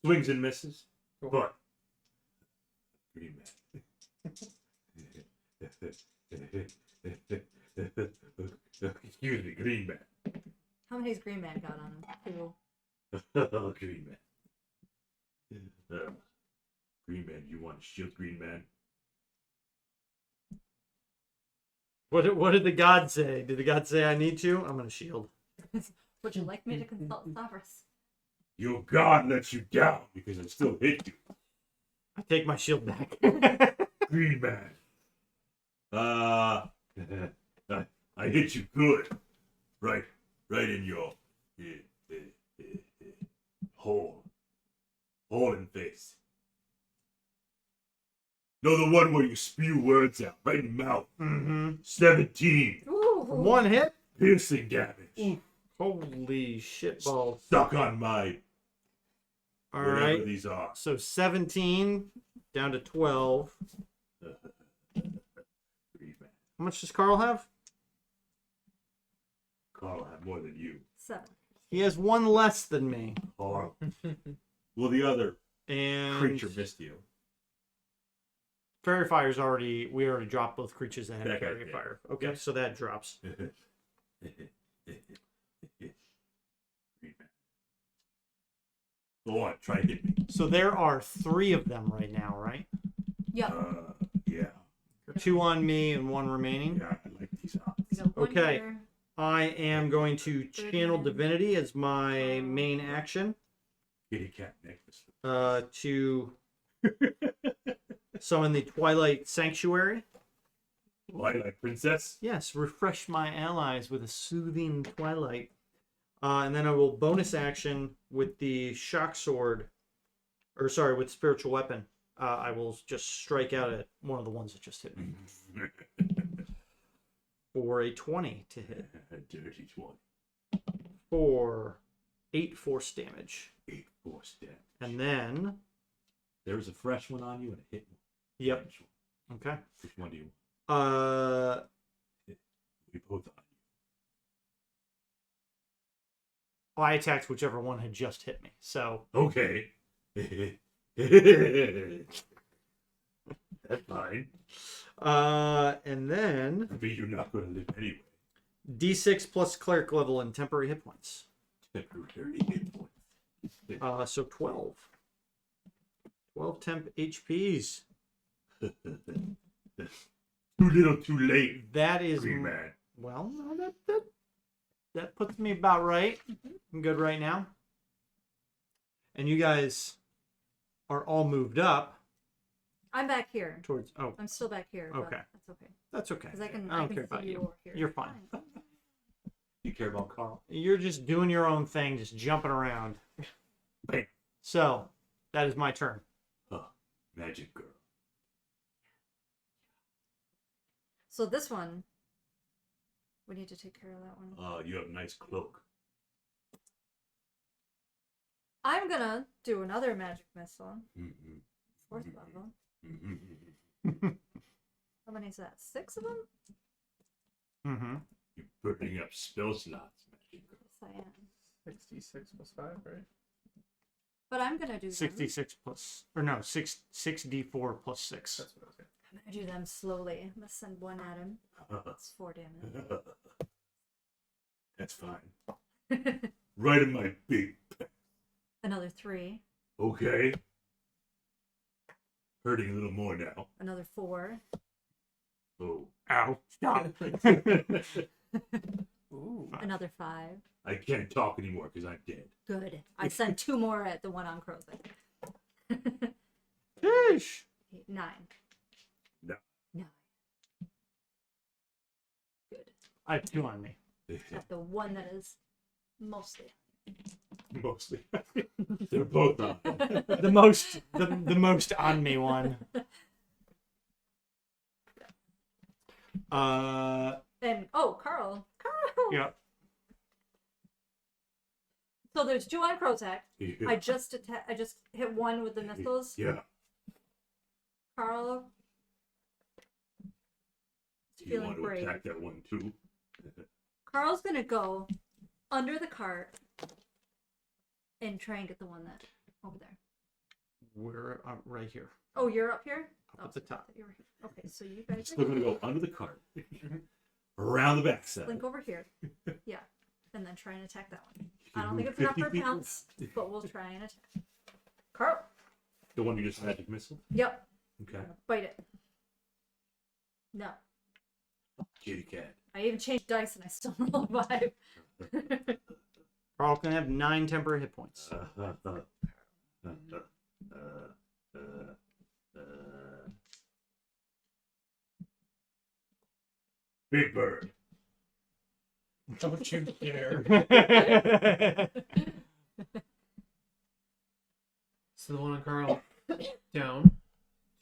Swings and misses, Cool. but Green Man. Excuse me, Green Man. How many's Green Man got on him? 2. Green Man. Green Man, you want to shield Green Man? What did the god say? Did the god say I need to? I'm gonna shield. Would you like me to consult Stavros? Your God lets you down because I still hit you. I take my shield back. Green Man. I hit you good. Right in your hole. Hole in face. No, the one where you spew words out, right in the mouth. Mm-hmm. 17. Ooh. From one hit? Piercing damage. Holy shit balls. Stuck on my All whatever right. these are. So 17 down to 12. Green Man. How much does Carl have? Carl had more than you. 7. He has one less than me. Carl. Well, the other And creature missed you. Fairy Fire's we already dropped both creatures that had That guy Fairy did. Fire. Okay, Yep. so that drops. Green Man. Go on, try to hit me. So there are 3 of them right now, right? Yep. Yeah. 2 on me and 1 remaining. Yeah, I like these odds. We got one Okay. here. I am going to channel Divinity as my main action Kitty cat necklace. to summon the Twilight Sanctuary. Twilight Princess. Yes, refresh my allies with a soothing twilight. And then I will bonus action with the shock sword, or sorry, with spiritual weapon. I will just strike out at one of the ones that just hit me for a 20 to hit Dirty 20. for 8 force damage. 8 force damage. And then, There's a fresh one on you and a hit one. yep, Fresh one. okay. Which one do you want? Uh, We both on well, I attacked whichever one had just hit me. So, you. Okay. That's fine. and then But you're not going to live anyway. D6 plus cleric level and temporary hit points. Temporary hit points. So 12. 12 temp HPs. Too little, too late. That is Green Man. well, no, that puts me about right. I'm good right now. And you guys are all moved up I'm back here. towards. Oh, I'm still back here. but Okay. That's okay. that's okay. Because I can don't care see about you you. over here. You're fine. You care about Carl? You're just doing your own thing, just jumping around. Bam. So that is my turn. Magic girl. So this one, we need to take care of that one. You have a nice cloak. I'm gonna do another magic missile. Mm-hmm. 4th level. Mm-hmm. How many is that? 6 of them? Mm-hmm. You burning up spell slots, magic girl. Yes, I am. 66 plus 5, right? But I'm gonna do them. 66 plus, or no, 6d4 plus 6. That's what I was getting. I'm gonna do them slowly. I'm gonna send one at him. That's 4 damage. That's fine. Right in my big pet. Another 3. Okay. Hurting a little more now. Another 4. Oh. Ow. Stop. Ooh. Another 5. I can't talk anymore because I'm dead. Good. I sent 2 more at the one on Crow's. Sheesh. 9. No. 9. Good. I have 2 on me. At the one that is mostly. Mostly. They're both on. The most on me one. And Carl. Yeah. So there's 2 on Krozak. Yeah. I just hit 1 with the missiles. Yeah. Carl. Do you Feeling want to brave. attack that one too? Carl's gonna go under the cart and try and get the one that over there. We're right here. Oh, you're up here? Up at the top. You were here. Okay, so you guys Still gonna go under the cart, around the backside. blink over here. Yeah. And then try and attack that one. You I can don't think move it's enough 50 for a feet. pounce, but we'll try and attack. Carl. The one you just magic missile. Yep. Okay. Bite it. No. Kitty cat. I even changed dice and I still rolled 5. Carl can have 9 temporary hit points. Big bird. Don't you dare. So the one on Carl down.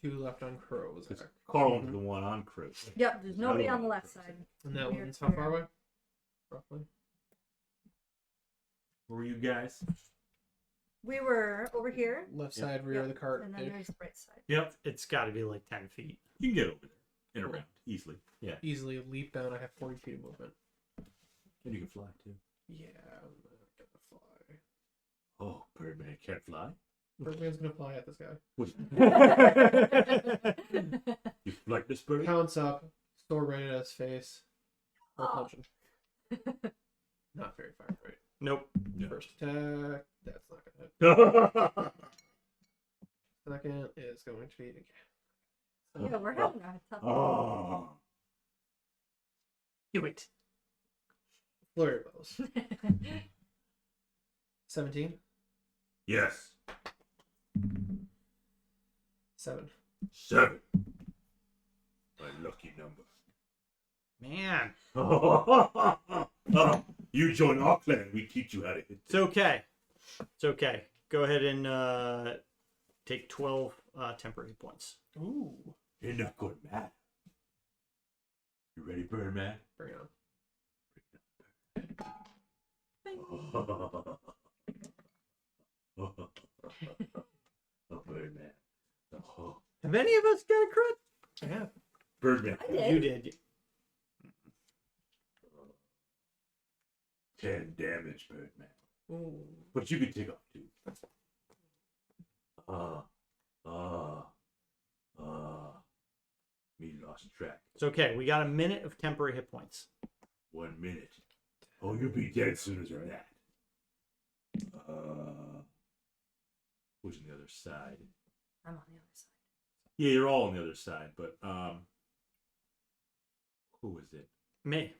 2 left on Crow's. It's Carl into the one on Crypt. Yep, there's nobody Another on the one. left side. And that Weird one's how far fire. away? Roughly. Where were you guys? We were over here, Left side, rear of the cart. and then there's the right side. Yep. It's got to be like 10 feet. You can get over there and around easily. Yeah. Easily leap down. I have 40 feet of movement. And you can fly too. Yeah, I'm not gonna fly. Oh, Birdman can't fly. Birdman's gonna fly at this guy. What? You like this bird? Pounce up, sword right at his face. I'll Oh. punch him. Not very far, right? Nope. No. First attack. That's not gonna hit. Second is going to be again. Yeah, we're having a tough Oh. Do it. Flurry of blows. 17. Yes. 7. 7. My lucky number. Man. You join our clan, we teach you how to hit. It's okay. It's okay. Go ahead and take 12 temporary hit points. Ooh. You're not going mad. You ready, Birdman? Bring it on. Oh, Birdman. Oh. Have any of us got a crit? I have. Birdman. I did. You did. 10 damage, Birdman. Ooh. But you can take off 2. Me lost track. It's okay. We got a minute of temporary hit points. 1 minute. Oh, you'll be dead soon as that. Who's on the other side? I'm on the other side. Yeah, you're all on the other side, but who is it? Me.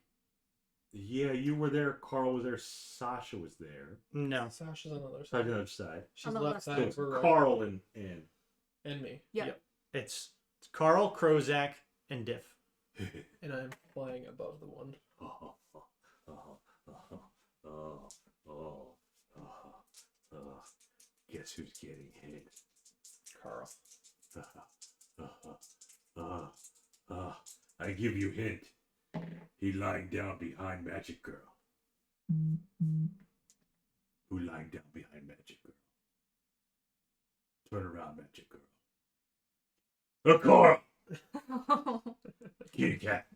Yeah, you were there. Carl was there. Sasha was there. No. Sasha's on the other On side. the other side. She's On the left left So side. it's We're right. Carl and And me. Yeah. Yep. It's Carl, Krozak, and Diff. And I'm flying above the one. Guess who's getting hit? Carl. I give you hint. He lying down behind Magic Girl. Who lying down behind Magic Girl? Turn around, Magic Girl. Carl! Kitty cat.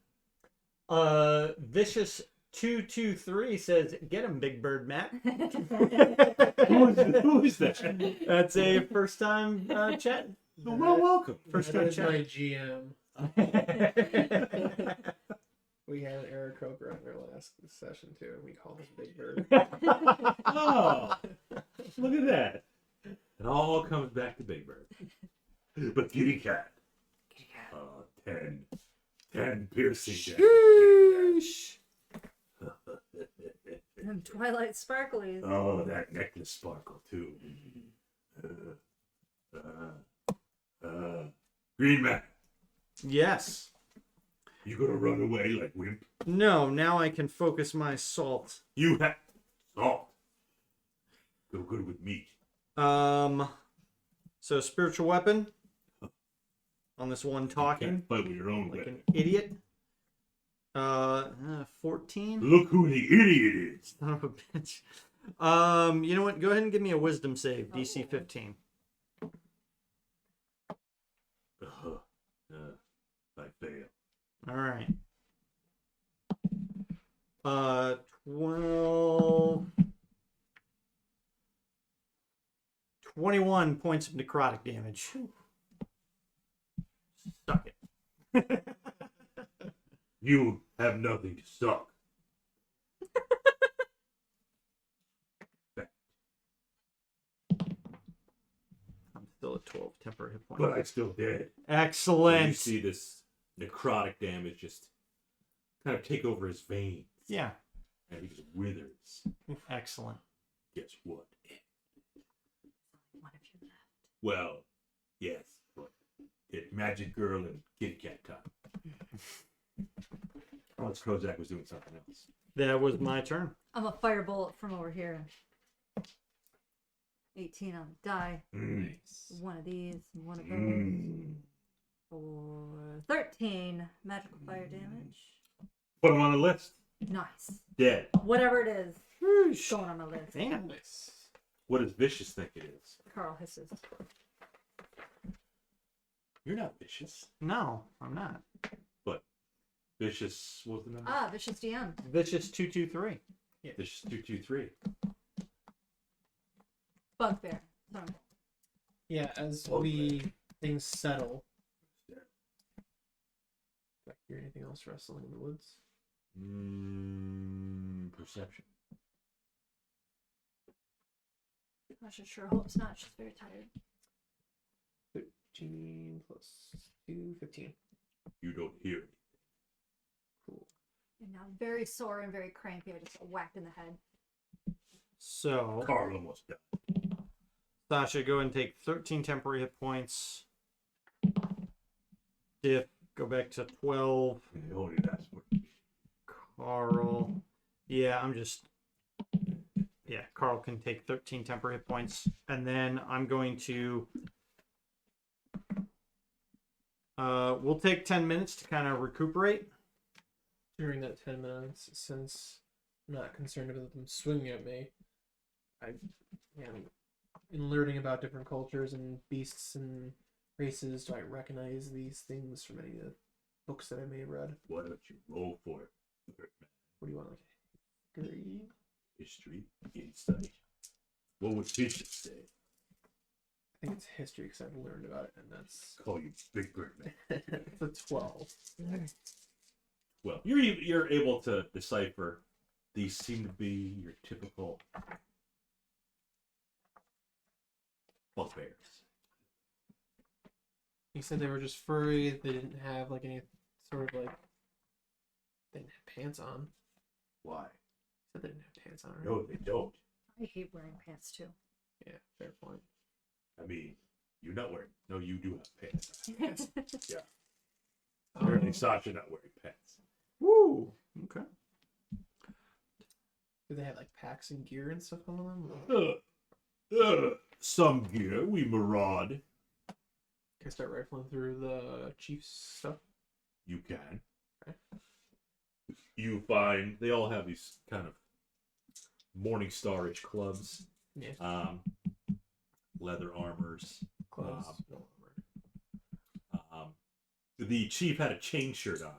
Vicious 223 says, "Get him, Big Bird Matt." Who's that? That's a first time chat. Well, welcome. First That time is chat. my GM. We had Aarakocra in our last session too, and we called him Big Bird. Oh, look at that. It all comes back to Big Bird. But Kitty Cat. 10 piercing damage. Them Twilight Sparklies. Oh, that necklace sparkle too. Green Man, Yes. you gonna run away like wimp? No, now I can focus my assault. You have salt. Go good with meat. So spiritual weapon on this one talking Can't fight with your own like weapon. an idiot. 14. Look who the idiot is. Son of a bitch. You know what? Go ahead and give me a wisdom save, DC 15. I fail. All right. 12. 21 points of necrotic damage. Suck it. You have nothing to suck. I'm still at 12 temporary hit points. But I'm still dead. Excellent. You see this necrotic damage just kind of take over his veins. Yeah. And he just withers. Excellent. Guess what? One of you left. Well, yes, but it's Magic Girl and Kitty Cat time. Alex Kozak was doing something else. That was my turn. I'm a firebolt from over here. 18 on the die. Nice. One of these, one of those. Mm. For 13 magical fire damage. Put him on the list. Nice. Dead. Whatever it is, going on my list. Damn. Nice. What does Vicious think it is? Carl hisses. You're not vicious. No, I'm not. But Vicious, what was the number? Vicious DM. Vicious 223. Vicious 223. Bugbear. Sorry. Yeah, as Okay. things settle. Do I hear anything else rustling in the woods? Perception. I should sure hope it's not. She's very tired. 13 plus 2, 15. You don't hear it. Cool. And now I'm very sore and very cranky. I just got whacked in the head. So, Carl almost died. Sasha, go and take 13 temporary hit points. Diff, go back to 12. Only that's what. Carl. Yeah, I'm just. Yeah, Carl can take 13 temporary hit points. And then I'm going to. We'll take 10 minutes to kind of recuperate. During that 10 minutes, since I'm not concerned about them swinging at me, I am in learning about different cultures and beasts and races. Do I recognize these things from any of the books that I may have read? Why don't you roll for it? What do you want? Like History, insight. What would Vicious say? I think it's history because I've learned about it, and that's Call you Big Bird Man. it's a 12. Well, you're able to decipher. These seem to be your typical bugbears. He said they were just furry. They didn't have like any sort of like. They didn't have pants on. Why? He said they didn't have pants on. Right? No, they don't. I hate wearing pants too. Yeah, fair point. I mean, you're not wearing. No, you do have pants. Yeah. Um, Apparently, Sasha not wearing pants. Woo! Okay. do they have like packs and gear and stuff on them? Some gear we maraud. Can I start rifling through the chief's stuff? You can. Okay. You find they all have these kind of morning star-ish clubs. Yeah. Leather armors. Gloves. No armor. The chief had a chain shirt on.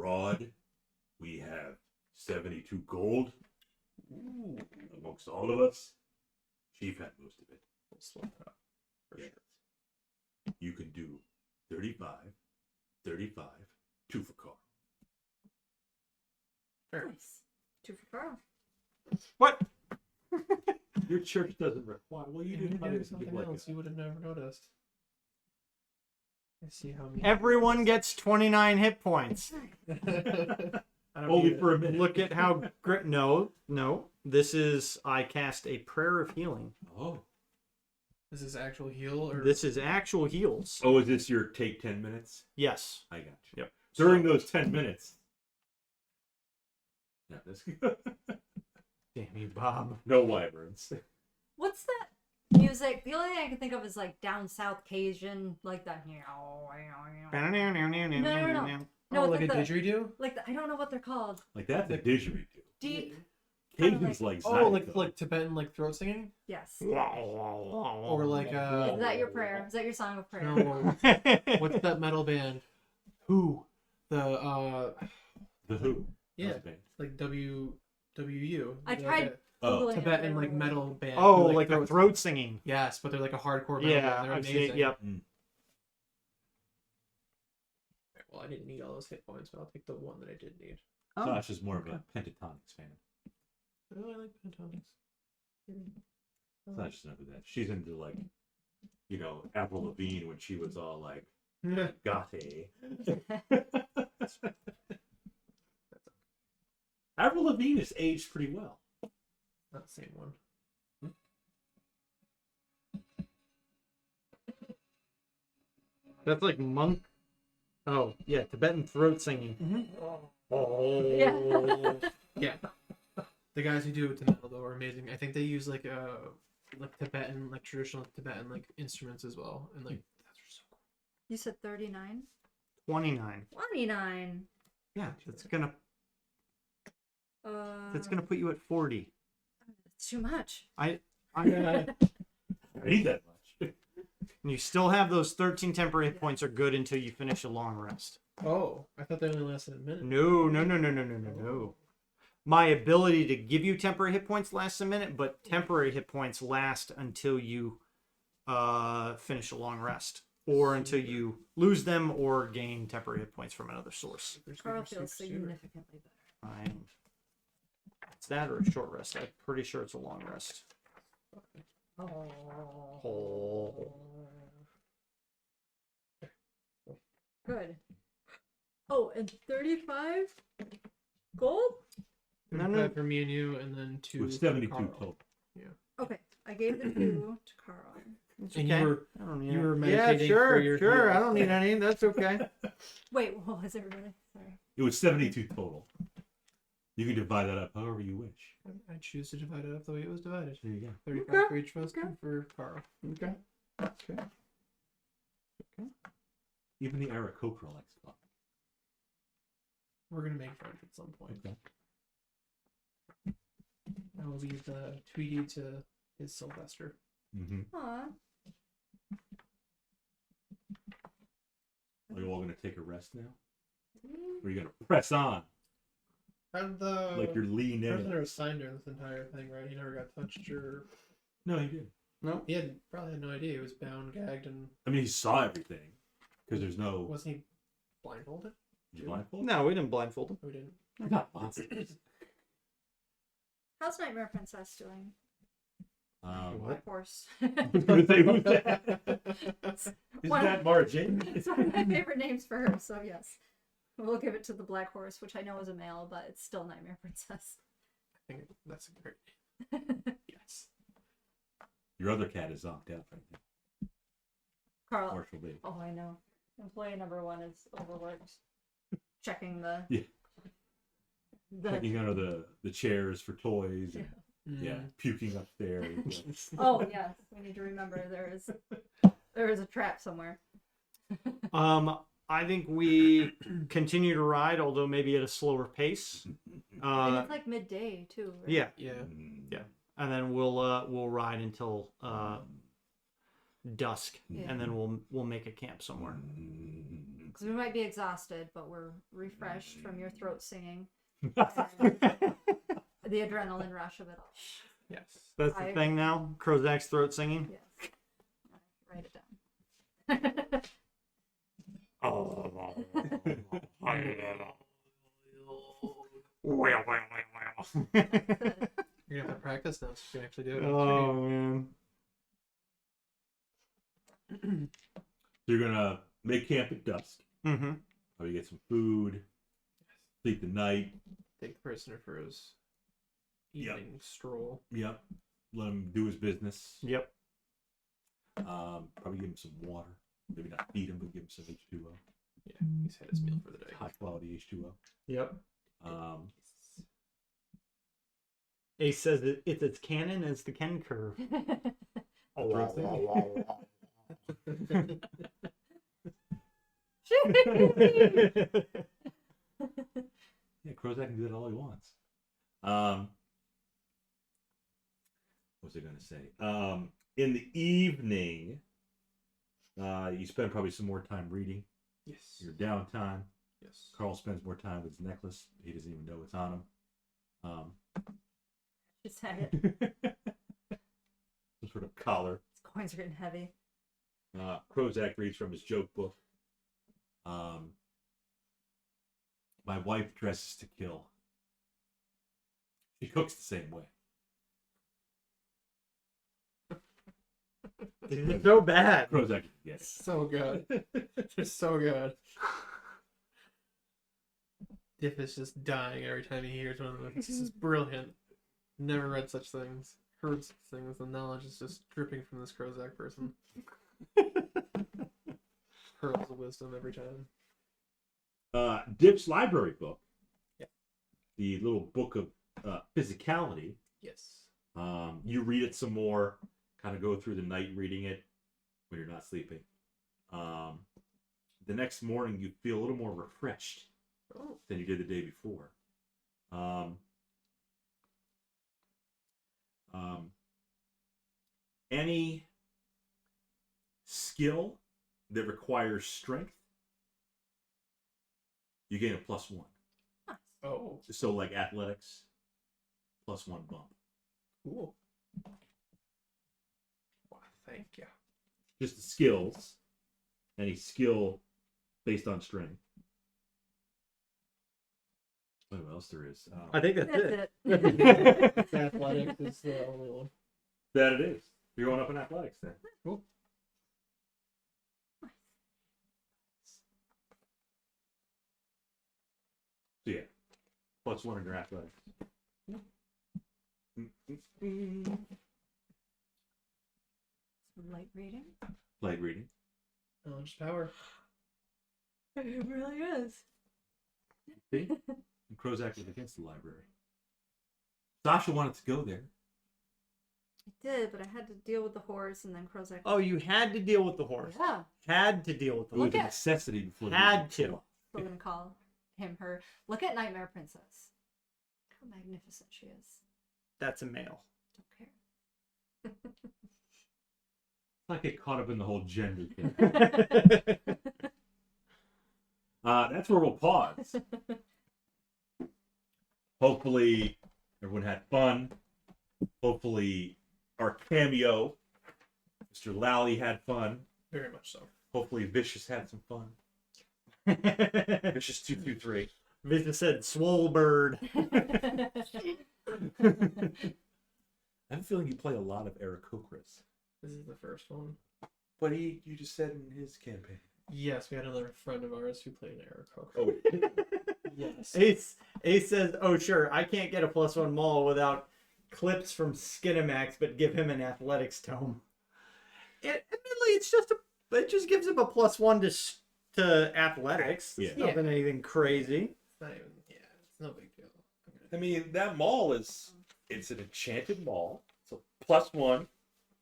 rod. We have 72 gold. Ooh. Amongst all of us. Chief had most of it. We'll swap it up. For Yes. sure. You can do 35, 35, 2 for Carl. Fair. Nice. 2 for Carl. What? Your church doesn't require. Well, you You didn't do give something like else, you would have never noticed. I see how many. Everyone gets 29 hit points. I don't only need it. for a minute. Look at how great. No. This is I cast a prayer of healing. Oh. Is this actual heal or This is actual heals. Oh, is this your take 10 minutes? Yes. I got you. Yep. During those 10 minutes. Yeah, this. Damn you, Bob. No wyverns. What's that music? The only thing I can think of is like down south Cajun, like that. No, No, oh, it's like a the, didgeridoo? like the, I don't know what they're called. Like that's a didgeridoo. D. Cajun's like Oh, Zydeco. like Tibetan like throat singing? Yes. Or like Is that your prayer? Is that your song of prayer? no. What's that metal band? Who? The The Who. yeah, That's a band. like WU. I They're tried like Oh. Googling a it, Tibetan but like it metal band. Oh, who, like the throat singing. Yes, but they're like a hardcore metal Yeah, band. They're I've amazing. seen. Yep. Well, I didn't need all those hit points, but I'll take the one that I did need. Sasha's more of a pentatonics fan. Oh, I like pentatonics. Sasha's not that. She's into like, you know, Avril Lavigne when she was all like gothy. Avril Lavigne is aged pretty well. Not the same one. That's like monk. Oh yeah, Tibetan throat singing. Oh. Yeah. Yeah. The guys who do it to metal though are amazing. I think they use like Tibetan, like traditional Tibetan like instruments as well, and like that's so cool. You said 39? 29. 29. Yeah, that's gonna That's put you at 40. It's too much. I I need that much. And you still have those 13 temporary hit points are good until you finish a long rest. Oh, I thought they only lasted a minute. No. My ability to give you temporary hit points lasts a minute, but temporary hit points last until you finish a long rest, or until you lose them or gain temporary hit points from another source. Carl feels significantly better. It's that or a short rest. I'm pretty sure it's a long rest. Good. Oh, and 35 gold? No. For me and you, and then two. With for 72 Carl. total. Okay, I gave the 2 to Carl. And you were I don't need you it. were Yeah, meditating for your sure. I heals. don't need any. That's okay. Wait, what was it really? Sorry. It was 72 total. You can divide that up however you wish. I choose to divide it up the way it was divided. There you go. 35 Okay. for each of us, Okay. 2 for Carl. Okay. Even the Aarakocra likes coffee. We're gonna make friends at some point. Okay. I will leave Tweety to his Sylvester. Mm-hmm. Aw. Are you all going to take a rest now? Or are you going to press on How did the like you're Lee prisoner Ned? was signed during this entire thing, right? He never got touched, or No, he did. he probably had no idea. He was bound, gagged, and I mean, he saw everything because there's no. wasn't he blindfolded? Did you blindfold? No, we didn't blindfold him. We didn't. I got monsters. How's Nightmare Princess doing? What? Of course. I was gonna say, who's that? It's Is one that Mara Jane? it's one of my favorite names for her, so yes. We'll give it to the Black Horse, which I know is a male, but it's still Nightmare Princess. I think that's a great name. Yes. Your other cat is zonked out right now. Carl. Marshall B. Oh, I know. Employee number 1 is overworked. Checking the. Yeah. the Checking under the chairs for toys. And, yeah, Mm. puking upstairs. Oh yes, we need to remember there is a trap somewhere. I think we continue to ride, although maybe at a slower pace. And it's like midday too. Right? Yeah, Yeah. Yeah. And then we'll ride until dusk, Yeah. and then we'll make a camp somewhere. 'Cause we might be exhausted, but we're refreshed from your throat singing. The adrenaline rush of it all. Yes. That's the thing now. Krozak's throat singing. Yes. Write it down. You're gonna have to practice now so you can actually do it. Oh man. You're gonna make camp at dusk. Mm-hmm. Probably get some food, sleep the night. Take the prisoner for his Yep. evening stroll. Yep. Let him do his business. Yep. Probably give him some water. Maybe not feed him, but give him some H2O. Yeah, he's had his meal for the day. High quality H2O. Yep. Um, Ace says it's as canon as the Ken curve. yeah, Krozak can do that all he wants. What was I going to say? In the evening, you spend probably some more time reading. Yes. Your downtime. Yes. Carl spends more time with his necklace. He doesn't even know it's on him. Just had it. Some sort of collar. His coins are getting heavy. Krozak reads from his joke book. My wife dresses to kill. She cooks the same way. It's so bad. Krozak gets it. So good. Just so good. Diff is just dying every time he hears one of them. This is brilliant. Never read such things. Heard such things. The knowledge is just dripping from this Krozak person. Pearls of wisdom every time. Diff's library book. Yeah. The little book of physicality. Yes. You read it some more. Kind of go through the night reading it when you're not sleeping. The next morning you feel a little more refreshed than you did the day before. Any skill that requires strength, you gain a +1. Oh, So like athletics, +1 bump. cool. Wow, thank you. Just the skills. Any skill based on strength. What else there is? I think that's That's it. it. Athletics is the only one. That it is. You're going up in athletics then. Cool. So yeah, +1 in your athletics. Light reading. Light reading. Knowledge power. It really is. See? And Krozak was against the library. Sasha wanted to go there. I did, but I had to deal with the horse and then Krozak. Oh, you had to deal with the horse. Yeah. Had to deal with the It was horse. Look a at- necessity before the Had evening to. came. Still gonna call him her. Look at Nightmare Princess. How magnificent she is. That's a male. Don't care. Not get caught up in the whole gender thing. That's where we'll pause. Hopefully, everyone had fun. Hopefully, our cameo, Mr. Lally, had fun. Very much so. Hopefully, Vicious had some fun. Vicious 223. Vicious said, "Swole bird." I have a feeling you play a lot of Aarakocras. This is the first one. But you just said in his campaign. Yes, we had another friend of ours who played an Aarakocra. Oh, Yes. Ace says, "Oh sure, I can't get a +1 maul without clips from Skinamax, but give him an athletics tome." Admittedly, it just gives him a +1 to athletics. Yeah. It's nothing anything crazy. It's not even, it's no big deal. I mean, that mall it's an enchanted mall. So +1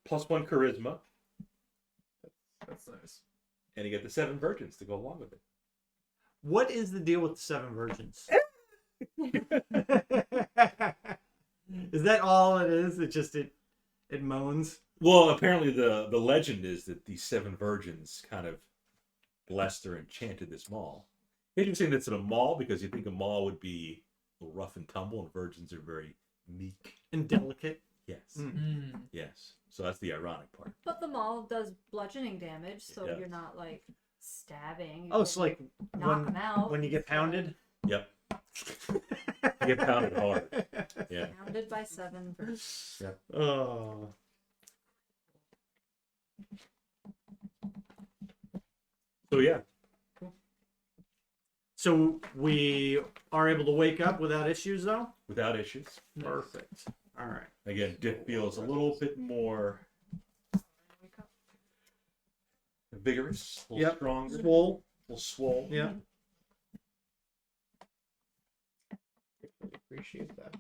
charisma, That's nice. and you get the 7 virgins to go along with it. What is the deal with the 7 virgins? Is that all it is? It moans. Well, apparently the legend is that these 7 virgins kind of blessed or enchanted this mall. Interesting that's in a mall because you think a mall would be rough and tumble, and virgins are very meek and delicate. Yes. Mm. Yes. So that's the ironic part. But the maul does bludgeoning damage, so It you're does. not like stabbing. Oh, it's like knock them out. when you get pounded. Yep. You get pounded hard. Yeah. Pounded by 7 versus. Yep. Oh. So yeah. So we are able to wake up without issues, though. Without issues. Perfect. All right. Again, Dick feels a little bit more vigorous, a little stronger, Swole. a little swole. Yeah. Appreciate that.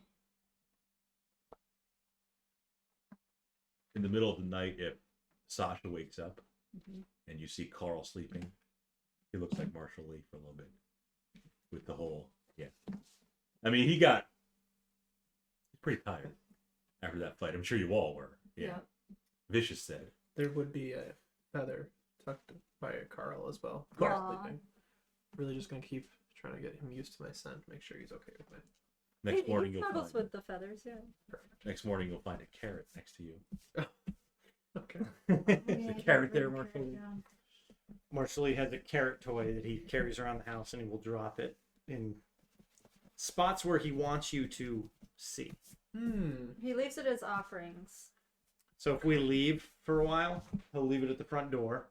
In the middle of the night, if Sasha wakes up Mhm. and you see Carl sleeping, he looks like Marshall Lee for a little bit. With the whole, I mean, he's pretty tired after that fight. I'm sure you all were. Yeah. Vicious said. There would be a feather tucked by Carl as well. course. While sleeping. Really just gonna keep trying to get him used to my scent, make sure he's okay with me. Next morning he you'll snuggles find. with the feathers, yeah. Next morning you'll find a carrot next to you. Okay. The carrot there, Marshall. Marshall Lee has a carrot toy that he carries around the house, and he will drop it in spots where he wants you to see. He leaves it as offerings. So if we leave for a while, he'll leave it at the front door.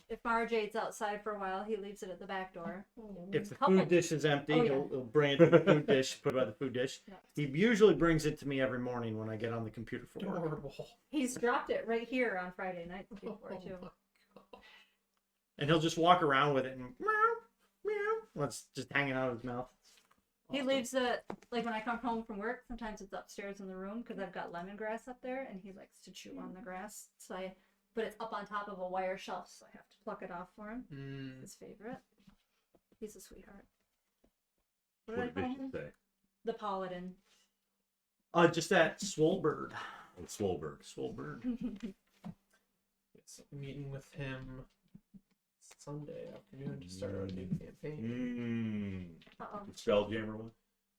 If Marjade's outside for a while, he leaves it at the back door. If the Couple. food dish is empty, Oh, yeah. he'll bring it to the food dish, put it by the food dish. Yeah. He usually brings it to me every morning when I get on the computer for work. Adorable. He's dropped it right here on Friday nights before, too. And he'll just walk around with it and meow, meow. Well, it's just hanging out of his mouth. He leaves it, like when I come home from work, sometimes it's upstairs in the room because I've got lemongrass up there and he likes to chew on the grass. But it's up on top of a wire shelf, so I have to pluck it off for him. His favorite. He's a sweetheart. What What did I did call Vicious him? say? The paladin. Just that swole bird. Old Swolberg. Swole bird. It's a meeting with him Sunday afternoon to start out a new campaign. Uh-oh. The Spelljammer one?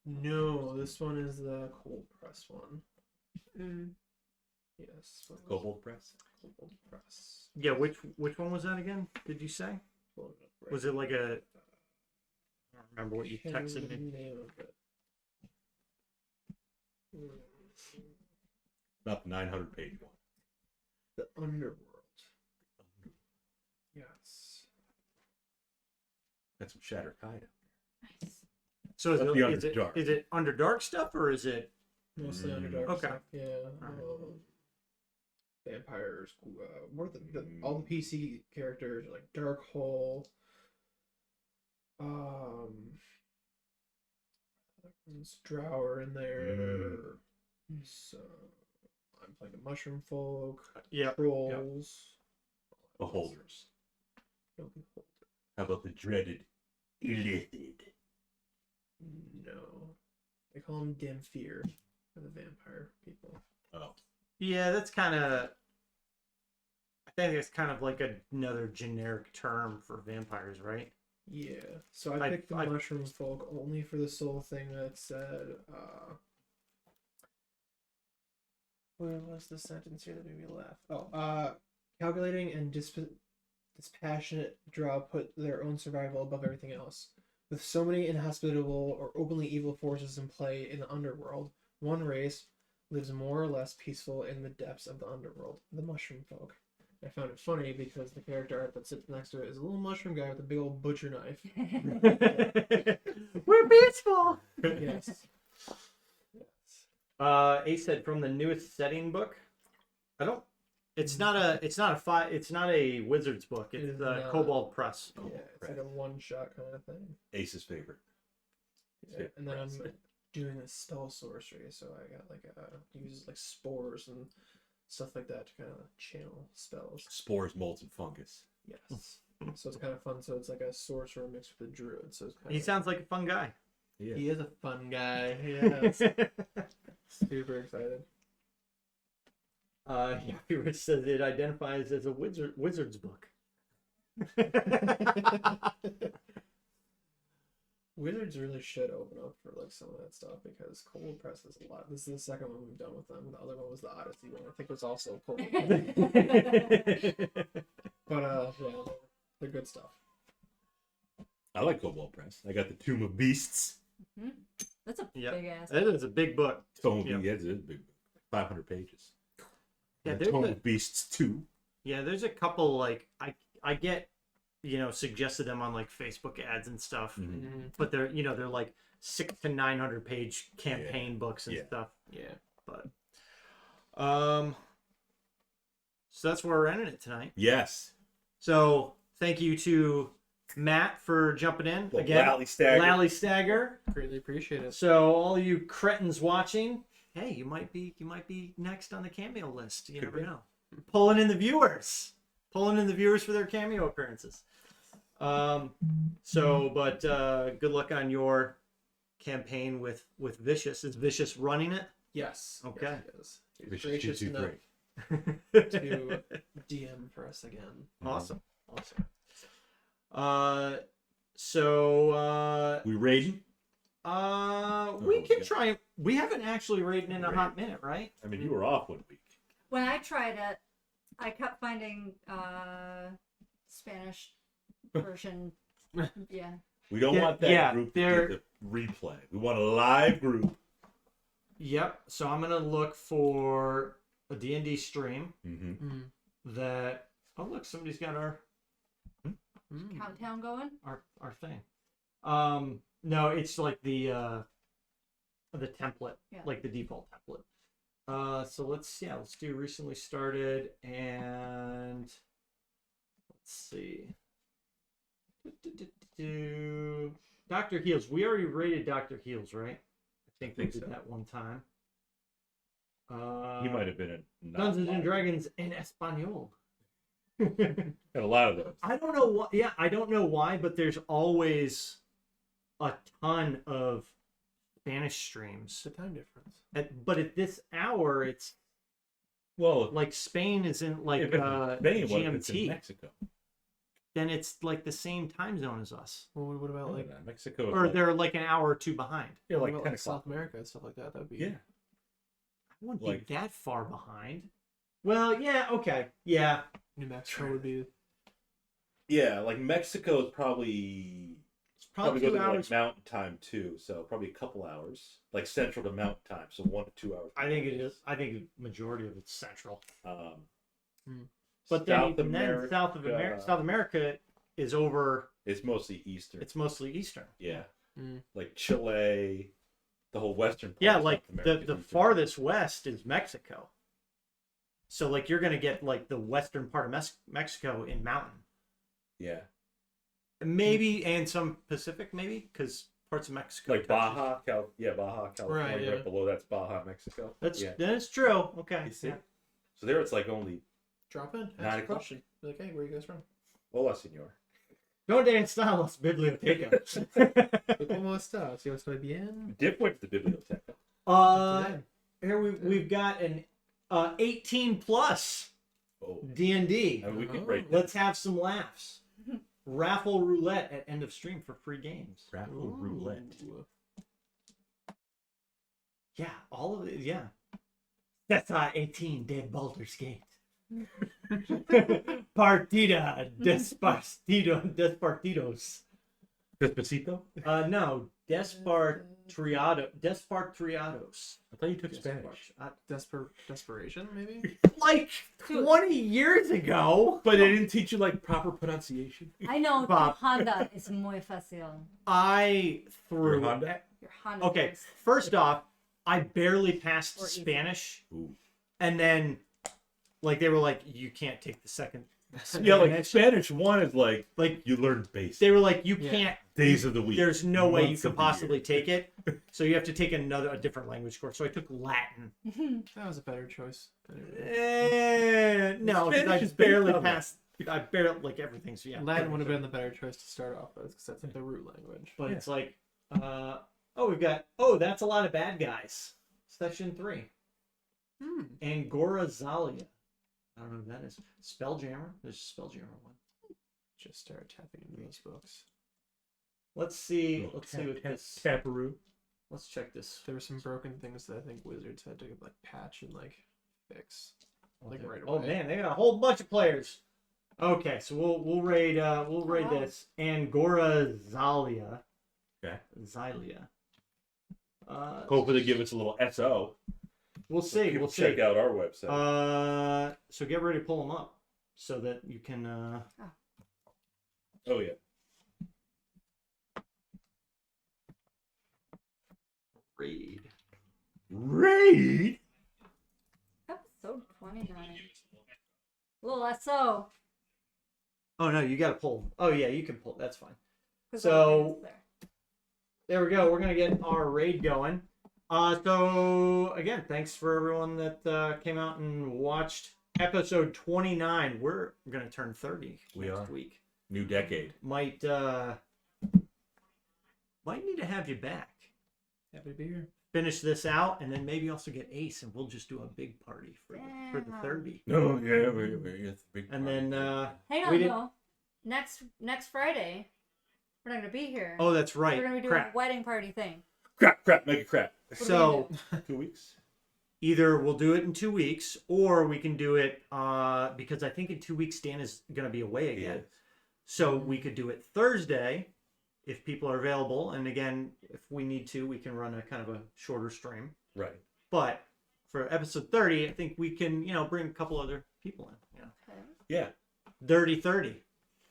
No, this one is the cold press one. Mm. Yes. Kobold Press? Cold press. Yeah, which one was that again? Did you say? Pull it up right Was it like a? I don't remember what you Can't remember texted the me. name of it. Not the 900-page one. The Underworld. Yes. That's some Shattered Kaido. Nice. So is That's it, the is it Underdark. is it Underdark stuff or is it? Mostly Mm. Underdark Okay. stuff. Yeah. Alright. Vampires. What are all the PC characters are like Darkhold. There's Drower in there. So I'm playing a mushroom folk. Yeah. Trolls. Beholders. No beholder. How about the dreaded Illithid? No. They call them Damphir for the vampire people. Oh. Yeah, that's kind of. I think it's kind of like another generic term for vampires, right? Yeah. So I picked the mushroom folk only for the soul thing that said, where was the sentence here that made me laugh? Oh, calculating and dispassionate draw put their own survival above everything else. With so many inhospitable or openly evil forces in play in the underworld, one race lives more or less peaceful in the depths of the underworld, the mushroom folk. I found it funny because the character art that sits next to it is a little mushroom guy with a big old butcher knife. We're peaceful. Yes. Ace said from the newest setting book. I don't. It's not a wizard's book. It It's is the not. Kobold Press. Yeah, it's like a one-shot kind of thing. Ace's favorite. Yeah, and then I'm Right. doing a spell sorcery, so I got like uses like spores and stuff like that to kind of channel spells. Spores, molds, and fungus. Yes. So it's kind of fun. So it's like a sorcerer mixed with a druid. So it's kind He of. sounds like a fun guy. He is a fun guy. Yes. Super excited. Rich says it identifies as a wizard's book. Wizards really should open up for like some of that stuff because cold press is a lot. This is the second one we've done with them. The other one was the Odyssey one. I think it was also cold. But yeah, they're good stuff. I like Cobalt Press. I got the Tomb of Beasts. That's a Yep. big ass. That is a big book. Tomb of Yep. Beasts, it is a big book. 500 pages. Yeah, And there's Tomb a- of Beasts 2. Yeah, there's a couple like I get, suggested them on like Facebook ads and stuff, but they're they're like 600 to 900 page campaign books and stuff. Yeah. But so that's where we're ending it tonight. Yes. So thank you to Matt for jumping in The again. Lally Stagger. Lally Stagger. Greatly appreciate it. So all you cretins watching, hey, you might be next on the cameo list. You never know. Pulling in the viewers for their cameo appearances. But good luck on your campaign with Vicious. Is Vicious running it? Yes. Okay. Yes, he is. He's Vicious gracious 223. enough to DM for us again. Awesome. We raiding? We can try. We haven't actually raided in a hot minute, right? I mean, you were off 1 week. When I tried it, I kept finding Spanish version. Yeah. We don't want that group to get the replay. We want a live group. Yep. So I'm gonna look for a D&D stream that. Oh, look, somebody's got our Countdown going. our thing. No, it's like the template, like the default template. So let's do recently started and let's see. Dr. Heals. We already rated Dr. Heals, right? I think we did so. that one time. He might have been in Dungeons and Dragons in Espanol. Had a lot of those. I don't know why. Yeah, I don't know why, but there's always a ton of Spanish streams. The time difference. But at this hour, it's Well, like Spain is in like if it's Spain, what if it's in GMT. Mexico? Then it's like the same time zone as us, Well, what about like Mexico? is or like, they're like an hour or two behind. yeah, what like about, 10 like o'clock. South America and stuff like that? That'd be Yeah. I wouldn't Like- be that far behind. Well, yeah, okay, yeah. New Mexico would be. Yeah, like Mexico is probably It's probably goes 2 into, like, hours. mountain time too, so probably a couple hours, like central to mountain time, so 1 to 2 hours. I think it is. I think the majority of it's central. But South then South America is over. it's mostly Eastern. It's mostly Eastern. yeah, Mm. like Chile, the whole western. Part Yeah, of like South America is the Eastern. farthest west is Mexico. So like you're gonna get like the western part of Mexico in mountain, Yeah, maybe, and some Pacific, maybe because parts of Mexico. like touches- Baja, California. Right, yeah. Right below that's Baja, Mexico. That's yeah. true. Okay. You see? Yeah. So there, it's like only Drop in, ask 9 a o'clock. question. Be like, hey, where are you guys from? hola, senor. Donde están los bibliotecas? ¿Cómo estás? Yo estoy bien. Dip went to the biblioteca. Here we've got an 18 plus Oh, D&D. I mean, we can Oh. rate that. Let's have some laughs. Raffle roulette at end of stream for free games. Raffle roulette. Ooh. Yeah, all of it. Yeah. That's 18 Dead Baldur's Gate. Partida Despartidos. Despacito? No, Despartriados. I thought you took Spanish. Desperation, maybe? Like 20 years ago. But they didn't teach you like proper pronunciation. I know Bob. Honda is muy fácil. I threw. Your Honda? Your Honda. Okay, is- first off, I barely passed Or easy. Spanish, Ooh. and then, like, they were like, "You can't take the second." Yeah, like Spanish 1 is like Like you learn basic. they were like, "You Yeah. can't." Days of the week. There's no way you months could of the year. possibly take it, so you have to take a different language course. So I took Latin. That was a better choice. No, because Spanish I is barely based on passed. I barely like everything. So yeah, Latin would have been the better choice to start off with because that's like the root language. But Yeah. it's like, we've got. That's a lot of bad guys. Session 3. Angora Zalia. I don't know who that is. Spelljammer. There's a Spelljammer one. just start tapping into those books. Let's see. Let's see what this. Taparoo. Let's check this. There were some broken things that I think wizards had to like patch and like fix. Like right Oh away. man, they got a whole bunch of players. Okay, so we'll raid Wow. this Angora Zalia. Okay. Xylia. Hopefully they give us a little SO. We'll see. People We'll check see. out our website. So get ready to pull them up so that you can. Oh yeah. Raid. Raid. Episode 29. Little SO. Oh no, you got to pull. Oh yeah, you can pull. That's fine. 'Cause So- all the things there. There we go. We're gonna get our raid going. So again, thanks for everyone that came out and watched episode 29. We're gonna turn 30 We next are. week. New decade. Might need to have you back. Happy to be here. Finish this out, and then maybe also get Ace, and we'll just do a big party for the Damn. 30. No, yeah, it's a big. And party. then Hang on, we did- though. Next Friday, we're not gonna be here. oh, that's right. We're gonna be doing Crap. a wedding party thing. crap, make it crap. What are we So gonna 2 weeks. either we'll do it in 2 weeks, or we can do it because I think in 2 weeks Dan is gonna be away again. Yeah. So we could do it Thursday if people are available. And again, if we need to, we can run a kind of a shorter stream. Right. But for episode 30, I think we can, bring a couple other people in. Okay. Yeah. Dirty 30.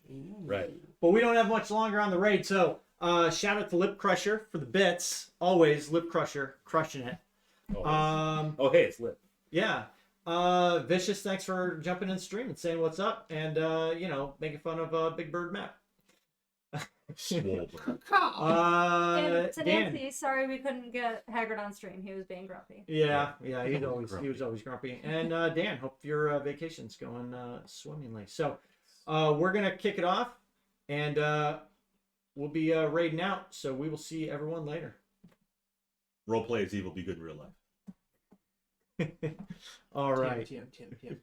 Right. But we don't have much longer on the raid. So shout out to Lip Crusher for the bits. Always Lip Crusher crushing it. Always. Oh, hey, it's lit. Yeah. Vicious, thanks for jumping in stream and saying what's up and, making fun of Big Bird Map. Swole. And to Dan. Nancy, sorry we couldn't get Haggard on stream. He was being grumpy. Yeah, he Grumpy. was always grumpy. And Dan, hope your vacation's going swimmingly. So we're gonna kick it off, and we'll be raiding out. So we will see everyone later. Roleplay is evil. Be good in real life. All right. TM.